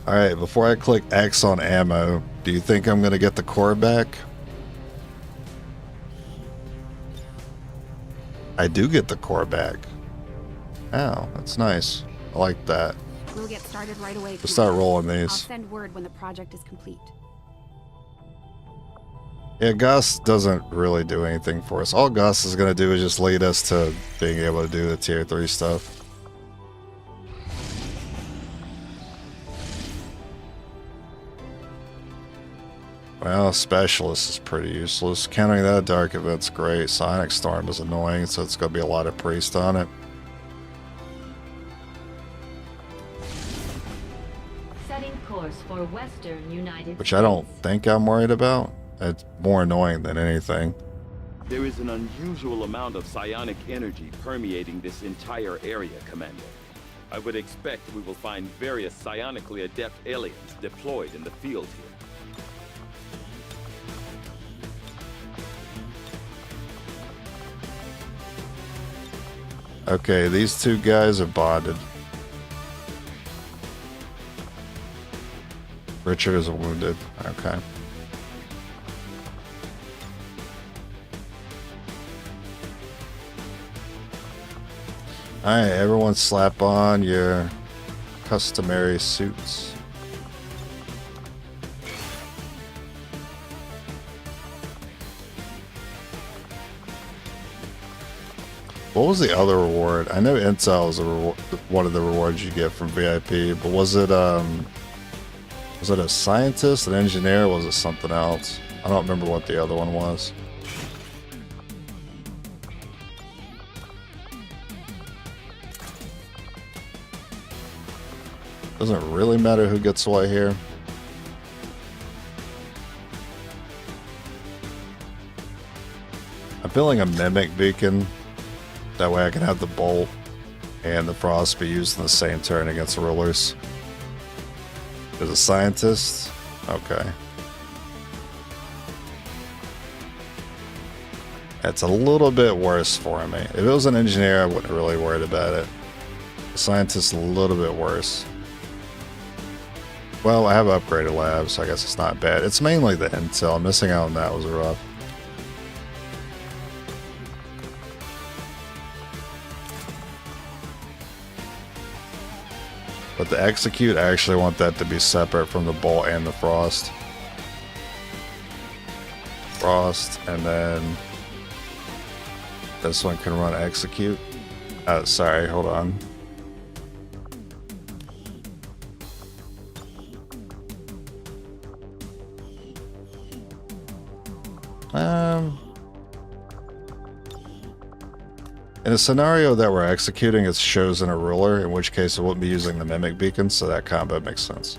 Alright, before I click X on ammo, do you think I'm going to get the core back? I do get the core back. Oh, that's nice. I like that. We'll get started right away. Let's start rolling I'll these. send word when the project is complete. Yeah, Gus doesn't really do anything for us. All Gus is going to do is just lead us to being able to do the tier 3 stuff. Well, Specialist is pretty useless. Countering that Dark Event's great. Sonic Storm is annoying, so it's going to be a lot of Priest on it. Setting course for Western United Which I don't think I'm worried about. It's more annoying than anything. There is an unusual amount of psionic energy permeating this entire area, Commander. I would expect we will find various psionically adept aliens deployed in the field here. Okay, these two guys are bonded. Richard is wounded. Okay. Alright, everyone slap on your customary suits. What was the other reward? I know Intel was one of the rewards you get from VIP, but was it a scientist, an engineer, or was it something else? I don't remember what the other one was. Doesn't really matter who gets what here. I'm feeling a mimic beacon. That way I can have the bolt and the frost be used in the same turn against the rulers. There's a scientist. Okay. That's a little bit worse for me. If it was an engineer, I wouldn't really worry about it. The scientist, a little bit worse. Well, I have upgraded labs, so I guess it's not bad. It's mainly the intel. Missing out on that was rough. But the execute, I actually want that to be separate from the bolt and the frost. Frost, and then this one can run execute. Sorry, hold on. In a scenario that we're executing, it shows in a ruler, in which case it wouldn't be using the mimic beacon, so that combo makes sense.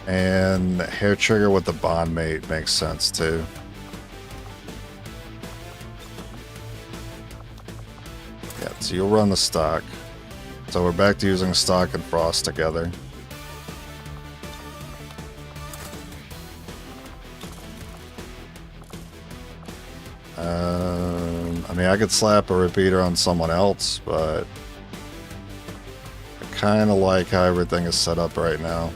And hair trigger with the bond mate makes sense too. Yeah, so you'll run the stock. So we're back to using stock and frost together. I mean, I could slap a repeater on someone else, but I kind of like how everything is set up right now.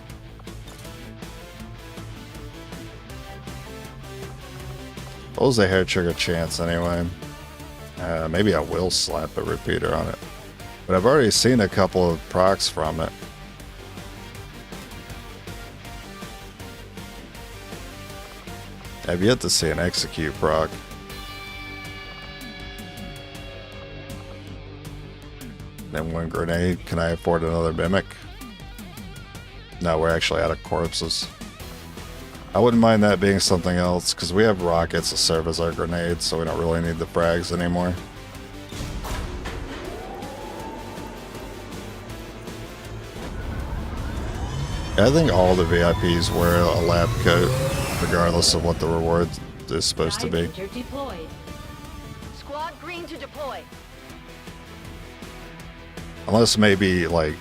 What was the hair trigger chance anyway? Maybe I will slap a repeater on it. But I've already seen a couple of procs from it. I've yet to see an execute proc. Then one grenade. Can I afford another mimic? No, we're actually out of corpses. I wouldn't mind that being something else, because we have rockets to serve as our grenades, so we don't really need the frags anymore. I think all the VIPs wear a lab coat, regardless of what the reward is supposed to be. Deployed. Squad green to deploy. Unless maybe, like,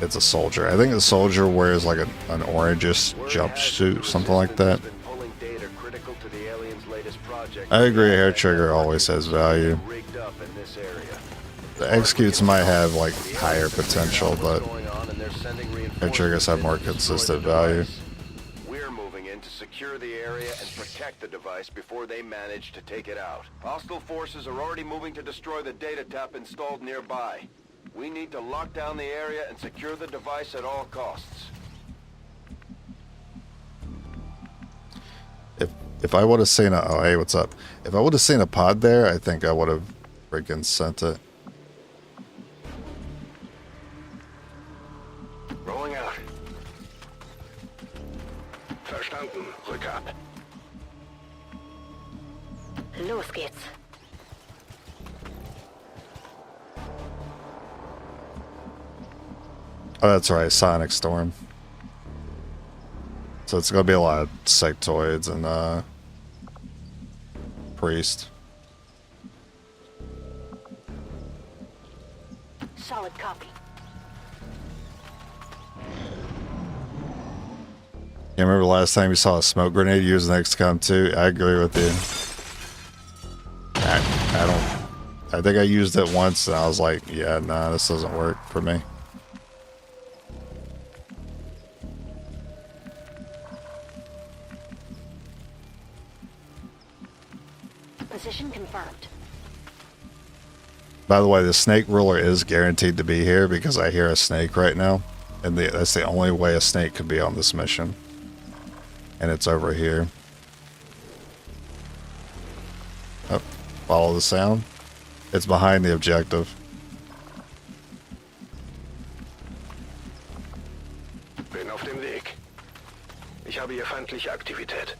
it's a soldier. I think the soldier wears, like, an orangish jumpsuit, something like that. I agree, hair trigger always has value. The executes might have, like, higher potential, but hair triggers have more consistent value. We're moving in to secure the area and protect the device before they manage to take it out. Hostile forces are already moving to destroy the data tap installed nearby. We need to lock down the area and secure the device at all costs. If I would have seen a... Oh, hey, what's up? If I would have seen a pod there, I think I would have freaking sent it. Rolling out. Verstanden. Rück ab. Los geht's. Oh, that's right, Sonic Storm. So it's gonna be a lot of sectoids and priest. Solid copy. You remember the last time you saw a smoke grenade used in XCOM 2? I agree with you. I think I used it once and I was like, yeah, nah, this doesn't work for me. Position confirmed. By the way, the snake ruler is guaranteed to be here because I hear a snake right now. And that's the only way a snake could be on this mission. And it's over here. Oh, follow the sound. It's behind the objective. Bin auf dem Weg. Ich habe hier feindliche Aktivität.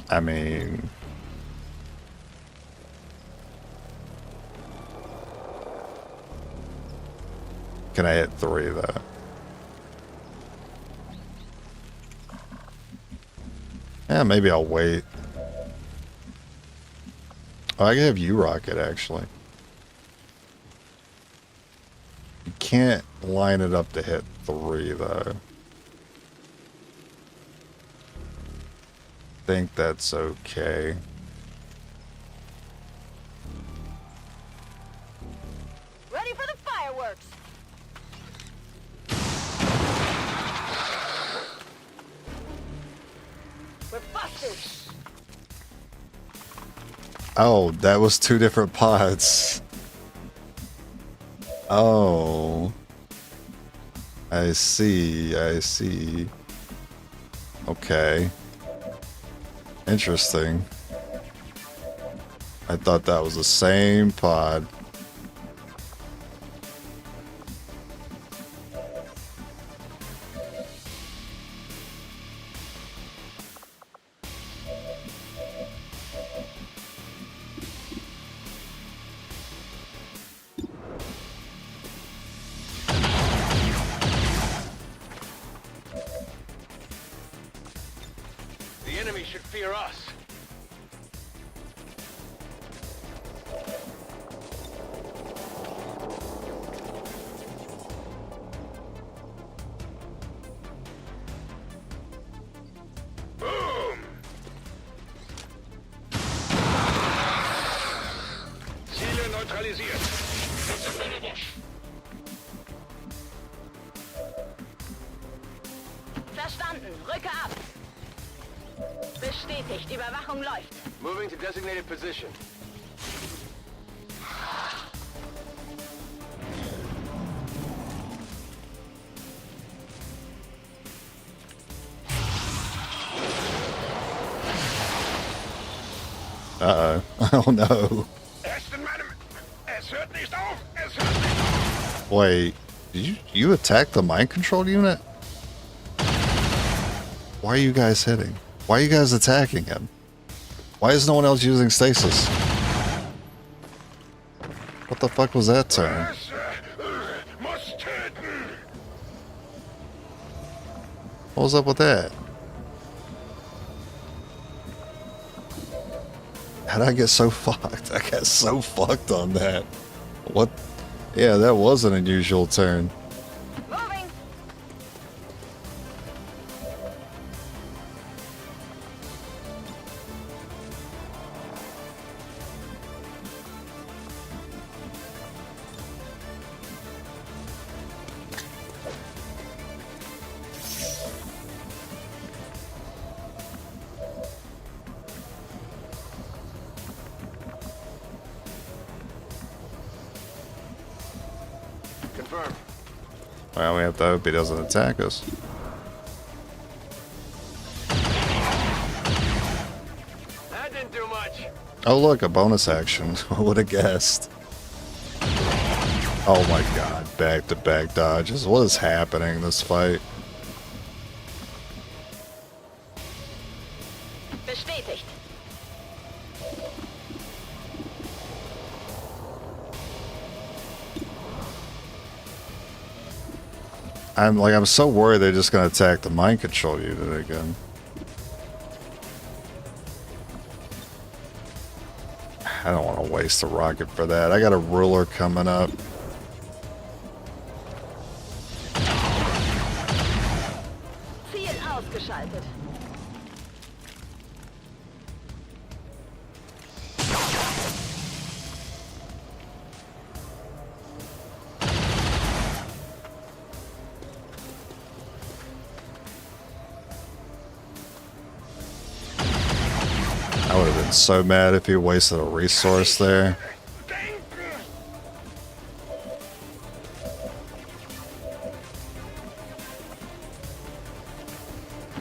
I mean... Can I hit 3 though? Yeah, maybe I'll wait. Oh, I can have you rocket actually. You can't line it up to hit 3 though. Think that's okay. Ready for the fireworks. We're busted. Oh, that was 2 different pods. Oh. I see, I see. Okay. Interesting. I thought that was the same pod. The enemy should fear us. Boom! Ziele neutralisiert. Verstanden. Rücke ab. Bestätigt. Überwachung läuft. Moving to designated position. Uh-oh. Oh no. Es hört nicht auf. Es hört nicht auf. Wait, did you attack the mind control unit? Why are you guys hitting? Why are you guys attacking him? Why is no one else using stasis? What the fuck was that turn? What was up with that? How'd I get so fucked? I got so fucked on that. What? Yeah, that was an unusual turn. Moving. Confirmed. Well, we have to hope he doesn't attack us. That didn't do much. Oh look, a bonus action. Who would have guessed? Oh my god, back-to-back dodges. What is happening in this fight? Bestätigt. I'm so worried they're just gonna attack the mind control unit again. I don't want to waste a rocket for that. I got a ruler coming up. Ziel ausgeschaltet. I would have been so mad if he wasted a resource there.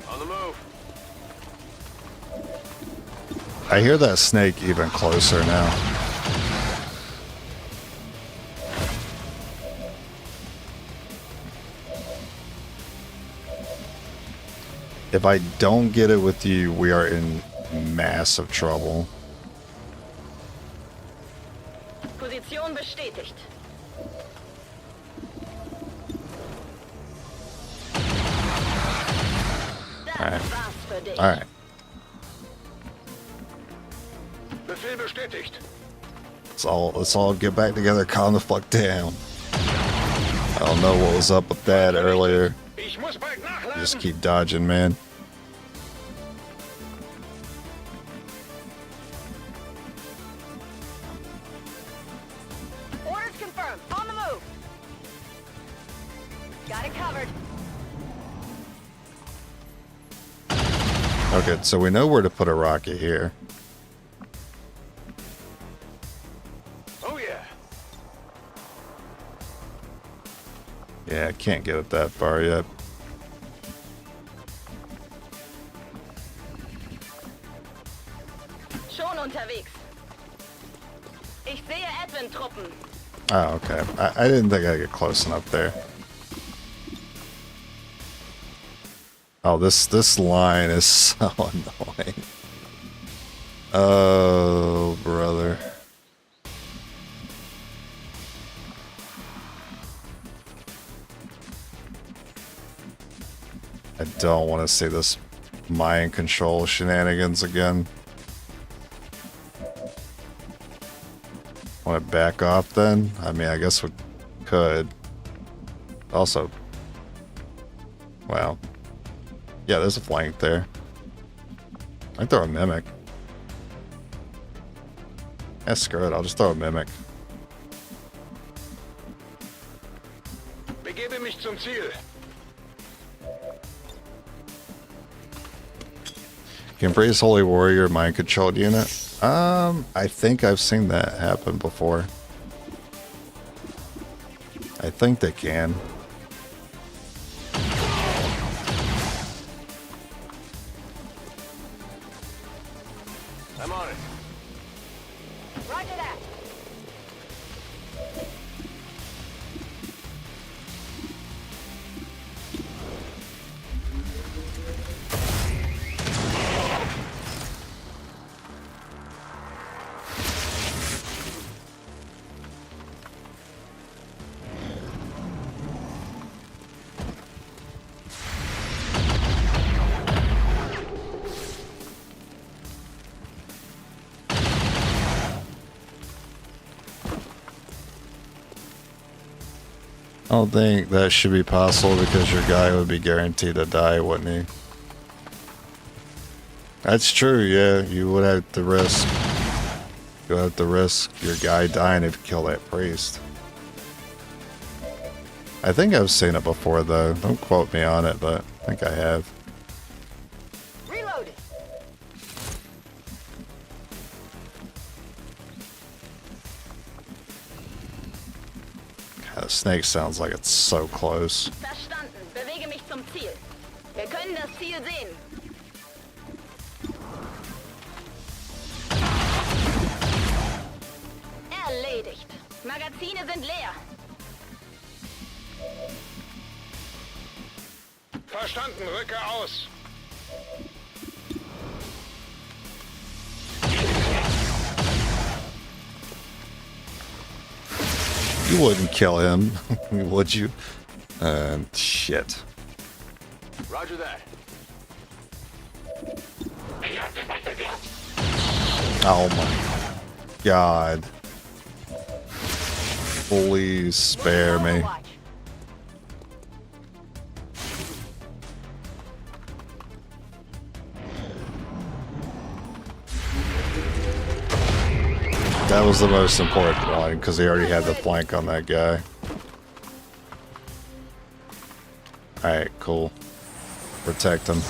On the move. I hear that snake even closer now. If I don't get it with you, we are in massive trouble. Position bestätigt. Alright. Das war's für dich. Alright. Befehl bestätigt. Let's all get back together, calm the fuck down. I don't know what was up with that earlier. Ich muss bald nachladen. Just keep dodging, man. Orders confirmed. On the move. Got it covered. Okay, so we know where to put a rocket here. Oh yeah. Yeah, I can't get it that far yet. Schon unterwegs. Ich sehe Edwin-Truppen. Oh, okay. I didn't think I'd get close enough there. Oh, this line is so annoying. Oh, brother. I don't want to see this mind control shenanigans again. Want to back off then? I mean, I guess we could. Also, well, yeah, there's a flank there. I can throw a mimic. Yeah, screw it. I'll just throw a mimic. Begebe mich zum Ziel. Can freeze Holy Warrior mind controlled unit? I think I've seen that happen before. I think they can. I'm on it. Roger that. don't think that should be possible because your guy would be guaranteed to die, wouldn't he? That's true, yeah. You would have to risk. You would have to risk your guy dying if you kill that priest. I think I've seen it before, though. Don't quote me on it, but I think I have. Reload. God, snake sounds like it's so close. Verstanden. Bewege mich zum Ziel. Wir können das Ziel sehen. Erledigt. Magazine sind leer. Verstanden, rücke aus. You wouldn't kill him, would you? Shit. Roger that. Oh my God. Please spare me. Overwatch. That was the most important one because he already had the flank on that guy. Alright, cool. Protect him.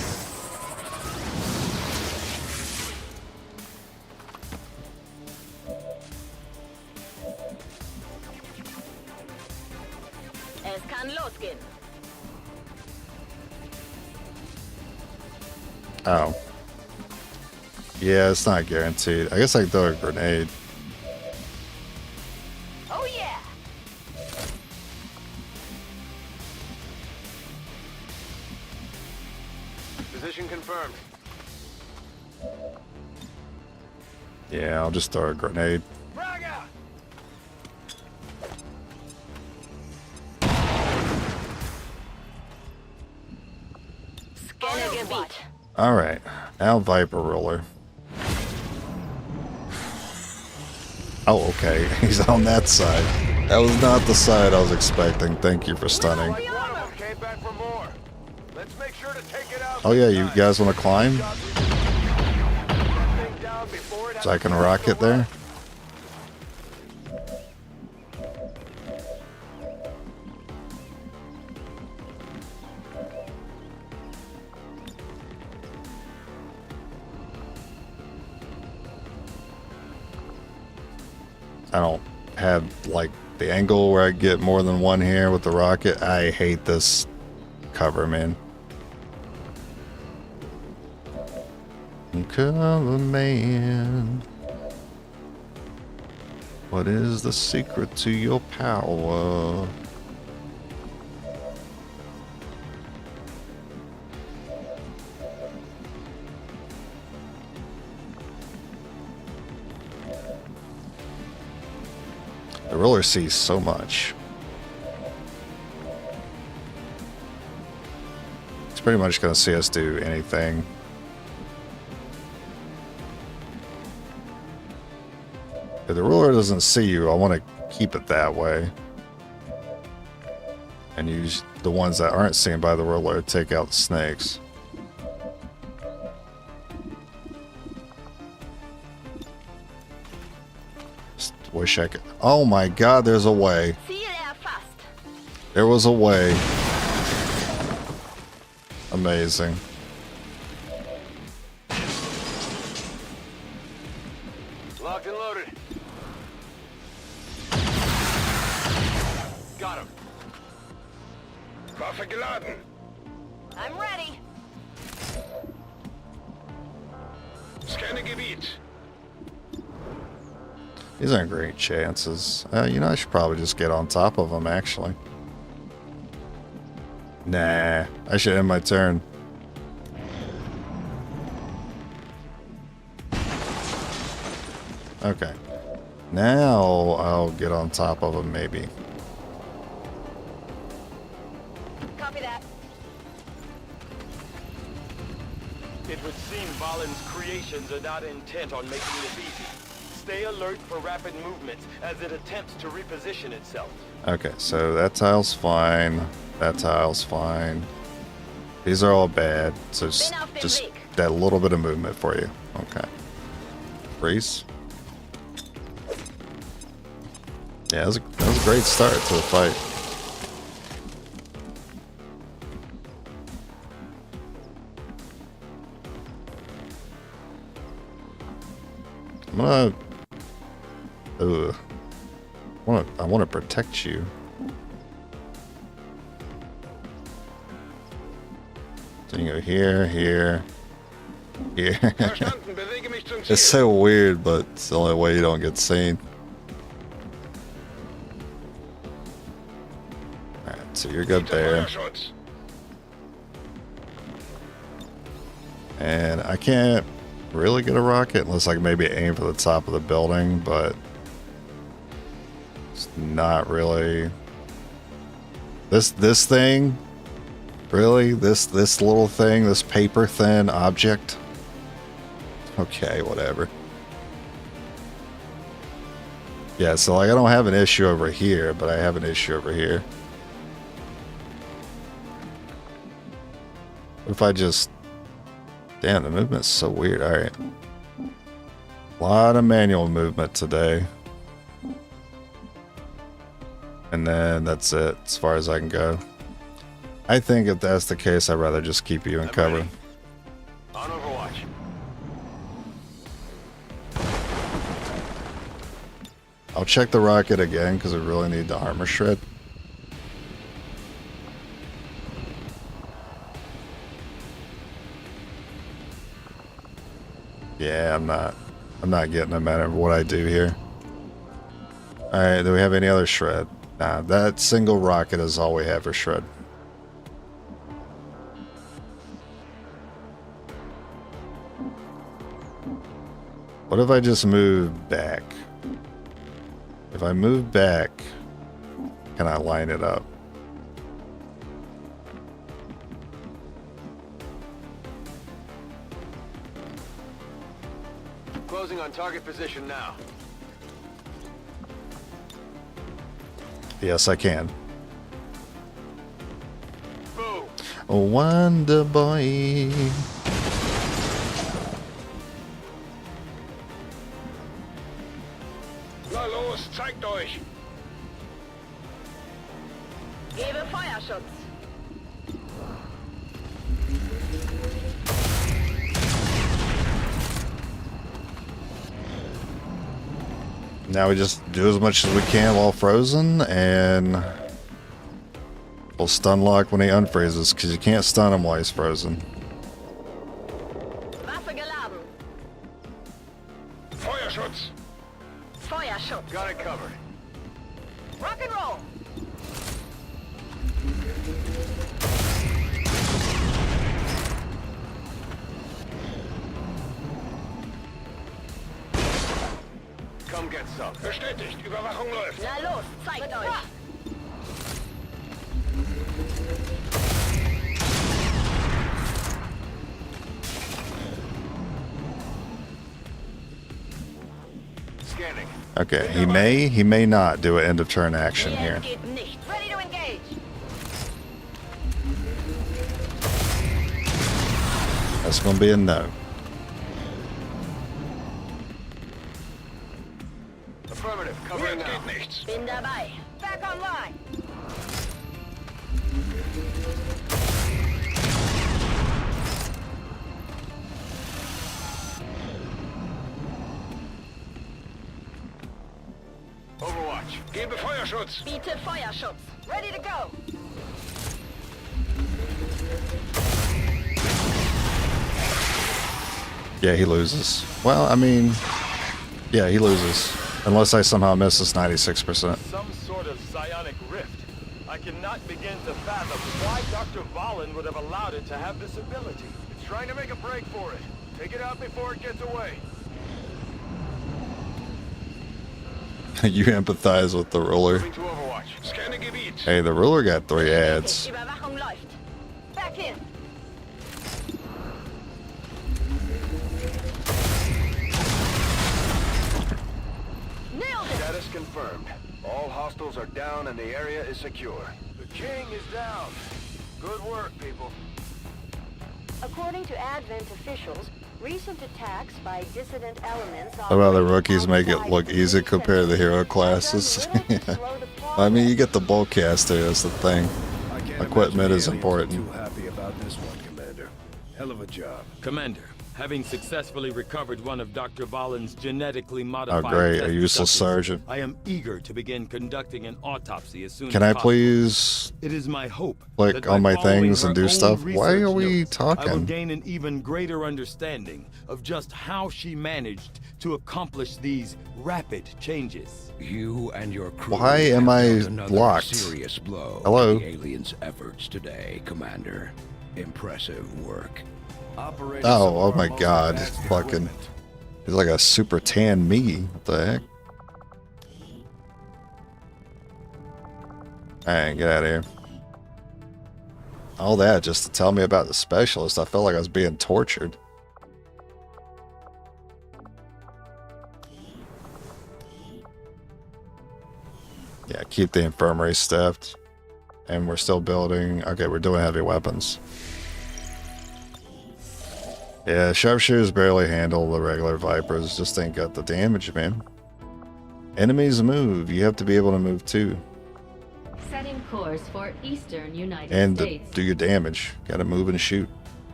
Es kann losgehen. Oh. Yeah, it's not guaranteed. I guess I can throw a grenade. Oh yeah. Position confirmed. Yeah, I'll just throw a grenade. Braga! Scanne Gebiet. Alright, now Viper Ruler. Oh, okay. He's on that side. That was not the side I was expecting. Thank you for stunning. One of them came back for more. Let's make sure to take it out. Oh yeah, you guys want to climb? That thing down before it So I has can a rock it there? I don't have like the angle where I get more than one here with the rocket. I hate this cover, man. Cover man, what is the secret to your power? The roller sees so much. It's pretty much going to see us do anything. If the ruler doesn't see you, I want to keep it that way. And use the ones that aren't seen by the ruler to take out the snakes. Just wish I could. Oh my God, there's a way. Ziel erfasst. There was a way. Amazing. Locked and loaded. Got him. Waffe geladen. I'm ready. Scanne Gebiet. These aren't great chances. You know, I should probably just get on top of them, actually. Nah, I should end my turn. Okay. Now I'll get on top of them, maybe. Copy that. It would seem Valen's creations are not intent on making this easy. Stay alert for rapid movements as it attempts to reposition itself. Okay, so that tile's fine. That tile's fine. These are all bad. So just that little bit of movement for you. Okay. Freeze. Yeah, that was a great start to the fight. I'm gonna. Ugh. I want to protect you. So you go here, here, here. It's so weird, but it's the only way you don't get seen. Alright, so you're good there. And I can't really get a rocket unless I can maybe aim for the top of the building, but it's not really. This thing, really, this little thing, this paper thin object. Okay, whatever. Yeah, so like I don't have an issue over here, but I have an issue over here. What if I just... Damn, the movement's so weird. Alright. A lot of manual movement today. And then that's it, as far as I can go. I think if that's the case, I'd rather just keep you in cover. Ready. On Overwatch. I'll check the rocket again, because we really need the armor shred. Yeah, I'm not getting no matter what I do here. Alright, do we have any other shred? Nah, that single rocket is all we have for shred. What if I just move back? If I move back, can I line it up? Closing on target position now. Yes, I can. Boom. Oh, Wonder Boy. Na los, zeigt euch! Gebe Feuerschutz. Now we just do as much as we can while frozen, and we'll stun lock when he unfreezes, because you can't stun him while he's frozen. Waffe geladen. Feuerschutz! Feuerschutz. Got it covered. Rock and roll. Come get some. Bestätigt, Überwachung läuft. Na los, zeigt euch. Scanning. Okay, he may not do an end of turn action here. Geht nicht. Ready to engage. That's gonna be a no. Affirmative. Covering now. Geht nichts. Bin dabei. Back online. Overwatch. Gebe Feuerschutz! Biete Feuerschutz. Ready to go. Yeah, he loses. Well, I mean, yeah, he loses. Unless I somehow miss this 96%. Some sort of psionic rift. I cannot begin to fathom why Dr. Valen would have allowed it to have this ability. It's trying to make a break for it. Take it out before it gets away. You empathize with the ruler. Moving to Overwatch. Scanne Gebiet! Hey, the ruler got 3 ads. Überwachung läuft. Back in. confirmed. All hostiles are down and the area is secure. The king is down. Good work, people. According to Advent officials, recent attacks by dissident elements How about the rookies make it look easy compared to the hero classes? I mean, you get the bowcaster as the thing. I can't Equipment imagine is the aliens are important. Too happy about this one, Commander. Hell of a job. Commander, having successfully recovered one of Dr. Balin's genetically modified great, a test useless subjects, sergeant. I am eager to begin conducting an autopsy as soon Can as I possible. please It is my hope click that on by my following things her and do own stuff? Why are research we notes, I will talking? gain an even greater understanding of just how she managed to accomplish these rapid changes. You and your crew Why am have I dealt another locked? serious blow Hello? to the aliens' efforts today, Commander. Impressive work. Operating Oh, some of oh our my most God, advanced fucking- equipment. He's like a super tan me. What the heck? Alright, get out of here. All that just to tell me about the specialist. I felt like I was being tortured. Yeah, keep the infirmary staffed. And we're still building. Okay, we're doing heavy weapons. Yeah, sharpshooters barely handle the regular Vipers. Just ain't got the damage, man. Enemies move. You have to be able to move too. Setting course for Eastern United And to States. do your damage. Gotta move and shoot.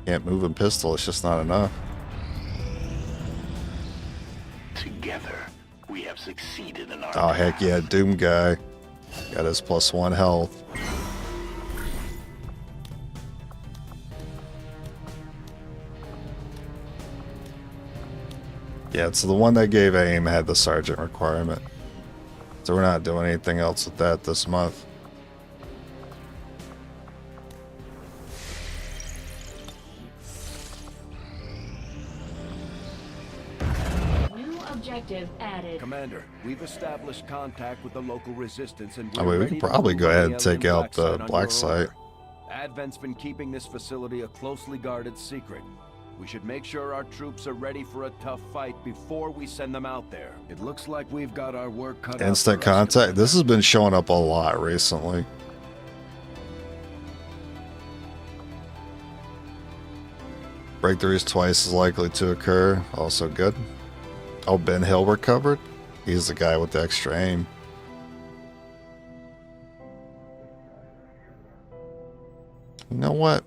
Can't move and pistol. It's just not enough. Together, we have succeeded in our Oh, heck yeah. Doom guy. Got his +1 health. Yeah, it's the one that gave aim had the sergeant requirement. So we're not doing anything else with that this month. New objective added. Commander, we've established contact with the local resistance and I we're mean, we ready could to probably move go on ahead and take alien out the on black your site. order. Advent's been keeping this facility a closely guarded secret. We should make sure our troops are ready for a tough fight before we send them out there. It looks like we've got our work cut out. Instant for us, contact. This has been showing up a lot recently. Breakthrough is twice as likely to occur. Also good. Oh, Ben Hill recovered? He's the guy with the extra aim. You know what?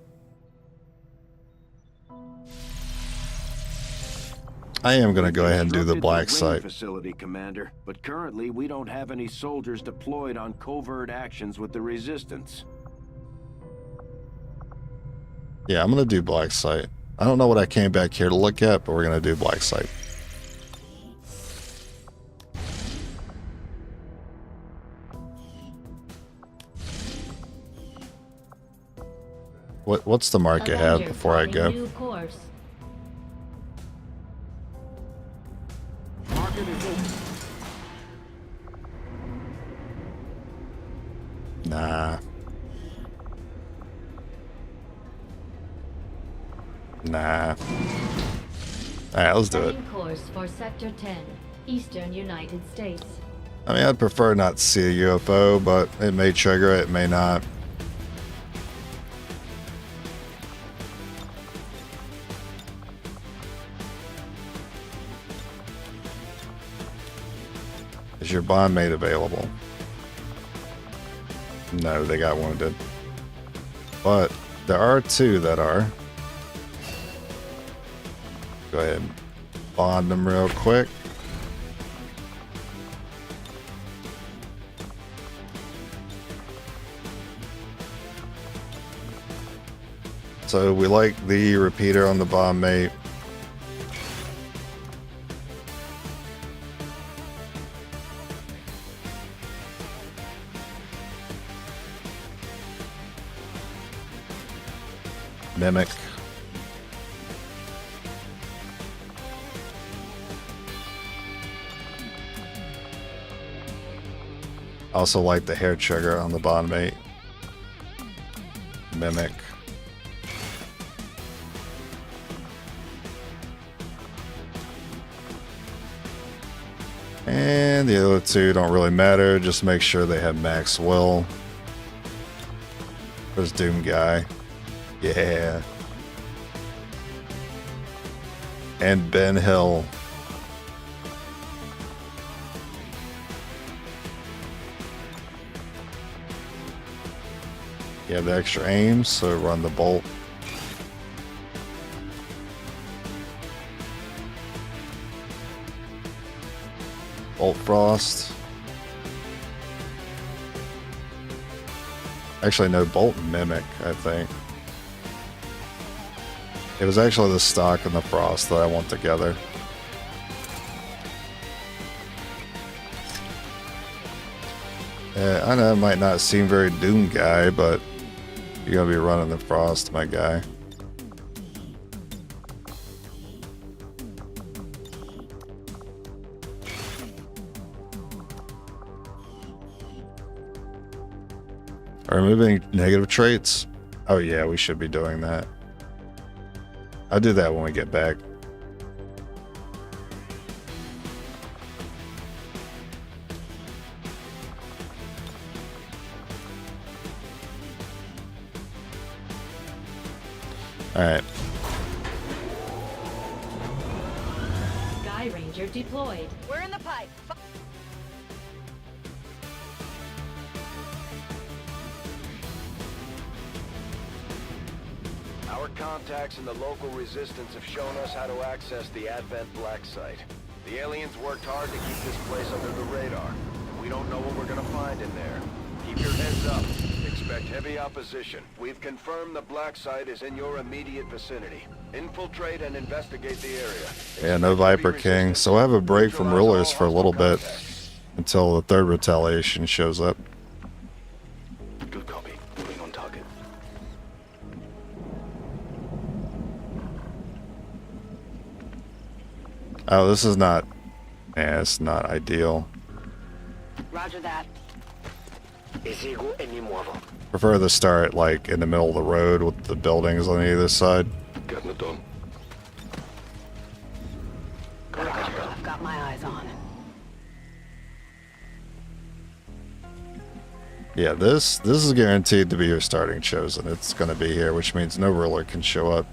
I am going to go ahead and do the Constructed black ring site. facility, Commander, but currently we don't have any soldiers deployed on covert actions with the resistance. Yeah, I'm going to do black site. I don't know what I came back here to look at, but we're going to do black site. What's the market have Avenger before I go? plotting new course. Market is open. Nah. Nah. Alright, let's do it. Setting course for Sector 10, Eastern United States. I mean, I'd prefer not to see a UFO, but it may trigger it, it may not. Is your bond mate available? No, they got wounded. But there are two that are. Go ahead and bond them real quick. So we like the repeater on the bomb mate. Mimic. Also like the hair trigger on the bond mate. Mimic. And the other two don't really matter. Just make sure they have max will. There's Doom Guy. Yeah. And Ben Hill. You have the extra aim, so run the bolt. Bolt Frost. Actually, no, Bolt Mimic, I think. It was actually the stock and the Frost that I want together. I know it might not seem very Doom Guy, but you're gonna be running the Frost, my guy. Are removing negative traits? Oh yeah, we should be doing that. I'll do that when we get back. Alright. Sky Ranger deployed. We're in the pipe. Our contacts in the local resistance have shown us how to access the Advent Black Site. The aliens worked hard to keep this place under the radar. We don't know what we're gonna find in there. Keep your heads up. Expect heavy opposition. We've confirmed the Black Site is in your immediate vicinity. Infiltrate and investigate the area. Yeah, no Viper King. So I have a break from rulers for a little bit until the third retaliation shows up. Good copy. Moving on target. Oh, this is not... Yeah, it's not ideal. Roger that. Prefer to start, like, in the middle of the road with the buildings on either side. Getting it done. Roger. I've got my eyes on. Yeah, this is guaranteed to be your starting chosen. It's going to be here, which means no ruler can show up.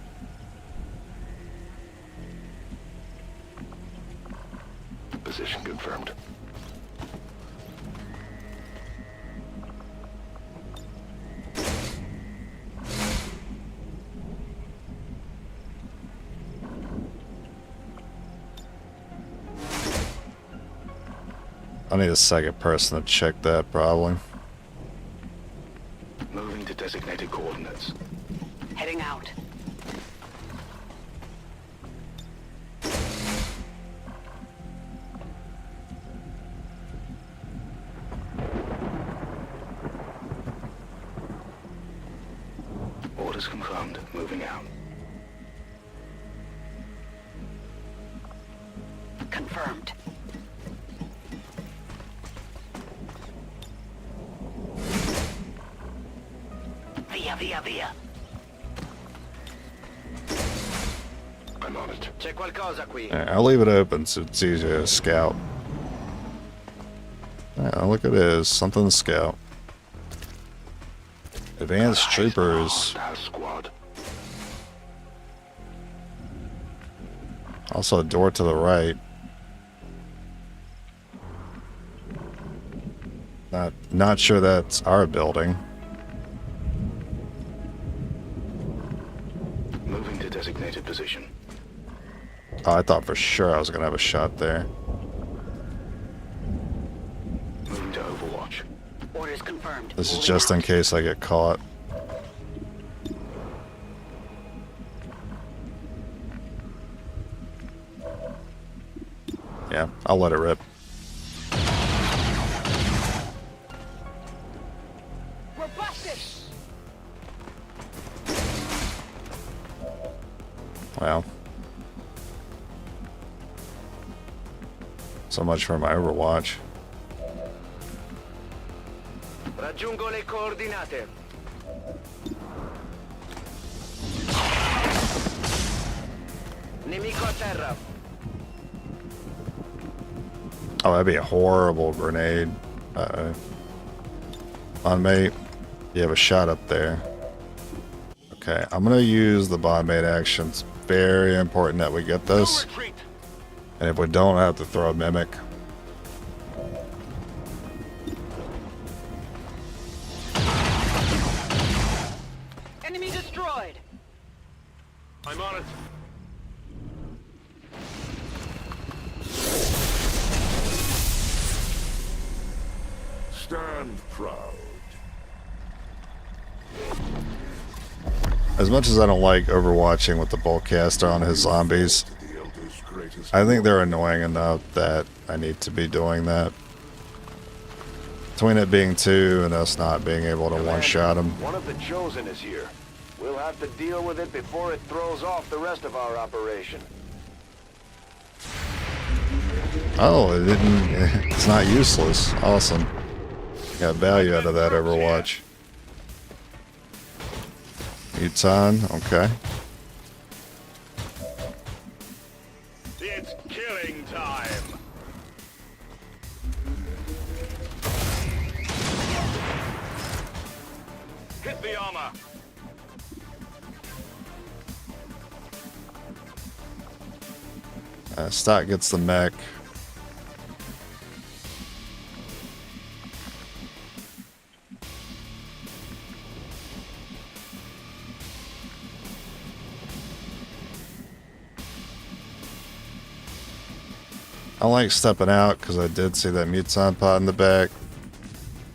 Position confirmed. I need a second person to check that, probably. Moving to designated coordinates. Heading out. Orders confirmed. Moving out. Confirmed. Via. I'm on it. C'è qualcosa qui. Alright, I'll leave it open so it's easier to scout. Yeah, look at this. Something to scout. Advanced troopers. Squad. Also a door to the right. Not sure that's our building. Moving to designated position. Oh, I thought for sure I was gonna have a shot there. Moving to Overwatch. Orders confirmed. This is just in case I get caught. Yeah, I'll let it rip. We're busted. Well. So much for my Overwatch. Raggiungo le coordinate. Nemico a terra. Oh, that'd be a horrible grenade. On mate, you have a shot up there. Okay, I'm gonna use the bond mate action. It's very important that we get this. And if we don't, I have to throw a mimic. Enemy destroyed. I'm on it. Stand proud. As much as I don't like overwatching with the Bullcaster on his zombies, I think they're annoying enough that I need to be doing that. Between it being 2 and us not being able to one-shot him. One of the Chosen is here. We'll have to deal with it before it throws off the rest of our operation. Oh, it didn't. It's not useless. Awesome. Got value out of that Overwatch. Uton, okay. It's killing time. Hit the armor. Stock gets the mech. I like stepping out because I did see that Muton pod in the back.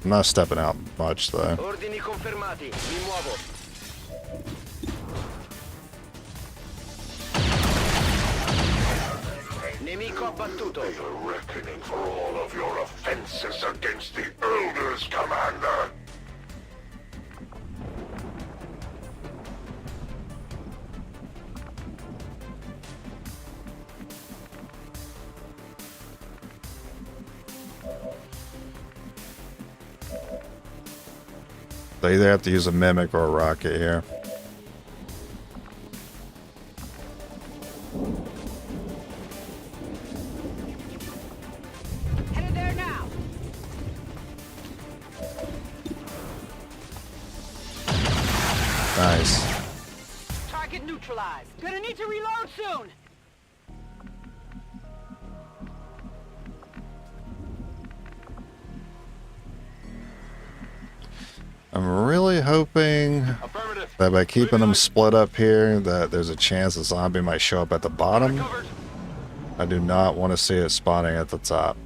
I'm not stepping out much though. Ordini confermati. Mi muovo. Nemico abbattuto. Pay a reckoning for all of your offenses against the Elders, Commander. They either have to use a mimic or a rocket here. Headed there now. Nice. Target neutralized. Gonna need to reload soon. I'm really hoping that by keeping them split up here, that there's a chance a zombie might show up at the bottom. I do not want to see it spawning at the top.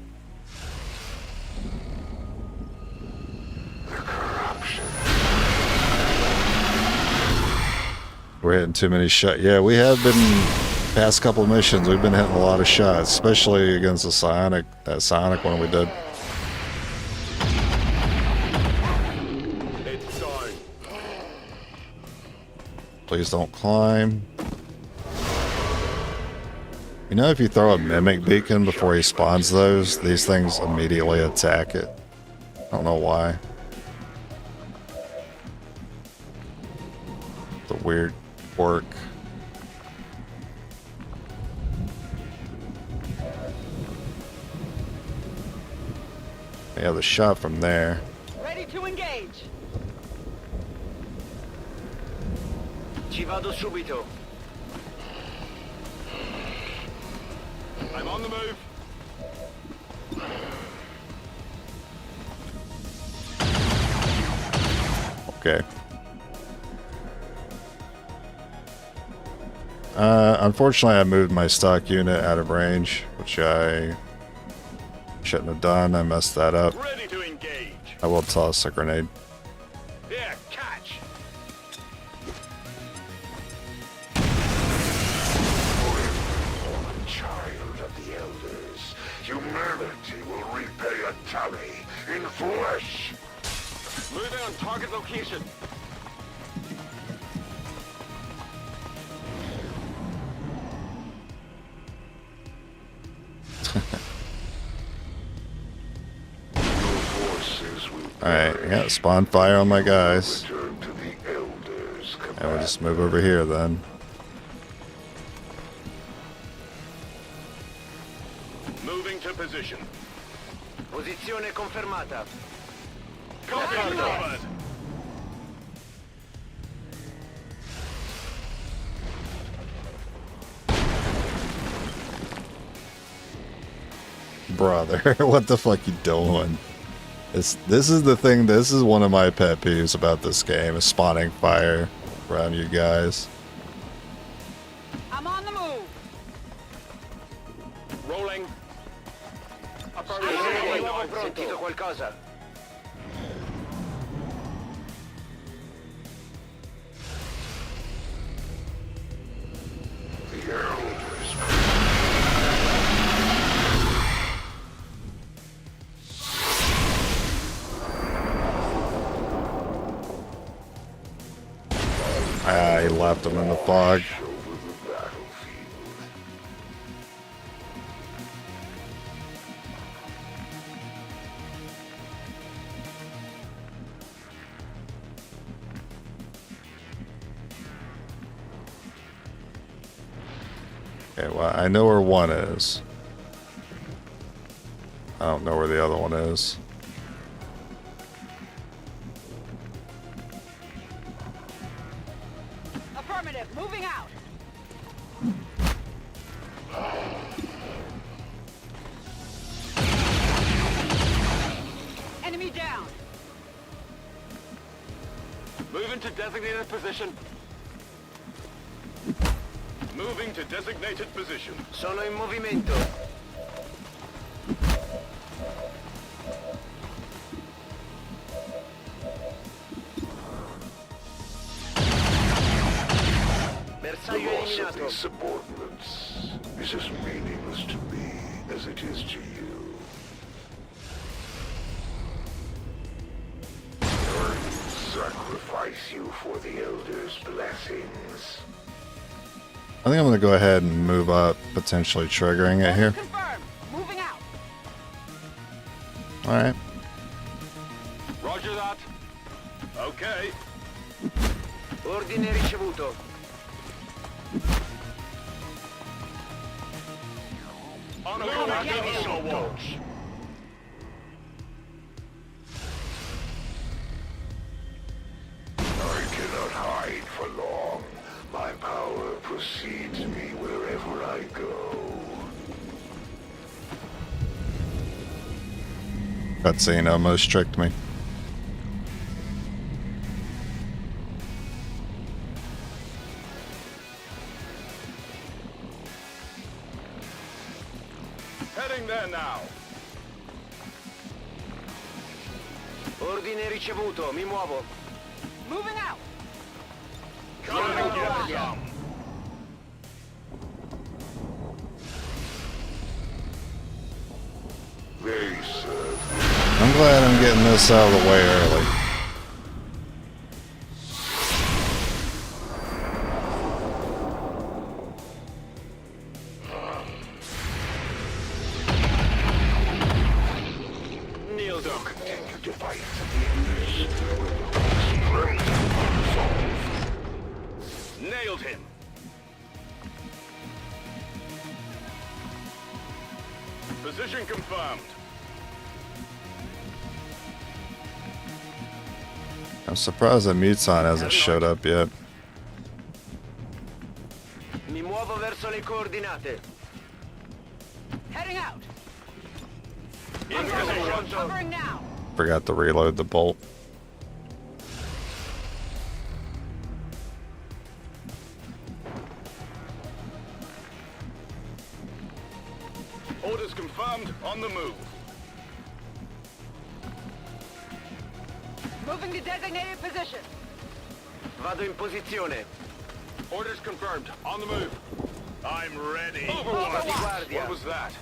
We're hitting too many shots. Yeah, we have been, past couple missions, we've been hitting a lot of shots, especially against the Psionic, that Psionic one we did. Please don't climb. You know, if you throw a mimic beacon before he spawns those, these things immediately attack it. I don't know why. The weird quirk. Yeah, the shot from there. Ready to engage. Ci vado subito. I'm on the move. Okay. Unfortunately, I moved my stock unit out of range, which I shouldn't have done. I messed that up. Ready to engage. I will toss a grenade. Here, catch. Child of the Elders, humanity will repay a tally in flesh. Move on target location. Alright, I got spawn fire on my guys. Return to the Elders, And we'll just move over here then. Moving to position. Posizione confermata. Covered. Brother, what the fuck you doing? This is the thing. This is one of my pet peeves about this game, is spawning fire around you guys. I'm on the move. Rolling. Sentito qualcosa? The elders. I left him in the fog. Over the battlefield. Okay, well, I know where one is. I don't know where the other one is. Affirmative. Moving out. Enemy down. Moving to designated position. Moving to designated position. Sono in movimento. Bersaglio The loss of eliminato. these subordinates is as meaningless to me as it is to you. I will sacrifice you for the Elder's blessings. I think I'm going to go ahead and move up, potentially triggering it here. Confirmed. Moving out. Alright. Roger that. Okay. Ordine ricevuto. On Overwatch. I cannot hide for long. My power precedes me wherever I go. Cutscene almost tricked me. Heading there now. Ordine ricevuto, mi muovo. Moving out. Come and get some. They serve I'm glad I'm getting this out of the way early. Kneel down. continue to fight the Elders. Strength unsolved. Nailed him. Position confirmed. I'm surprised that Mutson hasn't showed up yet. Mi muovo verso le coordinate. Heading out. In position. Covering now. Forgot to reload the bolt. Orders confirmed. On the move. Moving to designated position. Vado in posizione. Orders confirmed. On the move. I'm ready. Overwatch. Overwatch. What was that?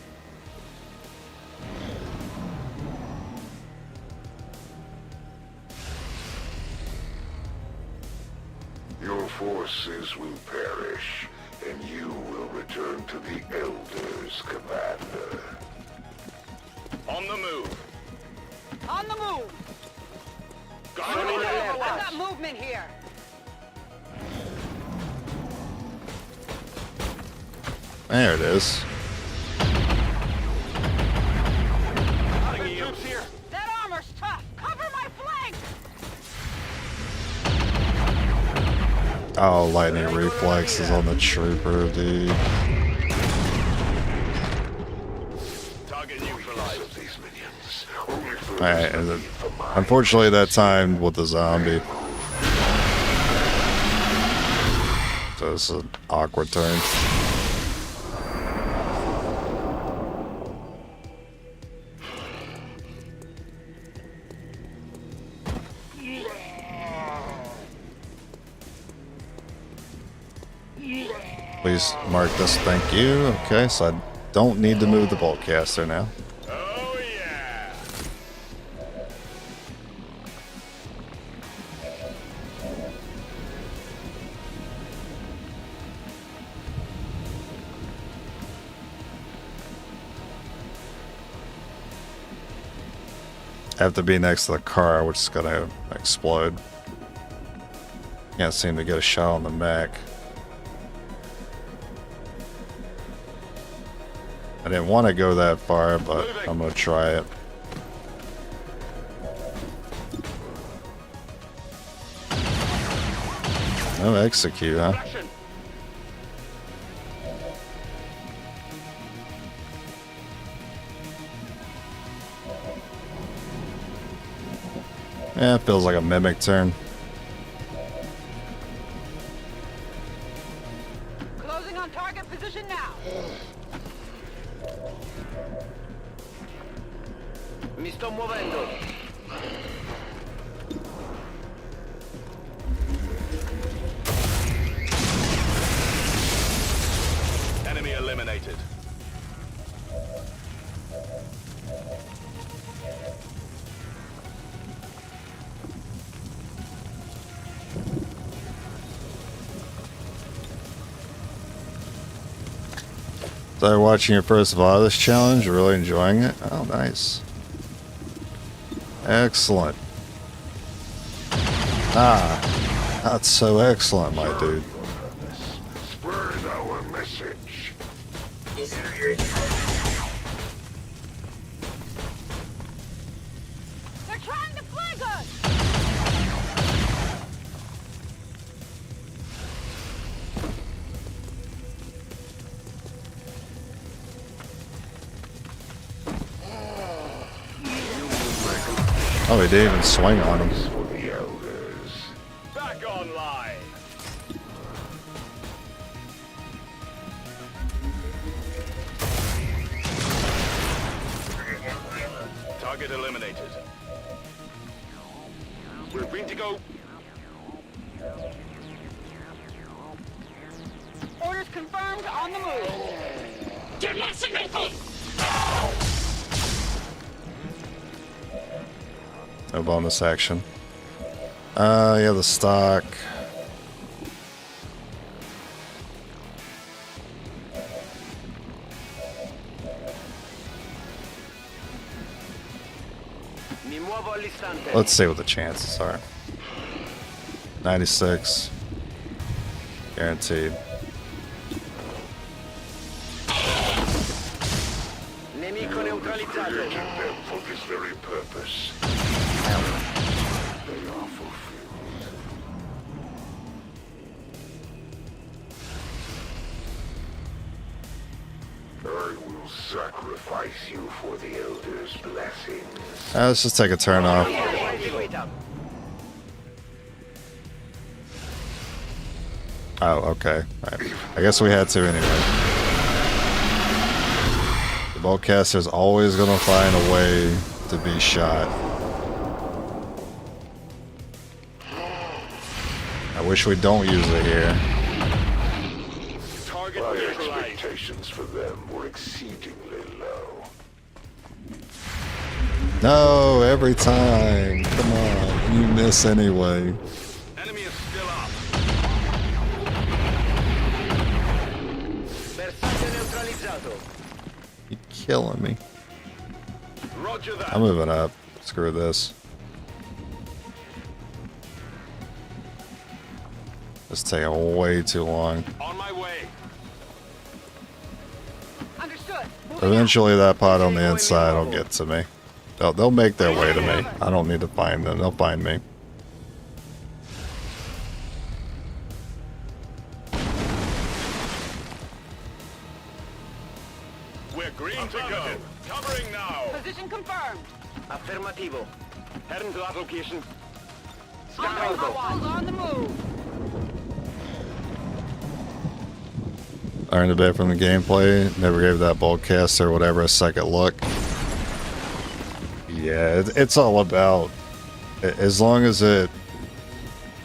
Your forces will perish, and you will return to the Elders, Commander. On the move. On the move. Got Sono in it. allerta. I've got movement here. There it is. Oh, lightning reflexes on the trooper, dude. Target neutralized. These minions only for Alright, and then, unfortunately that time with the zombie. So it's an awkward turn. Please mark this, thank you. Okay, so I don't need to move the bolt caster now. Oh yeah. I have to be next to the car, which is gonna explode. Can't seem to get a shot on the mech. I didn't want to go that far, but I'm gonna try it. No execute, huh? Yeah, it feels like a mimic turn. Closing on target position now. Mi sto muovendo. Enemy eliminated. Started watching your first Vadis challenge, really enjoying it. Oh, nice. Excellent. Ah, that's so excellent, my dude. Spread our message. They're trying to flag us. Oh, he didn't even swing on him. For the elders. Back online. Target eliminated. We're green to go. Orders confirmed on the move. No bonus action. Yeah, the stock. Mi muovo all'istante. Let's see what the chances are. 96. Guaranteed. Nemico neutralizzato. Created them for this very purpose. They are fulfilled. I will sacrifice you for the elders' blessings. Let's just take a turn off. Oh, okay. Right. I guess we had to anyway. The bowcaster's always gonna find a way to be shot. I wish we don't use it here. Target My neutralized. expectations for them were exceedingly low. No, every time. Come on, you miss anyway. Enemy is still up. Bersaglio neutralizzato. You're killing me. Roger that. I'm moving up. Screw this. This is taking way too long. On my way. Understood. Eventually that pod on the inside will get to me. They'll make their way to me. I don't need to find them. They'll find me. We're green to go. Covering now. Position confirmed. Affirmativo. Heading to that location. Overwatch on the move. Learned a bit from the gameplay. Never gave that boltcaster or whatever a second look. Yeah, it's all about as long as it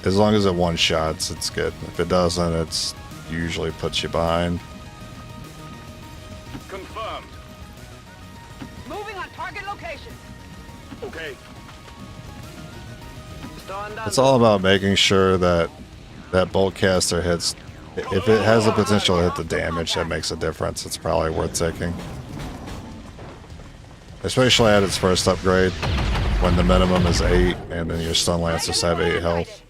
one shots, it's good. If it doesn't, it's usually puts you behind. Confirmed. Moving on target location. Okay. It's all about making sure that that boltcaster hits. If it has the potential to hit the damage, that makes a difference. It's probably worth taking. Especially at its first upgrade, when the minimum is 8, and then your stun lancers have 8 health.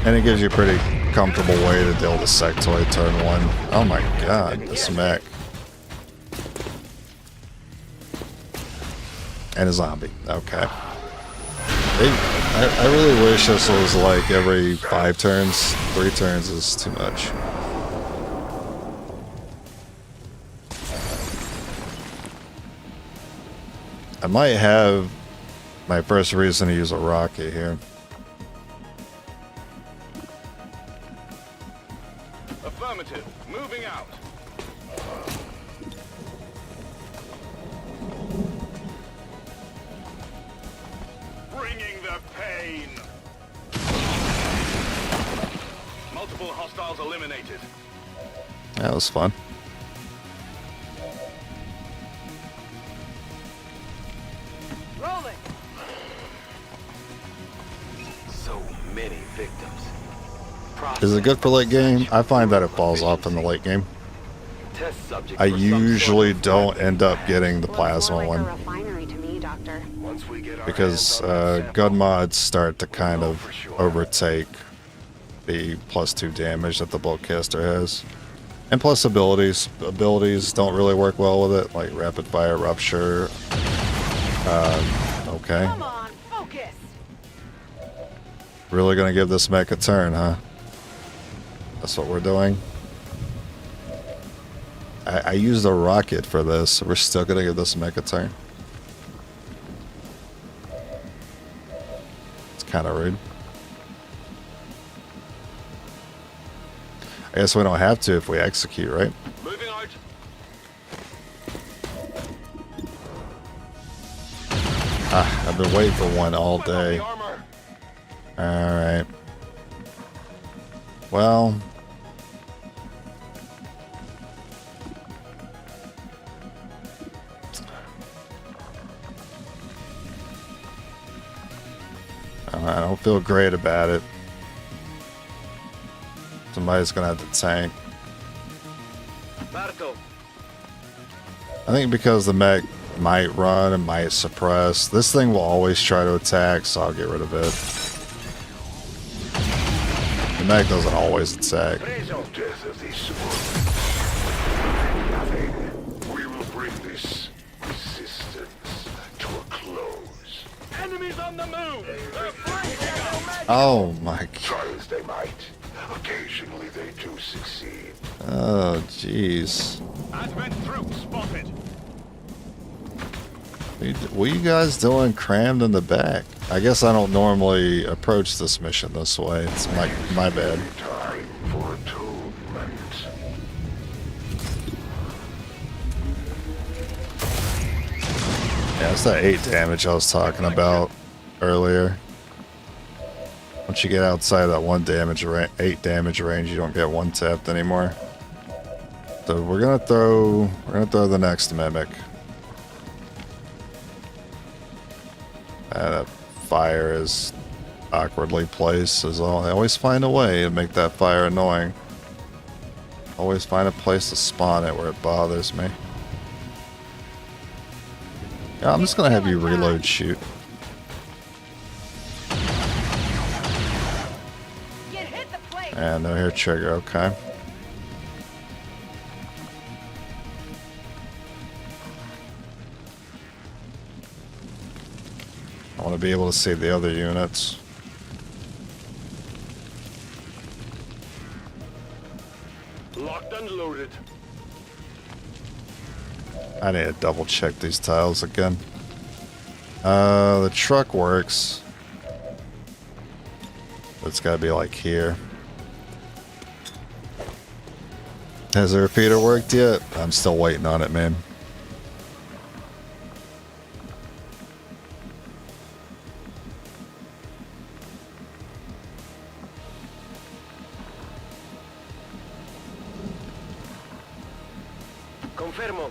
And it gives you a pretty comfortable way to deal with sectoid turn 1. Oh my god, this mech. And a zombie. Okay. I really wish this was like every 5 turns. 3 turns is too much. I might have my first reason to use a rocket here. Affirmative. Moving out. Bringing the pain. Multiple hostiles eliminated. That was fun. Rolling. So many victims. Is it good for late game? I find that it falls off in the late game. Test subject I for some sort usually of don't weapon. end up getting the Looks more plasma like a one. refinery to me, Doctor. Once we get our Because hands on that sample, gun mods start to kind we'll know of for sure. overtake the +2 damage that the boltcaster has. And plus abilities. Abilities don't really work well with it, like rapid fire rupture. Okay. Come on, focus. Really gonna give this mech a turn, huh? That's what we're doing. I used a rocket for this, so we're still gonna give this mech a turn. It's kind of rude. I guess we don't have to if we execute, right? Moving out. Ah, I've been waiting for one all day. The armor. Alright. Well. I don't feel great about it. Somebody's gonna have to tank. Marto, I think because the mech might run and might suppress, this thing will always try to attack, so I'll get rid of it. The mech doesn't always attack. Preso. Death of these subordinates. Nothing. We will bring this resistance to a close. Enemies on the move. They're flanking. Oh my god. Try as they might, occasionally they do succeed. Oh jeez. Advent troops spotted. What are you guys doing crammed in the back? I guess I don't normally approach this mission this way. It's my bad. Time for atonement. Yeah, it's that 8 damage I was talking about earlier. Once you get outside of that 8 damage range, you don't get 1 tapped anymore. So we're gonna throw the next mimic. That fire is awkwardly placed as all. They always find a way to make that fire annoying. Always find a place to spawn it where it bothers me. Yeah, I'm just gonna have you reload shoot. Get hit the plate. And no hair trigger, okay. I want to be able to see the other units. Locked and loaded. I need to double check these tiles again. The truck works. It's gotta be like here. Has the repeater worked yet? I'm still waiting on it, man. Confermo.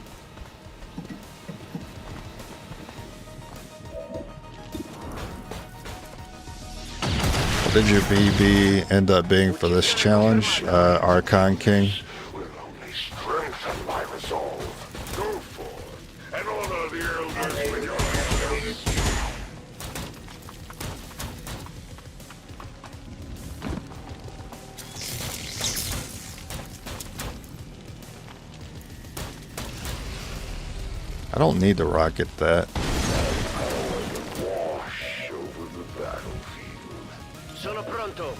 What did your BB end up being for this challenge? Archon King? Will only strengthen my resolve. Go forth and honor the elders with your actions. I don't need to rocket that. Wash over the battlefield. Sono pronto.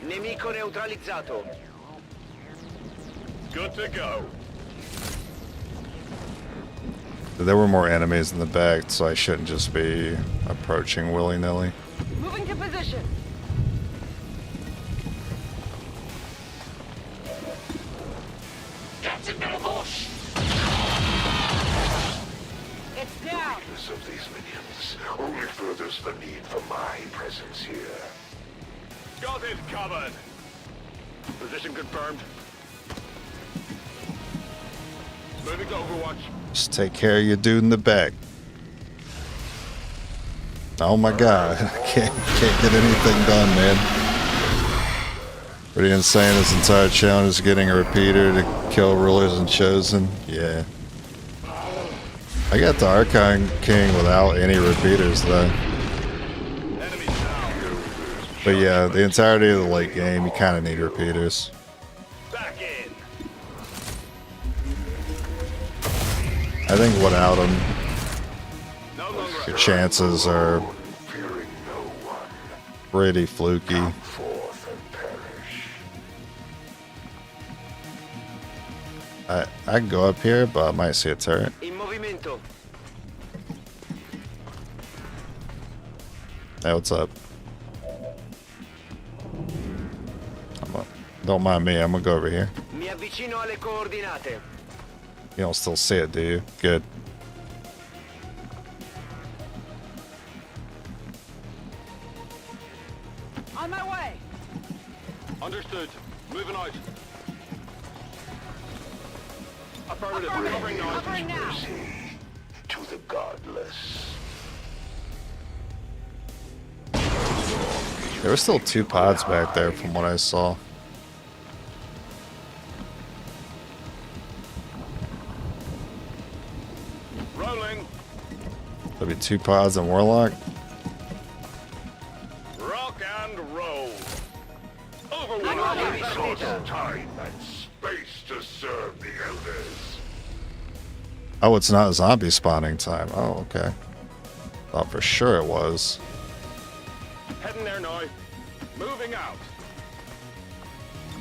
Nemico neutralizzato. Good to go. There were more enemies in the back, so I shouldn't just be approaching willy-nilly. Moving to position. It's down. Weakness of these minions only furthers the need for my presence here. Got it covered. Position confirmed. Moving to Overwatch. Just take care of your dude in the back. Oh my god, I can't get anything done, man. Pretty insane. This entire challenge is getting a repeater to kill rulers and chosen. Yeah. I got the Archon King without any repeaters though. Enemy down. But yeah, the entirety of the late game, you kind of need repeaters. Back in. I think without them, No longer. your chances are Fearing no one. pretty fluky. Come forth and perish. I can go up here, but I might see a turret. In movimento. Hey, what's up? Don't mind me, I'm gonna go over here. Mi avvicino alle coordinate. You don't still see it, do you? Good. On my way. Understood. Moving out. Affirmative. Affirmative. Covering now. Covering now. Mercy to the godless. There were still 2 pods back there from what I saw. Rolling. There'll be 2 pods and Warlock. Rock and roll. I'm Overwatch. on Resource, time, and space to serve the elders. Oh, it's not zombie spawning time. Oh, okay. Thought for sure it was. Heading there now. Moving out.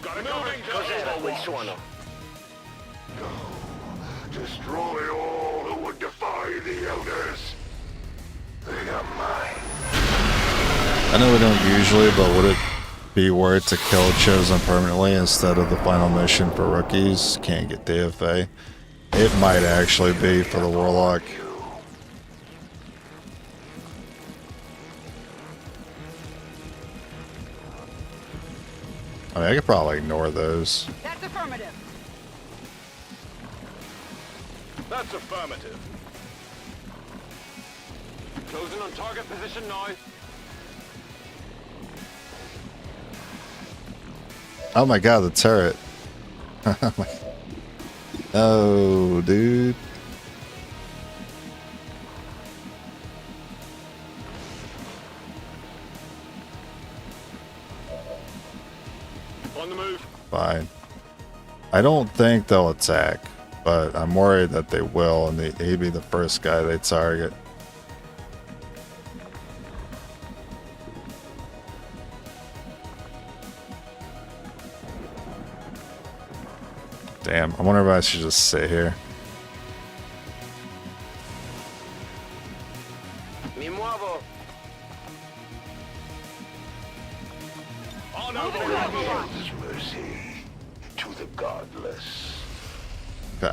Gotta go. Moving to Cos'era quel Overwatch. suono? Destroy all who would defy the elders. They are mine. I know we don't usually, but would it be worth to kill Chosen permanently instead of the final mission for rookies? Can't get DFA. It might actually be for the Warlock. I mean, I could probably ignore those. That's affirmative. That's affirmative. Closing on target position now. Oh my god, the turret. Oh, dude. On the move. Fine. I don't think they'll attack, but I'm worried that they will, and he'd be the first guy they target. Damn, I wonder if I should just sit here. Mi muovo. On Overwatch. Mercy to the godless.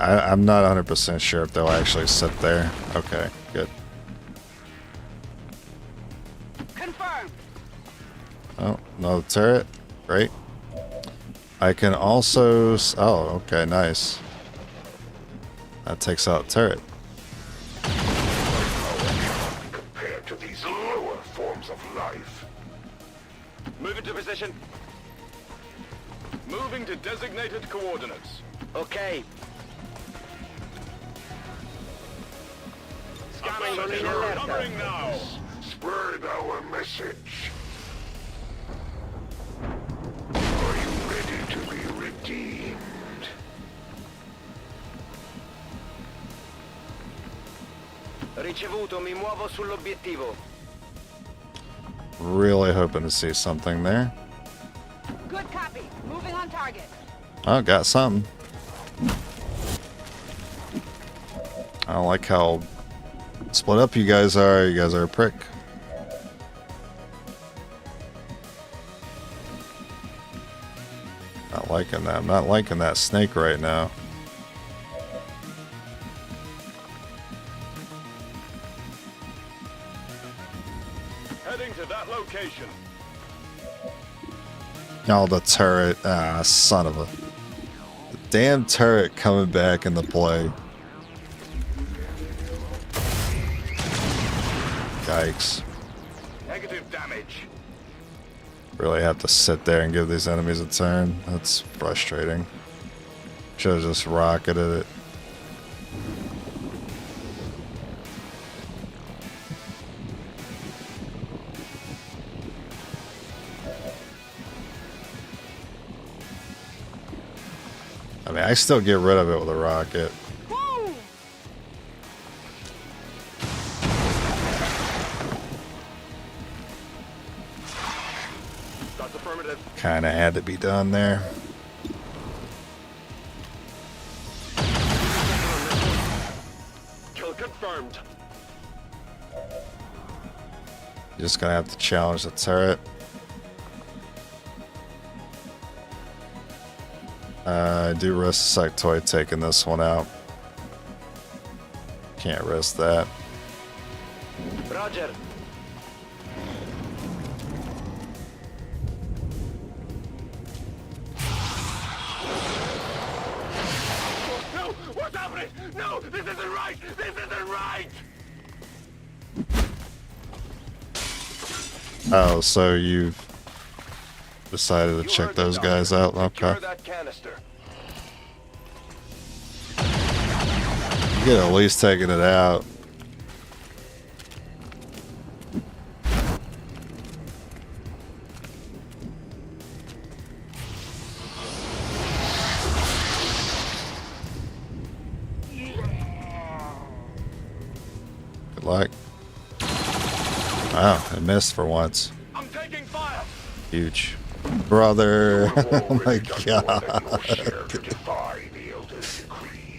I'm not 100% sure if they'll actually sit there. Okay, good. Confirmed. Oh, no turret. Great. I can also... Oh, okay, nice. That takes out turret. Compared to these lower forms of life. Move into position. Moving to designated coordinates. Okay. Scanning covering now. Spread our message. Are you ready to be redeemed? Ricevuto, mi muovo sull'obiettivo. Really hoping to see something there. Good copy. Moving on target. Oh, got something. I don't like how split up you guys are. You guys are a prick. Not liking that. I'm not liking that snake right now. Heading to that location. Oh, the turret. Ah, son of a... The damn turret coming back into play. Yikes. Negative damage. Really have to sit there and give these enemies a turn. That's frustrating. Should have just rocketed it. I mean, I still get rid of it with a rocket. That's affirmative. Kind of had to be done there. Kill confirmed. Just gonna have to challenge the turret. I do risk the sectoid taking this one out. Can't risk that. Roger. No! What's happening? No! This isn't right! This isn't right! Oh, so you've decided to check those guys out? Okay. That canister. You could at least taking it out. Good luck. Wow, I missed for once. I'm taking fire. Huge. Brother. Oh my god.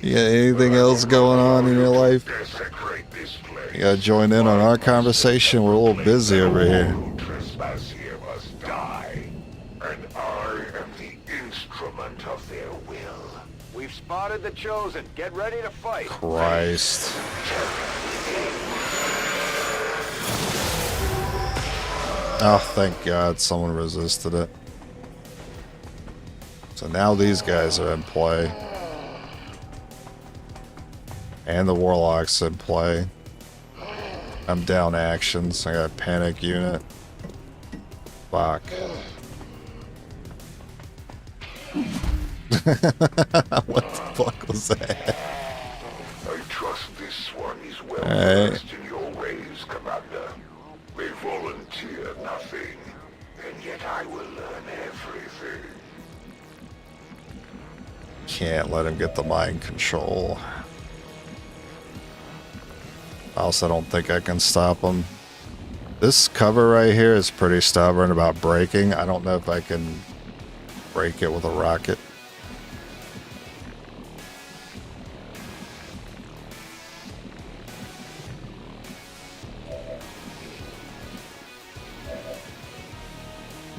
You got anything else going on in your life? You gotta join in on our conversation. We're a little busy over here. Trespass here must die, and I am the instrument of their will. We've spotted the Chosen. Get ready to fight. Christ. Oh, thank God someone resisted it. So now these guys are in play. And the Warlock's in play. I'm down actions. I got a panic unit. Fuck. What the fuck was that? I trust this one is well Alright. versed in your ways, Commander. They volunteer nothing, and yet I will learn everything. Can't let him get the mind control. I also don't think I can stop him. This cover right here is pretty stubborn about breaking. I don't know if I can break it with a rocket.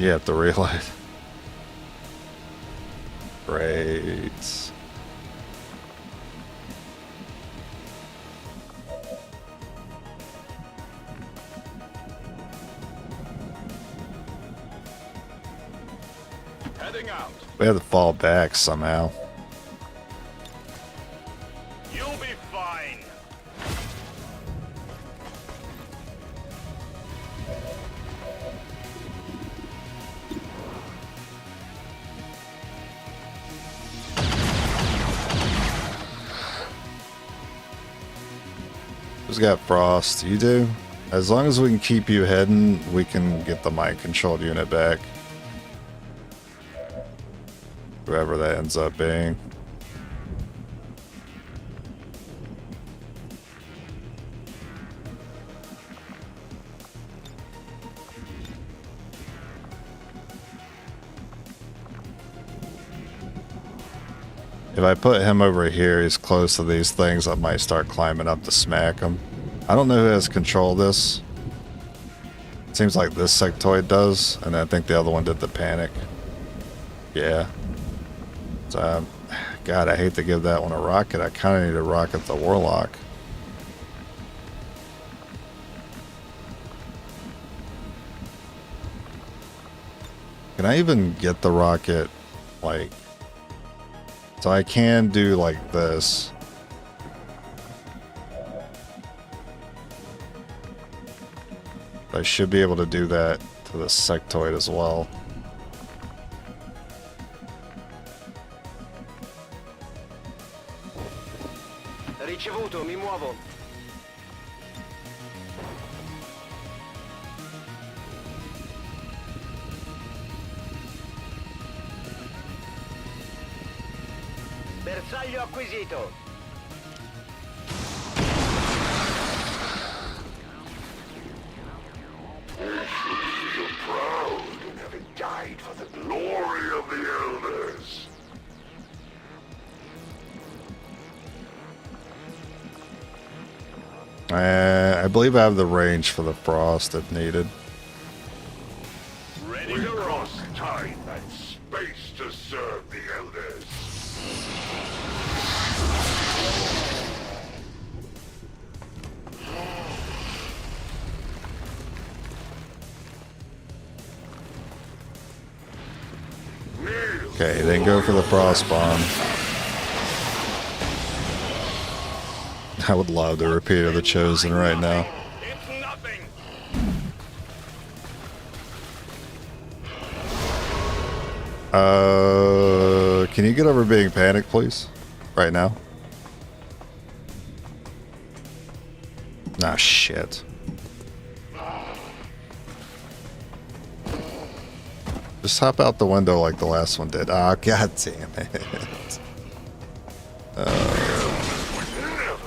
You have to reload. Great. Heading out. We had to fall back somehow. You'll be fine. Who's got frost? You do? As long as we can keep you heading, we can get the mind controlled unit back. Whoever that ends up being. If I put him over here, he's close to these things, I might start climbing up to smack him. I don't know who has control of this. It seems like this sectoid does, and I think the other one did the panic. Yeah. So, God, I hate to give that one a rocket. I kind of need to rocket the Warlock. Can I even get the rocket, like... So I can do like this. I should be able to do that to the sectoid as well. Ricevuto, mi muovo. Bersaglio acquisito. You're proud in having died for the glory of the elders. I believe I have the range for the frost if needed. Ready to cross time and space to serve the elders. Okay, then go for the frost bomb. I would love the repeat of the Chosen right now. It's nothing. Can you get over being panicked, please? Right now? Nah, shit. Just hop out the window like the last one did. Ah, god damn it.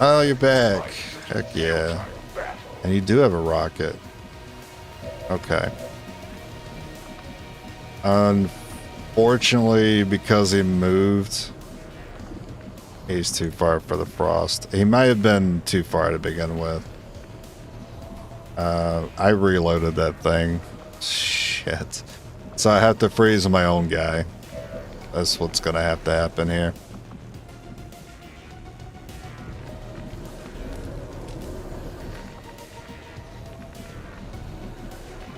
Oh, you're back. Heck yeah. And you do have a rocket. Okay. Unfortunately, because he moved, he's too far for the frost. He might have been too far to begin with. I reloaded that thing. Shit. So I have to freeze my own guy. That's what's gonna have to happen here.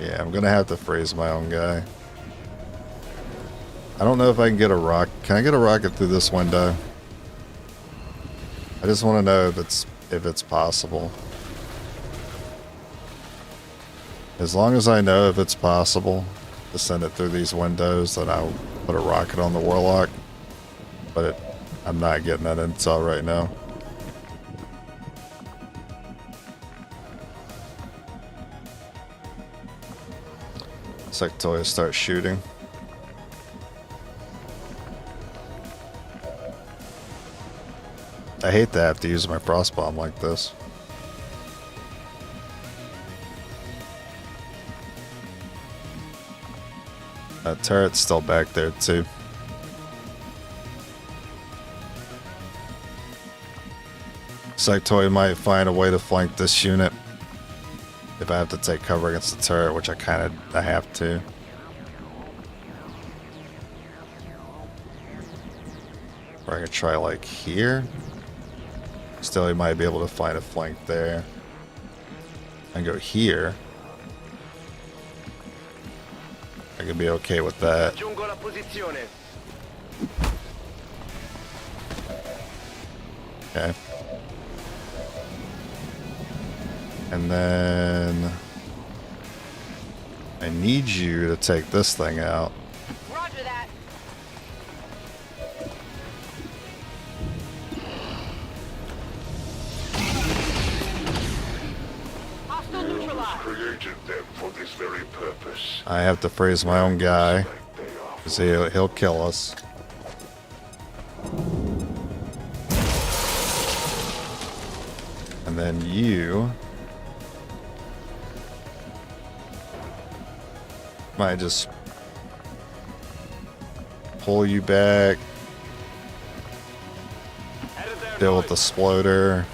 Yeah, I'm gonna have to freeze my own guy. I don't know if I can get a rock. Can I get a rocket through this window? I just want to know if it's possible. As long as I know if it's possible to send it through these windows, then I'll put a rocket on the Warlock. But I'm not getting that intel right now. Sectoid start shooting. I hate to have to use my frost bomb like this. That turret's still back there too. Sectoid might find a way to flank this unit if I have to take cover against the turret, which I have to. Or I can try like here. Still, he might be able to find a flank there. And go here. I could be okay with that. Raggiungo la posizione. Okay. And then I need you to take this thing out. Roger that. Hostile neutralized. Created them for this very purpose. I have to freeze my own guy, Like they are. because he'll kill us. And then you might just pull you back, Headed there, deal with the boys. sploder.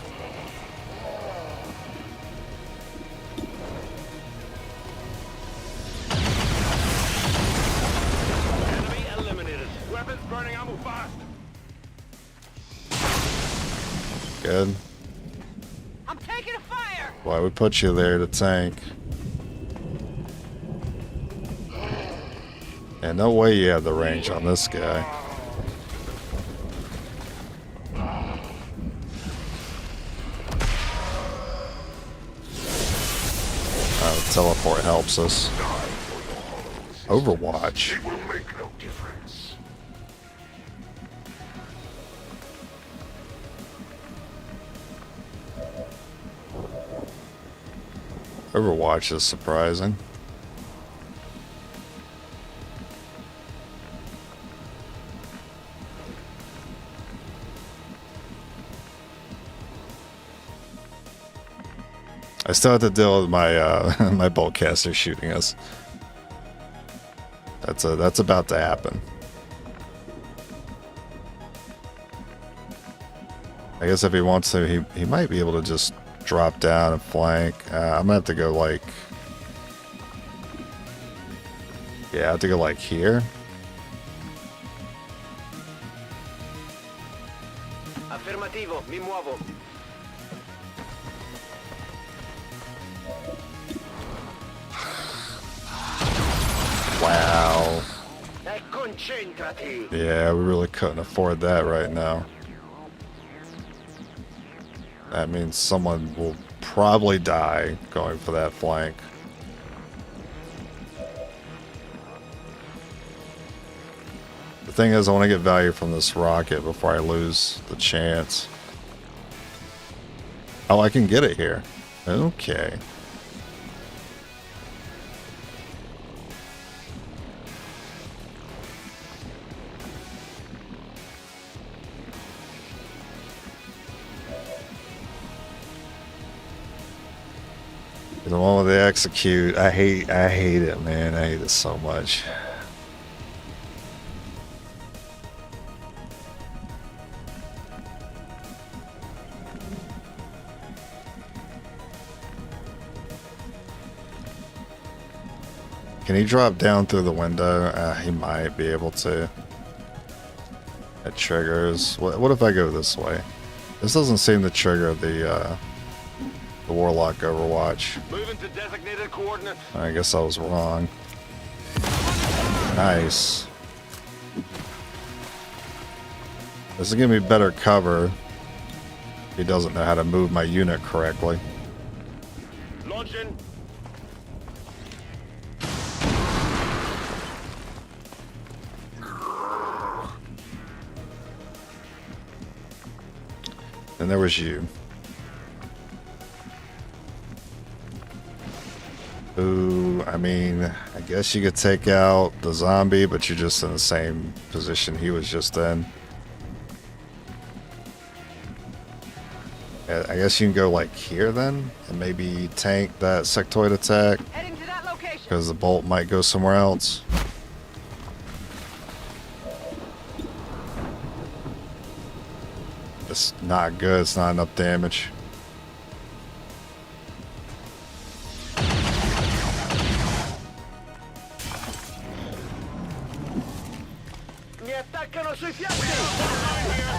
Enemy eliminated. Weapons burning ammo fast. Good. I'm taking a fire. Why we put you there to tank? And no way you have the range on this guy. Teleport helps us. Overwatch. It will make no difference. Overwatch is surprising. I still have to deal with my my boltcaster shooting us. That's about to happen. I guess if he wants to, he might be able to just drop down and flank. I'm gonna have to go like, yeah, I have to go like here. Affermativo, mi muovo. Wow. E concentrati. Yeah, we really couldn't afford that right now. That means someone will probably die going for that flank. The thing is, I want to get value from this rocket before I lose the chance. Oh, I can get it here. Okay. The one with the execute, I hate it, man. I hate it so much. Can he drop down through the window? He might be able to. It triggers. What if I go this way? This doesn't seem to trigger the Warlock Overwatch. Moving to designated coordinates. I guess I was wrong. Nice. This is giving me better cover. He doesn't know how to move my unit correctly. Launching. And there was you. Ooh, I mean, I guess you could take out the zombie, but you're just in the same position he was just in. I guess you can go like here then, and maybe tank that sectoid attack, Heading to that location. because the bolt might go somewhere else. It's not good, it's not enough damage. Mi attaccano sui fianchi.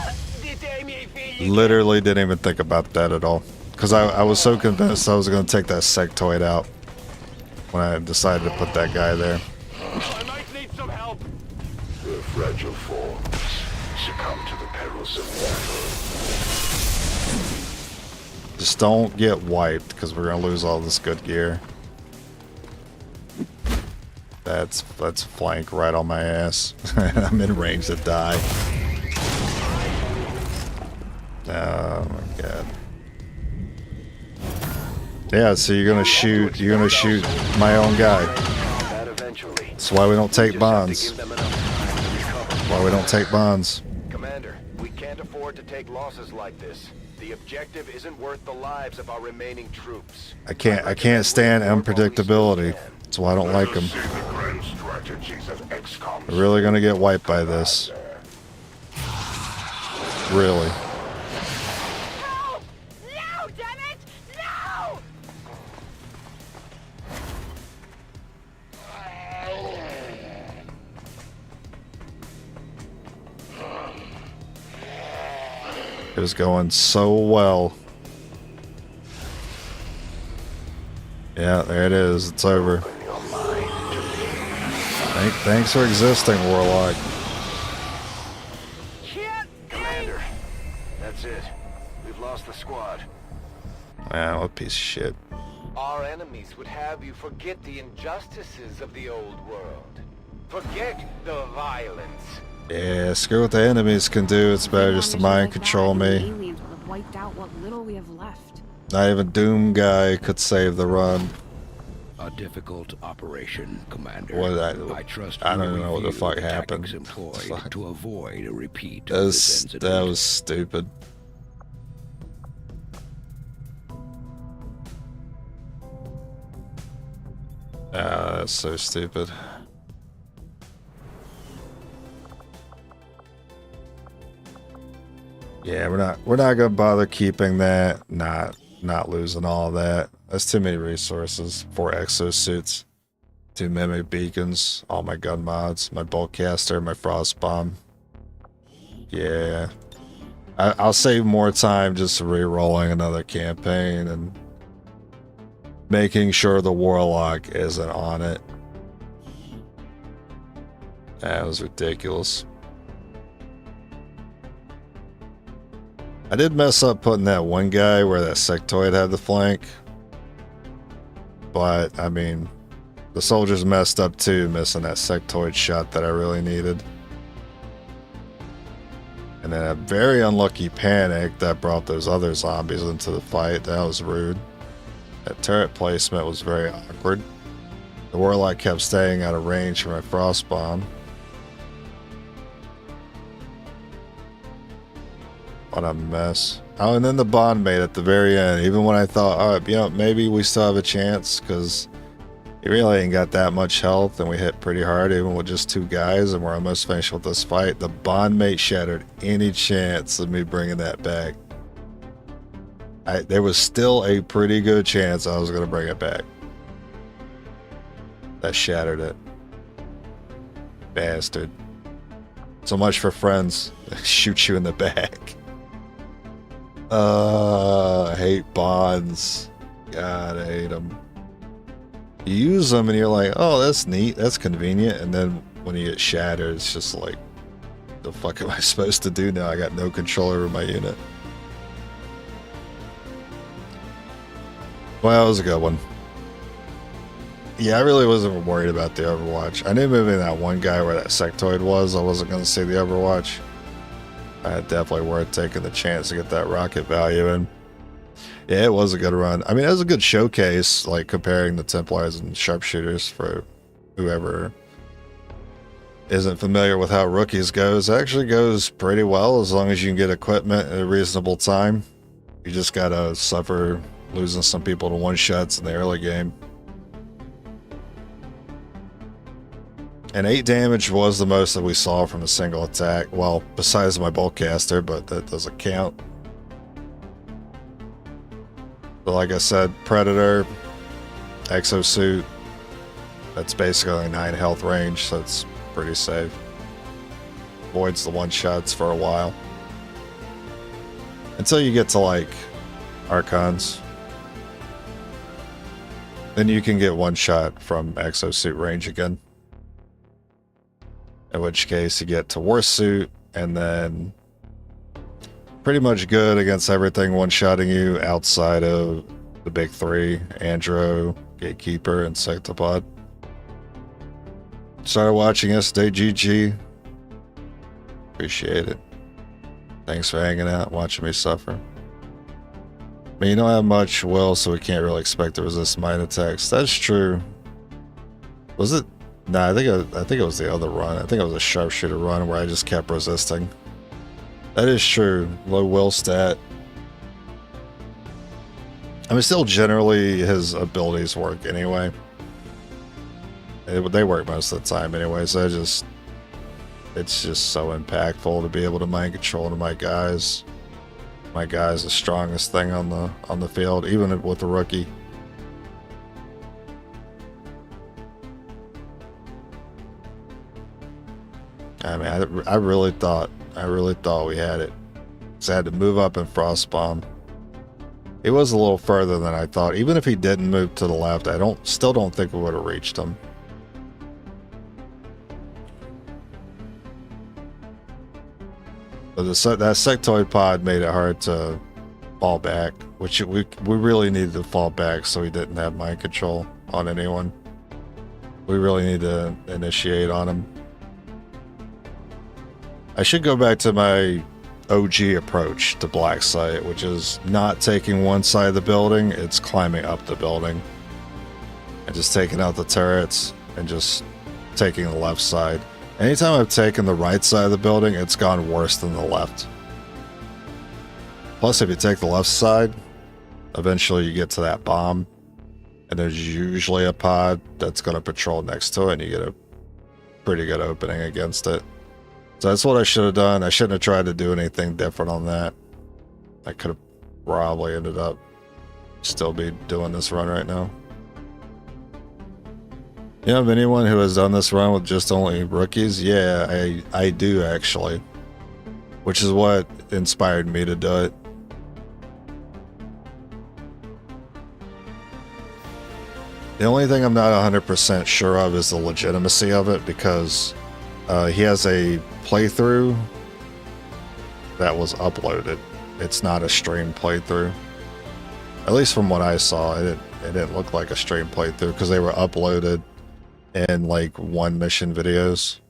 Literally didn't even think about that at all. Because I was so convinced I was going to take that sectoid out when I decided to put that guy there. I might need some help. The fragile forms succumb to the perils of battle. Just don't get wiped, because we're going to lose all this good gear. That's flank right on my ass. I'm in range to die. Oh my god. Yeah, so you're gonna shoot my own guy. That's why we don't take bonds. Why we don't take bonds. Commander, we can't afford to take losses like this. The objective isn't worth the lives of our remaining troops. I can't stand unpredictability. That's why I don't like them. See the grand strategies of XCOM. We're really gonna get wiped by this. Really. No! No, damn it! No! It was going so well. Yeah, there it is. It's over. Thanks for existing, Warlock. Commander, that's it. We've lost the squad. Man, what a piece of shit. Our enemies would have you forget the injustices of the old world. Forget the violence. Yeah, screw what the enemies can do. It's better just to mind control me. Aliens would have wiped out what little we have left. Not even Doom guy could save the run. A difficult operation, Commander. What I trust I don't you even know what the review fuck tactics happened. employed to avoid a repeat of That this incident. was stupid. Ah, that's so stupid. Yeah, we're not gonna bother keeping that. Not losing all that. That's too many resources. 4 exosuits, 2 mimic beacons, all my gun mods, my bulkcaster, my frost bomb. Yeah, I'll save more time just re-rolling another campaign and making sure the warlock isn't on it. That was ridiculous. I did mess up putting that one guy where that sectoid had the flank. But, I mean, the soldiers messed up too, missing that sectoid shot that I really needed. And then a very unlucky panic that brought those other zombies into the fight. That was rude. That turret placement was very awkward. The warlock kept staying out of range for my frost bomb. What a mess. Oh, and then the bond mate at the very end. Even when I thought, oh, you know, maybe we still have a chance, because he really ain't got that much health, and we hit pretty hard, even with just 2 guys, and we're almost finished with this fight. The bond mate shattered any chance of me bringing that back. There was still a pretty good chance I was going to bring it back. That shattered it. Bastard. So much for friends. Shoot you in the back. I hate bonds. God, I hate them. You use them and you're like, oh, that's neat, that's convenient, and then when you get shattered, it's just like, the fuck am I supposed to do now? I got no control over my unit. Well, it was a good one. Yeah, I really wasn't worried about the Overwatch. I knew moving that one guy where that sectoid was, I wasn't going to see the Overwatch. Definitely worth taking the chance to get that rocket value in. Yeah, it was a good run. I mean, it was a good showcase, like comparing the Templars and Sharpshooters for whoever isn't familiar with how rookies goes. It actually goes pretty well as long as you can get equipment at a reasonable time. You just gotta suffer losing some people to one-shots in the early game. And 8 damage was the most that we saw from a single attack. Well, besides my bulkcaster, but that doesn't count. But like I said, Predator, Exosuit, that's basically 9 health range, so it's pretty safe. Avoids the one-shots for a while. until you get to like Archons. Then you can get one shot from exosuit range again. In which case you get to Warsuit, and then pretty much good against everything one-shotting you outside of the big three: Andro, Gatekeeper, and Sectopod. Started watching yesterday, GG. Appreciate it. Thanks for hanging out, watching me suffer. I mean, you don't have much will, so we can't really expect to resist mine attacks. That's true. Was it? Nah, I think it was the other run. I think it was a sharpshooter run where I just kept resisting. That is true. Low will stat. I mean, still generally his abilities work anyway. They work most of the time anyway, so it's just so impactful to be able to mind control to my guys. My guy's the strongest thing on the field, even with a rookie. I mean, I really thought we had it. So I had to move up in Frostbomb. He was a little further than I thought. Even if he didn't move to the left, I still don't think we would have reached him. But that sectoid pod made it hard to fall back, which we really needed to fall back so he didn't have mind control on anyone. We really need to initiate on him. I should go back to my OG approach to Black Site, which is not taking one side of the building, it's climbing up the building. And just taking out the turrets and just taking the left side. Anytime I've taken the right side of the building, it's gone worse than the left. Plus, if you take the left side, eventually you get to that bomb, and there's usually a pod that's going to patrol next to it, and you get a pretty good opening against it. So that's what I should have done. I shouldn't have tried to do anything different on that. I could have probably ended up still be doing this run right now. You have anyone who has done this run with just only rookies? Yeah, I do actually. Which is what inspired me to do it. The only thing I'm not 100% sure of is the legitimacy of it, because he has a playthrough that was uploaded. It's not a stream playthrough. At least from what I saw, it didn't look like a stream playthrough because they were uploaded in like one mission videos.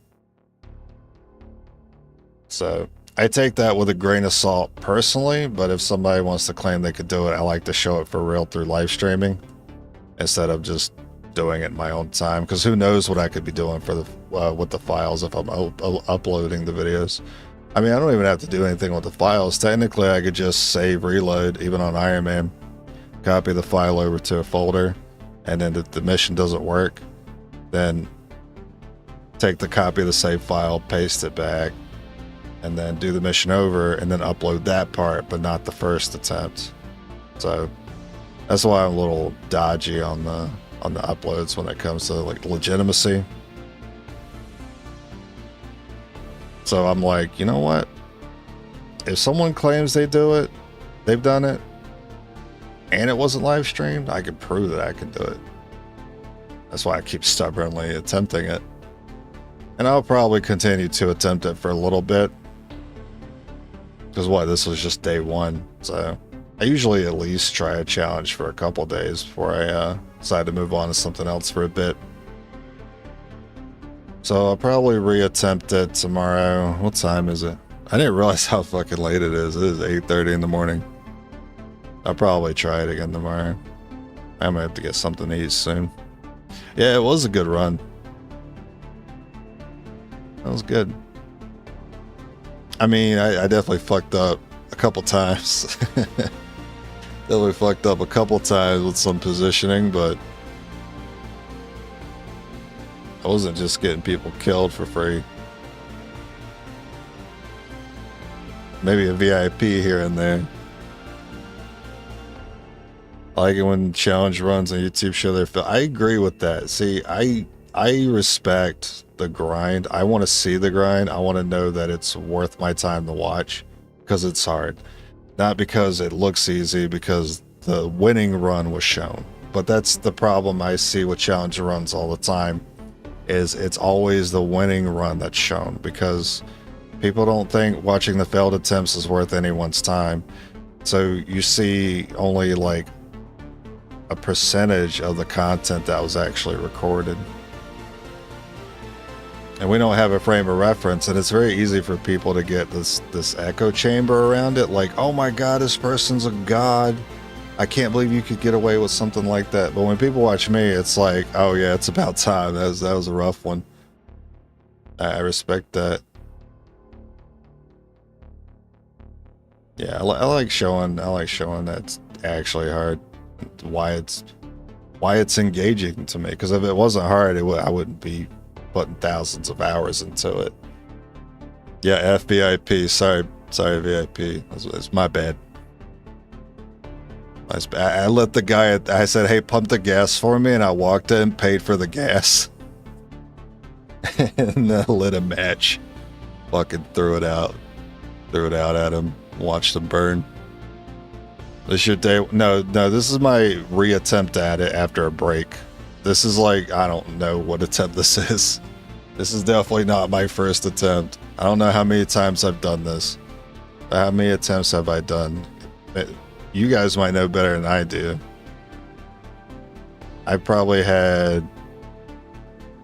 So I take that with a grain of salt personally, but if somebody wants to claim they could do it, I like to show it for real through live streaming instead of just doing it in my own time, because who knows what I could be doing for the with the files if I'm uploading the videos. I mean, I don't even have to do anything with the files. Technically, I could just save reload, even on Ironman, copy the file over to a folder, and then if the mission doesn't work, then take the copy of the save file, paste it back, and then do the mission over, and then upload that part, but not the first attempt. So that's why I'm a little dodgy on the uploads when it comes to like legitimacy. So I'm like, you know what? If someone claims they do it, they've done it, and it wasn't live streamed, I can prove that I can do it. That's why I keep stubbornly attempting it. And I'll probably continue to attempt it for a little bit. Because this was just day one. So I usually at least try a challenge for a couple days before I decide to move on to something else for a bit. So I'll probably reattempt it tomorrow. What time is it? I didn't realize how fucking late it is. It is 8:30 in the morning. I'll probably try it again tomorrow. I might have to get something to eat soon. Yeah, it was a good run. That was good. I mean, I definitely fucked up a couple times. Definitely fucked up a couple times with some positioning, but I wasn't just getting people killed for free. Maybe a VIP here and there. I like it when challenge runs on YouTube show their film. I agree with that. See, I respect the grind. I want to see the grind. I want to know that it's worth my time to watch, because it's hard. Not because it looks easy, because the winning run was shown. But that's the problem I see with challenge runs all the time, is it's always the winning run that's shown, because people don't think watching the failed attempts is worth anyone's time. So you see only like a percentage of the content that was actually recorded. And we don't have a frame of reference, and it's very easy for people to get this echo chamber around it, like, oh my god, this person's a god. I can't believe you could get away with something like that. But when people watch me, it's like, oh yeah, it's about time. That was a rough one. I respect that. Yeah, I like showing that's actually hard. Why it's engaging to me. Because if it wasn't hard, I wouldn't be putting thousands of hours into it. Yeah, FVIP. Sorry, VIP. It's my bad. I let the guy, I said, hey, pump the gas for me, and I walked in, paid for the gas, and then lit a match. Fucking threw it out at him, watched him burn. This your day? No, this is my reattempt at it after a break. This is like, I don't know what attempt this is. This is definitely not my first attempt. I don't know how many times I've done this. How many attempts have I done? You guys might know better than I do. I probably had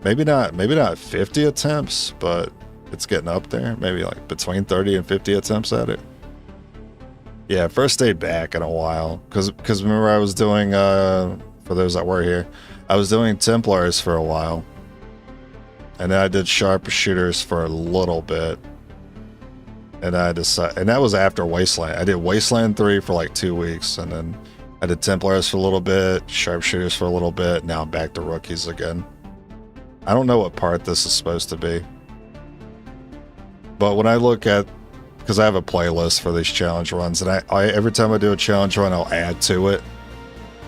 maybe not 50 attempts, but it's getting up there. Maybe like between 30 and 50 attempts at it. Yeah, first day back in a while. Because remember I was doing, for those that were here, I was doing Templars for a while. And then I did Sharpshooters for a little bit. And I decided, and that was after Wasteland. I did Wasteland 3 for like 2 weeks, and then I did Templars for a little bit, Sharpshooters for a little bit. Now I'm back to Rookies again. I don't know what part this is supposed to be. But when I look at, because I have a playlist for these challenge runs, and I every time I do a challenge run, I'll add to it.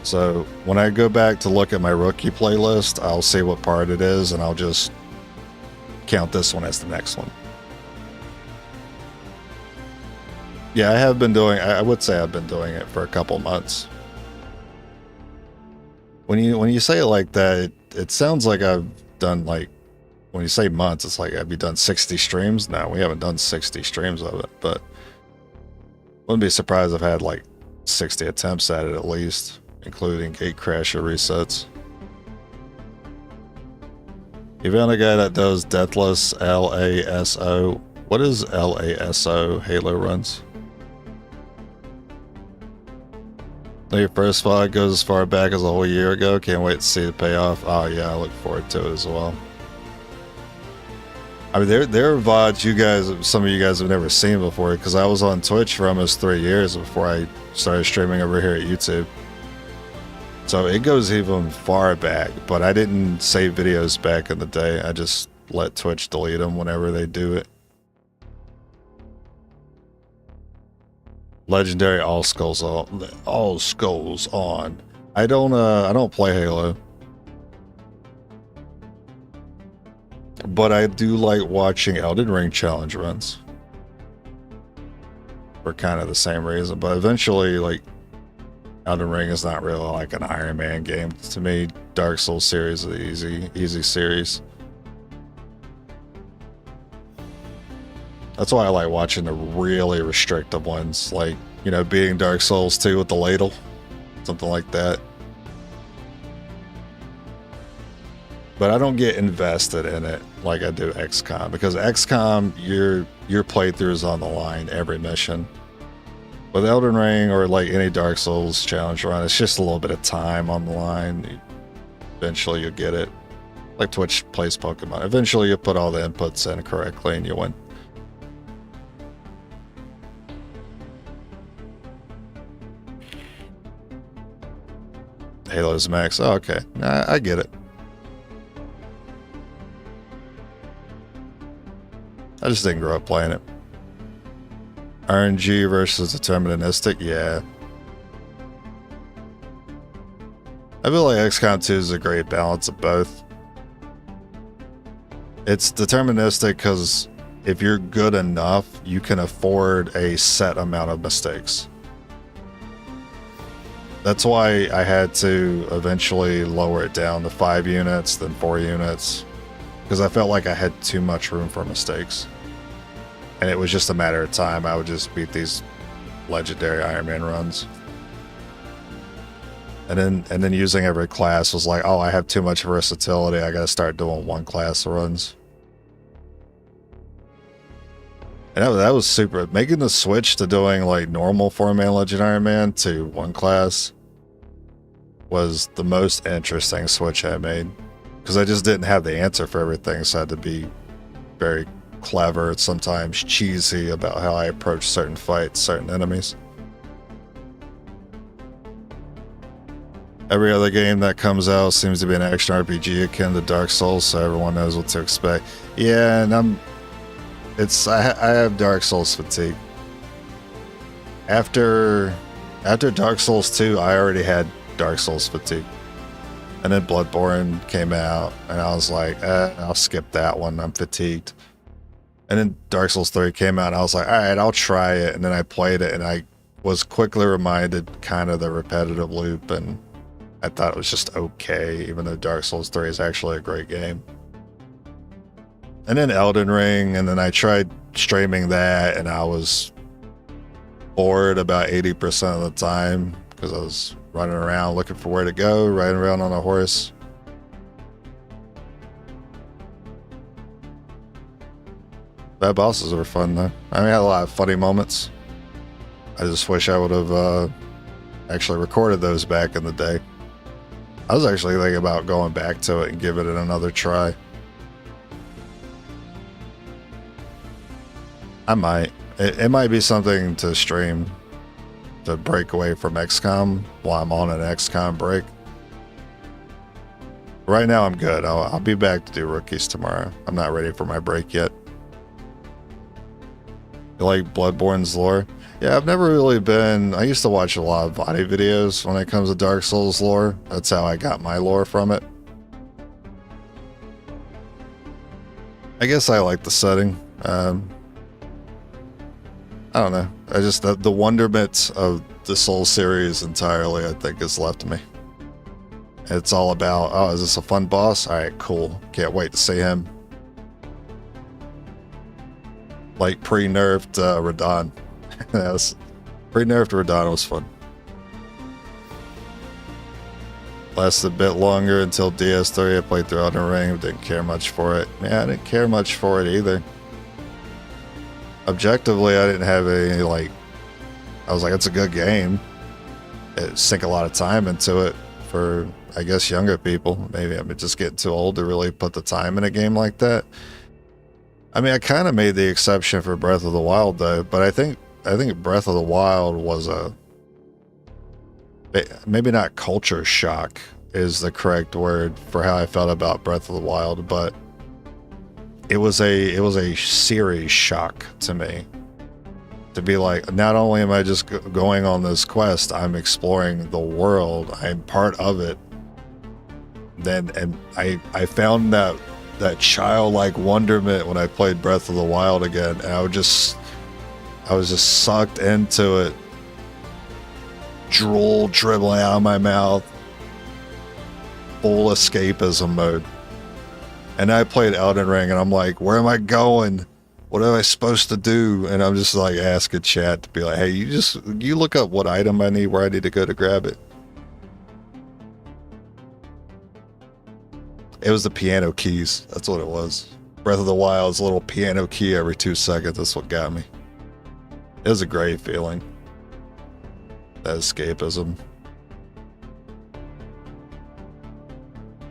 So when I go back to look at my Rookie playlist, I'll see what part it is, and I'll just count this one as the next one. Yeah, I have been doing, I would say I've been doing it for a couple months. When you say it like that, it sounds like I've done, like, when you say months, it's like, have you done 60 streams? No, we haven't done 60 streams of it, but wouldn't be surprised if I had like 60 attempts at it at least, including gate crasher resets. You found a guy that does Deathless LASO. What is LASO Halo runs? Your first VOD goes as far back as a whole year ago. Can't wait to see the payoff. Oh yeah, I look forward to it as well. I mean, there are VODs some of you guys have never seen before, because I was on Twitch for almost 3 years before I started streaming over here at YouTube. So it goes even far back, but I didn't save videos back in the day. I just let Twitch delete them whenever they do it. Legendary All Skulls on. All Skulls on. I don't play Halo. But I do like watching Elden Ring challenge runs. For kind of the same reason. But eventually, like, Elden Ring is not really like an Ironman game. To me, Dark Souls series is an easy series. That's why I like watching the really restrictive ones, like, you know, beating Dark Souls 2 with the ladle, something like that. But I don't get invested in it like I do XCOM, because XCOM, your playthrough is on the line every mission. With Elden Ring or like any Dark Souls challenge run, it's just a little bit of time on the line. Eventually you'll get it. Like Twitch plays Pokemon. Eventually you'll put all the inputs in correctly and you win. Halo's max. Oh, okay. I get it. I just didn't grow up playing it. RNG versus deterministic, yeah. I feel like XCOM 2 is a great balance of both. It's deterministic because if you're good enough, you can afford a set amount of mistakes. That's why I had to eventually lower it down to 5 units, then 4 units, because I felt like I had too much room for mistakes. And it was just a matter of time. I would just beat these legendary Ironman runs. And then using every class was like, oh, I have too much versatility. I got to start doing one class runs. And that was super. Making the switch to doing like normal 4-man Legend Ironman to one class was the most interesting switch I made. Because I just didn't have the answer for everything, so I had to be very clever, sometimes cheesy about how I approach certain fights, certain enemies. Every other game that comes out seems to be an action RPG akin to Dark Souls, so everyone knows what to expect. Yeah, and I have Dark Souls fatigue. After Dark Souls 2, I already had Dark Souls fatigue. And then Bloodborne came out, and I was like, I'll skip that one, I'm fatigued. And then Dark Souls 3 came out, and I was like, alright, I'll try it. And then I played it, and I was quickly reminded kind of the repetitive loop, and I thought it was just okay, even though Dark Souls 3 is actually a great game. And then Elden Ring, and then I tried streaming that, and I was bored about 80% of the time because I was running around looking for where to go, riding around on a horse. Bad bosses were fun though. I mean, I had a lot of funny moments. I just wish I would have actually recorded those back in the day. I was actually thinking about going back to it and giving it another try. I might. It might be something to stream to break away from XCOM while I'm on an XCOM break. Right now I'm good. I'll be back to do rookies tomorrow. I'm not ready for my break yet. You like Bloodborne's lore? Yeah, I've never really been... I used to watch a lot of body videos when it comes to Dark Souls lore. That's how I got my lore from it. I guess I like the setting. I don't know. I just... The wonderment of the Souls series entirely, I think, has left me. It's all about, oh, is this a fun boss? Alright, cool. Can't wait to see him. Like pre-nerfed Radahn. Yes, pre-nerfed Radahn was fun. Lasted a bit longer until DS3. I played through Elden Ring, didn't care much for it. Yeah, I didn't care much for it either. Objectively, I didn't have any, like... I was like, it's a good game. It sink a lot of time into it for, I guess, younger people. Maybe I'm just getting too old to really put the time in a game like that. I mean, I kind of made the exception for Breath of the Wild, though, but I think Breath of the Wild was a... Maybe not culture shock is the correct word for how I felt about Breath of the Wild, but it was a series shock to me. To be like, not only am I just going on this quest, I'm exploring the world, I'm part of it. And I found that childlike wonderment when I played Breath of the Wild again, and I was just sucked into it. Drool dribbling out of my mouth. Full escapism mode. And I played Elden Ring, and I'm like, where am I going? What am I supposed to do? And I'm just like asking chat to be like, hey, you look up what item I need, where I need to go to grab it. It was the piano keys. That's what it was. Breath of the Wild's little piano key every 2 seconds. That's what got me. It was a great feeling. That escapism.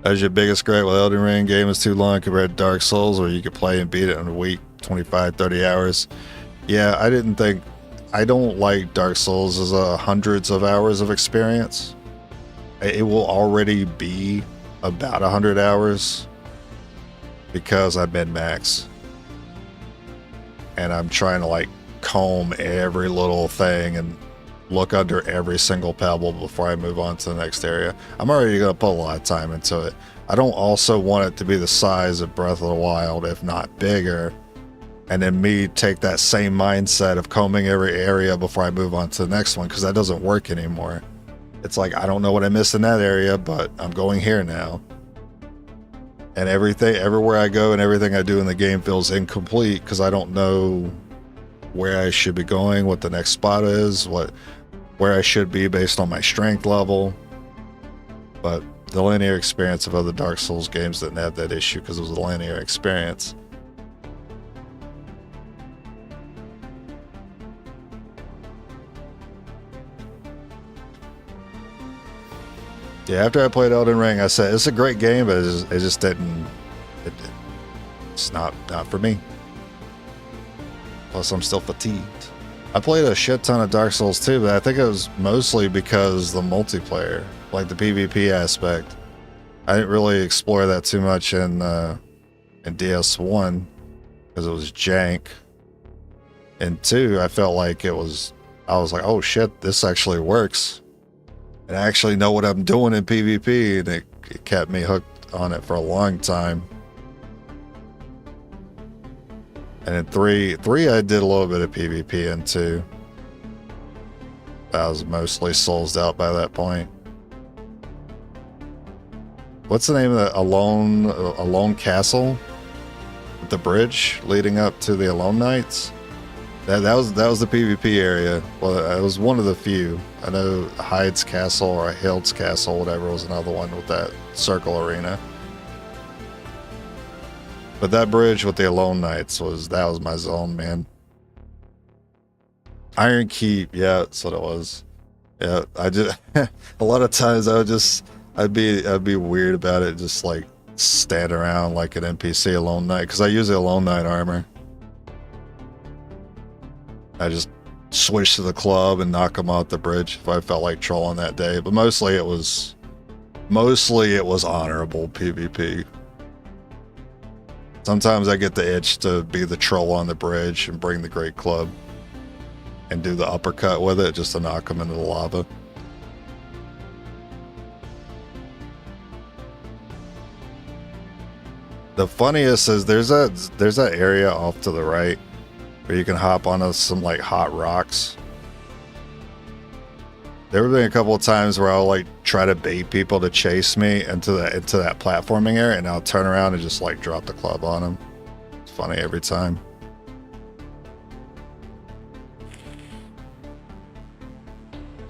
That was your biggest gripe with Elden Ring? Game is too long compared to Dark Souls, where you could play and beat it in a week, 25, 30 hours. Yeah, I don't like Dark Souls as hundreds of hours of experience. It will already be about 100 hours because I'm min-max and I'm trying to like comb every little thing and look under every single pebble before I move on to the next area. I'm already going to put a lot of time into it. I don't also want it to be the size of Breath of the Wild, if not bigger, and then me take that same mindset of combing every area before I move on to the next one, because that doesn't work anymore. It's like, I don't know what I missed in that area, but I'm going here now. And everywhere I go and everything I do in the game feels incomplete because I don't know where I should be going, what the next spot is, where I should be based on my strength level. But the linear experience of other Dark Souls games didn't have that issue because it was a linear experience. Yeah, after I played Elden Ring, I said it's a great game, but it just didn't. It's not for me. Plus, I'm still fatigued. I played a shit ton of Dark Souls 2, but I think it was mostly because the multiplayer, like the PvP aspect. I didn't really explore that too much in DS1 because it was jank. And 2, I felt like I was like, oh shit, this actually works. And I actually know what I'm doing in PvP, and it kept me hooked on it for a long time. And in 3 I did a little bit of PvP in 2. I was mostly soulsed out by that point. What's the name of that? Alone Castle? The bridge leading up to the Alone Knights? That was the PvP area. Well, it was one of the few. I know Hyde's Castle or Hild's Castle, whatever, was another one with that circle arena. But that bridge with the Alone Knights was my zone, man. Iron Keep, yeah, that's what it was. Yeah, I just a lot of times I'd be weird about it, just like stand around like an NPC Alone Knight, because I use the Alone Knight armor. I just switch to the club and knock them off the bridge if I felt like trolling that day. But mostly it was honorable PvP. Sometimes I get the itch to be the troll on the bridge and bring the great club and do the uppercut with it just to knock them into the lava. The funniest is there's that area off to the right where you can hop onto some like hot rocks. There have been a couple of times where I'll like try to bait people to chase me into that platforming area, and I'll turn around and just like drop the club on them. It's funny every time.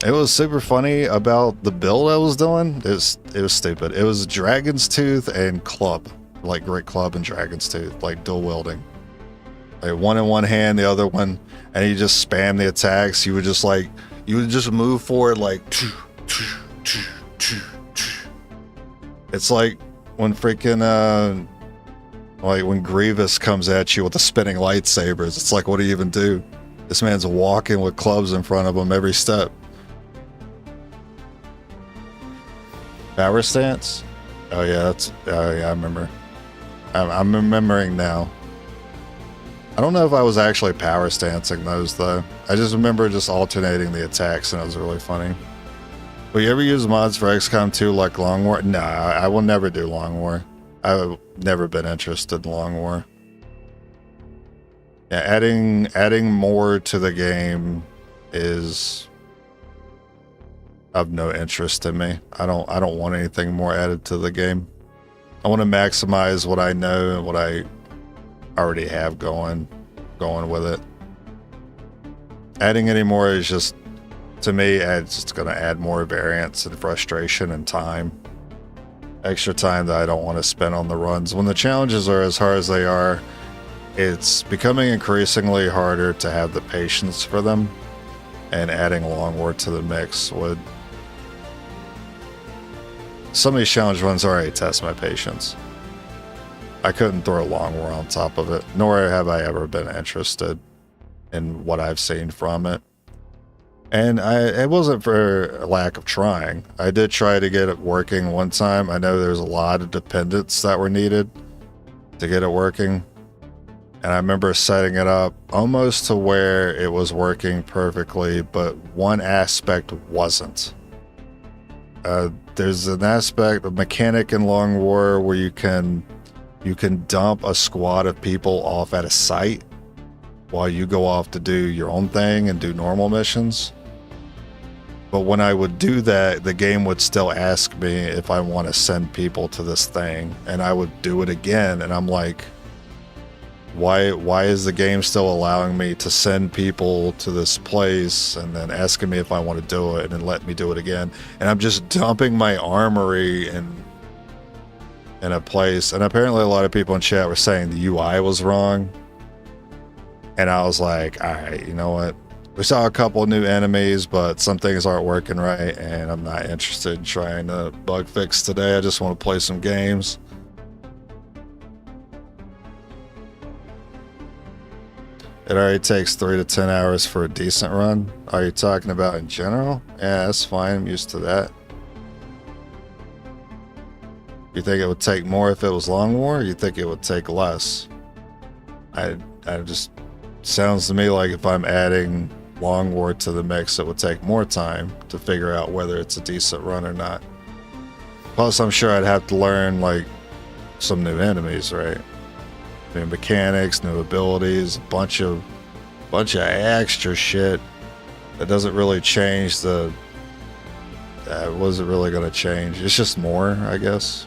It was super funny about the build I was doing. It was stupid. It was Dragon's Tooth and club, like great club and Dragon's Tooth, like dual wielding. Like one in one hand, the other one, and you just spam the attacks. You would just move forward like. It's like when freaking like when Grievous comes at you with the spinning lightsabers. It's like, what do you even do? This man's walking with clubs in front of him every step. Power stance? Oh yeah, I remember. I'm remembering now. I don't know if I was actually power stancing those though. I just remember just alternating the attacks, and it was really funny. Will you ever use mods for XCOM 2 like Long War? Nah, I will never do Long War. I've never been interested in Long War. Yeah, adding more to the game is of no interest to me. I don't want anything more added to the game. I want to maximize what I know and what I already have going with it. Adding any more is just, to me, it's just going to add more variance and frustration and time. Extra time that I don't want to spend on the runs. When the challenges are as hard as they are, it's becoming increasingly harder to have the patience for them, and adding Long War to the mix would... Some of these challenge runs already test my patience. I couldn't throw Long War on top of it, nor have I ever been interested in what I've seen from it. And it wasn't for lack of trying. I did try to get it working one time. I know there's a lot of dependents that were needed to get it working. And I remember setting it up almost to where it was working perfectly, but one aspect wasn't. There's an aspect of mechanic in Long War where you can dump a squad of people off at a site while you go off to do your own thing and do normal missions. But when I would do that, the game would still ask me if I want to send people to this thing, and I would do it again. And I'm like, why is the game still allowing me to send people to this place and then asking me if I want to do it and then let me do it again? And I'm just dumping my armory in a place. And apparently a lot of people in chat were saying the UI was wrong. And I was like, all right, you know what? We saw a couple of new enemies, but some things aren't working right, and I'm not interested in trying to bug fix today. I just want to play some games. It already takes 3 to 10 hours for a decent run. Are you talking about in general? Yeah, that's fine. I'm used to that. You think it would take more if it was Long War? Or you think it would take less? I just sounds to me like if I'm adding Long War to the mix, it would take more time to figure out whether it's a decent run or not. Plus, I'm sure I'd have to learn like some new enemies, right? New mechanics, new abilities, a bunch of extra shit that doesn't really change the. What is it really going to change? It's just more, I guess.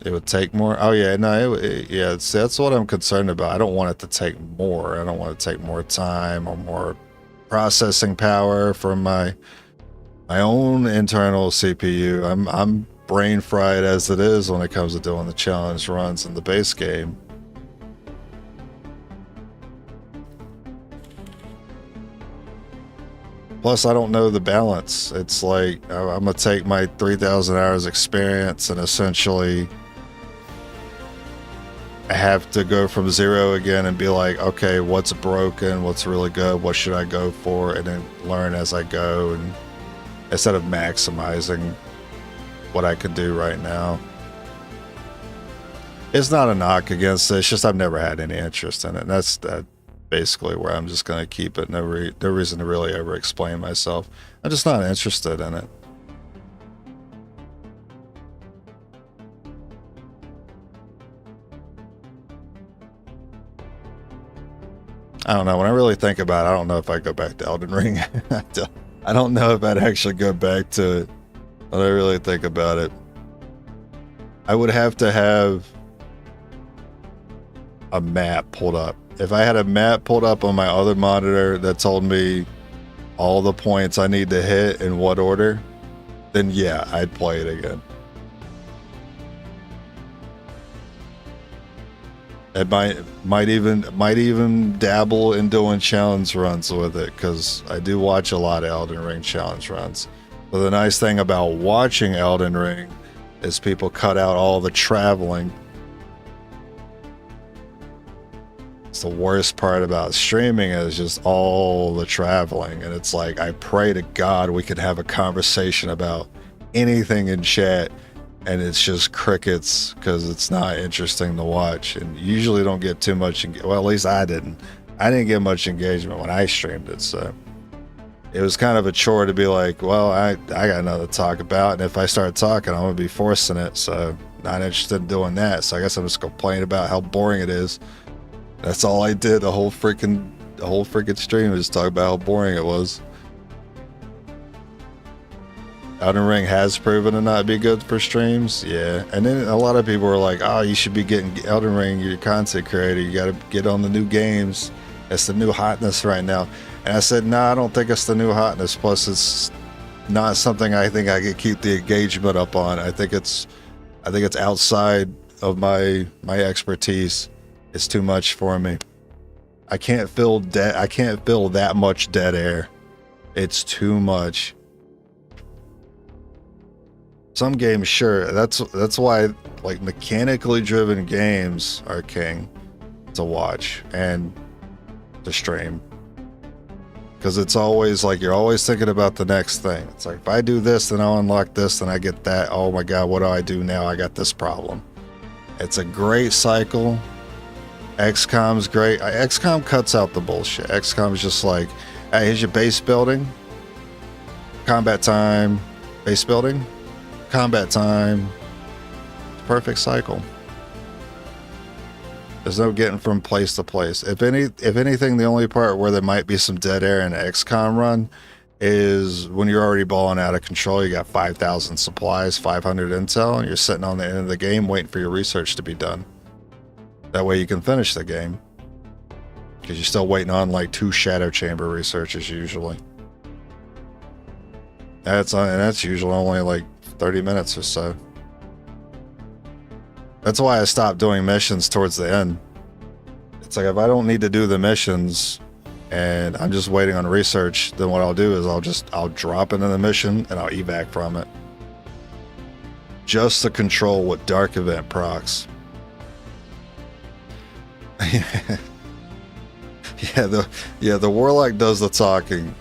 It would take more. Oh yeah, no, that's what I'm concerned about. I don't want it to take more. I don't want it to take more time or more processing power from my own internal CPU. I'm brain fried as it is when it comes to doing the challenge runs in the base game. Plus, I don't know the balance. It's like I'm gonna take my 3,000 hours experience and essentially I have to go from zero again and be like, okay, what's broken? What's really good? What should I go for? And then learn as I go, and instead of maximizing what I can do right now. It's not a knock against it. It's just I've never had any interest in it. And that's basically where I'm just going to keep it. No reason to really ever explain myself. I'm just not interested in it. I don't know. When I really think about it, I don't know if I go back to Elden Ring. I don't know if I'd actually go back to it. When I really think about it, I would have to have a map pulled up. If I had a map pulled up on my other monitor that told me all the points I need to hit in what order, then yeah, I'd play it again. It might even dabble in doing challenge runs with it, because I do watch a lot of Elden Ring challenge runs. But the nice thing about watching Elden Ring is people cut out all the traveling. It's the worst part about streaming is just all the traveling, and it's like I pray to God we could have a conversation about anything in chat, and it's just crickets because it's not interesting to watch, and you usually don't get too much. Well, at least I didn't get much engagement when I streamed it, so it was kind of a chore to be like, well, I got nothing to talk about, and if I start talking, I'm gonna be forcing it, so not interested in doing that. So I guess I'm just complaining about how boring it is. That's all I did the whole freaking stream, was talk about how boring it was. Elden Ring has proven to not be good for streams, yeah. And then a lot of people were like, oh, you should be getting Elden Ring, you're a content creator, you gotta get on the new games. It's the new hotness right now. And I said, no, I don't think it's the new hotness. Plus, it's not something I think I could keep the engagement up on. I think it's outside of my expertise. It's too much for me. I can't fill that much dead air. It's too much. Some games, sure. That's why like mechanically driven games are king to watch and to stream. Because it's always like you're always thinking about the next thing. It's like if I do this, then I'll unlock this, then I get that. Oh my God, what do I do now? I got this problem. It's a great cycle. XCOM's great. XCOM cuts out the bullshit. XCOM is just like, hey, here's your base building. Combat time. Base building. Combat time. Perfect cycle. There's no getting from place to place. If anything, the only part where there might be some dead air in an XCOM run is when you're already balling out of control. You got 5,000 supplies, 500 intel, and you're sitting on the end of the game waiting for your research to be done. That way you can finish the game. Because you're still waiting on like 2 shadow chamber researches usually. That's usually only like 30 minutes or so. That's why I stopped doing missions towards the end. It's like if I don't need to do the missions and I'm just waiting on research, then what I'll do is I'll drop into the mission and I'll evac from it. Just to control what dark event procs. The Warlock does the talking.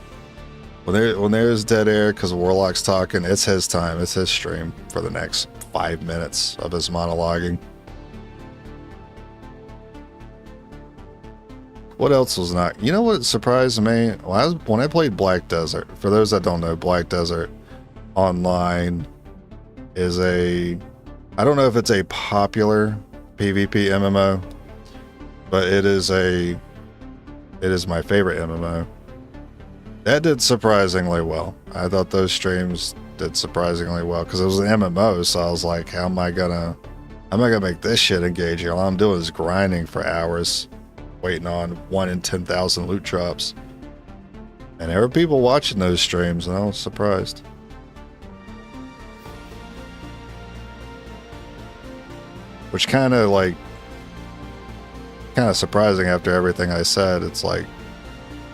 When there's dead air because Warlock's talking, it's his time, it's his stream for the next 5 minutes of his monologuing. What else was not? You know what surprised me? When I played Black Desert, for those that don't know, Black Desert Online is I don't know if it's a popular PvP MMO, but it is my favorite MMO. That did surprisingly well. I thought those streams did surprisingly well because it was an MMO, so I was like, how am I gonna make this shit engaging? All I'm doing is grinding for hours, waiting on 1 in 10,000 loot drops. And there were people watching those streams, and I was surprised. Which kind of surprising after everything I said. It's like,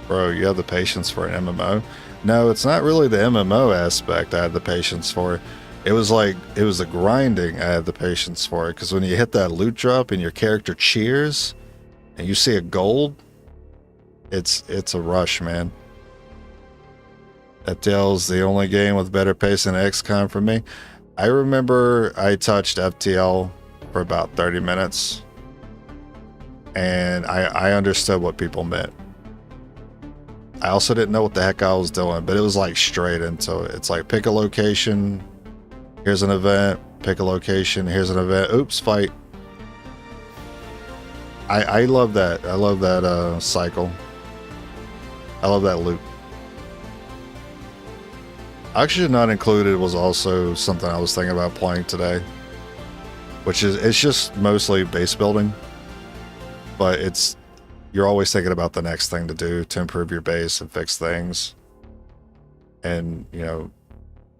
bro, you have the patience for an MMO? No, it's not really the MMO aspect I had the patience for. It was the grinding I had the patience for. Because when you hit that loot drop and your character cheers and you see a gold, it's a rush, man. FTL's the only game with better pace than XCOM for me. I remember I touched FTL for about 30 minutes and I understood what people meant. I also didn't know what the heck I was doing, but it was like straight into it. It's like pick a location, here's an event, pick a location, here's an event, oops, fight. I love that. I love that cycle. I love that loop. Oxygen Not Included was also something I was thinking about playing today, which is, it's just mostly base building, but you're always thinking about the next thing to do to improve your base and fix things and,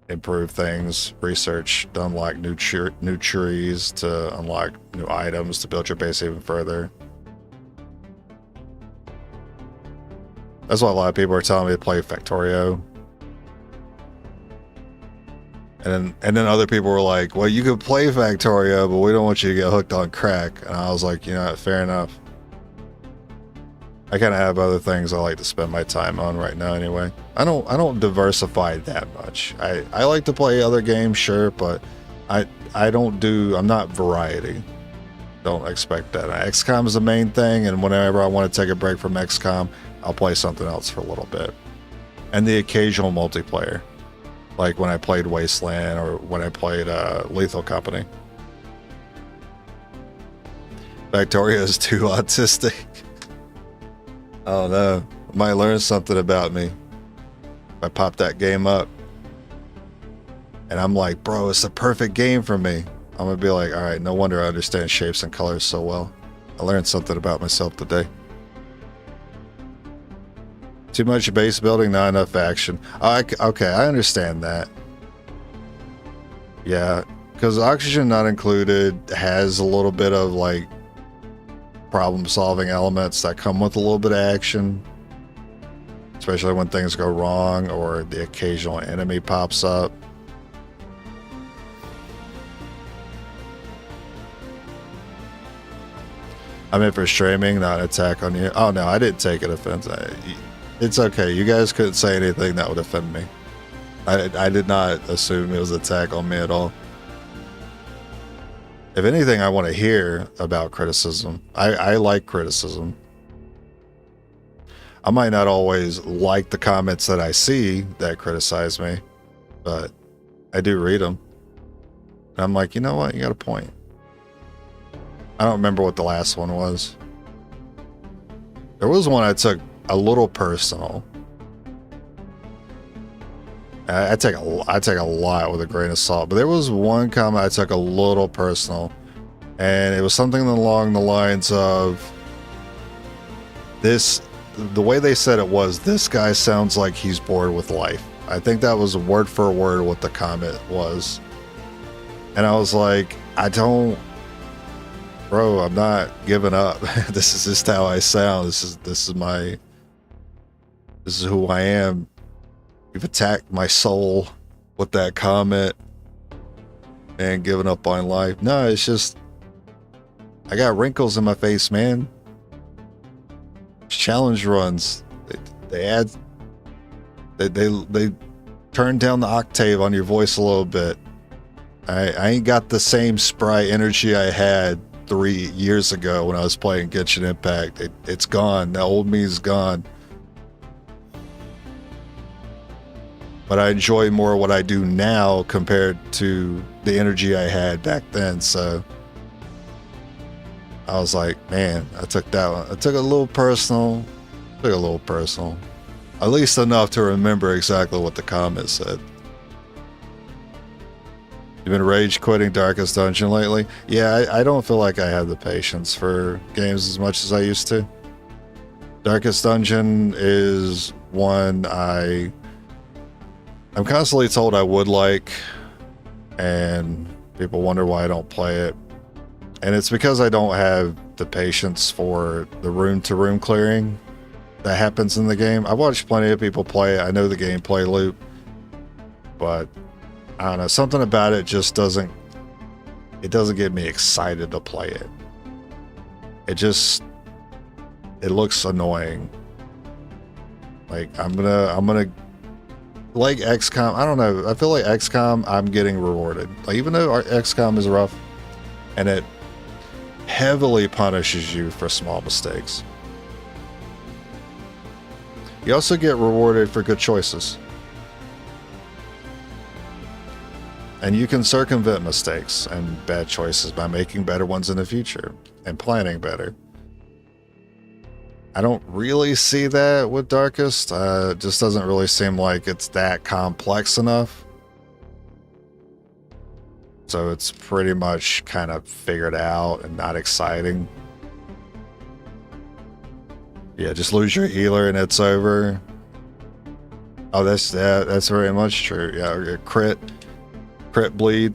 improve things, research to unlock new trees, to unlock new items, to build your base even further. That's why a lot of people are telling me to play Factorio. And then other people were like, well, you could play Factorio, but we don't want you to get hooked on crack. And I was like, fair enough. I kind of have other things I like to spend my time on right now anyway. I don't diversify that much. I like to play other games, sure, but I'm not variety. Don't expect that. XCOM is the main thing, and whenever I want to take a break from XCOM, I'll play something else for a little bit. And the occasional multiplayer, like when I played Wasteland or when I played Lethal Company. Victoria is too autistic. Oh no, might learn something about me if I pop that game up. And I'm like, bro, it's the perfect game for me. I'm gonna be like, all right, no wonder I understand shapes and colors so well. I learned something about myself today. Too much base building, not enough action. Okay, I understand that. Yeah, because Oxygen Not Included has a little bit of like problem-solving elements that come with a little bit of action, especially when things go wrong or the occasional enemy pops up. I meant for streaming, not an attack on you. Oh no, I didn't take an offense. It's okay. You guys couldn't say anything that would offend me. I did not assume it was an attack on me at all. If anything, I want to hear about criticism. I like criticism. I might not always like the comments that I see that criticize me, but I do read them. And I'm like, you know what? You got a point. I don't remember what the last one was. There was one I took a little personal. I take a lot with a grain of salt, but there was one comment I took a little personal, and it was something along the lines of this. The way they said it was, this guy sounds like he's bored with life. I think that was word for word what the comment was, and I was like, bro, I'm not giving up. This is just how I sound. This is who I am. You've attacked my soul with that comment and giving up on life. No, it's just I got wrinkles in my face, man. Challenge runs, they turn down the octave on your voice a little bit. I ain't got the same spry energy I had 3 years ago when I was playing Genshin Impact. It's gone. The old me's gone. But I enjoy more what I do now compared to the energy I had back then. So I was like, man, I took that one. I took it a little personal. At least enough to remember exactly what the comment said. You've been rage quitting Darkest Dungeon lately? Yeah, I don't feel like I have the patience for games as much as I used to. Darkest Dungeon is one I'm constantly told I would like, and people wonder why I don't play it. And it's because I don't have the patience for the room-to-room clearing that happens in the game. I've watched plenty of people play it. I know the gameplay loop, but I don't know. Something about it just doesn't get me excited to play it. It looks annoying. Like I'm gonna like XCOM. I don't know. I feel like XCOM, I'm getting rewarded. Like, even though XCOM is rough and it heavily punishes you for small mistakes, you also get rewarded for good choices. And you can circumvent mistakes and bad choices by making better ones in the future and planning better. I don't really see that with Darkest. It just doesn't really seem like it's that complex enough. So it's pretty much kind of figured out and not exciting. Yeah, just lose your healer and it's over. Oh, that's very much true. Yeah, crit bleed.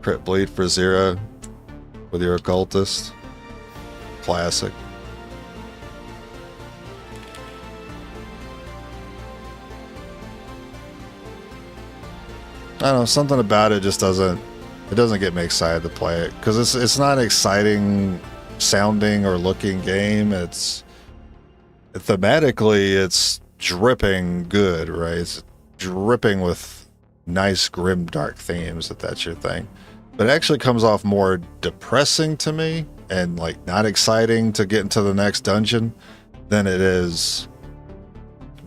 Crit bleed for 0 with your occultist. Classic. I don't know, something about it just doesn't get me excited to play it, because it's not an exciting sounding or looking game. It's thematically, it's dripping good, right? It's dripping with nice grim dark themes, if that's your thing. But it actually comes off more depressing to me and like not exciting to get into the next dungeon than it is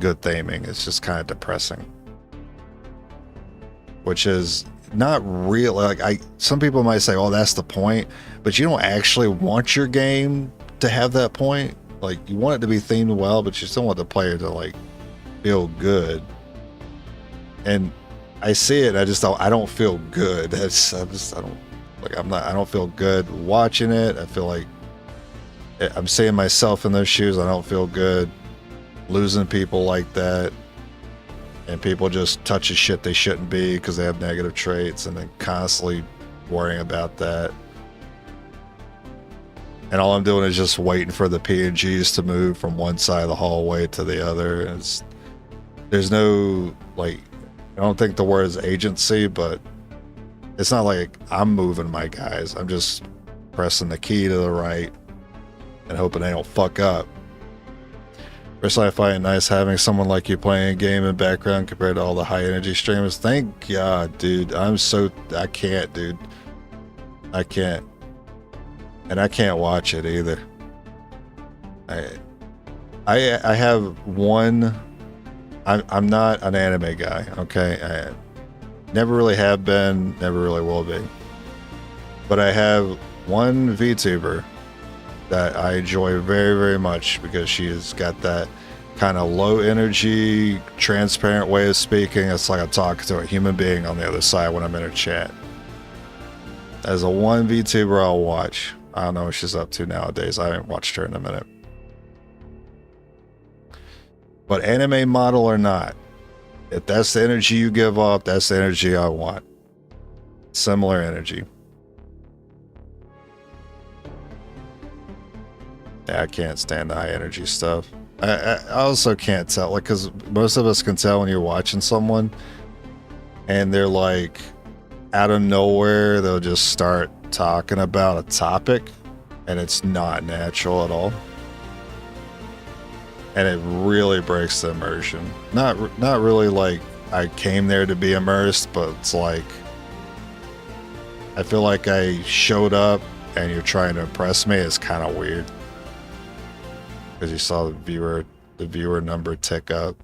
good theming. It's just kind of depressing. Which is not real. Like some people might say, "Oh, that's the point," but you don't actually want your game to have that point. Like, you want it to be themed well, but you still want the player to like feel good. And I see it, and I don't feel good. I don't feel good watching it. I feel like I'm seeing myself in those shoes. I don't feel good losing people like that. And people just touching shit they shouldn't be because they have negative traits, and then constantly worrying about that. And all I'm doing is just waiting for the PNGs to move from one side of the hallway to the other. There's no, like, I don't think the word is agency, but it's not like I'm moving my guys. I'm just pressing the key to the right and hoping they don't fuck up. Personally, I find it nice having someone like you playing a game in background compared to all the high energy streamers. Thank God, dude. I can't, dude. I can't. And I can't watch it either. I have one. I'm not an anime guy, okay? I never really have been, never really will be. But I have one VTuber that I enjoy very, very much because she has got that kind of low energy, transparent way of speaking. It's like I'm talking to a human being on the other side when I'm in her chat. As a one VTuber I'll watch. I don't know what she's up to nowadays. I haven't watched her in a minute. But anime model or not, if that's the energy you give off, that's the energy I want. Similar energy. Yeah, I can't stand the high energy stuff. I also can't tell, like, because most of us can tell when you're watching someone and they're like, out of nowhere, they'll just start talking about a topic and it's not natural at all. And it really breaks the immersion. Not really like I came there to be immersed, but it's like I feel like I showed up and you're trying to impress me. It's kind of weird because you saw the viewer number tick up.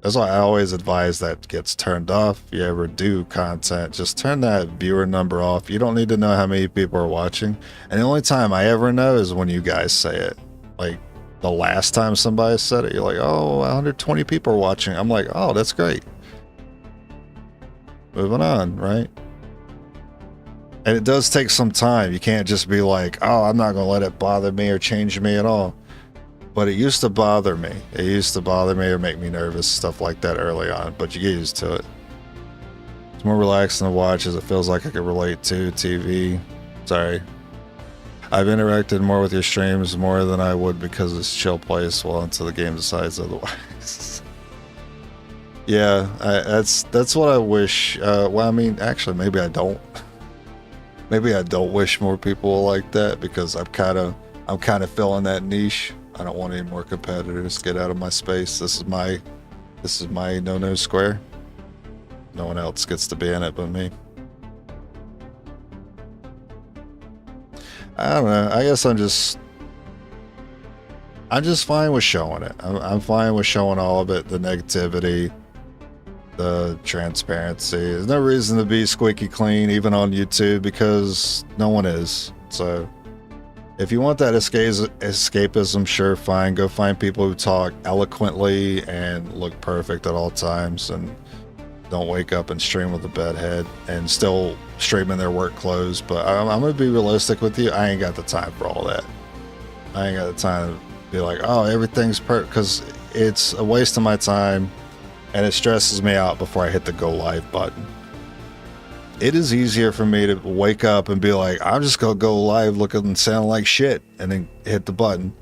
That's why I always advise that gets turned off. If you ever do content, just turn that viewer number off. You don't need to know how many people are watching. And the only time I ever know is when you guys say it. Like the last time somebody said it, you're like, oh, 120 people are watching. I'm like, oh, that's great. Moving on, right? And it does take some time. You can't just be like, oh, I'm not going to let it bother me or change me at all. But it used to bother me. It used to bother me or make me nervous, stuff like that early on. But you get used to it. It's more relaxing to watch as it feels like I can relate to TV. Sorry. I've interacted more with your streams more than I would because it's chill place well until the game decides otherwise. Yeah, that's what I wish. Well, I mean, actually, maybe I don't. Maybe I don't wish more people like that because I'm kind of filling that niche. I don't want any more competitors. Get out of my space. This is my no square. No one else gets to be in it but me. I don't know. I guess I'm just fine with showing it. I'm fine with showing all of it. The negativity, the transparency. There's no reason to be squeaky clean even on YouTube because no one is. So if you want that escapism, sure, fine. Go find people who talk eloquently and look perfect at all times and don't wake up and stream with a bad head and still stream in their work clothes. But I'm going to be realistic with you. I ain't got the time for all that. I ain't got the time to be like, oh, everything's perfect, because it's a waste of my time and it stresses me out before I hit the go live button. It is easier for me to wake up and be like, I'm just going to go live looking and sound like shit and then hit the button.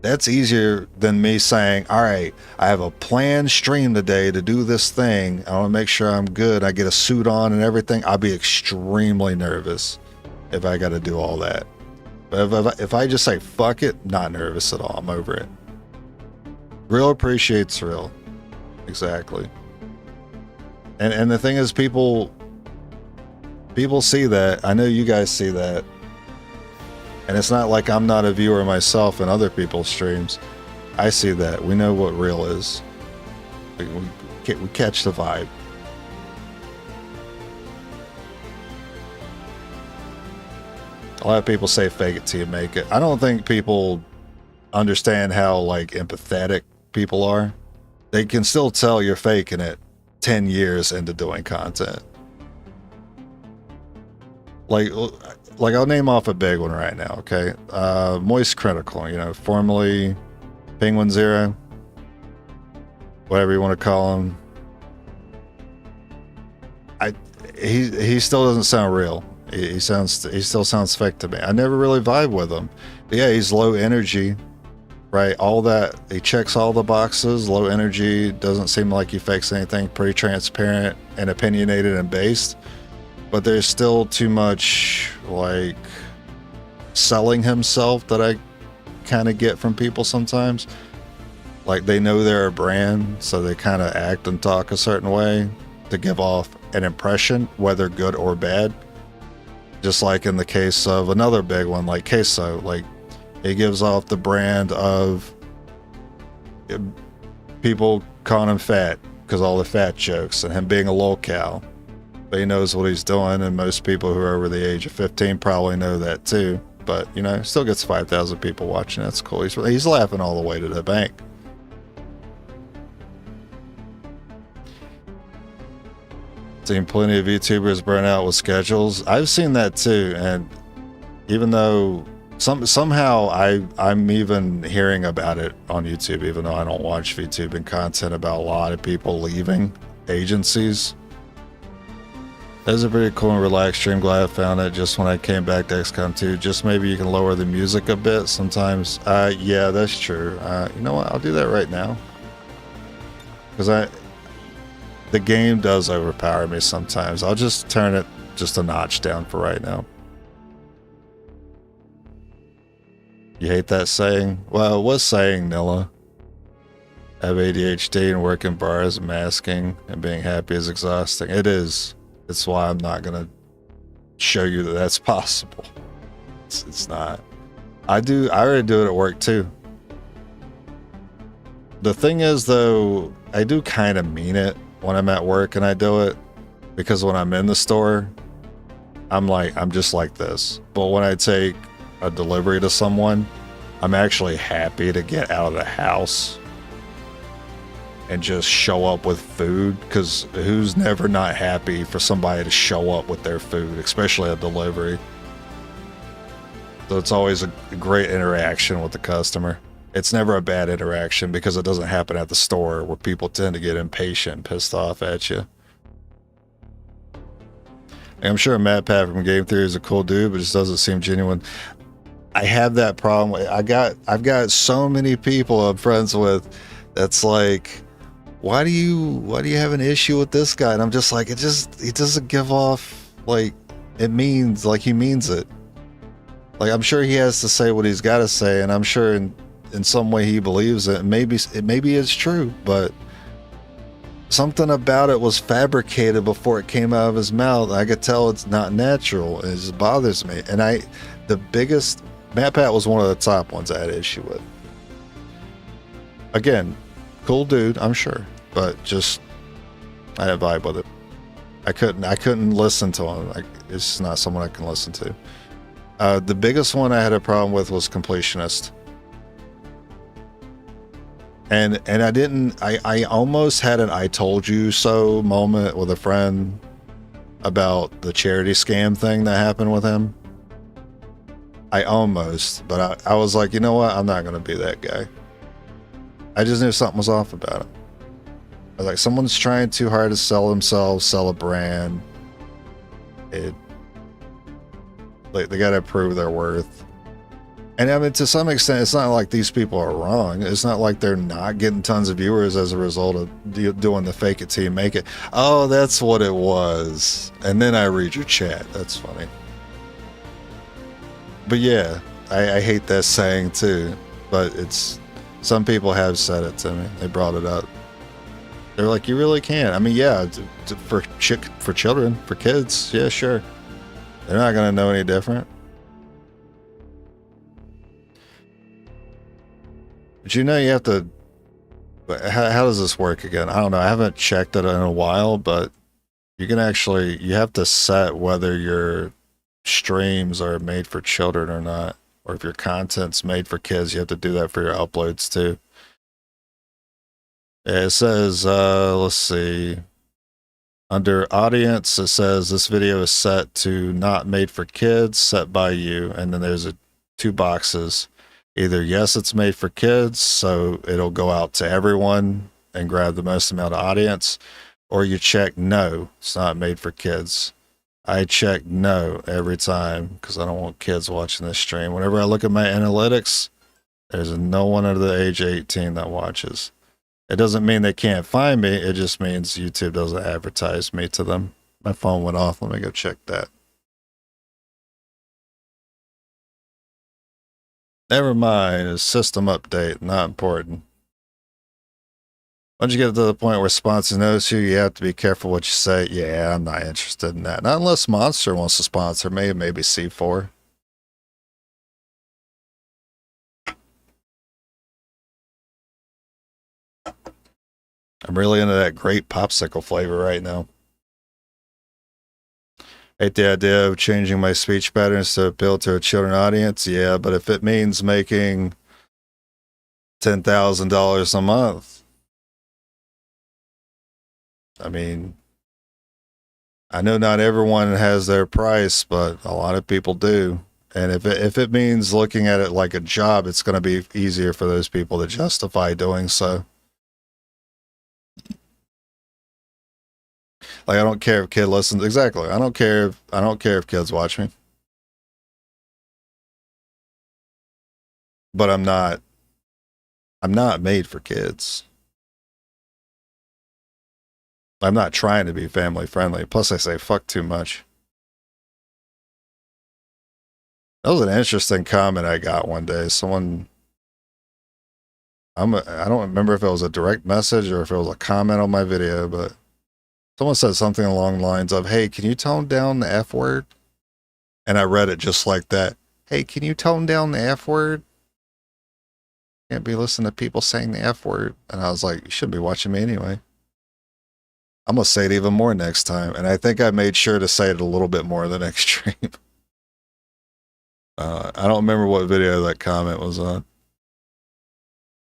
That's easier than me saying, all right, I have a planned stream today to do this thing. I want to make sure I'm good. I get a suit on and everything. I'll be extremely nervous if I got to do all that. But if I just say, fuck it, not nervous at all. I'm over it. Real appreciates real. Exactly. And the thing is, people see that. I know you guys see that. And it's not like I'm not a viewer myself in other people's streams. I see that. We know what real is. We catch the vibe. A lot of people say fake it till you make it. I don't think people understand how like empathetic people are. They can still tell you're faking it 10 years into doing content. Like I'll name off a big one right now, okay? Moist Critical, formerly Penguin Zero, whatever you want to call him. He still doesn't sound real. He still sounds fake to me. I never really vibe with him. But yeah, he's low energy, right? All that, he checks all the boxes. Low energy, doesn't seem like he fakes anything. Pretty transparent and opinionated and based. But there's still too much like selling himself that I kind of get from people sometimes. Like they know they're a brand, so they kind of act and talk a certain way to give off an impression, whether good or bad. Just like in the case of another big one like Queso, like he gives off the brand of people calling him fat because all the fat jokes and him being a lolcow. But he knows what he's doing, and most people who are over the age of 15 probably know that too. But, you know, still gets 5,000 people watching. That's cool. He's laughing all the way to the bank. Seen plenty of YouTubers burn out with schedules. I've seen that too, and even though somehow I'm even hearing about it on YouTube, even though I don't watch VTube and content about a lot of people leaving agencies. That was a pretty cool and relaxed stream. Glad I found it just when I came back to XCOM 2. Just maybe you can lower the music a bit sometimes. Yeah, that's true. You know what? I'll do that right now. Because the game does overpower me sometimes. I'll just turn it just a notch down for right now. You hate that saying? Well, it was saying, Nilla. Have ADHD and work in bars, masking, and being happy is exhausting. It is. It's why I'm not going to show you that that's possible. It's not. I already do it at work too. The thing is, though, I do kind of mean it when I'm at work and I do it, because when I'm in the store, I'm just like this. But when I take a delivery to someone, I'm actually happy to get out of the house and just show up with food, because who's never not happy for somebody to show up with their food, especially a delivery. So it's always a great interaction with the customer. It's never a bad interaction because it doesn't happen at the store where people tend to get impatient and pissed off at you. I'm sure Matt Pat from Game Theory is a cool dude, but it just doesn't seem genuine. I have that problem. I've got so many people I'm friends with that's like, why do you have an issue with this guy? And I'm just like, he doesn't give off like it means, like he means it. Like, I'm sure he has to say what he's got to say, and I'm sure in some way he believes it. Maybe it's true, but something about it was fabricated before it came out of his mouth. I could tell it's not natural. It just bothers me. And Matt Pat was one of the top ones I had an issue with. Again, cool dude, I'm sure, but just I had a vibe with it. I couldn't listen to him. It's not someone I can listen to. The biggest one I had a problem with was Completionist. And I almost had an I told you so moment with a friend about the charity scam thing that happened with him. But I was like, you know what? I'm not going to be that guy. I just knew something was off about him. I was like, someone's trying too hard to sell themselves, sell a brand. They got to prove their worth. And I mean, to some extent, it's not like these people are wrong. It's not like they're not getting tons of viewers as a result of doing the fake it till you make it. Oh, that's what it was. And then I read your chat. That's funny. But yeah, I hate that saying too. But some people have said it to me. They brought it up. They're like, you really can't. I mean, yeah, for children, for kids, yeah, sure. They're not going to know any different. But you know, you have to. How does this work again? I don't know. I haven't checked it in a while, but you have to set whether your streams are made for children or not, or if your content's made for kids. You have to do that for your uploads too. It says, let's see. Under audience, it says this video is set to not made for kids, set by you. And then there's two boxes. Either yes, it's made for kids, so it'll go out to everyone and grab the most amount of audience. Or you check no, it's not made for kids. I check no every time because I don't want kids watching this stream. Whenever I look at my analytics, there's no one under the age of 18 that watches. It doesn't mean they can't find me. It just means YouTube doesn't advertise me to them. My phone went off. Let me go check that. Never mind. A system update. Not important. Once you get to the point where sponsors notice you, you have to be careful what you say. Yeah, I'm not interested in that. Not unless Monster wants to sponsor me. Maybe C4. I'm really into that grape popsicle flavor right now. Hate the idea of changing my speech patterns to appeal to a children audience. Yeah, but if it means making $10,000 a month, I mean, I know not everyone has their price, but a lot of people do. And if it means looking at it like a job, it's going to be easier for those people to justify doing so. Like, I don't care if kid listens. Exactly. I don't care if kids watch me. But I'm not made for kids. I'm not trying to be family friendly. Plus, I say fuck too much. That was an interesting comment I got one day. Someone, I don't remember if it was a direct message or if it was a comment on my video, but someone said something along the lines of, "Hey, can you tone down the F word?" And I read it just like that. "Hey, can you tone down the F word? Can't be listening to people saying the F word." And I was like, "You shouldn't be watching me anyway." I'm going to say it even more next time. And I think I made sure to say it a little bit more the next stream. I don't remember what video that comment was on.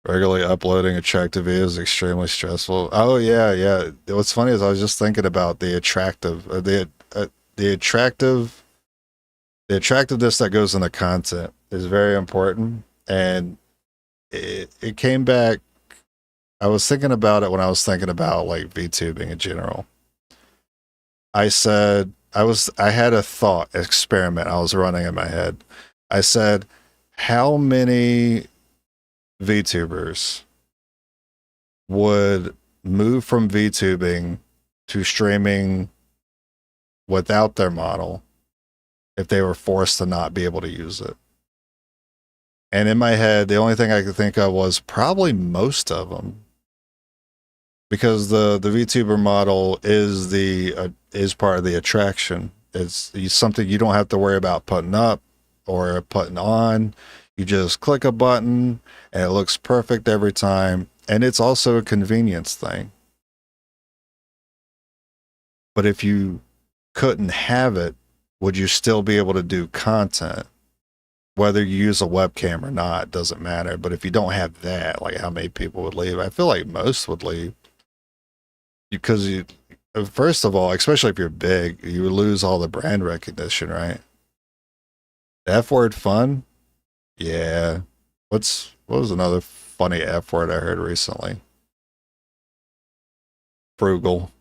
Regularly uploading attractive videos is extremely stressful. Oh, yeah. What's funny is I was just thinking about the attractiveness that goes in the content is very important. And it came back. I was thinking about it when I was thinking about like VTubing in general. I said, I had a thought experiment I was running in my head. I said, how many VTubers would move from VTubing to streaming without their model if they were forced to not be able to use it? And in my head, the only thing I could think of was probably most of them. Because the VTuber model is part of the attraction. It's something you don't have to worry about putting up or putting on. You just click a button and it looks perfect every time. And it's also a convenience thing. But if you couldn't have it, would you still be able to do content? Whether you use a webcam or not, doesn't matter. But if you don't have that, like how many people would leave? I feel like most would leave. Because first of all, especially if you're big, you lose all the brand recognition, right? F word fun? Yeah. What was another funny F word I heard recently? Frugal.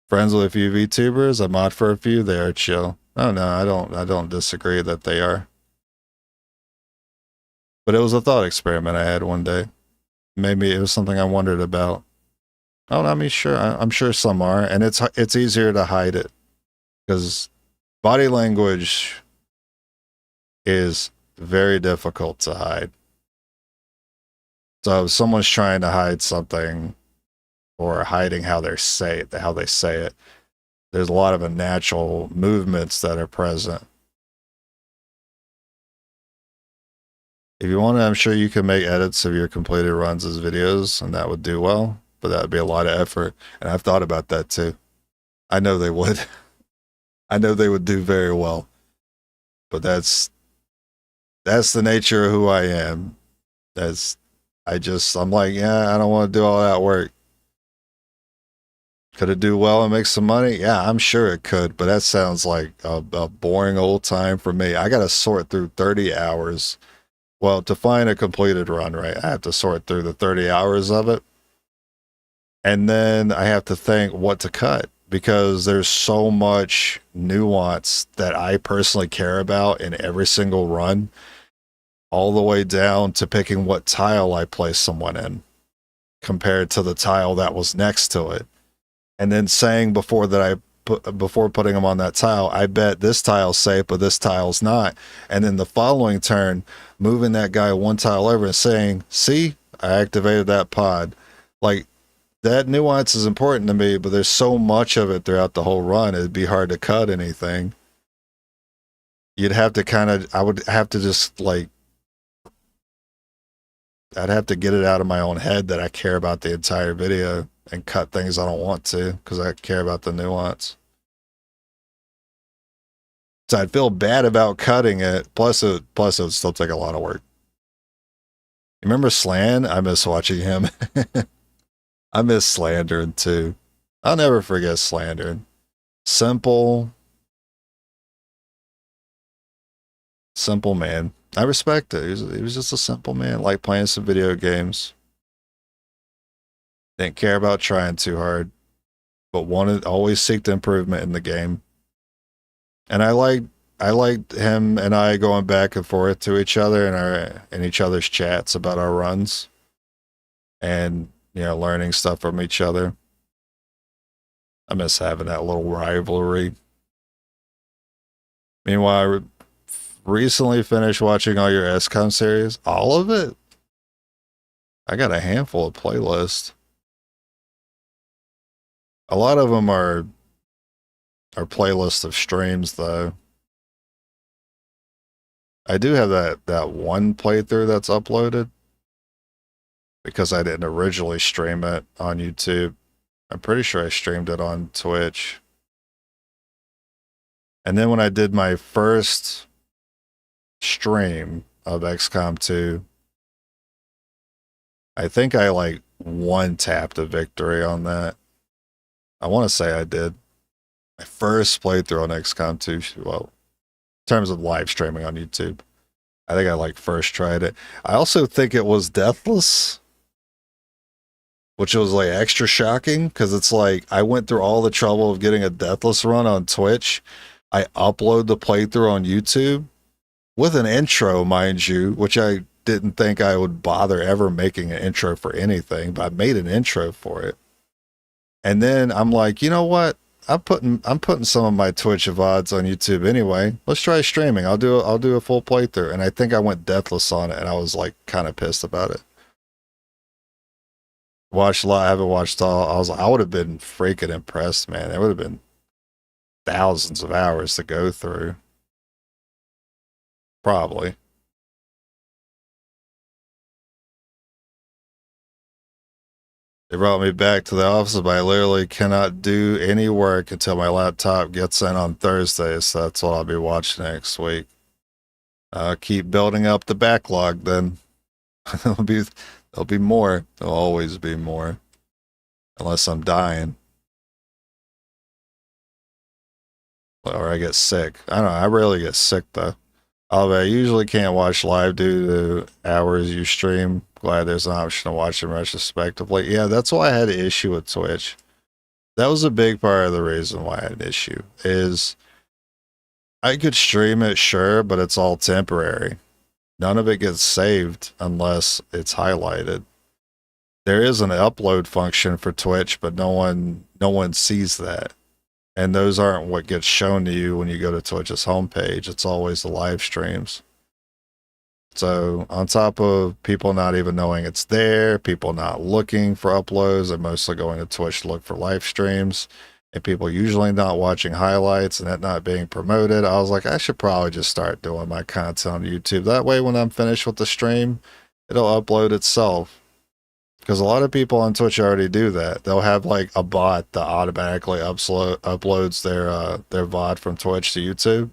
Friends with a few VTubers, I mod for a few, they are chill. Oh no, I don't disagree that they are. But it was a thought experiment I had one day. Maybe it was something I wondered about. Oh, I mean, sure. I'm sure some are. And it's easier to hide it. Because body language is very difficult to hide. So if someone's trying to hide something or hiding how they say it, there's a lot of unnatural movements that are present. If you want to, I'm sure you can make edits of your completed runs as videos, and that would do well, but that would be a lot of effort. And I've thought about that too. I know they would. I know they would do very well. But that's the nature of who I am. I'm like, yeah, I don't want to do all that work. Could it do well and make some money? Yeah, I'm sure it could, but that sounds like a boring old time for me. I got to sort through 30 hours. Well, to find a completed run, right, I have to sort through the 30 hours of it. And then I have to think what to cut, because there's so much nuance that I personally care about in every single run, all the way down to picking what tile I place someone in compared to the tile that was next to it. And then saying before putting them on that tile, I bet this tile's safe, but this tile's not. And then the following turn, moving that guy one tile over and saying, see, I activated that pod. Like, that nuance is important to me, but there's so much of it throughout the whole run, it'd be hard to cut anything. You'd have to I would have to just like, I'd have to get it out of my own head that I care about the entire video. and cut things I don't want to because I care about the nuance. So I'd feel bad about cutting it. Plus it would still take a lot of work. You remember Slan? I miss watching him. I miss Slandering too. I'll never forget Slandering. Simple man. I respect it. He was just a simple man, like playing some video games. Didn't care about trying too hard, but always seeked improvement in the game. And I liked him and I going back and forth to each other in each other's chats about our runs, and learning stuff from each other. I miss having that little rivalry. Meanwhile, I recently finished watching all your XCOM series. All of it? I got a handful of playlists. A lot of them are playlists of streams, though. I do have that one playthrough that's uploaded because I didn't originally stream it on YouTube. I'm pretty sure I streamed it on Twitch. And then when I did my first stream of XCOM 2, I think I like one-tapped a victory on that. I want to say I did. My first playthrough on XCOM 2, well, in terms of live streaming on YouTube, I think I like first tried it. I also think it was deathless, which was like extra shocking because it's like I went through all the trouble of getting a deathless run on Twitch. I upload the playthrough on YouTube with an intro, mind you, which I didn't think I would bother ever making an intro for anything, but I made an intro for it. And then I'm like, you know what? I'm putting some of my Twitch VODs on YouTube anyway. Let's try streaming. I'll do a full playthrough. And I think I went deathless on it, and I was like kind of pissed about it. Watched a lot, I haven't watched all. I would have been freaking impressed, man. It would have been thousands of hours to go through. Probably. They brought me back to the office, but I literally cannot do any work until my laptop gets in on Thursday, so that's what I'll be watching next week. I'll keep building up the backlog then. There'll be more. There'll always be more. Unless I'm dying. Or I get sick. I don't know, I rarely get sick though. I usually can't watch live due to hours you stream. Glad there's an option to watch them retrospectively. Yeah, that's why I had an issue with Twitch. That was a big part of the reason why I had an issue. Is I could stream it, sure, but it's all temporary. None of it gets saved unless it's highlighted. There is an upload function for Twitch, but no one sees that. And those aren't what gets shown to you when you go to Twitch's homepage. It's always the live streams. So on top of people not even knowing it's there, people not looking for uploads, they're mostly going to Twitch to look for live streams, and people usually not watching highlights and that not being promoted. I was like, I should probably just start doing my content on YouTube. That way when I'm finished with the stream, it'll upload itself. Because a lot of people on Twitch already do that. They'll have like a bot that automatically uploads their VOD from Twitch to YouTube.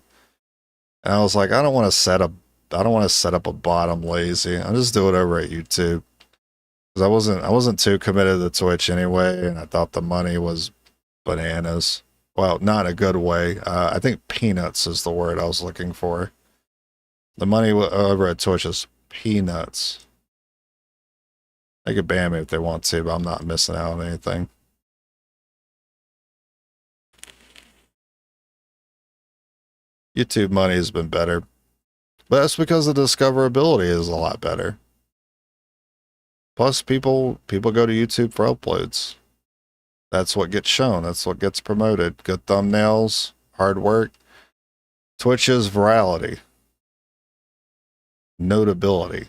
And I was like, I don't want to set up a bot. I'm lazy. I'll just do it over at YouTube. Because I wasn't too committed to Twitch anyway, and I thought the money was bananas. Well, not in a good way. I think peanuts is the word I was looking for. The money over at Twitch is peanuts. They could ban me if they want to, but I'm not missing out on anything. YouTube money has been better. But that's because the discoverability is a lot better. Plus, people go to YouTube for uploads. That's what gets shown. That's what gets promoted. Good thumbnails, hard work. Twitch is virality. Notability.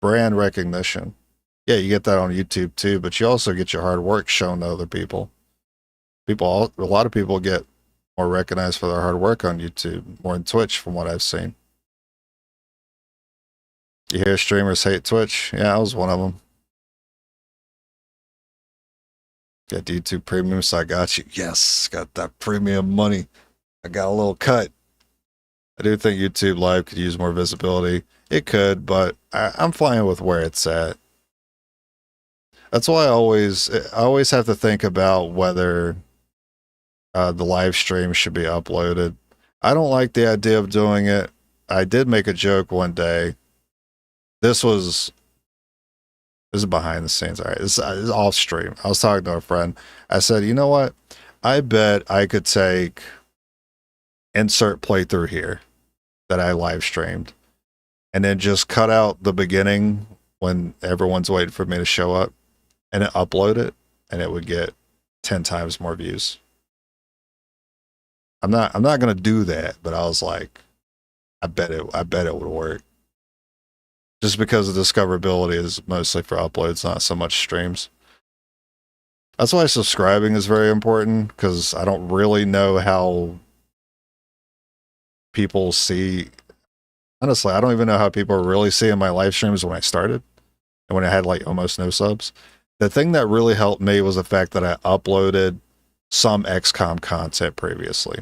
Brand recognition. Yeah, you get that on YouTube too, but you also get your hard work shown to other people. A lot of people get more recognized for their hard work on YouTube, more than Twitch from what I've seen. You hear streamers hate Twitch? Yeah, I was one of them. Got YouTube Premium, so I got you. Yes, got that premium money. I got a little cut. I do think YouTube Live could use more visibility. It could, but I'm fine with where it's at. That's why I always have to think about whether the live stream should be uploaded. I don't like the idea of doing it. I did make a joke one day. This is behind the scenes. All right, this is off stream. I was talking to a friend. I said, you know what? I bet I could take insert playthrough here that I live streamed and then just cut out the beginning when everyone's waiting for me to show up and then upload it, and it would get 10 times more views. I'm not going to do that, but I was like, I bet it would work. Just because the discoverability is mostly for uploads, not so much streams. That's why subscribing is very important, because I don't really know how people see. Honestly, I don't even know how people are really seeing my live streams when I started and when I had like almost no subs. The thing that really helped me was the fact that I uploaded some XCOM content previously.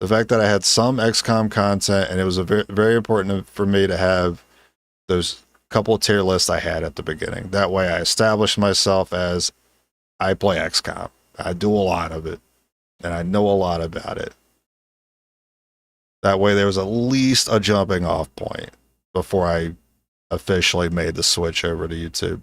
The fact that I had some XCOM content, and it was very, very important for me to have those couple of tier lists I had at the beginning. That way I established myself as, I play XCOM. I do a lot of it, and I know a lot about it. That way there was at least a jumping off point before I officially made the switch over to YouTube.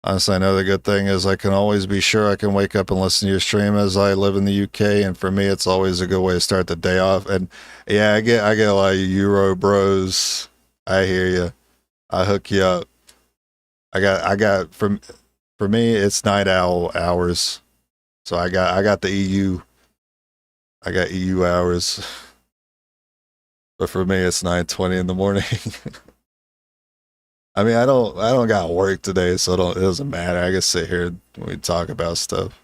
Honestly, I know the good thing is I can always be sure I can wake up and listen to your stream, as I live in the UK, and for me it's always a good way to start the day off. And yeah, I get a lot of Euro bros. I hear you. I hook you up. I got for me it's night owl hours. So I got the EU. I got EU hours. But for me it's 9:20 in the morning. I mean, I don't got work today, so it doesn't matter. I can sit here when we talk about stuff.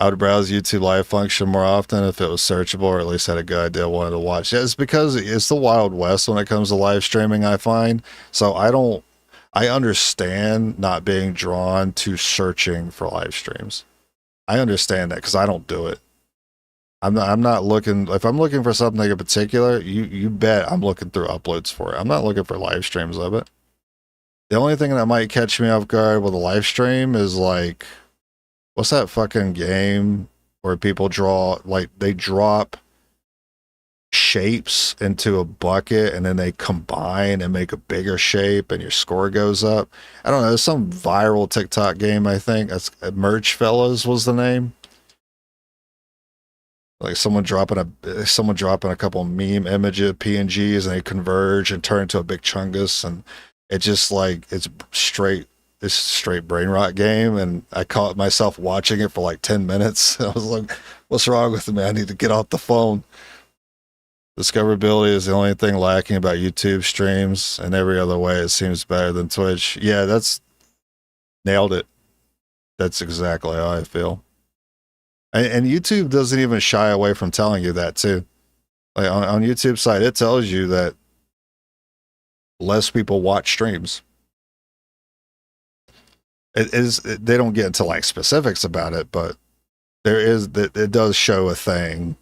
I would browse YouTube live function more often if it was searchable, or at least had a good idea what I wanted to watch. Yeah, it's because it's the Wild West when it comes to live streaming, I find. So I understand not being drawn to searching for live streams. I understand that because I don't do it. I'm not looking, if I'm looking for something in particular, you bet I'm looking through uploads for it. I'm not looking for live streams of it. The only thing that might catch me off guard with a live stream is like, what's that fucking game where people draw, like they drop shapes into a bucket and then they combine and make a bigger shape and your score goes up. I don't know, there's some viral TikTok game, I think. That's Merch Fellas was the name. Like someone dropping a couple meme images, PNGs, and they converge and turn into a big chungus, and it just like it's straight brain rot game. And I caught myself watching it for like 10 minutes. I was like, "What's wrong with me? I need to get off the phone." Discoverability is the only thing lacking about YouTube streams, and every other way it seems better than Twitch. Yeah, that's nailed it. That's exactly how I feel. And YouTube doesn't even shy away from telling you that too. Like on YouTube side, it tells you that less people watch streams. They don't get into like specifics about it, but it does show a thing.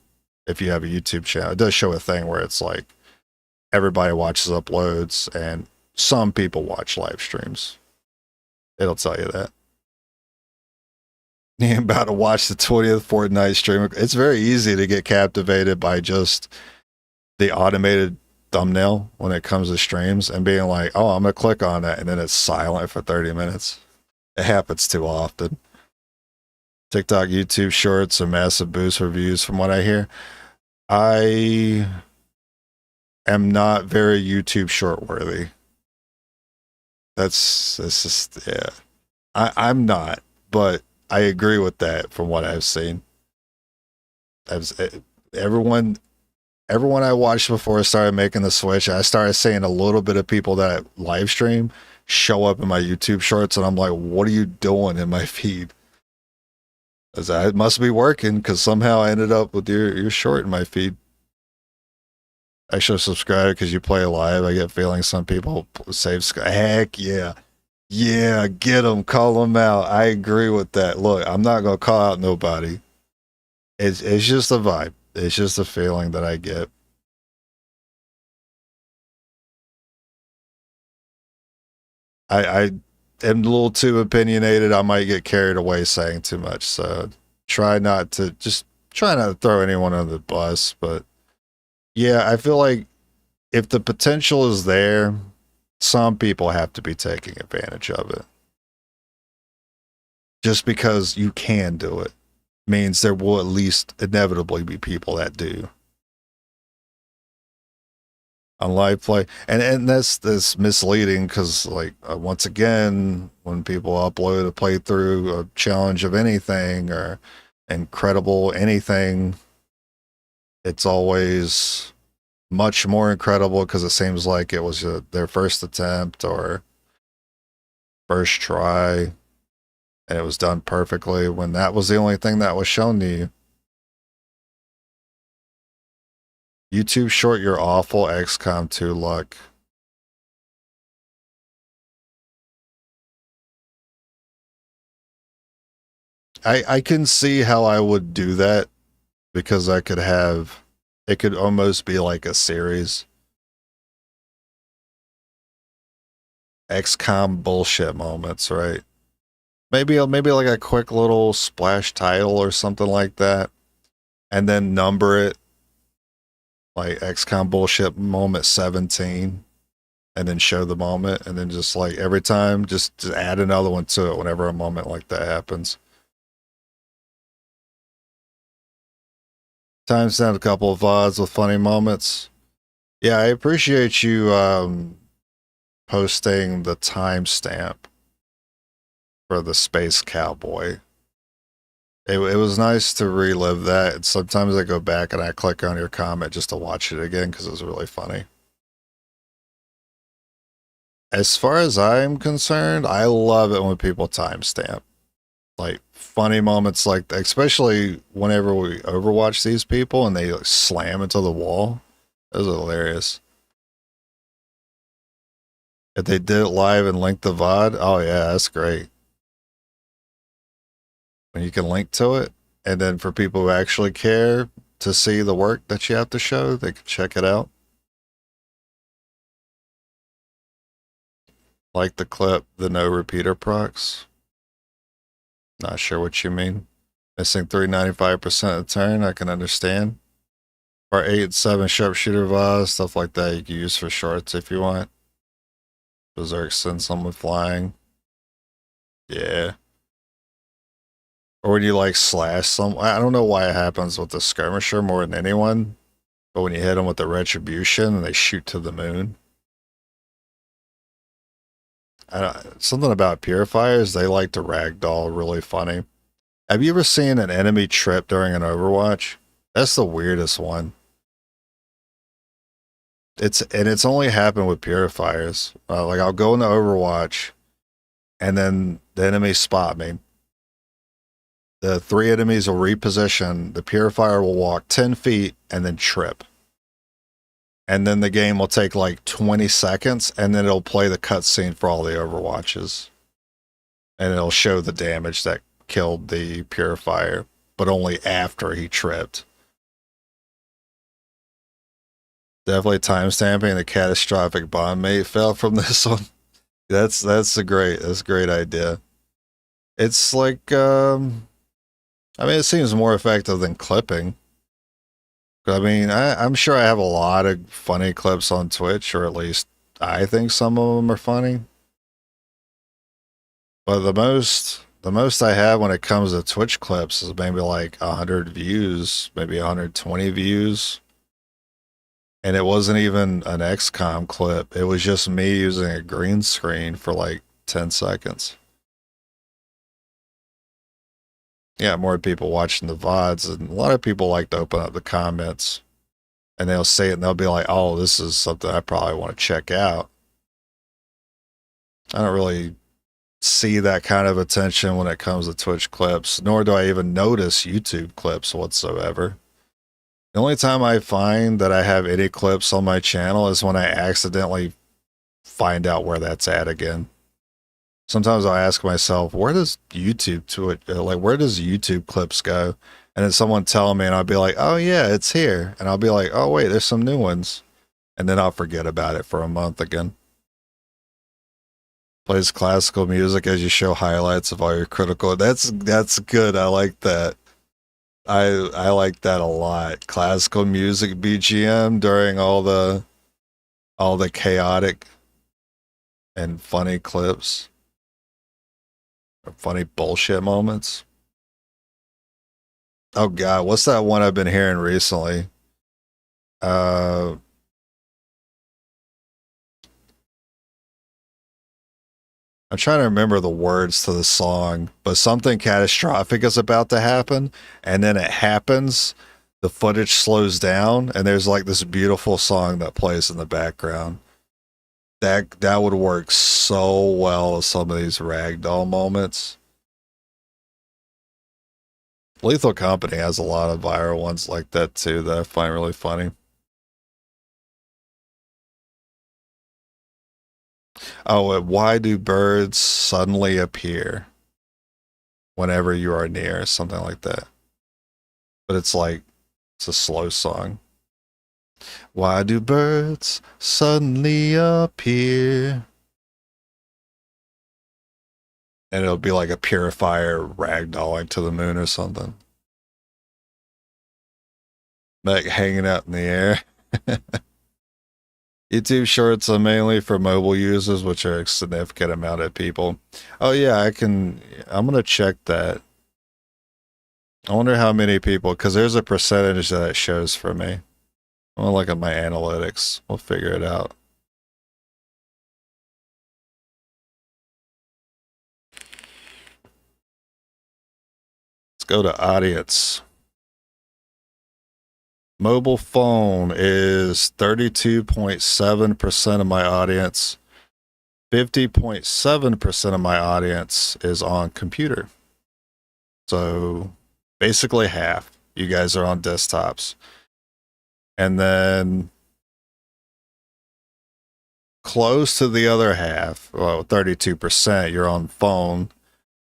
If you have a YouTube channel, it does show a thing where it's like everybody watches uploads and some people watch live streams. It'll tell you that. You're about to watch the 20th Fortnite stream. It's very easy to get captivated by just the automated thumbnail when it comes to streams and being like, oh, I'm going to click on that. And then it's silent for 30 minutes. It happens too often. TikTok, YouTube shorts, a massive boost for views from what I hear. I am not very YouTube short worthy. That's just, yeah. I'm not, but I agree with that from what I've seen. Everyone I watched before I started making the switch, I started seeing a little bit of people that live stream show up in my YouTube shorts, and I'm like, what are you doing in my feed? It must be working, because somehow I ended up with your short in my feed. I should subscribe because you play live. I get feeling some people save. Heck yeah. Yeah, get them, call them out. I agree with that. Look, I'm not gonna call out nobody. It's just a vibe. It's just a feeling that I get. I am a little too opinionated. I might get carried away saying too much. So try not to throw anyone under the bus. But yeah, I feel like if the potential is there, some people have to be taking advantage of it. Just because you can do it means there will at least inevitably be people that do. On live play, and that's misleading because, like, once again, when people upload a playthrough, a challenge of anything or incredible anything, it's always much more incredible because it seems like it was their first attempt or first try, and it was done perfectly when that was the only thing that was shown to you. YouTube short your awful XCOM 2 luck. I can see how I would do that because it could almost be like a series. XCOM bullshit moments, right? Maybe like a quick little splash title or something like that, and then number it like XCOM bullshit moment 17, and then show the moment, and then just like every time just add another one to it whenever a moment like that happens. Timestamp a couple of VODs with funny moments. Yeah, I appreciate you posting the timestamp for the Space Cowboy. It was nice to relive that. And sometimes I go back and I click on your comment just to watch it again because it was really funny. As far as I'm concerned, I love it when people timestamp. Like funny moments like that, especially whenever we Overwatch these people and they like slam into the wall. Those are hilarious. If they did it live and link the VOD, oh yeah, that's great. When you can link to it, and then for people who actually care to see the work that you have to show, they can check it out. Like the clip, the no repeater procs. Not sure what you mean. Missing 395% of the turn, I can understand. Or 8 and 7 sharpshooter VODs, stuff like that you can use for shorts if you want. Berserk send someone flying. Yeah. Or when you like slash some, I don't know why it happens with the skirmisher more than anyone, but when you hit them with the retribution and they shoot to the moon. Something about purifiers, they like to ragdoll really funny. Have you ever seen an enemy trip during an Overwatch? That's the weirdest one. It's only happened with purifiers. Like I'll go into Overwatch and then the enemies spot me. The 3 enemies will reposition. The purifier will walk 10 feet and then trip. And then the game will take like 20 seconds and then it'll play the cutscene for all the Overwatches. And it'll show the damage that killed the purifier, but only after he tripped. Definitely timestamping the catastrophic bond mate fell from this one. That's a great idea. It's like I mean, it seems more effective than clipping. I mean, I'm sure I have a lot of funny clips on Twitch, or at least I think some of them are funny. But the most I have when it comes to Twitch clips is maybe like 100 views, maybe 120 views. And it wasn't even an XCOM clip. It was just me using a green screen for like 10 seconds. Yeah, more people watching the VODs, and a lot of people like to open up the comments and they'll say it and they'll be like, oh, this is something I probably want to check out. I don't really see that kind of attention when it comes to Twitch clips, nor do I even notice YouTube clips whatsoever. The only time I find that I have any clips on my channel is when I accidentally find out where that's at again. Sometimes I ask myself, where does YouTube where does YouTube clips go? And then someone tell me, and I'll be like, oh yeah, it's here. And I'll be like, oh wait, there's some new ones. And then I'll forget about it for a month again. Plays classical music as you show highlights of all your critical. That's good. I like that. I like that a lot. Classical music BGM during all the chaotic and funny clips. Or funny bullshit moments. Oh god, what's that one I've been hearing recently? I'm trying to remember the words to the song, but something catastrophic is about to happen, and then it happens, the footage slows down, and there's like this beautiful song that plays in the background. That would work so well with some of these ragdoll moments. Lethal Company has a lot of viral ones like that too that I find really funny. Oh, why do birds suddenly appear whenever you are near? Something like that. But it's a slow song. Why do birds suddenly appear? And it'll be like a purifier ragdolling to the moon or something. Like hanging out in the air. YouTube Shorts are mainly for mobile users, which are a significant amount of people. Oh yeah, I'm gonna check that. I wonder how many people, because there's a percentage that it shows for me. I'm gonna look at my analytics. We'll figure it out. Let's go to audience. Mobile phone is 32.7% of my audience. 50.7% of my audience is on computer. So basically half. You guys are on desktops. And then close to the other half, well, 32%, you're on phone.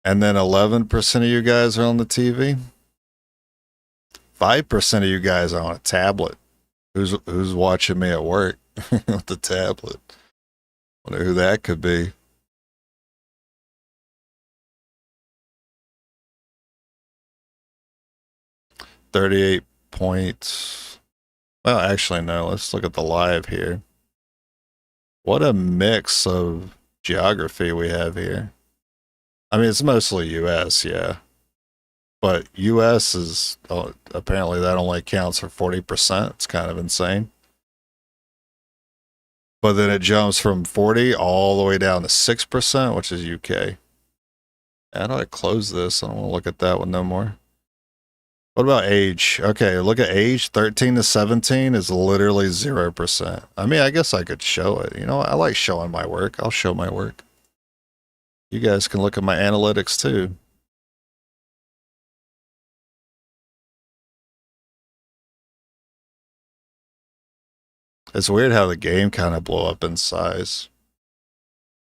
And then 11% of you guys are on the TV. 5% of you guys are on a tablet. Who's watching me at work with the tablet? Wonder who that could be. Well, actually, no. Let's look at the live here. What a mix of geography we have here. I mean, it's mostly U.S., yeah. But U.S. is, apparently that only counts for 40%. It's kind of insane. But then it jumps from 40 all the way down to 6%, which is UK. How do I close this? I don't want to look at that one no more. What about age? Okay, look at age. 13 to 17 is literally 0%. I mean, I guess I could show it. You know, I like showing my work. I'll show my work. You guys can look at my analytics too. It's weird how the game kind of blew up in size.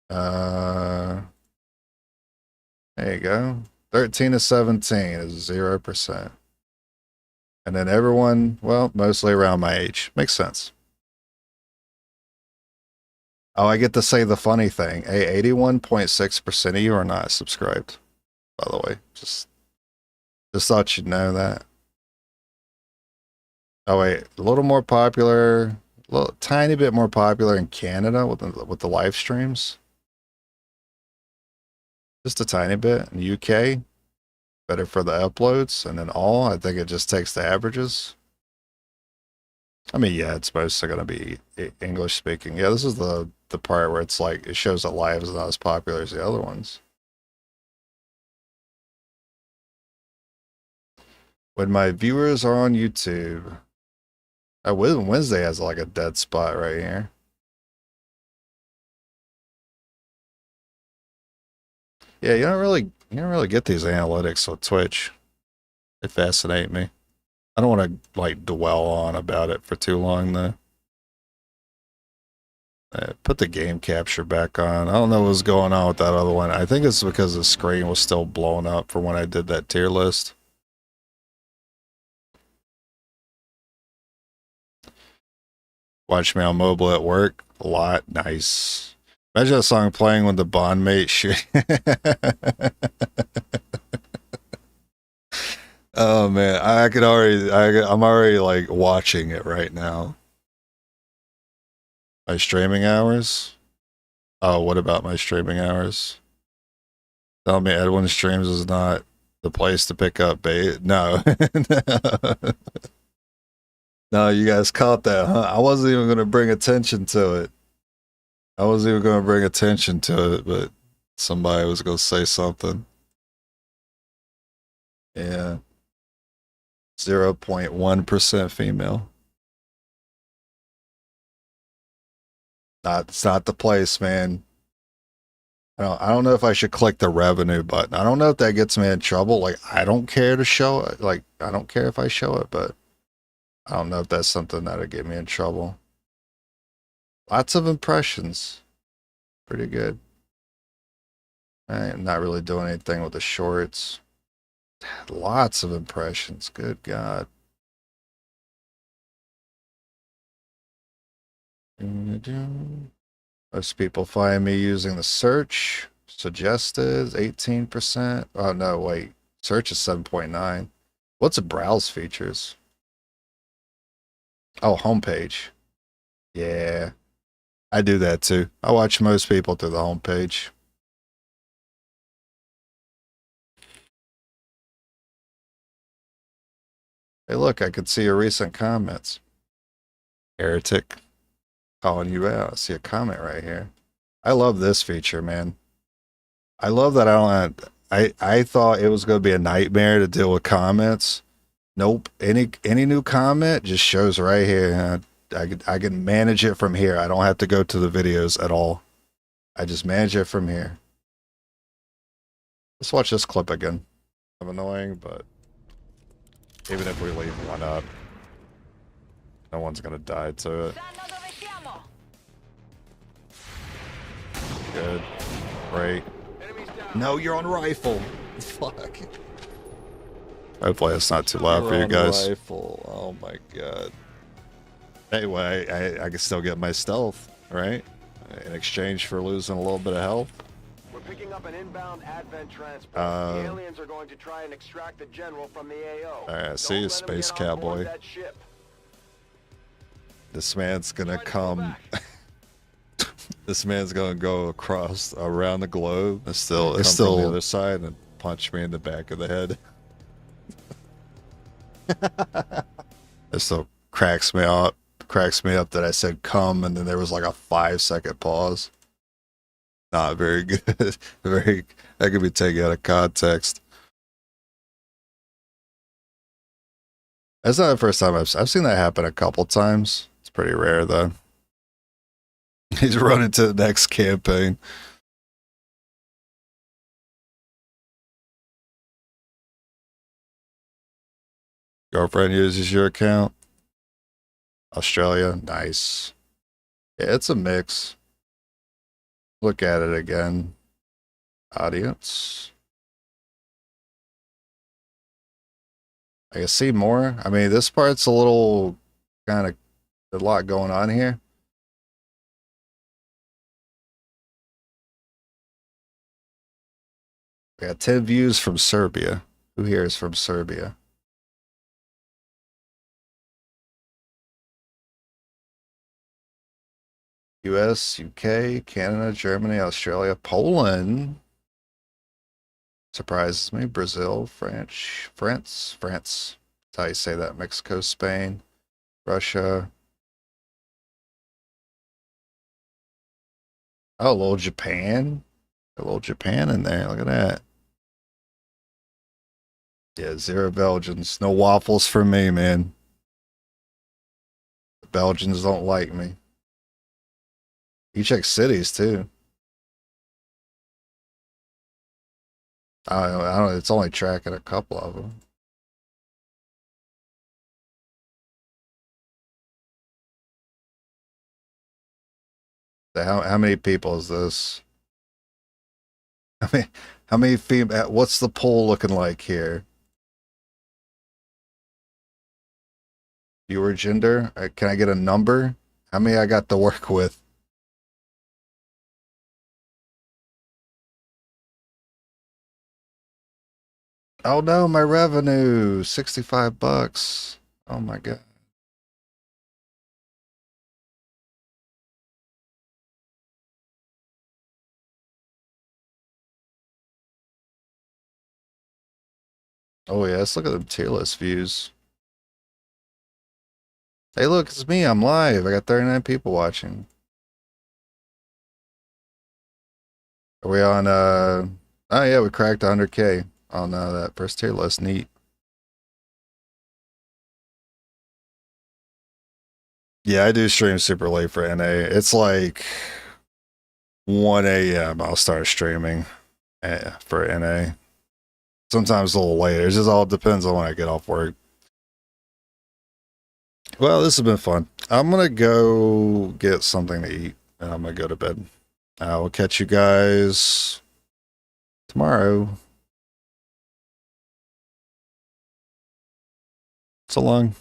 There you go. 13 to 17 is 0%. And then everyone, well, mostly around my age. Makes sense. Oh, I get to say the funny thing. Hey, 81.6% of you are not subscribed, by the way. Just thought you'd know that. Oh, wait. A little more popular, a little tiny bit more popular in Canada with the live streams. Just a tiny bit. In the UK, better for the uploads. And then all, I think it just takes the averages. I mean, yeah, it's mostly going to be English speaking. Yeah, this is the part where it's like, it shows that live is not as popular as the other ones. When my viewers are on YouTube, Wednesday has like a dead spot right here. Yeah, you don't really get these analytics on Twitch. They fascinate me. I don't want to like dwell on about it for too long though. Put the game capture back on. I don't know what's going on with that other one. I think it's because the screen was still blowing up for when I did that tier list. Watch me on mobile at work. A lot. Nice. Imagine that song playing with the bond mate shit. Oh man, I'm already like watching it right now. My streaming hours? Oh, what about my streaming hours? Tell me Edwin streams is not the place to pick up bait. No. No, you guys caught that, huh? I wasn't even going to bring attention to it. I wasn't even going to bring attention to it, but somebody was going to say something. Yeah. 0.1% female. It's not the place, man. I don't know if I should click the revenue button. I don't know if that gets me in trouble. Like, I don't care to show it. Like, I don't care if I show it, but I don't know if that's something that'll get me in trouble. Lots of impressions. Pretty good. I'm not really doing anything with the shorts. Lots of impressions. Good God. Most people find me using the search. Suggested 18%. Oh no, wait. Search is 7.9. What's a browse features? Oh, homepage. Yeah. I do that too. I watch most people through the homepage. Hey, look, I could see your recent comments. Heretic. Calling you out. I see a comment right here. I love this feature, man. I love that I thought it was going to be a nightmare to deal with comments. Nope. Any new comment just shows right here. I can manage it from here. I don't have to go to the videos at all. I just manage it from here. Let's watch this clip again. I'm annoying, but even if we leave one up, no one's gonna die to it. Good. Great. No, you're on rifle. Fuck. Hopefully it's not too loud for you guys. Rifle. Oh my god. Anyway, I can still get my stealth, right? In exchange for losing a little bit of health. We're picking up an inbound advent transport. The aliens are going to try and extract the general from the AO. Alright, I see you, Space Cowboy. This man's gonna come. This man's gonna go around the globe. It's still from the other side and punch me in the back of the head. It still cracks me up that I said come and then there was like a 5-second pause. Not very good. That could be taken out of context. That's not the first time I've seen that happen a couple times. It's pretty rare though. He's running to the next campaign. Girlfriend uses your account. Australia, nice. Yeah, it's a mix. Look at it again. Audience. I can see more. I mean, this part's a little kind of a lot going on here. We got 10 views from Serbia. Who here is from Serbia? US, UK, Canada, Germany, Australia, Poland. Surprises me. Brazil, France. That's how you say that. Mexico, Spain, Russia. Oh, a little Japan. A little Japan in there. Look at that. Yeah, 0 Belgians. No waffles for me, man. The Belgians don't like me. You check cities too. I don't know. It's only tracking a couple of them. How many people is this? How many female? What's the poll looking like here? Viewer gender? Can I get a number? How many I got to work with? Oh no, my revenue, $65. Oh my God. Oh yeah, let's look at the tier list views. Hey look, it's me, I'm live. I got 39 people watching. Are we on oh yeah, we cracked 100K on that first tier list. Neat. Yeah, I do stream super late for NA. It's like 1 a.m. I'll start streaming for NA. Sometimes a little later. It just all depends on when I get off work. Well, this has been fun. I'm going to go get something to eat, and I'm going to go to bed. I will catch you guys tomorrow. So long.